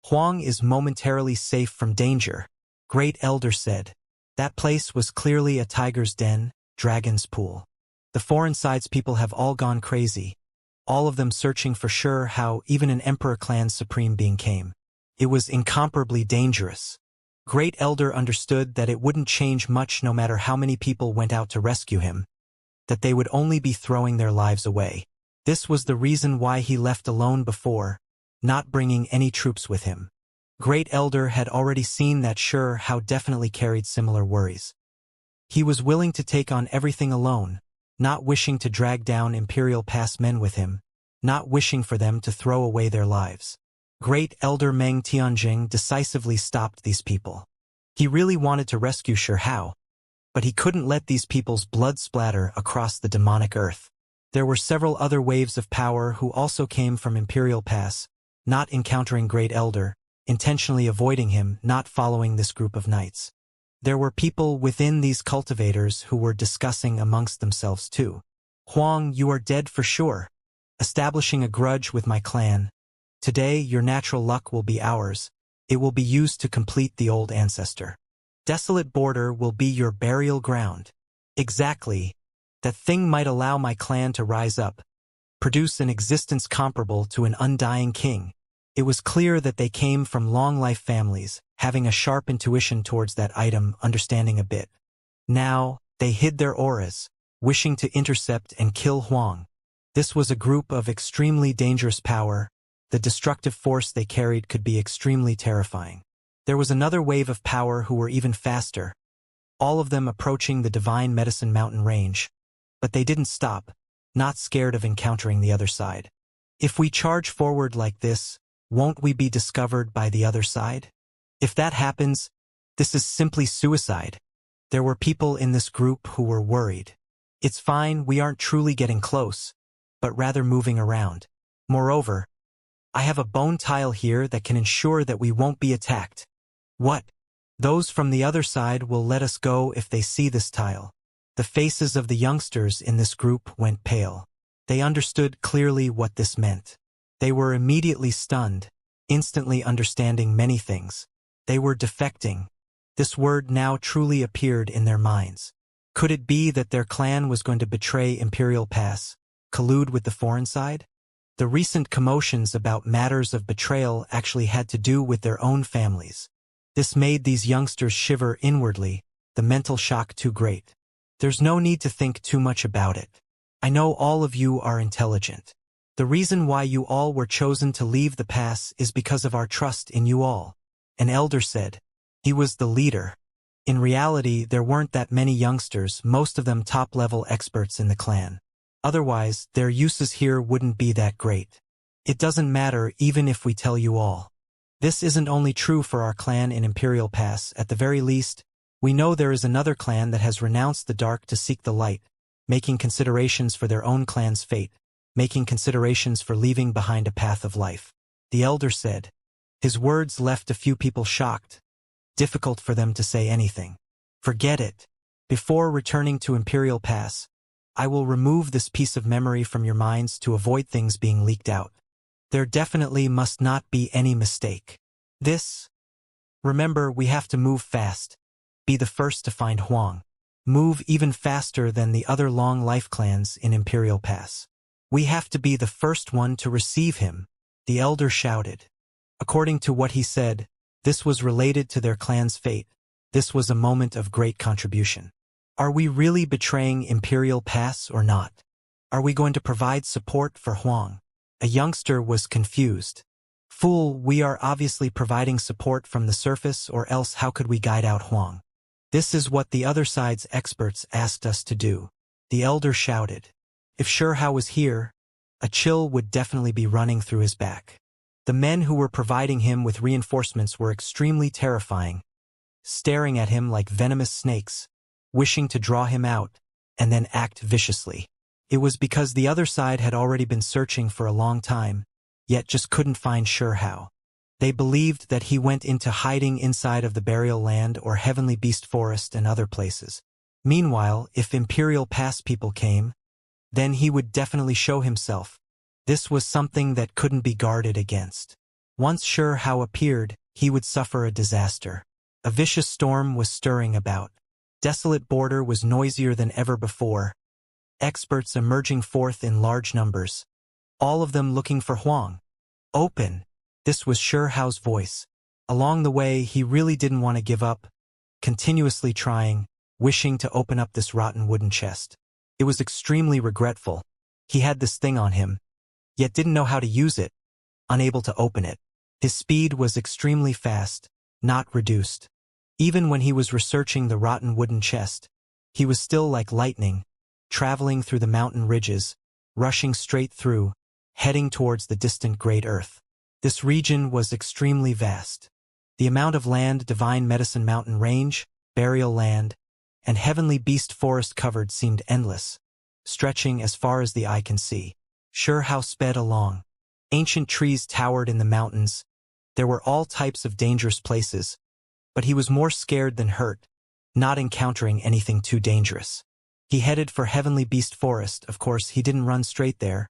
Huang is momentarily safe from danger, Great Elder said. That place was clearly a tiger's den, dragon's pool. The foreign side's people have all gone crazy, all of them searching for sure how even an Emperor clan's supreme being came. It was incomparably dangerous. Great Elder understood that it wouldn't change much no matter how many people went out to rescue him, that they would only be throwing their lives away. This was the reason why he left alone before, not bringing any troops with him. Great Elder had already seen that sure how definitely carried similar worries. He was willing to take on everything alone, not wishing to drag down Imperial Pass men with him, not wishing for them to throw away their lives. Great Elder Meng Tianjing decisively stopped these people. He really wanted to rescue Sure Hao, but he couldn't let these people's blood splatter across the demonic earth. There were several other waves of power who also came from Imperial Pass, not encountering Great Elder, intentionally avoiding him, not following this group of knights. There were people within these cultivators who were discussing amongst themselves too. Huang, you are dead for sure. Establishing a grudge with my clan. Today, your natural luck will be ours. It will be used to complete the old ancestor. Desolate border will be your burial ground. Exactly. That thing might allow my clan to rise up, produce an existence comparable to an undying king. It was clear that they came from long-life families, having a sharp intuition towards that item, understanding a bit. Now, they hid their auras, wishing to intercept and kill Huang. This was a group of extremely dangerous power. The destructive force they carried could be extremely terrifying. There was another wave of power who were even faster, all of them approaching the Divine Medicine Mountain Range. But they didn't stop, not scared of encountering the other side. If we charge forward like this, won't we be discovered by the other side? If that happens, this is simply suicide. There were people in this group who were worried. It's fine, we aren't truly getting close, but rather moving around. Moreover, I have a bone tile here that can ensure that we won't be attacked. What? Those from the other side will let us go if they see this tile. The faces of the youngsters in this group went pale. They understood clearly what this meant. They were immediately stunned, instantly understanding many things. They were defecting. This word now truly appeared in their minds. Could it be that their clan was going to betray Imperial Pass, collude with the foreign side? The recent commotions about matters of betrayal actually had to do with their own families. This made these youngsters shiver inwardly, the mental shock too great. There's no need to think too much about it. I know all of you are intelligent. The reason why you all were chosen to leave the pass is because of our trust in you all. An elder said. He was the leader. In reality, there weren't that many youngsters, most of them top-level experts in the clan. Otherwise, their uses here wouldn't be that great. It doesn't matter even if we tell you all. This isn't only true for our clan in Imperial Pass, at the very least, we know there is another clan that has renounced the dark to seek the light, making considerations for their own clan's fate, making considerations for leaving behind a path of life. The elder said. His words left a few people shocked, difficult for them to say anything. Forget it. Before returning to Imperial Pass, I will remove this piece of memory from your minds to avoid things being leaked out. There definitely must not be any mistake. Remember, we have to move fast. Be the first to find Huang. Move even faster than the other long life clans in Imperial Pass. We have to be the first one to receive him, the elder shouted. According to what he said, this was related to their clan's fate. This was a moment of great contribution. Are we really betraying Imperial Pass or not? Are we going to provide support for Huang? A youngster was confused. Fool, we are obviously providing support from the surface, or else how could we guide out Huang? This is what the other side's experts asked us to do. The elder shouted. If Shurhao was here, a chill would definitely be running through his back. The men who were providing him with reinforcements were extremely terrifying, staring at him like venomous snakes, wishing to draw him out, and then act viciously. It was because the other side had already been searching for a long time, yet just couldn't find Shurhao. They believed that he went into hiding inside of the burial land or heavenly beast forest and other places. Meanwhile, if Imperial Pass people came, then he would definitely show himself. This was something that couldn't be guarded against. Once Shurhao appeared, he would suffer a disaster. A vicious storm was stirring about. Desolate border was noisier than ever before. Experts emerging forth in large numbers. All of them looking for Huang. Open. This was Shurhao's voice. Along the way, he really didn't want to give up, continuously trying, wishing to open up this rotten wooden chest. It was extremely regretful. He had this thing on him, yet didn't know how to use it, unable to open it. His speed was extremely fast, not reduced. Even when he was researching the rotten wooden chest, he was still like lightning, traveling through the mountain ridges, rushing straight through, heading towards the distant Great Earth. This region was extremely vast. The amount of land Divine Medicine Mountain Range, Burial Land, and Heavenly Beast Forest covered seemed endless, stretching as far as the eye can see. Shurhao sped along. Ancient trees towered in the mountains. There were all types of dangerous places, but he was more scared than hurt, not encountering anything too dangerous. He headed for Heavenly Beast Forest. Of course, he didn't run straight there,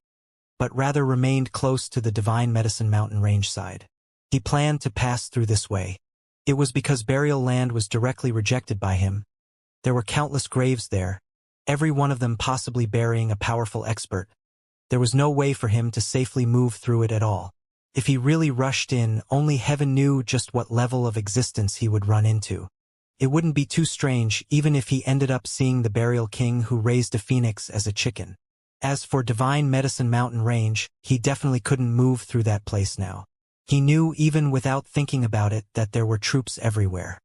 but rather remained close to the Divine Medicine Mountain Range side. He planned to pass through this way. It was because burial land was directly rejected by him. There were countless graves there, every one of them possibly burying a powerful expert. There was no way for him to safely move through it at all. If he really rushed in, only heaven knew just what level of existence he would run into. It wouldn't be too strange even if he ended up seeing the burial king who raised a phoenix as a chicken. As for Divine Medicine Mountain Range, he definitely couldn't move through that place now. He knew even without thinking about it that there were troops everywhere.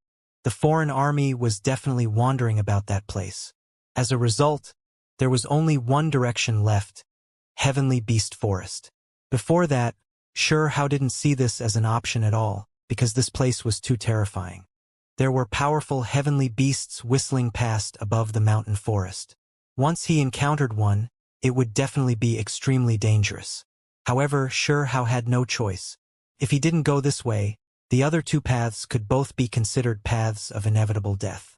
The foreign army was definitely wandering about that place. As a result, there was only one direction left: Heavenly Beast Forest. Before that, Shurhao didn't see this as an option at all, because this place was too terrifying. There were powerful heavenly beasts whistling past above the mountain forest. Once he encountered one, it would definitely be extremely dangerous. However, Shurhao had no choice. If he didn't go this way, the other two paths could both be considered paths of inevitable death.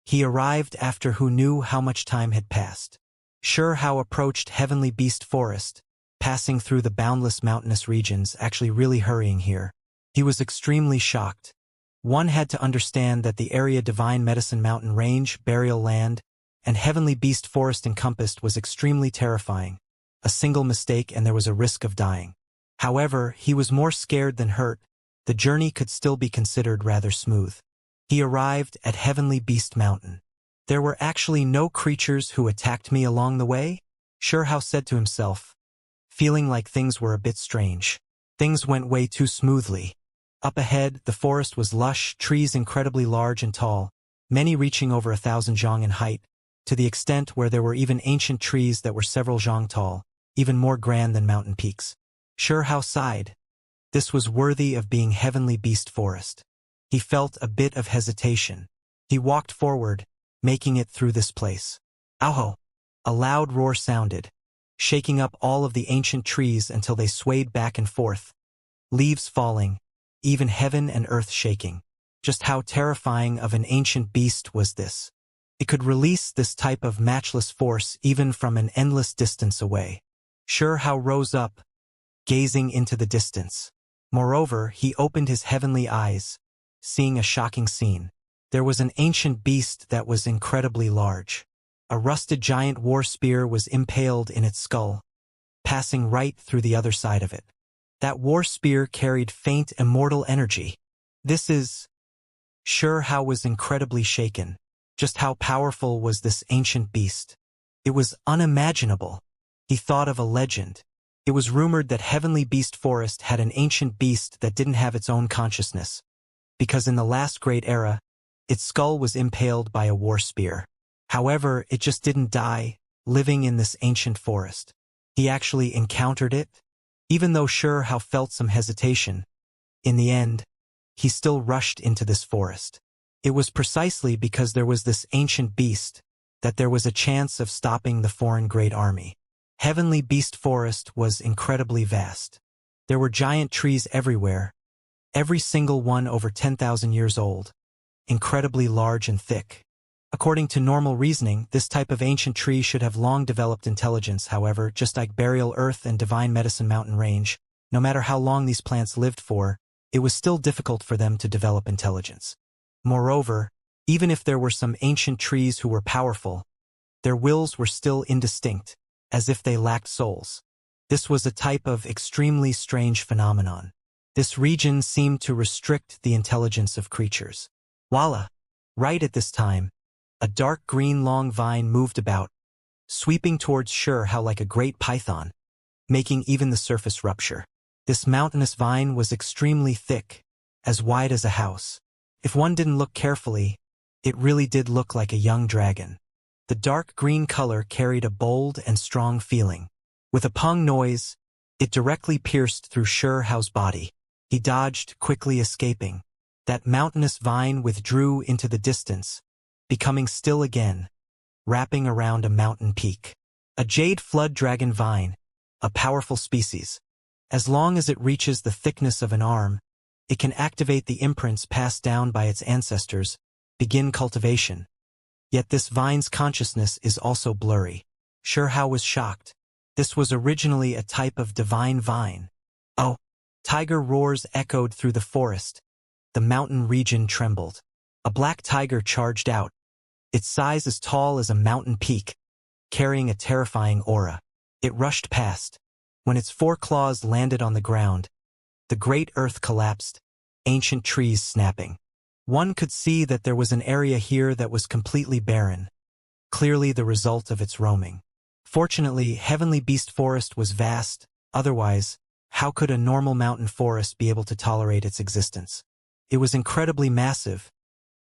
He arrived after who knew how much time had passed. Sure how approached Heavenly Beast Forest, passing through the boundless mountainous regions, actually really hurrying here. He was extremely shocked. One had to understand that the area Divine Medicine Mountain Range, Burial Land, and Heavenly Beast Forest encompassed was extremely terrifying. A single mistake and there was a risk of dying. However, he was more scared than hurt. The journey could still be considered rather smooth. He arrived at Heavenly Beast Mountain. There were actually no creatures who attacked me along the way? Sure how said to himself, feeling like things were a bit strange. Things went way too smoothly. Up ahead, the forest was lush, trees incredibly large and tall, many reaching over 1,000 zhang in height, to the extent where there were even ancient trees that were several zhang tall, even more grand than mountain peaks. Sure how sighed. This was worthy of being Heavenly Beast Forest. He felt a bit of hesitation. He walked forward, making it through this place. Ow! A loud roar sounded, shaking up all of the ancient trees until they swayed back and forth, leaves falling, even heaven and earth shaking. Just how terrifying of an ancient beast was this? It could release this type of matchless force even from an endless distance away. Sure how rose up, gazing into the distance. Moreover, he opened his heavenly eyes, seeing a shocking scene. There was an ancient beast that was incredibly large. A rusted giant war spear was impaled in its skull, passing right through the other side of it. That war spear carried faint immortal energy. This is... Sure how was incredibly shaken. Just how powerful was this ancient beast? It was unimaginable. He thought of a legend. It was rumored that Heavenly Beast Forest had an ancient beast that didn't have its own consciousness, because in the last great era, its skull was impaled by a war spear. However, it just didn't die, living in this ancient forest. He actually encountered it. Even though Sure how felt some hesitation, in the end, he still rushed into this forest. It was precisely because there was this ancient beast that there was a chance of stopping the foreign great army. Heavenly Beast Forest was incredibly vast. There were giant trees everywhere, every single one over 10,000 years old, incredibly large and thick. According to normal reasoning, this type of ancient tree should have long developed intelligence. However, just like Burial Earth and Divine Medicine Mountain Range, no matter how long these plants lived for, it was still difficult for them to develop intelligence. Moreover, even if there were some ancient trees who were powerful, their wills were still indistinct, as if they lacked souls. This was a type of extremely strange phenomenon. This region seemed to restrict the intelligence of creatures. Voila! Right at this time, a dark green long vine moved about, sweeping towards Sure how like a great python, making even the surface rupture. This mountainous vine was extremely thick, as wide as a house. If one didn't look carefully, it really did look like a young dragon. The dark green color carried a bold and strong feeling. With a pung noise, it directly pierced through Sure how's body. He dodged, quickly escaping. That mountainous vine withdrew into the distance, becoming still again, wrapping around a mountain peak. A jade flood dragon vine, a powerful species. As long as it reaches the thickness of an arm, it can activate the imprints passed down by its ancestors, begin cultivation. Yet this vine's consciousness is also blurry. Sure how was shocked. This was originally a type of divine vine. Oh! Tiger roars echoed through the forest. The mountain region trembled. A black tiger charged out, its size as tall as a mountain peak, carrying a terrifying aura. It rushed past. When its four claws landed on the ground, the great earth collapsed, ancient trees snapping. One could see that there was an area here that was completely barren, clearly the result of its roaming. Fortunately, Heavenly Beast Forest was vast, otherwise, how could a normal mountain forest be able to tolerate its existence? It was incredibly massive,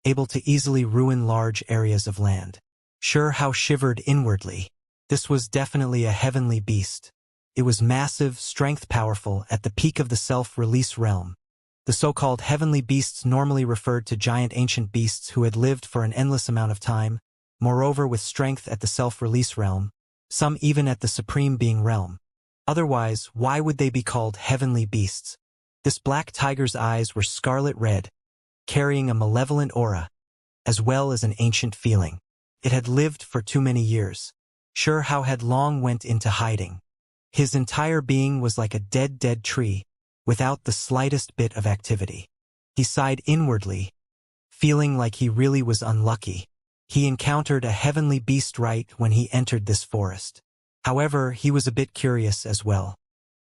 able to easily ruin large areas of land. Sure how shivered inwardly. This was definitely a heavenly beast. It was massive, strength powerful, at the peak of the self-release realm. The so-called heavenly beasts normally referred to giant ancient beasts who had lived for an endless amount of time, moreover with strength at the self-release realm, some even at the supreme being realm. Otherwise, why would they be called heavenly beasts? This black tiger's eyes were scarlet red, carrying a malevolent aura. as well as an ancient feeling. It had lived for too many years. Xianxia had long went into hiding. His entire being was like a dead tree, without the slightest bit of activity. He sighed inwardly, feeling like he really was unlucky. He encountered a heavenly beast right when he entered this forest. However, he was a bit curious as well.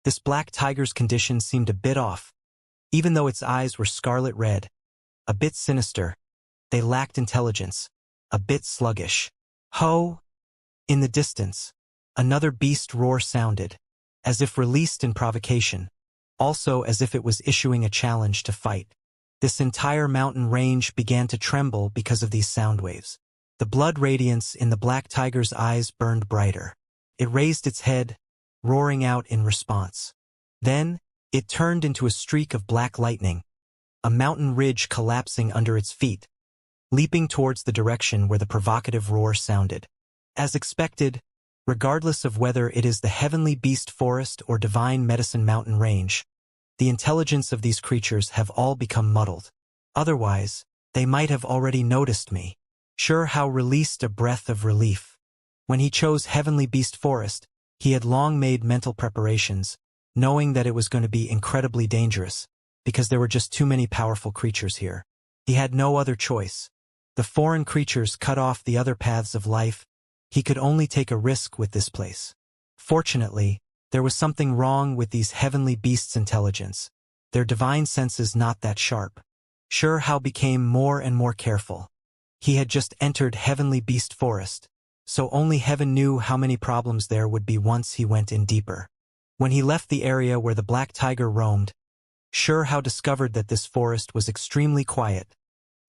This black tiger's condition seemed a bit off. Even though its eyes were scarlet red, a bit sinister, they lacked intelligence, a bit sluggish. Ho! In the distance, another beast roar sounded, as if released in provocation, also as if it was issuing a challenge to fight. This entire mountain range began to tremble because of these sound waves. The blood radiance in the black tiger's eyes burned brighter. It raised its head, roaring out in response. Then, it turned into a streak of black lightning, a mountain ridge collapsing under its feet, leaping towards the direction where the provocative roar sounded. As expected, regardless of whether it is the heavenly beast forest or divine medicine mountain range, the intelligence of these creatures have all become muddled. Otherwise, they might have already noticed me. Xianxia released a breath of relief. When he chose heavenly beast forest, he had long made mental preparations, knowing that it was going to be incredibly dangerous, because there were just too many powerful creatures here. He had no other choice. The foreign creatures cut off the other paths of life. He could only take a risk with this place. Fortunately, there was something wrong with these heavenly beasts' intelligence. Their divine senses not that sharp. Xianxia became more and more careful. He had just entered heavenly beast forest, so only heaven knew how many problems there would be once he went in deeper. When he left the area where the black tiger roamed, Xianxia discovered that this forest was extremely quiet,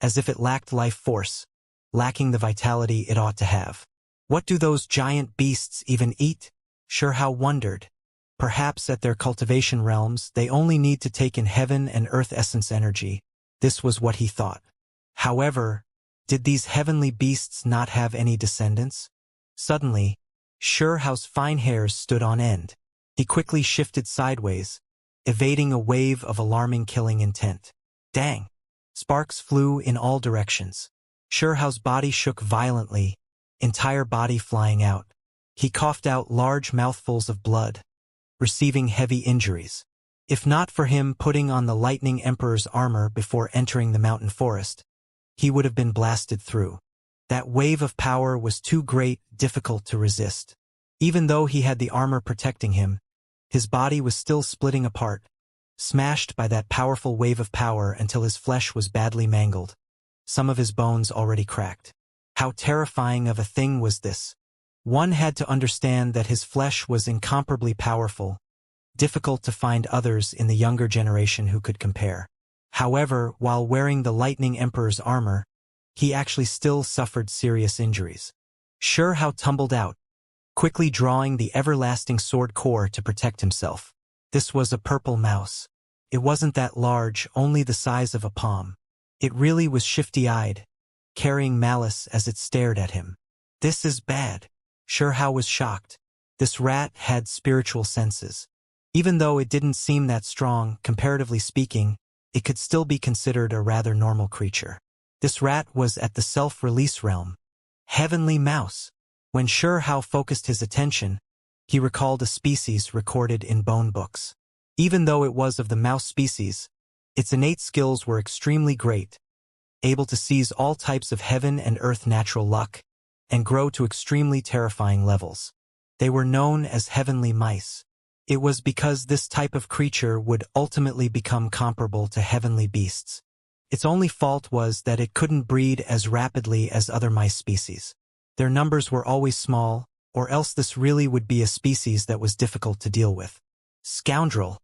as if it lacked life force, lacking the vitality it ought to have. What do those giant beasts even eat? Xianxia wondered. Perhaps at their cultivation realms they only need to take in heaven and earth essence energy. This was what he thought. However, did these heavenly beasts not have any descendants? Suddenly, Xianxia's fine hairs stood on end. He quickly shifted sideways, evading a wave of alarming killing intent. Dang! Sparks flew in all directions. Xianxia's body shook violently, entire body flying out. He coughed out large mouthfuls of blood, receiving heavy injuries. If not for him putting on the Lightning Emperor's armor before entering the mountain forest, he would have been blasted through. That wave of power was too great, difficult to resist. Even though he had the armor protecting him, his body was still splitting apart, smashed by that powerful wave of power until his flesh was badly mangled, some of his bones already cracked. How terrifying of a thing was this? One had to understand that his flesh was incomparably powerful, difficult to find others in the younger generation who could compare. However, while wearing the Lightning Emperor's armor, he actually still suffered serious injuries. Xianxia tumbled out, quickly drawing the everlasting sword core to protect himself. This was a purple mouse. It wasn't that large, only the size of a palm. It really was shifty-eyed, carrying malice as it stared at him. This is bad. Xianxia was shocked. This rat had spiritual senses. Even though it didn't seem that strong, comparatively speaking, it could still be considered a rather normal creature. This rat was at the self-release realm. Heavenly mouse. When Xianxia focused his attention, he recalled a species recorded in bone books. Even though it was of the mouse species, its innate skills were extremely great, able to seize all types of heaven and earth natural luck, and grow to extremely terrifying levels. They were known as heavenly mice. It was because this type of creature would ultimately become comparable to heavenly beasts. Its only fault was that it couldn't breed as rapidly as other mice species. Their numbers were always small, or else this really would be a species that was difficult to deal with. Scoundrel!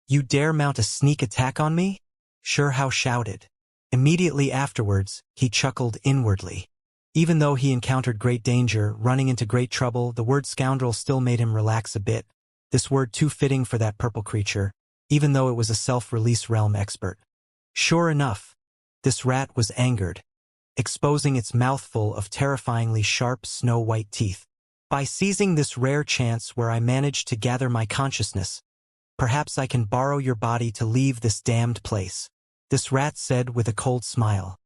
You dare mount a sneak attack on me? Xianxia shouted. Immediately afterwards, he chuckled inwardly. Even though he encountered great danger, running into great trouble, the word scoundrel still made him relax a bit. This word too fitting for that purple creature, even though it was a self-release realm expert. Sure enough, this rat was angered, exposing its mouthful of terrifyingly sharp snow-white teeth. By seizing this rare chance where I managed to gather my consciousness, perhaps I can borrow your body to leave this damned place, this rat said with a cold smile.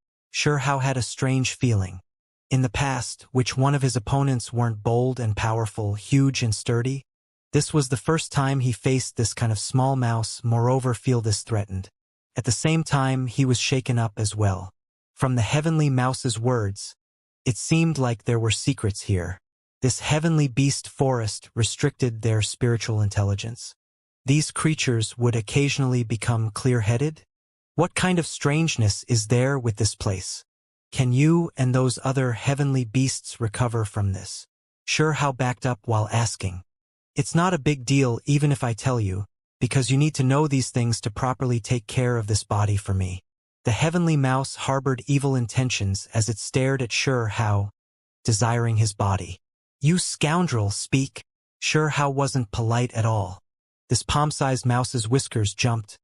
Hao had a strange feeling. In the past, which one of his opponents weren't bold and powerful, huge and sturdy? This was the first time he faced this kind of small mouse, moreover feel this threatened. At the same time, he was shaken up as well. From the heavenly mouse's words, it seemed like there were secrets here. This heavenly beast forest restricted their spiritual intelligence. These creatures would occasionally become clear-headed? What kind of strangeness is there with this place? Can you and those other heavenly beasts recover from this? Hao backed up while asking. It's not a big deal even if I tell you, because you need to know these things to properly take care of this body for me. The heavenly mouse harbored evil intentions as it stared at Hao, desiring his body. You scoundrel, speak. Hao wasn't polite at all. This palm-sized mouse's whiskers jumped,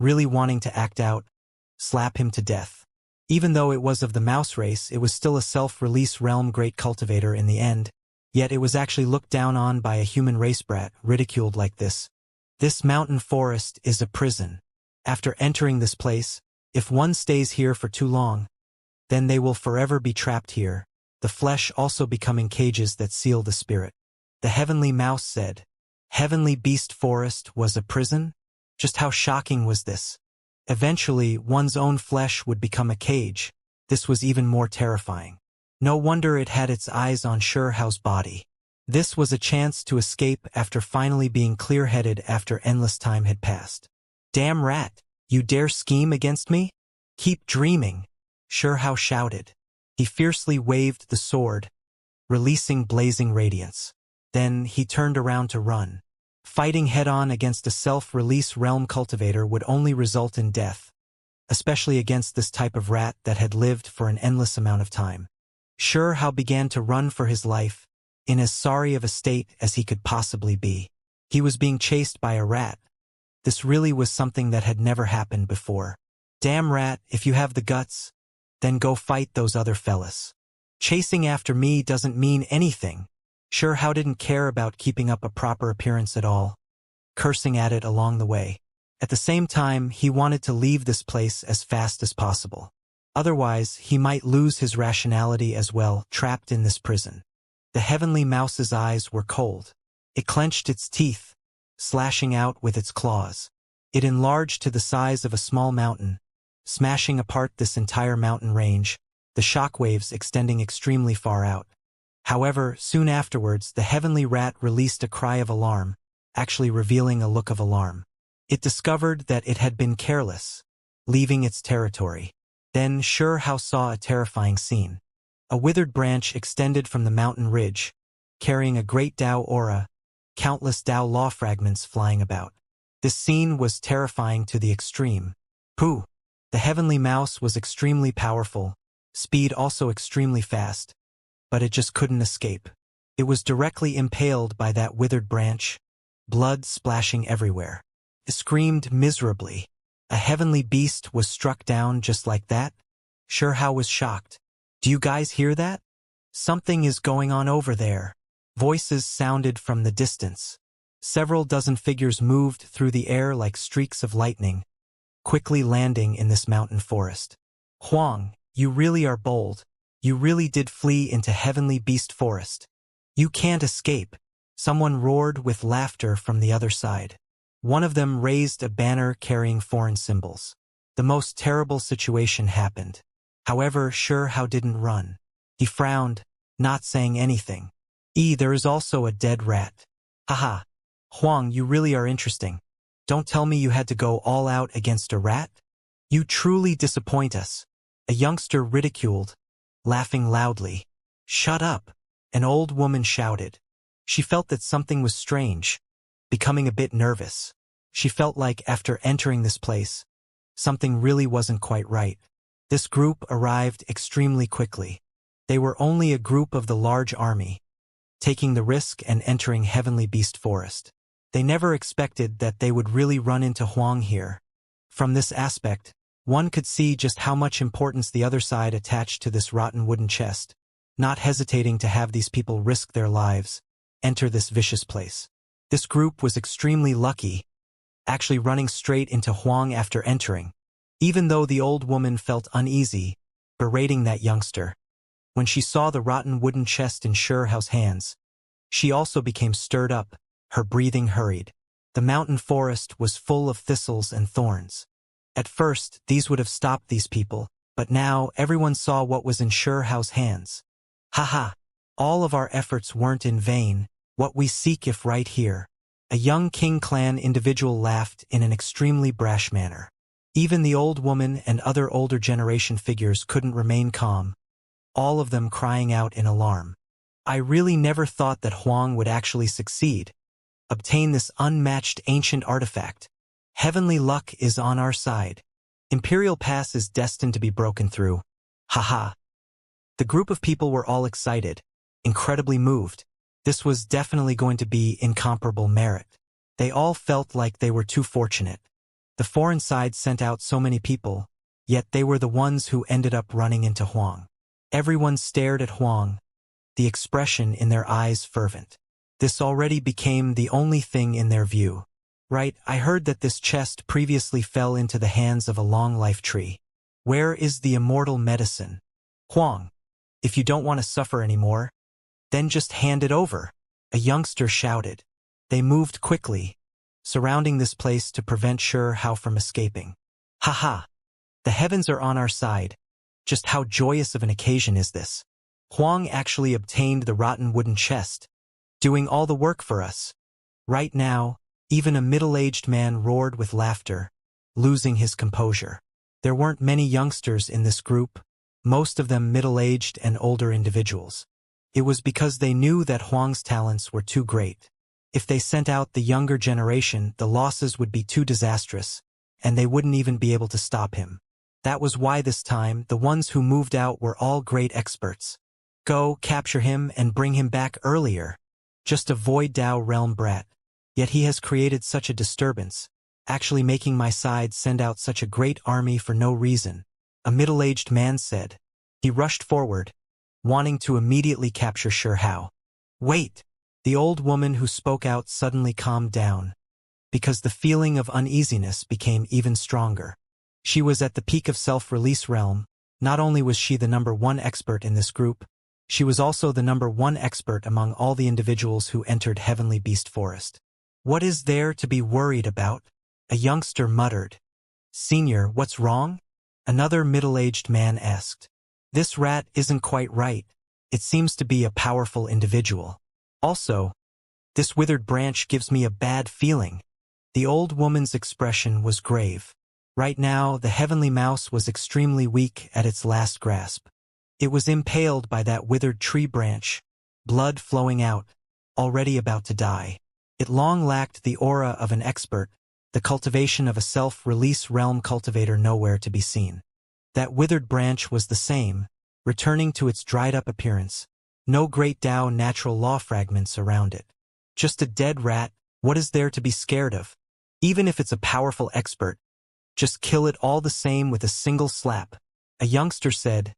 really wanting to act out, slap him to death. Even though it was of the mouse race, it was still a self-release realm great cultivator in the end, yet it was actually looked down on by a human race brat, ridiculed like this. This mountain forest is a prison. After entering this place, if one stays here for too long, then they will forever be trapped here, the flesh also becoming cages that seal the spirit. The heavenly mouse said. Heavenly beast forest was a prison? Just how shocking was this? Eventually, one's own flesh would become a cage. This was even more terrifying. No wonder it had its eyes on Hao's body. This was a chance to escape after finally being clear-headed after endless time had passed. Damn rat, you dare scheme against me? Keep dreaming, Hao shouted. He fiercely waved the sword, releasing blazing radiance. Then he turned around to run. Fighting head-on against a self-release realm cultivator would only result in death, especially against this type of rat that had lived for an endless amount of time. Hao began to run for his life, in as sorry of a state as he could possibly be. He was being chased by a rat. This really was something that had never happened before. Damn rat, if you have the guts, then go fight those other fellas. Chasing after me doesn't mean anything. Hao didn't care about keeping up a proper appearance at all, cursing at it along the way. At the same time, he wanted to leave this place as fast as possible. Otherwise, he might lose his rationality as well, trapped in this prison. The heavenly mouse's eyes were cold. It clenched its teeth, slashing out with its claws. It enlarged to the size of a small mountain, smashing apart this entire mountain range, the shockwaves extending extremely far out. However, soon afterwards, the heavenly rat released a cry of alarm, actually revealing a look of alarm. It discovered that it had been careless, leaving its territory. Then Hao saw a terrifying scene. A withered branch extended from the mountain ridge, carrying a great Tao aura, countless Tao law fragments flying about. This scene was terrifying to the extreme. Pooh! The heavenly mouse was extremely powerful, speed also extremely fast, but it just couldn't escape. It was directly impaled by that withered branch, blood splashing everywhere. It screamed miserably. A heavenly beast was struck down just like that? Hao was shocked. Do you guys hear that? Something is going on over there. Voices sounded from the distance. Several dozen figures moved through the air like streaks of lightning, quickly landing in this mountain forest. Huang, you really are bold. You really did flee into heavenly beast forest. You can't escape. Someone roared with laughter from the other side. One of them raised a banner carrying foreign symbols. The most terrible situation happened. However, Hao didn't run. He frowned, not saying anything. There is also a dead rat. Haha. Huang, you really are interesting. Don't tell me you had to go all out against a rat? You truly disappoint us. A youngster ridiculed, laughing loudly. Shut up, an old woman shouted. She felt that something was strange, becoming a bit nervous. She felt like after entering this place, something really wasn't quite right. This group arrived extremely quickly. They were only a group of the large army, taking the risk and entering Heavenly Beast Forest. They never expected that they would really run into Huang here. From this aspect, one could see just how much importance the other side attached to this rotten wooden chest, not hesitating to have these people risk their lives, enter this vicious place. This group was extremely lucky, actually running straight into Huang after entering. Even though the old woman felt uneasy, berating that youngster. When she saw the rotten wooden chest in Xiao's hands, she also became stirred up, her breathing hurried. The mountain forest was full of thistles and thorns. At first, these would have stopped these people, but now everyone saw what was in Xiao's hands. Haha! All of our efforts weren't in vain, what we seek if right here. A young King Clan individual laughed in an extremely brash manner. Even the old woman and other older generation figures couldn't remain calm, all of them crying out in alarm. I really never thought that Huang would actually succeed. Obtain this unmatched ancient artifact. Heavenly luck is on our side. Imperial Pass is destined to be broken through. Haha. The group of people were all excited, incredibly moved. This was definitely going to be incomparable merit. They all felt like they were too fortunate. The foreign side sent out so many people, yet they were the ones who ended up running into Huang. Everyone stared at Huang, the expression in their eyes fervent. This already became the only thing in their view. Right, I heard that this chest previously fell into the hands of a long life tree. Where is the immortal medicine? Huang, if you don't want to suffer anymore, then just hand it over, a youngster shouted. They moved quickly, surrounding this place to prevent Xiao from escaping. Haha! The heavens are on our side. Just how joyous of an occasion is this? Huang actually obtained the rotten wooden chest, doing all the work for us. Right now, even a middle-aged man roared with laughter, losing his composure. There weren't many youngsters in this group, most of them middle-aged and older individuals. It was because they knew that Huang's talents were too great. If they sent out the younger generation, the losses would be too disastrous, and they wouldn't even be able to stop him. That was why this time, the ones who moved out were all great experts. Go, capture him, and bring him back earlier. Just avoid Dao Realm brat. Yet he has created such a disturbance, actually making my side send out such a great army for no reason, a middle-aged man said. He rushed forward, wanting to immediately capture Xiao. Wait! The old woman who spoke out suddenly calmed down, because the feeling of uneasiness became even stronger. She was at the peak of self-release realm. Not only was she the #1 expert in this group, she was also the #1 expert among all the individuals who entered Heavenly Beast Forest. What is there to be worried about? A youngster muttered. Senior, what's wrong? Another middle-aged man asked. This rat isn't quite right. It seems to be a powerful individual. Also, this withered branch gives me a bad feeling. The old woman's expression was grave. Right now, the heavenly mouse was extremely weak at its last grasp. It was impaled by that withered tree branch, blood flowing out, already about to die. It long lacked the aura of an expert, the cultivation of a self-release realm cultivator nowhere to be seen. That withered branch was the same, returning to its dried-up appearance. No great Tao natural law fragments around it. Just a dead rat, what is there to be scared of? Even if it's a powerful expert, just kill it all the same with a single slap, a youngster said,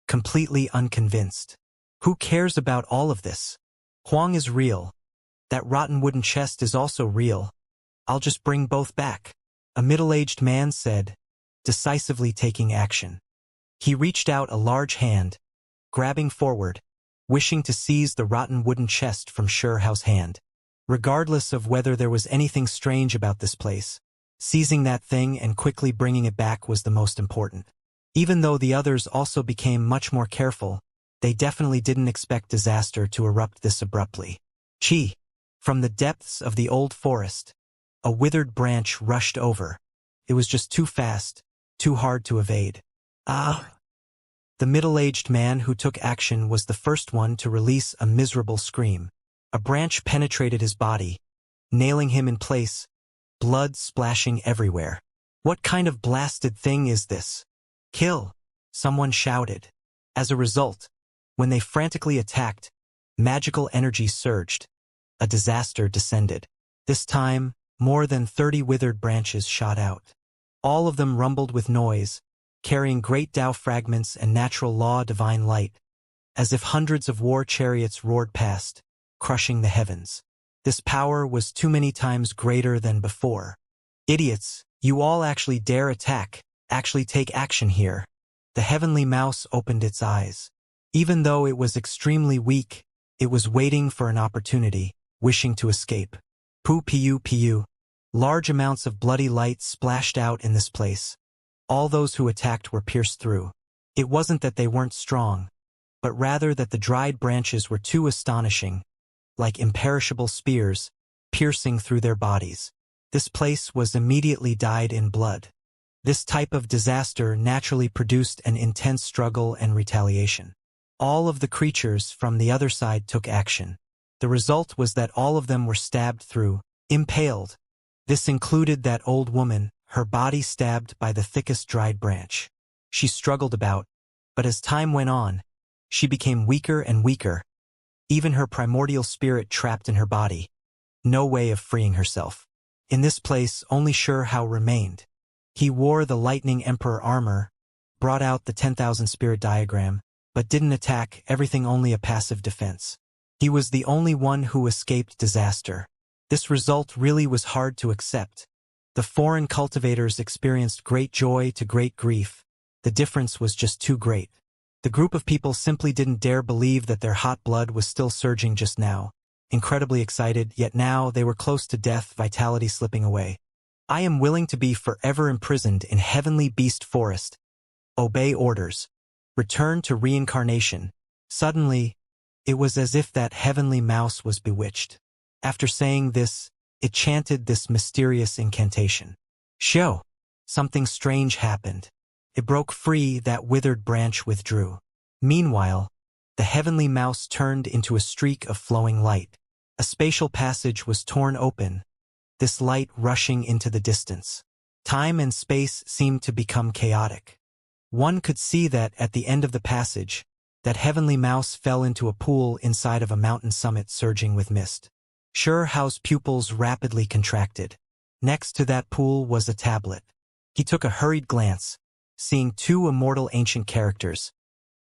completely unconvinced. Who cares about all of this? Huang is real. That rotten wooden chest is also real. I'll just bring both back, a middle-aged man said, decisively taking action. He reached out a large hand, grabbing forward, wishing to seize the rotten wooden chest from Xiao's hand. Regardless of whether there was anything strange about this place, seizing that thing and quickly bringing it back was the most important. Even though the others also became much more careful, they definitely didn't expect disaster to erupt this abruptly. Chi! From the depths of the old forest, a withered branch rushed over. It was just too fast, too hard to evade. Ah! The middle-aged man who took action was the first one to release a miserable scream. A branch penetrated his body, nailing him in place, blood splashing everywhere. What kind of blasted thing is this? Kill! Someone shouted. As a result, when they frantically attacked, magical energy surged. A disaster descended. This time, more than 30 withered branches shot out. All of them rumbled with noise, carrying great Tao fragments and natural law divine light, as if hundreds of war chariots roared past, crushing the heavens. This power was too many times greater than before. Idiots, you all actually dare attack, actually take action here. The heavenly mouse opened its eyes. Even though it was extremely weak, it was waiting for an opportunity, wishing to escape. Pu. Large amounts of bloody light splashed out in this place. All those who attacked were pierced through. It wasn't that they weren't strong, but rather that the dried branches were too astonishing, like imperishable spears, piercing through their bodies. This place was immediately dyed in blood. This type of disaster naturally produced an intense struggle and retaliation. All of the creatures from the other side took action. The result was that all of them were stabbed through, impaled. This included that old woman, her body stabbed by the thickest dried branch. She struggled about, but as time went on, she became weaker and weaker. Even her primordial spirit trapped in her body. No way of freeing herself. In this place, only Shihao remained. He wore the Lightning Emperor armor, brought out the 10,000 spirit diagram, but didn't attack, everything only a passive defense. He was the only one who escaped disaster. This result really was hard to accept. The foreign cultivators experienced great joy to great grief. The difference was just too great. The group of people simply didn't dare believe that their hot blood was still surging just now. Incredibly excited, yet now they were close to death, vitality slipping away. I am willing to be forever imprisoned in Heavenly Beast Forest. Obey orders. Return to Reincarnation. Suddenly, it was as if that heavenly mouse was bewitched. After saying this, it chanted this mysterious incantation. Show! Something strange happened. It broke free, that withered branch withdrew. Meanwhile, the heavenly mouse turned into a streak of flowing light. A spatial passage was torn open, this light rushing into the distance. Time and space seemed to become chaotic. One could see that at the end of the passage, that heavenly mouse fell into a pool inside of a mountain summit surging with mist. Shihao's pupils rapidly contracted. Next to that pool was a tablet. He took a hurried glance, seeing two immortal ancient characters.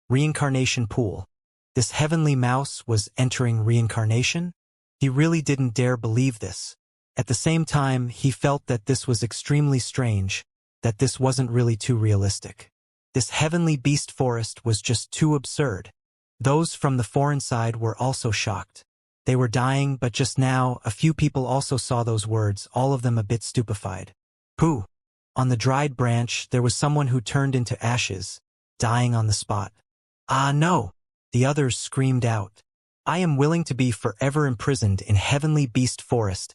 Reincarnation pool. This heavenly mouse was entering reincarnation? He really didn't dare believe this. At the same time, he felt that this was extremely strange, that this wasn't really too realistic. This heavenly beast forest was just too absurd. Those from the foreign side were also shocked. They were dying, but just now, a few people also saw those words, all of them a bit stupefied. Pooh! On the dried branch, there was someone who turned into ashes, dying on the spot. Ah, no! The others screamed out. I am willing to be forever imprisoned in Heavenly Beast Forest.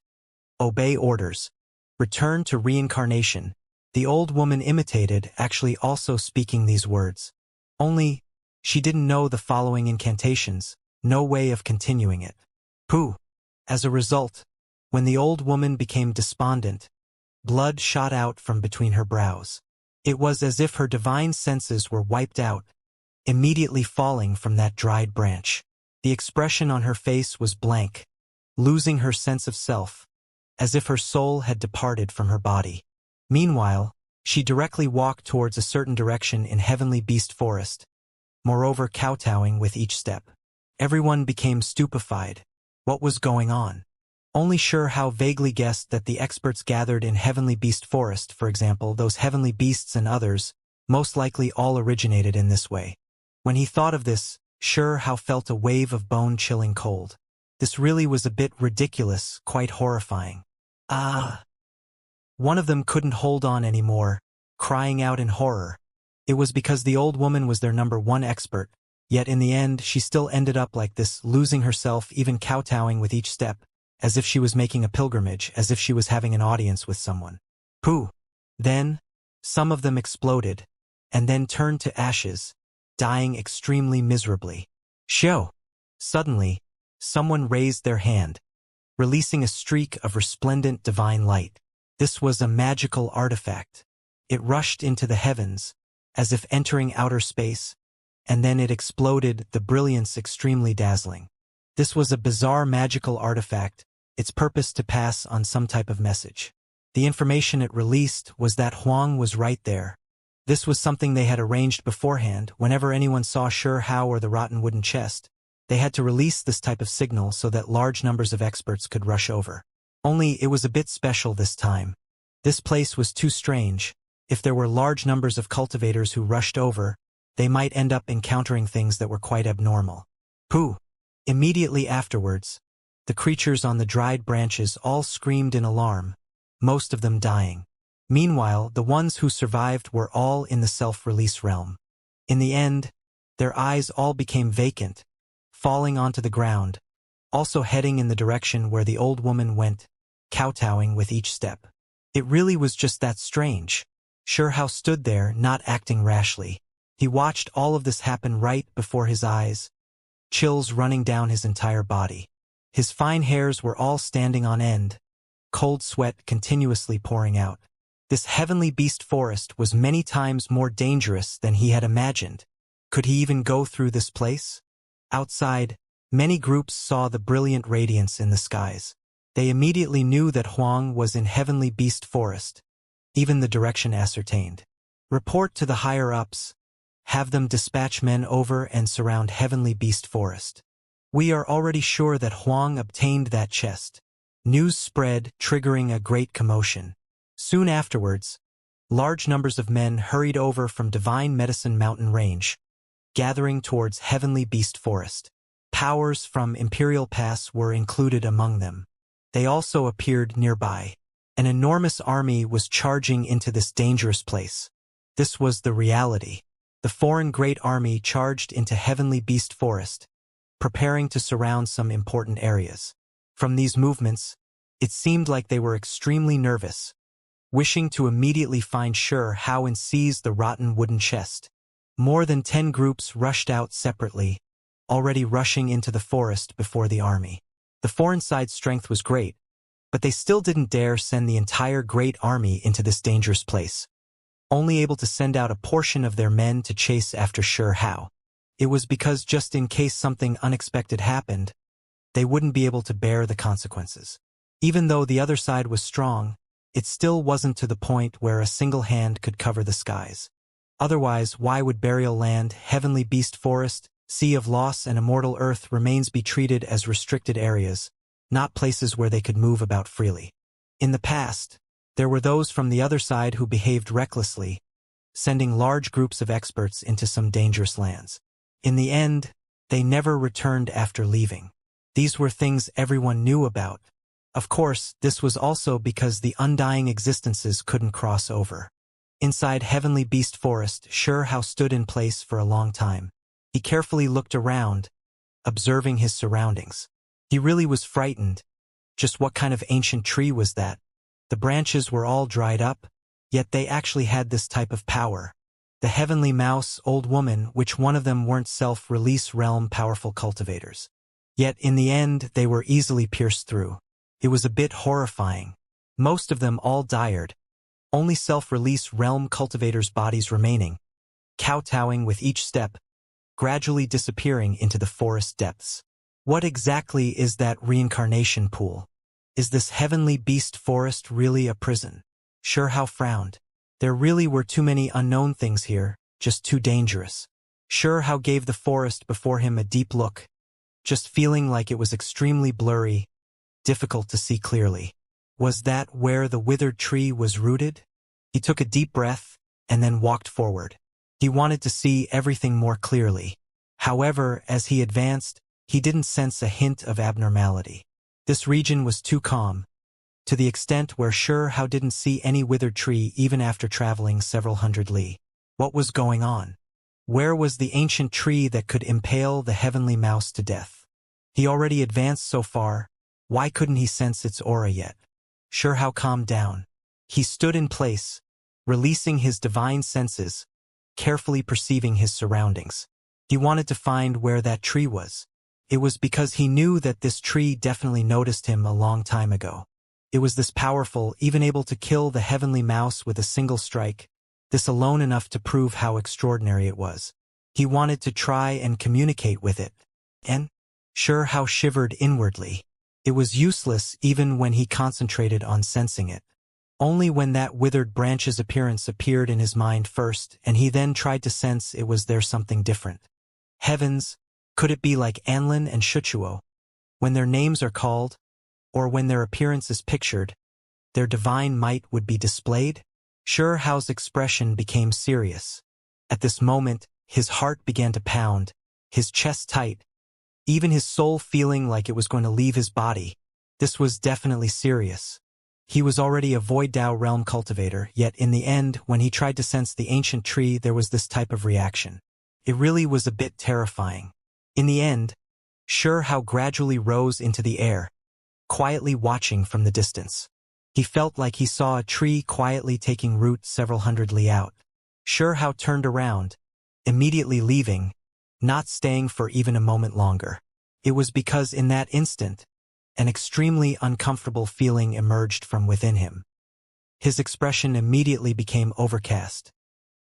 Obey orders. Return to Reincarnation. The old woman imitated, actually also speaking these words. Only, she didn't know the following incantations, no way of continuing it. Pooh! As a result, when the old woman became despondent, blood shot out from between her brows. It was as if her divine senses were wiped out, immediately falling from that dried branch. The expression on her face was blank, losing her sense of self, as if her soul had departed from her body. Meanwhile, she directly walked towards a certain direction in Heavenly Beast Forest, moreover kowtowing with each step. Everyone became stupefied. What was going on? Only Shihao vaguely guessed that the experts gathered in Heavenly Beast Forest, for example, those heavenly beasts and others, most likely all originated in this way. When he thought of this, Shihao felt a wave of bone-chilling cold. This really was a bit ridiculous, quite horrifying. Ah! One of them couldn't hold on anymore, crying out in horror. It was because the old woman was their #1 expert, yet in the end she still ended up like this, losing herself, even kowtowing with each step, as if she was making a pilgrimage, as if she was having an audience with someone. Pooh! Then, some of them exploded, and then turned to ashes, dying extremely miserably. Show! Suddenly, someone raised their hand, releasing a streak of resplendent divine light. This was a magical artifact. It rushed into the heavens, as if entering outer space, and then it exploded, the brilliance extremely dazzling. This was a bizarre magical artifact, its purpose to pass on some type of message. The information it released was that Huang was right there. This was something they had arranged beforehand. Whenever anyone saw Shihao or the rotten wooden chest, they had to release this type of signal so that large numbers of experts could rush over. Only it was a bit special this time. This place was too strange. If there were large numbers of cultivators who rushed over, they might end up encountering things that were quite abnormal. Pooh! Immediately afterwards, the creatures on the dried branches all screamed in alarm, most of them dying. Meanwhile, the ones who survived were all in the self-release realm. In the end, their eyes all became vacant, falling onto the ground, also heading in the direction where the old woman went, kowtowing with each step. It really was just that strange. Xianxia stood there, not acting rashly. He watched all of this happen right before his eyes, chills running down his entire body. His fine hairs were all standing on end, cold sweat continuously pouring out. This heavenly beast forest was many times more dangerous than he had imagined. Could he even go through this place? Outside, many groups saw the brilliant radiance in the skies. They immediately knew that Huang was in heavenly beast forest, even the direction ascertained. Report to the higher-ups. Have them dispatch men over and surround heavenly beast forest. We are already sure that Huang obtained that chest. News spread, triggering a great commotion. Soon afterwards, large numbers of men hurried over from Divine Medicine Mountain Range, gathering towards heavenly beast forest. Powers from Imperial Pass were included among them. They also appeared nearby. An enormous army was charging into this dangerous place. This was the reality. The foreign great army charged into heavenly beast forest, preparing to surround some important areas. From these movements, it seemed like they were extremely nervous, wishing to immediately find Xianxia and seize the rotten wooden chest. More than 10 groups rushed out separately, already rushing into the forest before the army. The foreign side's strength was great, but they still didn't dare send the entire great army into this dangerous place, only able to send out a portion of their men to chase after Xianxia. It was because just in case something unexpected happened, they wouldn't be able to bear the consequences. Even though the other side was strong, it still wasn't to the point where a single hand could cover the skies. Otherwise, why would Burial Land, Heavenly Beast Forest, Sea of Loss and Immortal Earth remains be treated as restricted areas, not places where they could move about freely? In the past, there were those from the other side who behaved recklessly, sending large groups of experts into some dangerous lands. In the end, they never returned after leaving. These were things everyone knew about. Of course, this was also because the undying existences couldn't cross over. Inside Heavenly Beast Forest, Xianxia stood in place for a long time. He carefully looked around, observing his surroundings. He really was frightened. Just what kind of ancient tree was that? The branches were all dried up, yet they actually had this type of power. The Heavenly Mouse, Old Woman, which one of them weren't self-release realm powerful cultivators. Yet in the end, they were easily pierced through. It was a bit horrifying. Most of them all died. Only self-release realm cultivators' bodies remaining, kowtowing with each step, gradually disappearing into the forest depths. What exactly is that reincarnation pool? Is this heavenly beast forest really a prison? Xianxia frowned. There really were too many unknown things here, just too dangerous. Xianxia gave the forest before him a deep look, just feeling like it was extremely blurry, difficult to see clearly. Was that where the withered tree was rooted? He took a deep breath and then walked forward. He wanted to see everything more clearly. However, as he advanced, he didn't sense a hint of abnormality. This region was too calm, to the extent where Xianxia didn't see any withered tree even after traveling several hundred li. What was going on? Where was the ancient tree that could impale the heavenly mouse to death? He already advanced so far, why couldn't he sense its aura yet? Xianxia calmed down. He stood in place, releasing his divine senses, carefully perceiving his surroundings. He wanted to find where that tree was. It was because he knew that this tree definitely noticed him a long time ago. It was this powerful, even able to kill the heavenly mouse with a single strike, this alone enough to prove how extraordinary it was. He wanted to try and communicate with it. And Xianxia shivered inwardly. It was useless even when he concentrated on sensing it. Only when that withered branch's appearance appeared in his mind first, and he then tried to sense it was there something different. Heavens, could it be like Anlin and Shuchuo? When their names are called, or when their appearance is pictured, their divine might would be displayed? Xianxia's expression became serious. At this moment, His heart began to pound, his chest tight, even his soul feeling like it was going to leave his body. This was definitely serious. He was already a Void Dao realm cultivator, yet in the end, when he tried to sense the ancient tree, there was this type of reaction. It really was a bit terrifying. In the end, Sure Hao gradually rose into the air, quietly watching from the distance. He felt like he saw a tree quietly taking root several hundred li out. Sure Hao turned around, immediately leaving, not staying for even a moment longer. It was because in that instant, an extremely uncomfortable feeling emerged from within him. His expression immediately became overcast.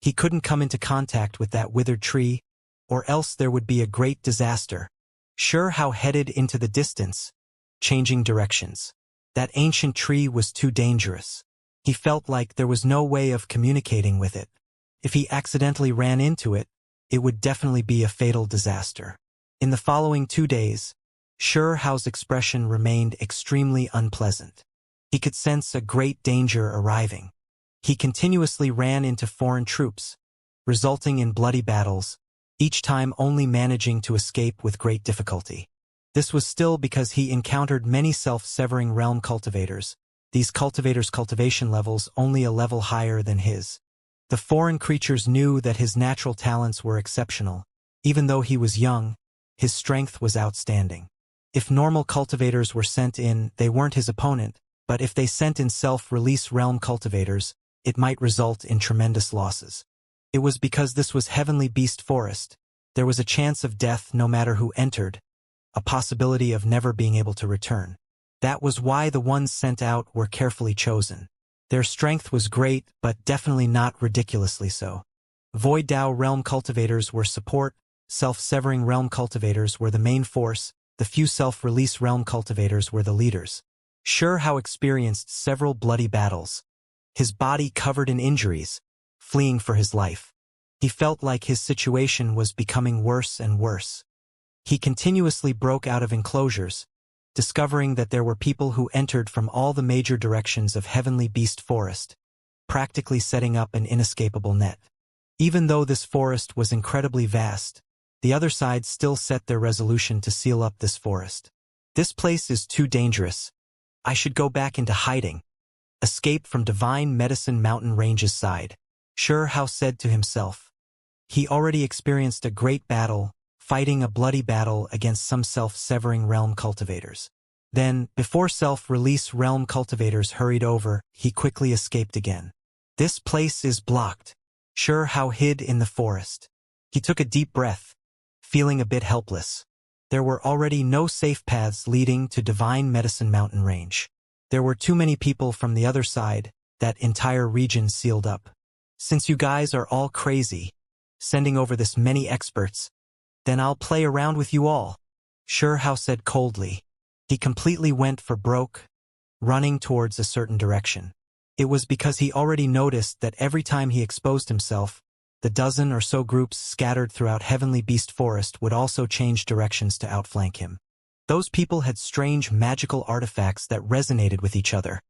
He couldn't come into contact with that withered tree, or else there would be a great disaster. Sure Hao headed into the distance, changing directions. That ancient tree was too dangerous. He felt like there was no way of communicating with it. If he accidentally ran into it, it would definitely be a fatal disaster. In the following 2 days, Sure Hao's expression remained extremely unpleasant. He could sense a great danger arriving. He continuously ran into foreign troops, resulting in bloody battles, each time only managing to escape with great difficulty. This was still because he encountered many self-severing realm cultivators, these cultivators' cultivation levels only a level higher than his. The foreign creatures knew that his natural talents were exceptional. Even though he was young, his strength was outstanding. If normal cultivators were sent in, they weren't his opponent, but if they sent in self-release realm cultivators, it might result in tremendous losses. It was because this was Heavenly Beast Forest. There was a chance of death no matter who entered, a possibility of never being able to return. That was why the ones sent out were carefully chosen. Their strength was great, but definitely not ridiculously so. Void Dao realm cultivators were support, self-severing realm cultivators were the main force, the few self-release realm cultivators were the leaders. Sure Hao experienced several bloody battles, his body covered in injuries, fleeing for his life. He felt like his situation was becoming worse and worse. He continuously broke out of enclosures, discovering that there were people who entered from all the major directions of Heavenly Beast Forest, practically setting up an inescapable net. Even though this forest was incredibly vast, the other side still set their resolution to seal up this forest. This place is too dangerous. I should go back into hiding. Escape from Divine Medicine Mountain Range's side, Sure Hao said to himself. He already experienced a great battle, fighting a bloody battle against some self-severing realm cultivators. Then, before self-release realm cultivators hurried over, he quickly escaped again. This place is blocked. Sure Hao hid in the forest. He took a deep breath, feeling a bit helpless. There were already no safe paths leading to Divine Medicine Mountain Range. There were too many people from the other side, that entire region sealed up. Since you guys are all crazy, sending over this many experts, then I'll play around with you all, Sure Hao said coldly. He completely went for broke, running towards a certain direction. It was because he already noticed that every time he exposed himself, the dozen or so groups scattered throughout Heavenly Beast Forest would also change directions to outflank him. Those people had strange magical artifacts that resonated with each other,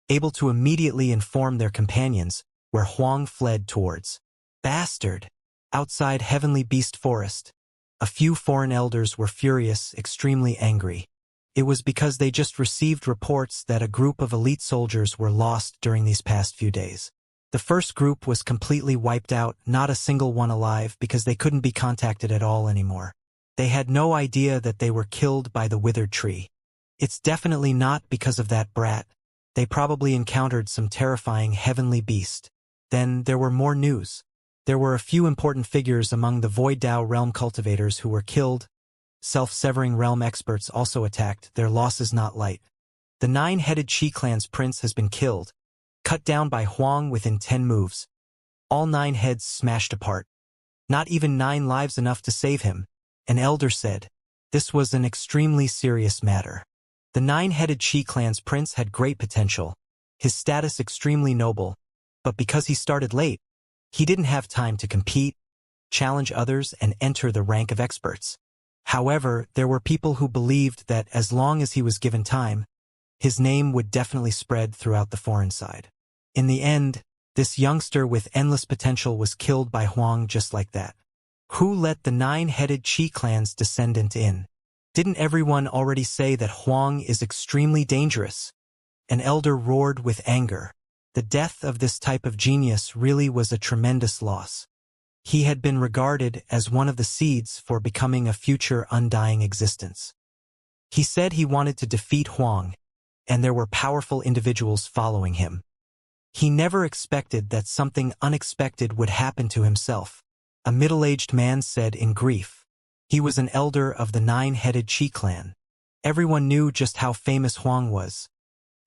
able to immediately inform their companions where Huang fled towards. Bastard! Outside Heavenly Beast Forest, a few foreign elders were furious, extremely angry. It was because they just received reports that a group of elite soldiers were lost during these past few days. The first group was completely wiped out, not a single one alive because they couldn't be contacted at all anymore. They had no idea that they were killed by the withered tree. It's definitely not because of that brat. They probably encountered some terrifying heavenly beast. Then there were more news. There were a few important figures among the Void Dao realm cultivators who were killed. Self-severing realm experts also attacked, their losses not light. The 9-headed Qi clan's prince has been killed, cut down by Huang within 10 moves. All 9 heads smashed apart. Not even 9 lives enough to save him, an elder said. This was an extremely serious matter. The 9-headed Qi clan's prince had great potential, his status extremely noble, but because he started late, he didn't have time to compete, challenge others, and enter the rank of experts. However, there were people who believed that as long as he was given time, his name would definitely spread throughout the foreign side. In the end, this youngster with endless potential was killed by Huang just like that. Who let the 9-headed Qi clan's descendant in? Didn't everyone already say that Huang is extremely dangerous? An elder roared with anger. The death of this type of genius really was a tremendous loss. He had been regarded as one of the seeds for becoming a future undying existence. He said he wanted to defeat Huang, and there were powerful individuals following him. He never expected that something unexpected would happen to himself. A middle-aged man said in grief. He was an elder of the 9-headed Qi clan. Everyone knew just how famous Huang was.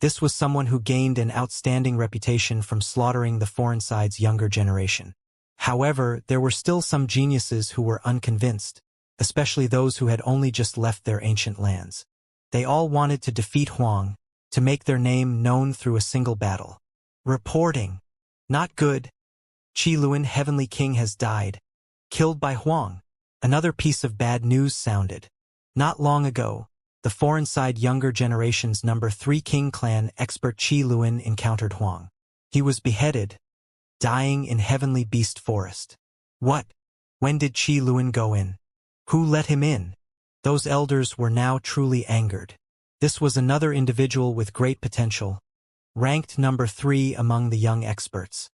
This was someone who gained an outstanding reputation from slaughtering the foreign side's younger generation. However, there were still some geniuses who were unconvinced, especially those who had only just left their ancient lands. They all wanted to defeat Huang, to make their name known through a single battle. Reporting. Not good. Qi Luan, Heavenly King, has died. Killed by Huang. Another piece of bad news sounded. Not long ago, the foreign side younger generation's number 3 King clan expert Qi Luan encountered Huang. He was beheaded, dying in Heavenly Beast Forest. What? When did Qi Luan go in? Who let him in? Those elders were now truly angered. This was another individual with great potential, ranked number 3 among the young experts.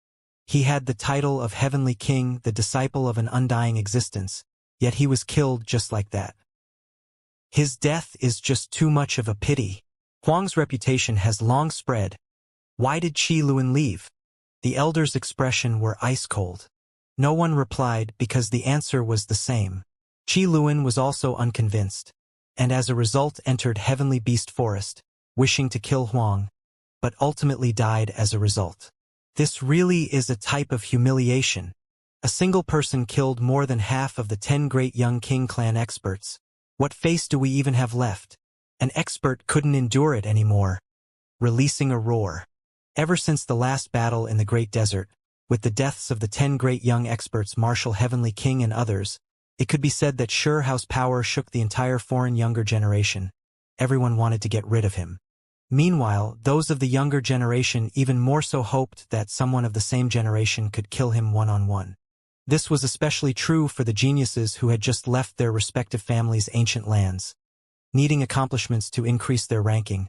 He had the title of Heavenly King, the disciple of an undying existence, yet he was killed just like that. His death is just too much of a pity. Huang's reputation has long spread. Why did Qi Luan leave? The elders' expression were ice-cold. No one replied because the answer was the same. Qi Luan was also unconvinced, and as a result entered Heavenly Beast Forest, wishing to kill Huang, but ultimately died as a result. This really is a type of humiliation. A single person killed more than half of the 10 great young King clan experts. What face do we even have left? An expert couldn't endure it anymore, releasing a roar. Ever since the last battle in the Great Desert, with the deaths of the 10 great young experts Marshal Heavenly King and others, it could be said that House power shook the entire foreign younger generation. Everyone wanted to get rid of him. Meanwhile, those of the younger generation even more so hoped that someone of the same generation could kill him one-on-one. This was especially true for the geniuses who had just left their respective families' ancient lands, needing accomplishments to increase their ranking,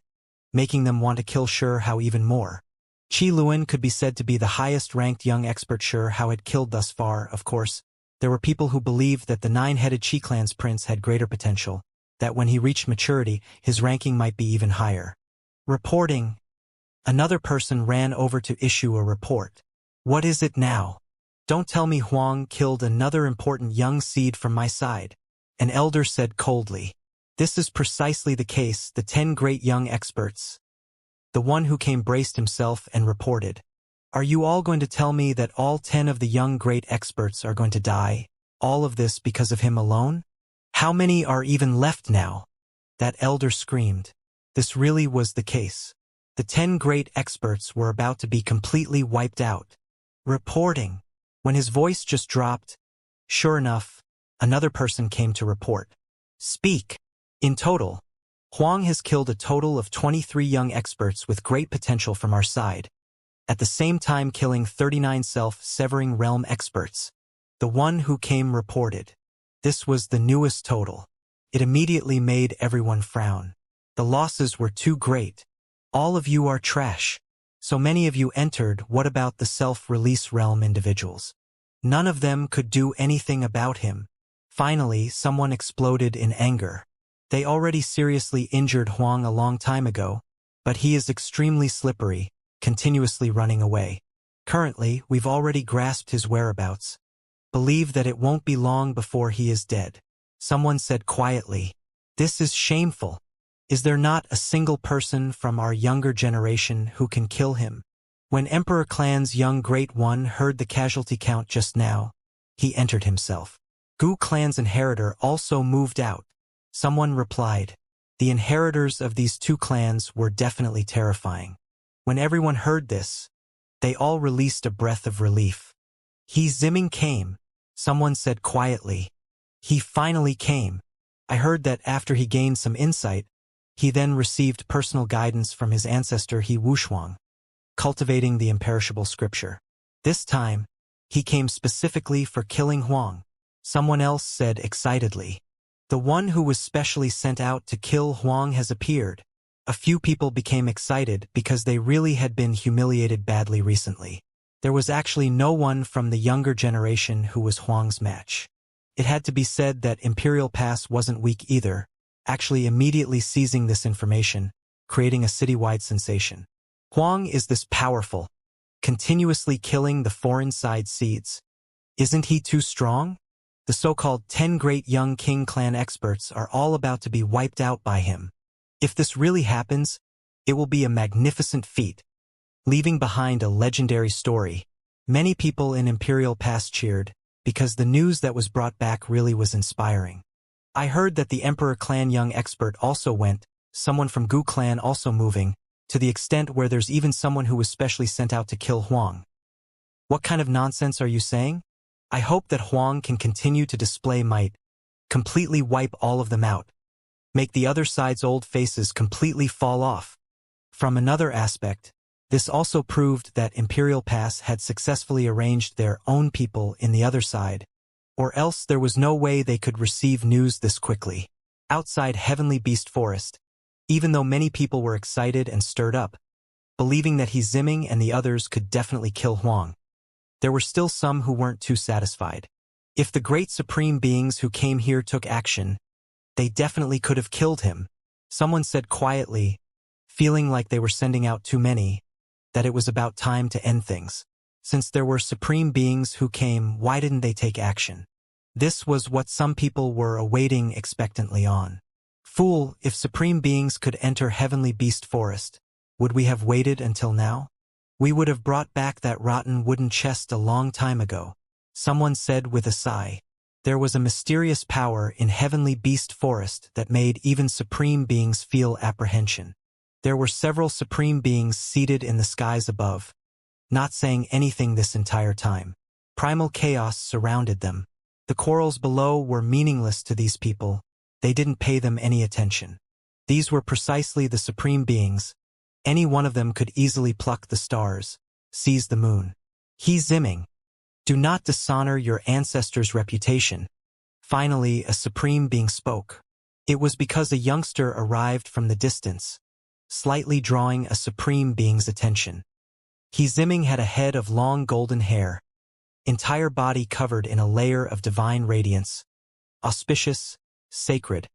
making them want to kill Hao even more. Qi Luan could be said to be the highest-ranked young expert Hao had killed thus far. Of course, there were people who believed that the 9-headed Qi clan's prince had greater potential, that when he reached maturity, his ranking might be even higher. Reporting. Another person ran over to issue a report. What is it now? Don't tell me Huang killed another important young seed from my side. An elder said coldly. This is precisely the case, the 10 great young experts. The one who came braced himself and reported. Are you all going to tell me that all 10 of the young great experts are going to die? All of this because of him alone? How many are even left now? That elder screamed. This really was the case. The 10 great experts were about to be completely wiped out. Reporting. When his voice just dropped, sure enough, another person came to report. Speak. In total, Huang has killed a total of 23 young experts with great potential from our side, at the same time killing 39 self-severing realm experts. The one who came reported. This was the newest total. It immediately made everyone frown. The losses were too great. All of you are trash. So many of you entered. What about the self-release realm individuals? None of them could do anything about him. Finally, someone exploded in anger. They already seriously injured Huang a long time ago, but he is extremely slippery, continuously running away. Currently, we've already grasped his whereabouts. Believe that it won't be long before he is dead. Someone said quietly. This is shameful. Is there not a single person from our younger generation who can kill him? When Emperor Clan's young Great One heard the casualty count just now, he entered himself. Gu Clan's inheritor also moved out. Someone replied. The inheritors of these two clans were definitely terrifying. When everyone heard this, they all released a breath of relief. He Ziming came, someone said quietly. He finally came. I heard that after he gained some insight, he then received personal guidance from his ancestor He Wushuang, cultivating the imperishable scripture. This time, he came specifically for killing Huang. Someone else said excitedly. The one who was specially sent out to kill Huang has appeared. A few people became excited because they really had been humiliated badly recently. There was actually no one from the younger generation who was Huang's match. It had to be said that Imperial Pass wasn't weak either, actually immediately seizing this information, creating a citywide sensation. Huang is this powerful, continuously killing the foreign side seeds. Isn't he too strong? The so-called 10 great young king clan experts are all about to be wiped out by him. If this really happens, it will be a magnificent feat, leaving behind a legendary story. Many people in Imperial Pass cheered, because the news that was brought back really was inspiring. I heard that the Emperor Clan young expert also went, someone from Gu Clan also moving, to the extent where there's even someone who was specially sent out to kill Huang. What kind of nonsense are you saying? I hope that Huang can continue to display might, completely wipe all of them out, make the other side's old faces completely fall off. From another aspect, this also proved that Imperial Pass had successfully arranged their own people in the other side, or else there was no way they could receive news this quickly. Outside Heavenly Beast Forest, even though many people were excited and stirred up, believing that Xianxia and the others could definitely kill Huang, there were still some who weren't too satisfied. If the great supreme beings who came here took action, they definitely could have killed him. Someone said quietly, feeling like they were sending out too many, that it was about time to end things. Since there were supreme beings who came, why didn't they take action? This was what some people were awaiting expectantly on. Fool, if supreme beings could enter Heavenly Beast Forest, would we have waited until now? We would have brought back that rotten wooden chest a long time ago. Someone said with a sigh. There was a mysterious power in Heavenly Beast Forest that made even supreme beings feel apprehension. There were several supreme beings seated in the skies above, not saying anything this entire time. Primal chaos surrounded them. The corals below were meaningless to these people. They didn't pay them any attention. These were precisely the supreme beings. Any one of them could easily pluck the stars, seize the moon. Xianxia, do not dishonor your ancestors' reputation. Finally, a supreme being spoke. It was because a youngster arrived from the distance, slightly drawing a supreme being's attention. Xianxia had a head of long golden hair, entire body covered in a layer of divine radiance, auspicious, sacred,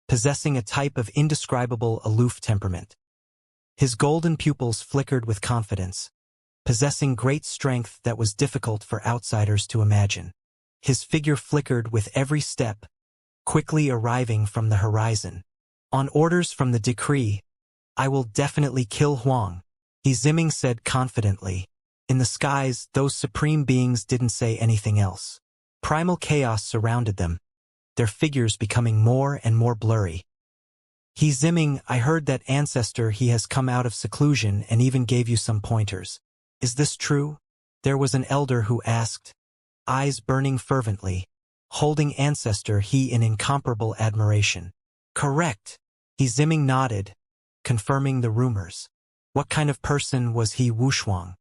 possessing a type of indescribable aloof temperament. His golden pupils flickered with confidence, possessing great strength that was difficult for outsiders to imagine. His figure flickered with every step, quickly arriving from the horizon. On orders from the decree, I will definitely kill Huang, Xianxia said confidently. In the skies, those supreme beings didn't say anything else. Primal chaos surrounded them, their figures becoming more and more blurry. Xianxia, I heard that ancestor he has come out of seclusion and even gave you some pointers. Is this true? There was an elder who asked, eyes burning fervently, holding ancestor he in incomparable admiration. Correct. Xianxia nodded, confirming the rumors. What kind of person was he? Wuxia?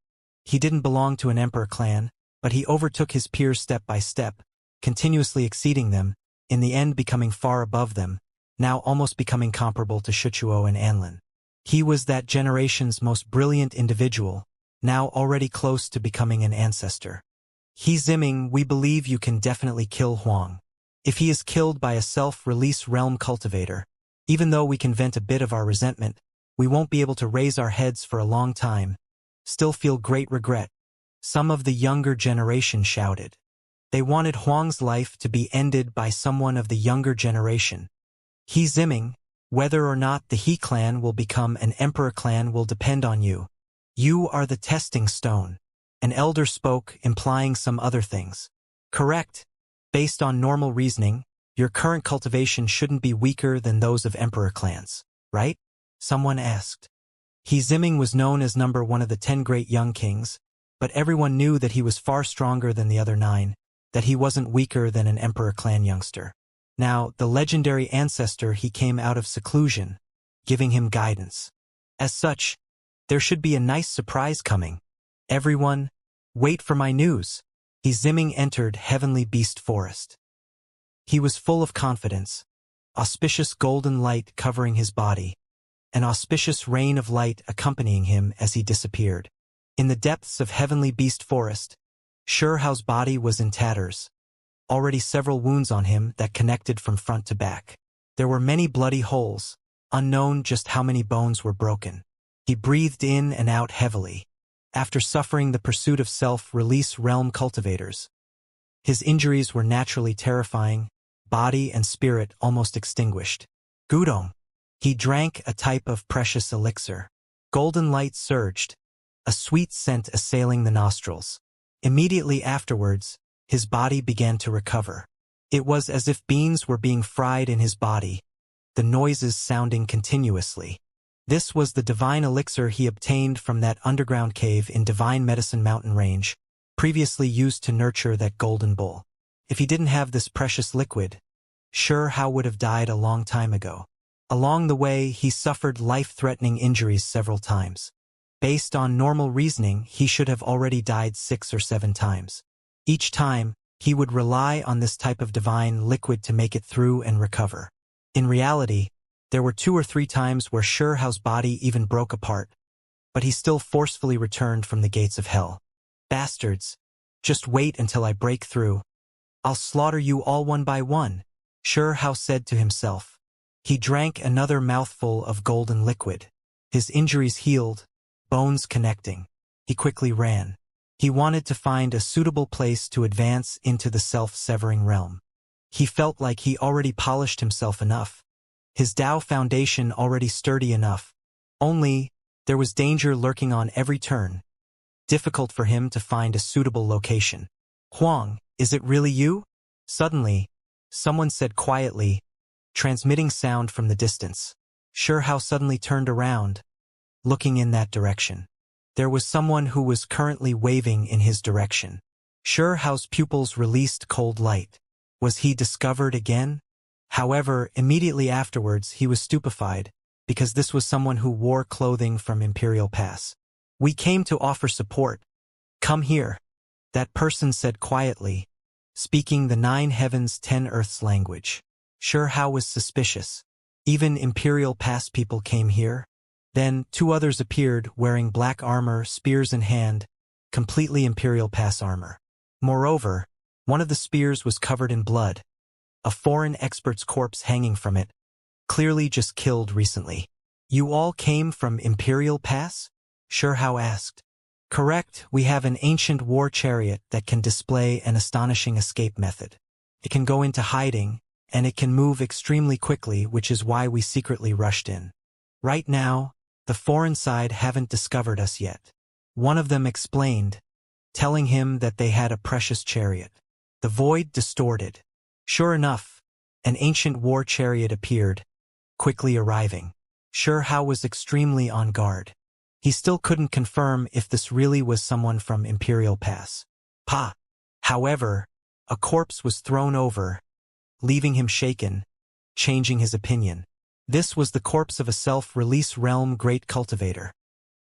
He didn't belong to an emperor clan, but he overtook his peers step by step, continuously exceeding them, in the end becoming far above them, now almost becoming comparable to Shuchuo and Anlin. He was that generation's most brilliant individual, now already close to becoming an ancestor. Xianxia, we believe you can definitely kill Huang. If he is killed by a self-release realm cultivator, even though we can vent a bit of our resentment, we won't be able to raise our heads for a long time, still feel great regret. Some of the younger generation shouted. They wanted Huang's life to be ended by someone of the younger generation. Xianxia, whether or not the He clan will become an emperor clan will depend on you. You are the testing stone. An elder spoke, implying some other things. Correct. Based on normal reasoning, your current cultivation shouldn't be weaker than those of emperor clans, right? Someone asked. Xianxia was known as number 1 of the 10 great young kings, but everyone knew that he was far stronger than the other 9, that he wasn't weaker than an emperor clan youngster. Now, the legendary ancestor he came out of seclusion, giving him guidance. As such, there should be a nice surprise coming. Everyone, wait for my news. Xianxia entered Heavenly Beast Forest. He was full of confidence, auspicious golden light covering his body, an auspicious rain of light accompanying him as he disappeared. In the depths of Heavenly Beast Forest, Shurehao's body was in tatters, already several wounds on him that connected from front to back. There were many bloody holes, unknown just how many bones were broken. He breathed in and out heavily, after suffering the pursuit of self-release realm cultivators. His injuries were naturally terrifying, body and spirit almost extinguished. Gudong. He drank a type of precious elixir. Golden light surged, a sweet scent assailing the nostrils. Immediately afterwards, his body began to recover. It was as if beans were being fried in his body, the noises sounding continuously. This was the divine elixir he obtained from that underground cave in Divine Medicine Mountain Range, previously used to nurture that golden bull. If he didn't have this precious liquid, Shuhao would have died a long time ago. Along the way, he suffered life-threatening injuries several times. Based on normal reasoning, he should have already died 6 or 7 times. Each time, he would rely on this type of divine liquid to make it through and recover. In reality, there were 2 or 3 times where Shuhao's body even broke apart, but he still forcefully returned from the gates of hell. Bastards, just wait until I break through. I'll slaughter you all one by one, Shuhao said to himself. He drank another mouthful of golden liquid. His injuries healed, bones connecting. He quickly ran. He wanted to find a suitable place to advance into the self-severing realm. He felt like he already polished himself enough. His Tao foundation already sturdy enough. Only, there was danger lurking on every turn. Difficult for him to find a suitable location. Huang, is it really you? Suddenly, someone said quietly, transmitting sound from the distance. Shuhao suddenly turned around, looking in that direction. There was someone who was currently waving in his direction. Shuhao's pupils released cold light. Was he discovered again? However, immediately afterwards he was stupefied, because this was someone who wore clothing from Imperial Pass. We came to offer support. Come here. That person said quietly, speaking the 9 heavens 10 earths language. Shuhao was suspicious. Even Imperial Pass people came here? Then 2 others appeared wearing black armor, spears in hand, completely Imperial Pass armor. Moreover, one of the spears was covered in blood, a foreign expert's corpse hanging from it, clearly just killed recently. You all came from Imperial Pass? Shuhao asked. Correct, we have an ancient war chariot that can display an astonishing escape method. It can go into hiding, and it can move extremely quickly, which is why we secretly rushed in. Right now, the foreign side haven't discovered us yet. One of them explained, telling him that they had a precious chariot. The void distorted. Sure enough, an ancient war chariot appeared, quickly arriving. Shuhao was extremely on guard. He still couldn't confirm if this really was someone from Imperial Pass. However, a corpse was thrown over, leaving him shaken, changing his opinion. This was the corpse of a self-release realm great cultivator.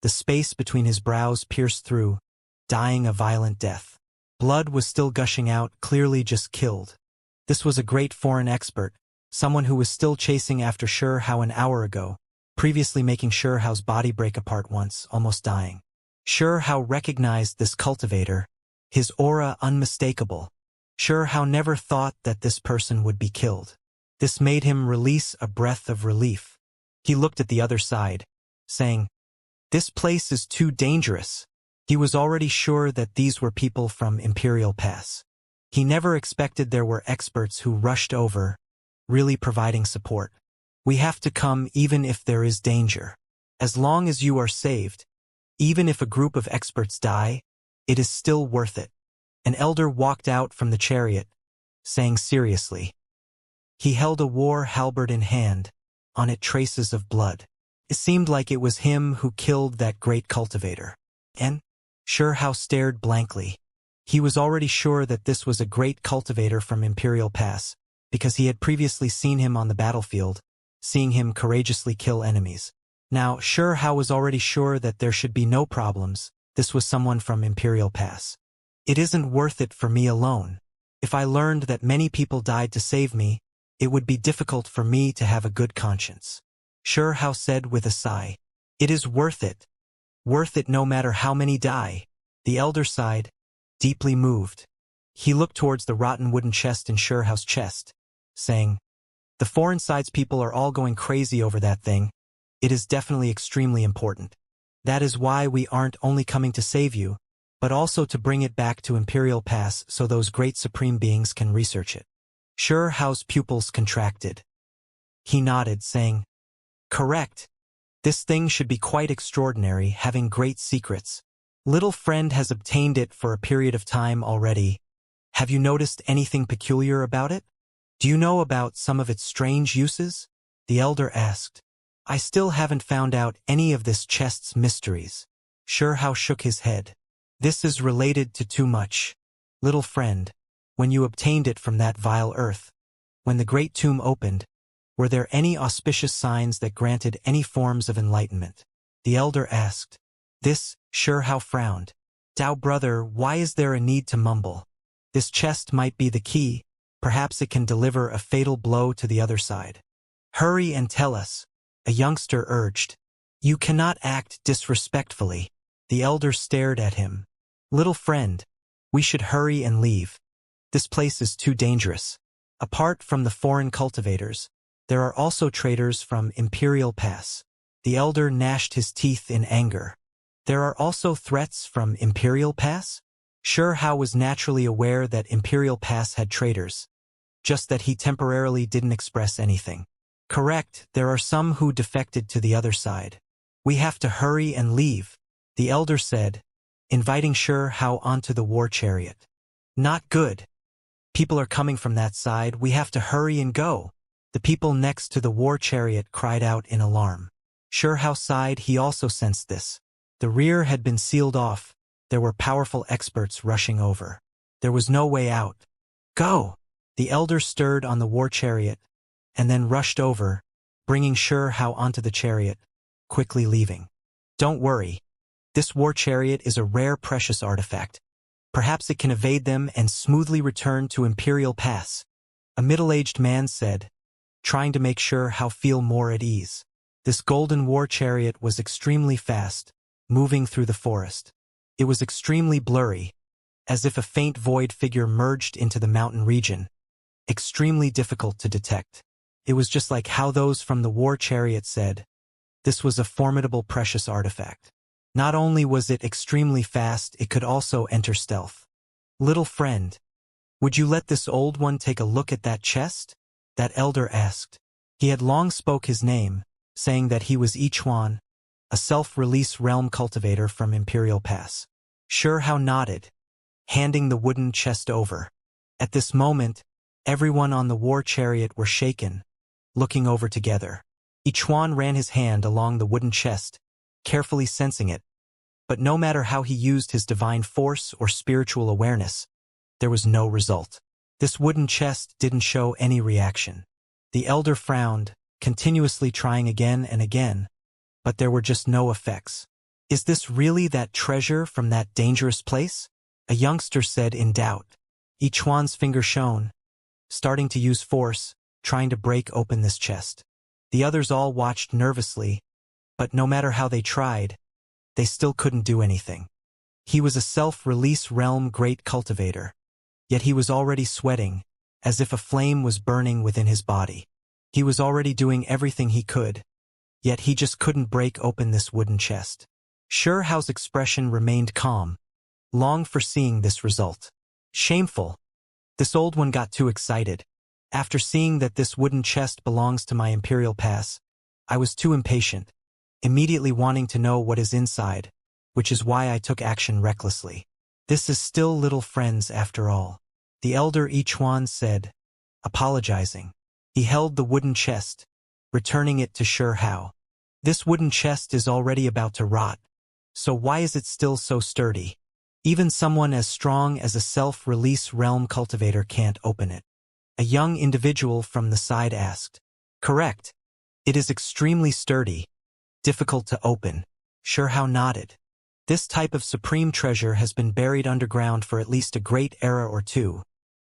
The space between his brows pierced through, dying a violent death. Blood was still gushing out, clearly just killed. This was a great foreign expert, someone who was still chasing after Shuhao an hour ago, previously making Shuhao's body break apart once, almost dying. Shuhao recognized this cultivator, his aura unmistakable. Shuhao never thought that this person would be killed. This made him release a breath of relief. He looked at the other side, saying, "This place is too dangerous." He was already sure that these were people from Imperial Pass. He never expected there were experts who rushed over, really providing support. We have to come even if there is danger. As long as you are saved, even if a group of experts die, it is still worth it. An elder walked out from the chariot, saying seriously. He held a war halberd in hand, on it traces of blood. It seemed like it was him who killed that great cultivator. And Shuhao stared blankly. He was already sure that this was a great cultivator from Imperial Pass, because he had previously seen him on the battlefield, seeing him courageously kill enemies. Now, Shuhao was already sure that there should be no problems. This was someone from Imperial Pass. It isn't worth it for me alone. If I learned that many people died to save me, it would be difficult for me to have a good conscience. Sure Hao said with a sigh. It is worth it. Worth it no matter how many die. The elder sighed, deeply moved. He looked towards the rotten wooden chest in Sure Hao's chest, saying, the foreign sides people are all going crazy over that thing. It is definitely extremely important. That is why we aren't only coming to save you, but also to bring it back to Imperial Pass so those great supreme beings can research it. Sure Hao's pupils contracted. He nodded, saying, correct. This thing should be quite extraordinary, having great secrets. Little friend has obtained it for a period of time already. Have you noticed anything peculiar about it? Do you know about some of its strange uses? The elder asked. I still haven't found out any of this chest's mysteries. Sure Hao shook his head. This is related to too much. Little friend, when you obtained it from that vile earth, when the great tomb opened, were there any auspicious signs that granted any forms of enlightenment? The elder asked. This, Sure Hao frowned. Dao brother, why is there a need to mumble? This chest might be the key. Perhaps it can deliver a fatal blow to the other side. Hurry and tell us, a youngster urged. You cannot act disrespectfully. The elder stared at him. Little friend, we should hurry and leave. This place is too dangerous. Apart from the foreign cultivators, there are also traders from Imperial Pass. The elder gnashed his teeth in anger. There are also threats from Imperial Pass? Sure Hao was naturally aware that Imperial Pass had traders, just that he temporarily didn't express anything. Correct, there are some who defected to the other side. We have to hurry and leave, the elder said, inviting Sure Hao onto the war chariot. Not good. People are coming from that side, we have to hurry and go. The people next to the war chariot cried out in alarm. Sure Hao sighed, he also sensed this. The rear had been sealed off. There were powerful experts rushing over. There was no way out. Go! The elder stirred on the war chariot, and then rushed over, bringing Sure Hao onto the chariot, quickly leaving. Don't worry. This war chariot is a rare precious artifact. Perhaps it can evade them and smoothly return to Imperial Pass. A middle-aged man said, trying to make Sure Hao feel more at ease. This golden war chariot was extremely fast, moving through the forest. It was extremely blurry, as if a faint void figure merged into the mountain region. Extremely difficult to detect. It was just like how those from the war chariot said. This was a formidable precious artifact. Not only was it extremely fast, it could also enter stealth. Little friend, would you let this old one take a look at that chest? That elder asked. He had long spoke his name, saying that he was Yichuan, a self-release realm cultivator from Imperial Pass. Sure Hao nodded, handing the wooden chest over. At this moment, everyone on the war chariot were shaken, looking over together. Yichuan ran his hand along the wooden chest, carefully sensing it, but no matter how he used his divine force or spiritual awareness, there was no result. This wooden chest didn't show any reaction. The elder frowned, continuously trying again and again, but there were just no effects. Is this really that treasure from that dangerous place? A youngster said in doubt. Yichuan's finger shone, starting to use force, trying to break open this chest. The others all watched nervously, but no matter how they tried, they still couldn't do anything. He was a self-release realm great cultivator, yet he was already sweating, as if a flame was burning within his body. He was already doing everything he could, yet he just couldn't break open this wooden chest. Sure Hao's expression remained calm, long foreseeing this result. Shameful. This old one got too excited. After seeing that this wooden chest belongs to my Imperial Pass, I was too impatient, immediately wanting to know what is inside, which is why I took action recklessly. This is still little friends after all. The elder Yichuan said, apologizing. He held the wooden chest, returning it to Sure Hao. This wooden chest is already about to rot, so why is it still so sturdy? Even someone as strong as a self-release realm cultivator can't open it. A young individual from the side asked. Correct. It is extremely sturdy, difficult to open. Sure Hao nodded. This type of supreme treasure has been buried underground for at least a great era or two.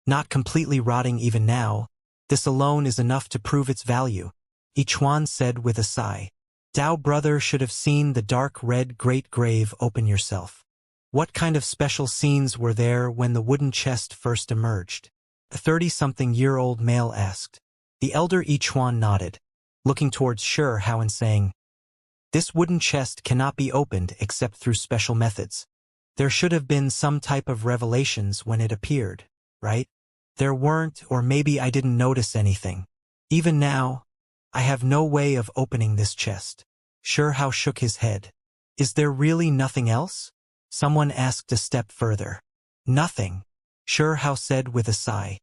Not completely rotting even now, this alone is enough to prove its value, Ichuan said with a sigh. Dao brother should have seen the dark red great grave open yourself. What kind of special scenes were there when the wooden chest first emerged? A 30-something-year-old male asked. The elder Ichuan nodded, looking towards Hao and saying, this wooden chest cannot be opened except through special methods. There should have been some type of revelations when it appeared, right? There weren't, or maybe I didn't notice anything. Even now, I have no way of opening this chest. Hao shook his head. Is there really nothing else? Someone asked a step further. Nothing, Hao said with a sigh.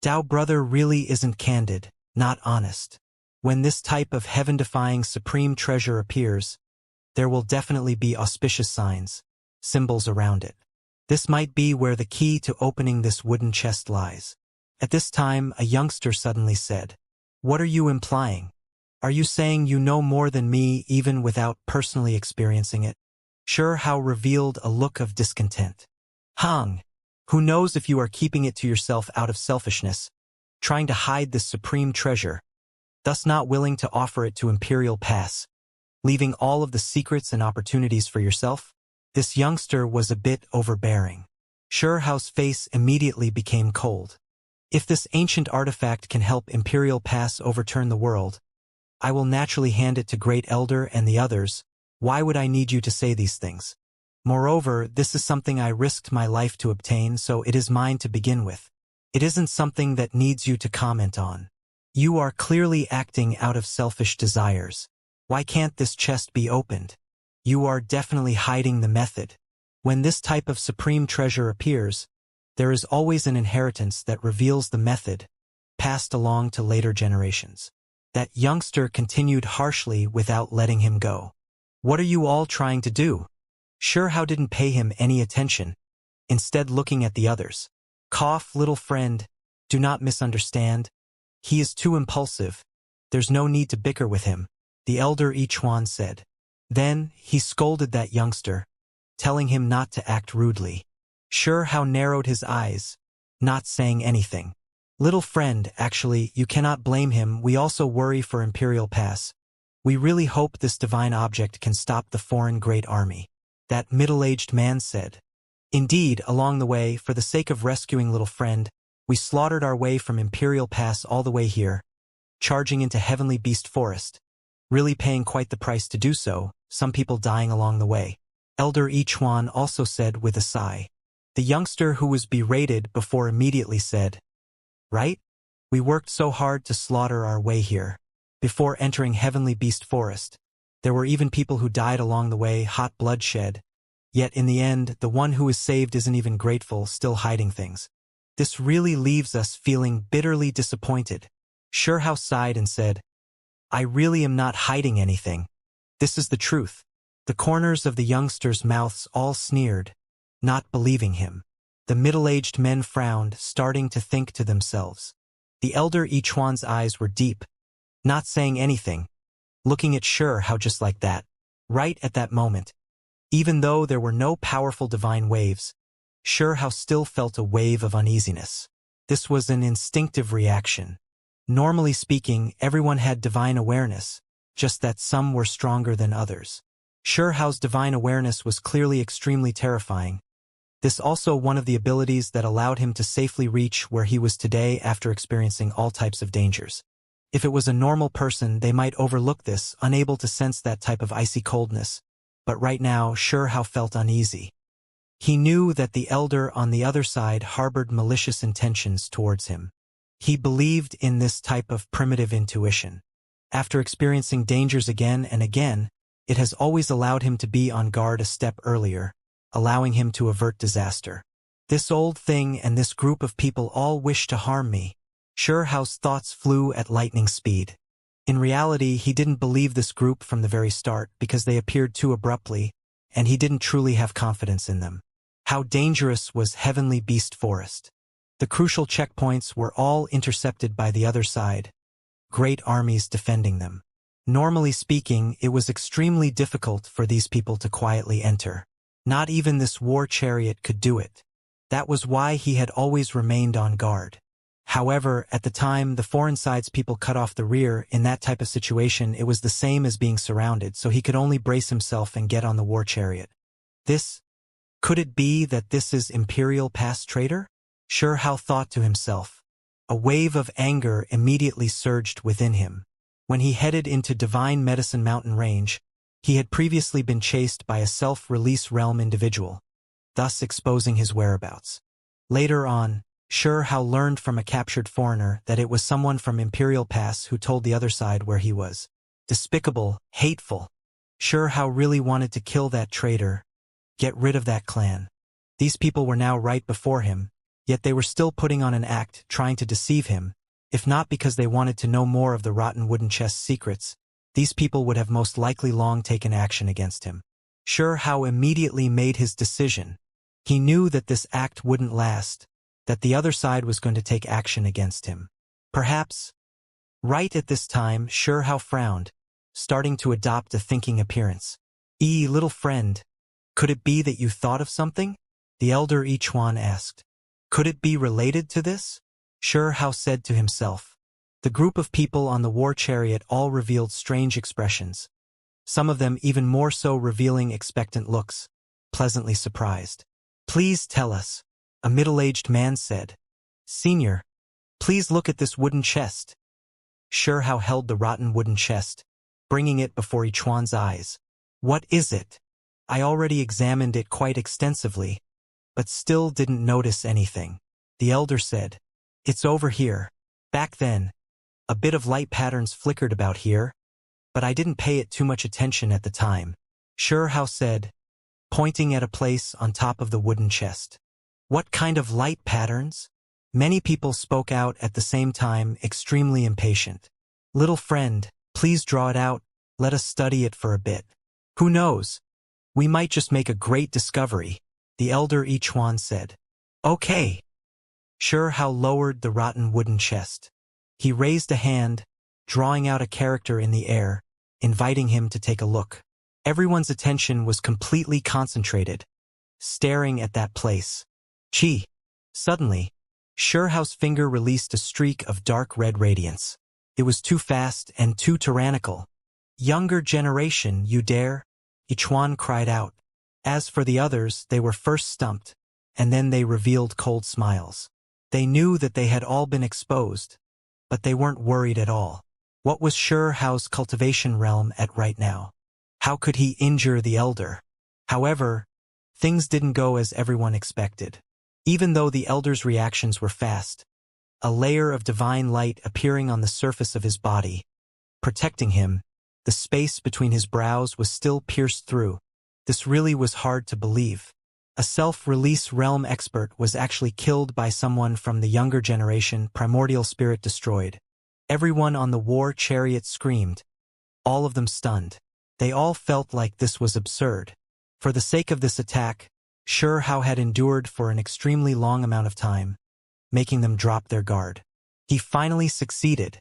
Dao brother really isn't candid, not honest. When this type of heaven-defying supreme treasure appears, there will definitely be auspicious signs, symbols around it. This might be where the key to opening this wooden chest lies. At this time, a youngster suddenly said, what are you implying? Are you saying you know more than me even without personally experiencing it? Hao revealed a look of discontent. Hang, who knows if you are keeping it to yourself out of selfishness, trying to hide this supreme treasure, thus not willing to offer it to Imperial Pass, leaving all of the secrets and opportunities for yourself? This youngster was a bit overbearing. Hao's face immediately became cold. If this ancient artifact can help Imperial Pass overturn the world, I will naturally hand it to Great Elder and the others. Why would I need you to say these things? Moreover, this is something I risked my life to obtain, so it is mine to begin with. It isn't something that needs you to comment on. You are clearly acting out of selfish desires. Why can't this chest be opened? You are definitely hiding the method. When this type of supreme treasure appears, there is always an inheritance that reveals the method, passed along to later generations. That youngster continued harshly without letting him go. What are you all trying to do? Hao didn't pay him any attention, instead looking at the others. Cough, little friend, do not misunderstand. He is too impulsive. There's no need to bicker with him, the elder Ichuan said. Then, he scolded that youngster, telling him not to act rudely. Hao narrowed his eyes, not saying anything. Little friend, actually, you cannot blame him. We also worry for Imperial Pass. We really hope this divine object can stop the foreign great army. That middle-aged man said. Indeed, along the way, for the sake of rescuing little friend, we slaughtered our way from Imperial Pass all the way here, charging into Heavenly Beast Forest, really paying quite the price to do so, some people dying along the way. Elder Ichuan also said with a sigh. The youngster who was berated before immediately said, right? We worked so hard to slaughter our way here. Before entering Heavenly Beast Forest, there were even people who died along the way, hot bloodshed. Yet in the end, the one who is saved isn't even grateful, still hiding things. This really leaves us feeling bitterly disappointed. Hao sighed and said, I really am not hiding anything. This is the truth. The corners of the youngsters' mouths all sneered, not believing him. The middle-aged men frowned, starting to think to themselves. The elder Ichuan's eyes were deep, not saying anything, looking at Hao just like that. Right at that moment, even though there were no powerful divine waves, Hao still felt a wave of uneasiness. This was an instinctive reaction. Normally speaking, everyone had divine awareness, just that some were stronger than others. Hao's divine awareness was clearly extremely terrifying. This also one of the abilities that allowed him to safely reach where he was today after experiencing all types of dangers. If it was a normal person, they might overlook this, unable to sense that type of icy coldness. But right now, Hao felt uneasy. He knew that the elder on the other side harbored malicious intentions towards him. He believed in this type of primitive intuition. After experiencing dangers again and again, it has always allowed him to be on guard a step earlier, allowing him to avert disaster. This old thing and this group of people all wish to harm me. Hao's thoughts flew at lightning speed. In reality, he didn't believe this group from the very start because they appeared too abruptly, and he didn't truly have confidence in them. How dangerous was Heavenly Beast Forest? The crucial checkpoints were all intercepted by the other side, great armies defending them. Normally speaking, it was extremely difficult for these people to quietly enter. Not even this war chariot could do it. That was why he had always remained on guard. However, at the time the foreign side's people cut off the rear, in that type of situation it was the same as being surrounded, so he could only brace himself and get on the war chariot. Could it be that this is Imperial Pass traitor? Xianxia thought to himself. A wave of anger immediately surged within him. When he headed into Divine Medicine Mountain Range, he had previously been chased by a self-release realm individual, thus exposing his whereabouts. Later on, Xianxia learned from a captured foreigner that it was someone from Imperial Pass who told the other side where he was. Despicable, hateful. Xianxia really wanted to kill that traitor, get rid of that clan. These people were now right before him, yet they were still putting on an act, trying to deceive him. If not because they wanted to know more of the rotten wooden chest's secrets, these people would have most likely long taken action against him. Xianxia immediately made his decision. He knew that this act wouldn't last, that the other side was going to take action against him. Perhaps. Right at this time, Xianxia frowned, starting to adopt a thinking appearance. Little friend, could it be that you thought of something? The elder Ichuan asked. Could it be related to this? Xianxia said to himself. The group of people on the war chariot all revealed strange expressions. Some of them even more so revealing expectant looks, pleasantly surprised. Please tell us, a middle-aged man said. Senior, please look at this wooden chest. Xianxia held the rotten wooden chest, bringing it before Ichuan's eyes. What is it? I already examined it quite extensively, but still didn't notice anything. The elder said. It's over here. Back then, a bit of light patterns flickered about here, but I didn't pay it too much attention at the time. Xianxia said, pointing at a place on top of the wooden chest. What kind of light patterns? Many people spoke out at the same time, extremely impatient. Little friend, please draw it out, let us study it for a bit. Who knows? We might just make a great discovery, the elder Ichuan said. Okay. Xianxia lowered the rotten wooden chest. He raised a hand, drawing out a character in the air, inviting him to take a look. Everyone's attention was completely concentrated, staring at that place. Chi. Suddenly, Xianxia's finger released a streak of dark red radiance. It was too fast and too tyrannical. Younger generation, you dare? Ichuan cried out. As for the others, they were first stumped, and then they revealed cold smiles. They knew that they had all been exposed, but they weren't worried at all. What was Xianxia's cultivation realm at right now? How could he injure the elder? However, things didn't go as everyone expected. Even though the elder's reactions were fast, a layer of divine light appearing on the surface of his body, protecting him, the space between his brows was still pierced through. This really was hard to believe. A self-release realm expert was actually killed by someone from the younger generation, primordial spirit destroyed. Everyone on the war chariot screamed, all of them stunned. They all felt like this was absurd. For the sake of this attack, Xianxia had endured for an extremely long amount of time, making them drop their guard. He finally succeeded.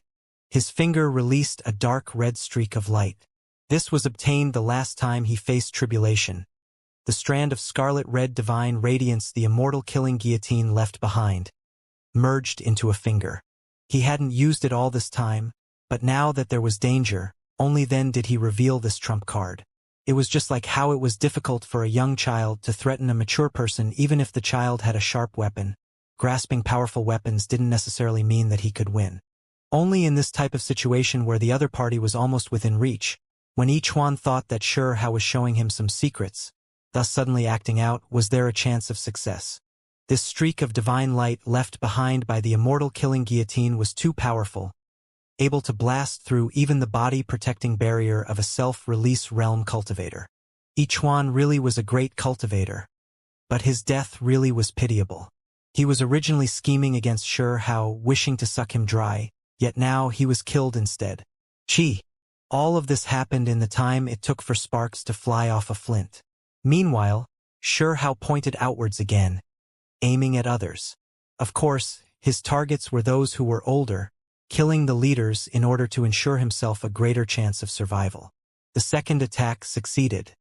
His finger released a dark red streak of light. This was obtained the last time he faced tribulation. The strand of scarlet red divine radiance the immortal killing guillotine left behind, merged into a finger. He hadn't used it all this time, but now that there was danger, only then did he reveal this trump card. It was just like how it was difficult for a young child to threaten a mature person even if the child had a sharp weapon. Grasping powerful weapons didn't necessarily mean that he could win. Only in this type of situation where the other party was almost within reach, when Ichuan thought that Xianxia was showing him some secrets, thus suddenly acting out, was there a chance of success. This streak of divine light left behind by the immortal killing guillotine was too powerful, able to blast through even the body-protecting barrier of a self-release realm cultivator. Ichuan really was a great cultivator, but his death really was pitiable. He was originally scheming against Xianxia, wishing to suck him dry, yet now he was killed instead. Chi. All of this happened in the time it took for sparks to fly off a flint. Meanwhile, Xianxia pointed outwards again, aiming at others. Of course, his targets were those who were older, killing the leaders in order to ensure himself a greater chance of survival. The second attack succeeded.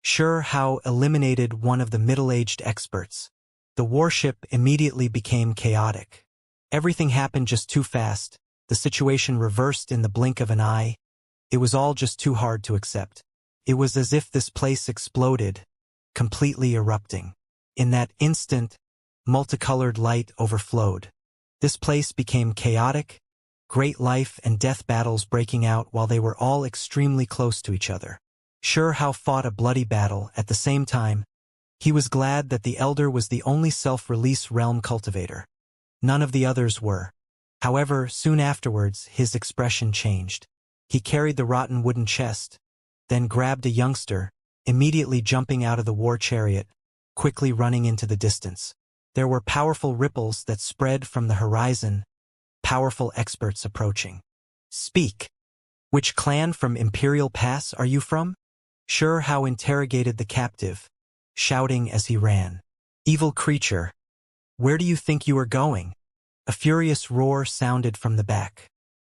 Xianxia eliminated one of the middle-aged experts, The warship immediately became chaotic. Everything happened just too fast. The situation reversed in the blink of an eye. It was all just too hard to accept. It was as if this place exploded, completely erupting. In that instant, multicolored light overflowed. This place became chaotic, great life and death battles breaking out while they were all extremely close to each other. Sure Hao fought a bloody battle. At the same time, he was glad that the Elder was the only self-release realm cultivator. None of the others were. However, soon afterwards, his expression changed. He carried the rotten wooden chest, then grabbed a youngster, immediately jumping out of the war chariot, quickly running into the distance. There were powerful ripples that spread from the horizon, powerful experts approaching. Speak. Which clan from Imperial Pass are you from? Sure Hao interrogated the captive, shouting as he ran. Evil creature. Where do you think you are going? A furious roar sounded from the back.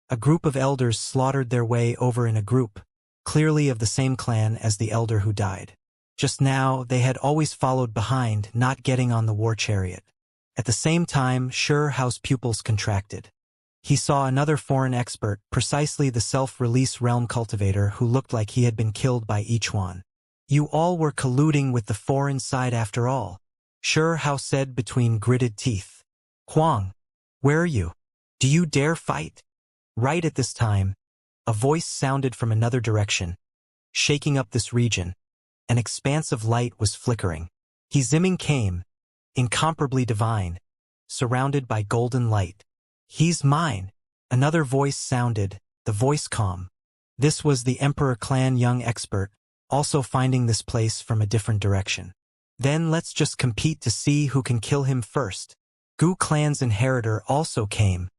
A group of elders slaughtered their way over in a group, clearly of the same clan as the elder who died. Just now, they had always followed behind, not getting on the war chariot. At the same time, Sure Hao's pupils contracted. He saw another foreign expert, precisely the self-release realm cultivator who looked like he had been killed by Ichuan. You all were colluding with the foreign side after all, Sure Hao said between gritted teeth. Huang, where are you? Do you dare fight? Right at this time, a voice sounded from another direction, shaking up this region. An expanse of light was flickering. Ziming came, incomparably divine, surrounded by golden light. He's mine. Another voice sounded, the voice calm. This was the Emperor Clan young expert, also finding this place from a different direction. Then let's just compete to see who can kill him first. Gu Clan's inheritor also came,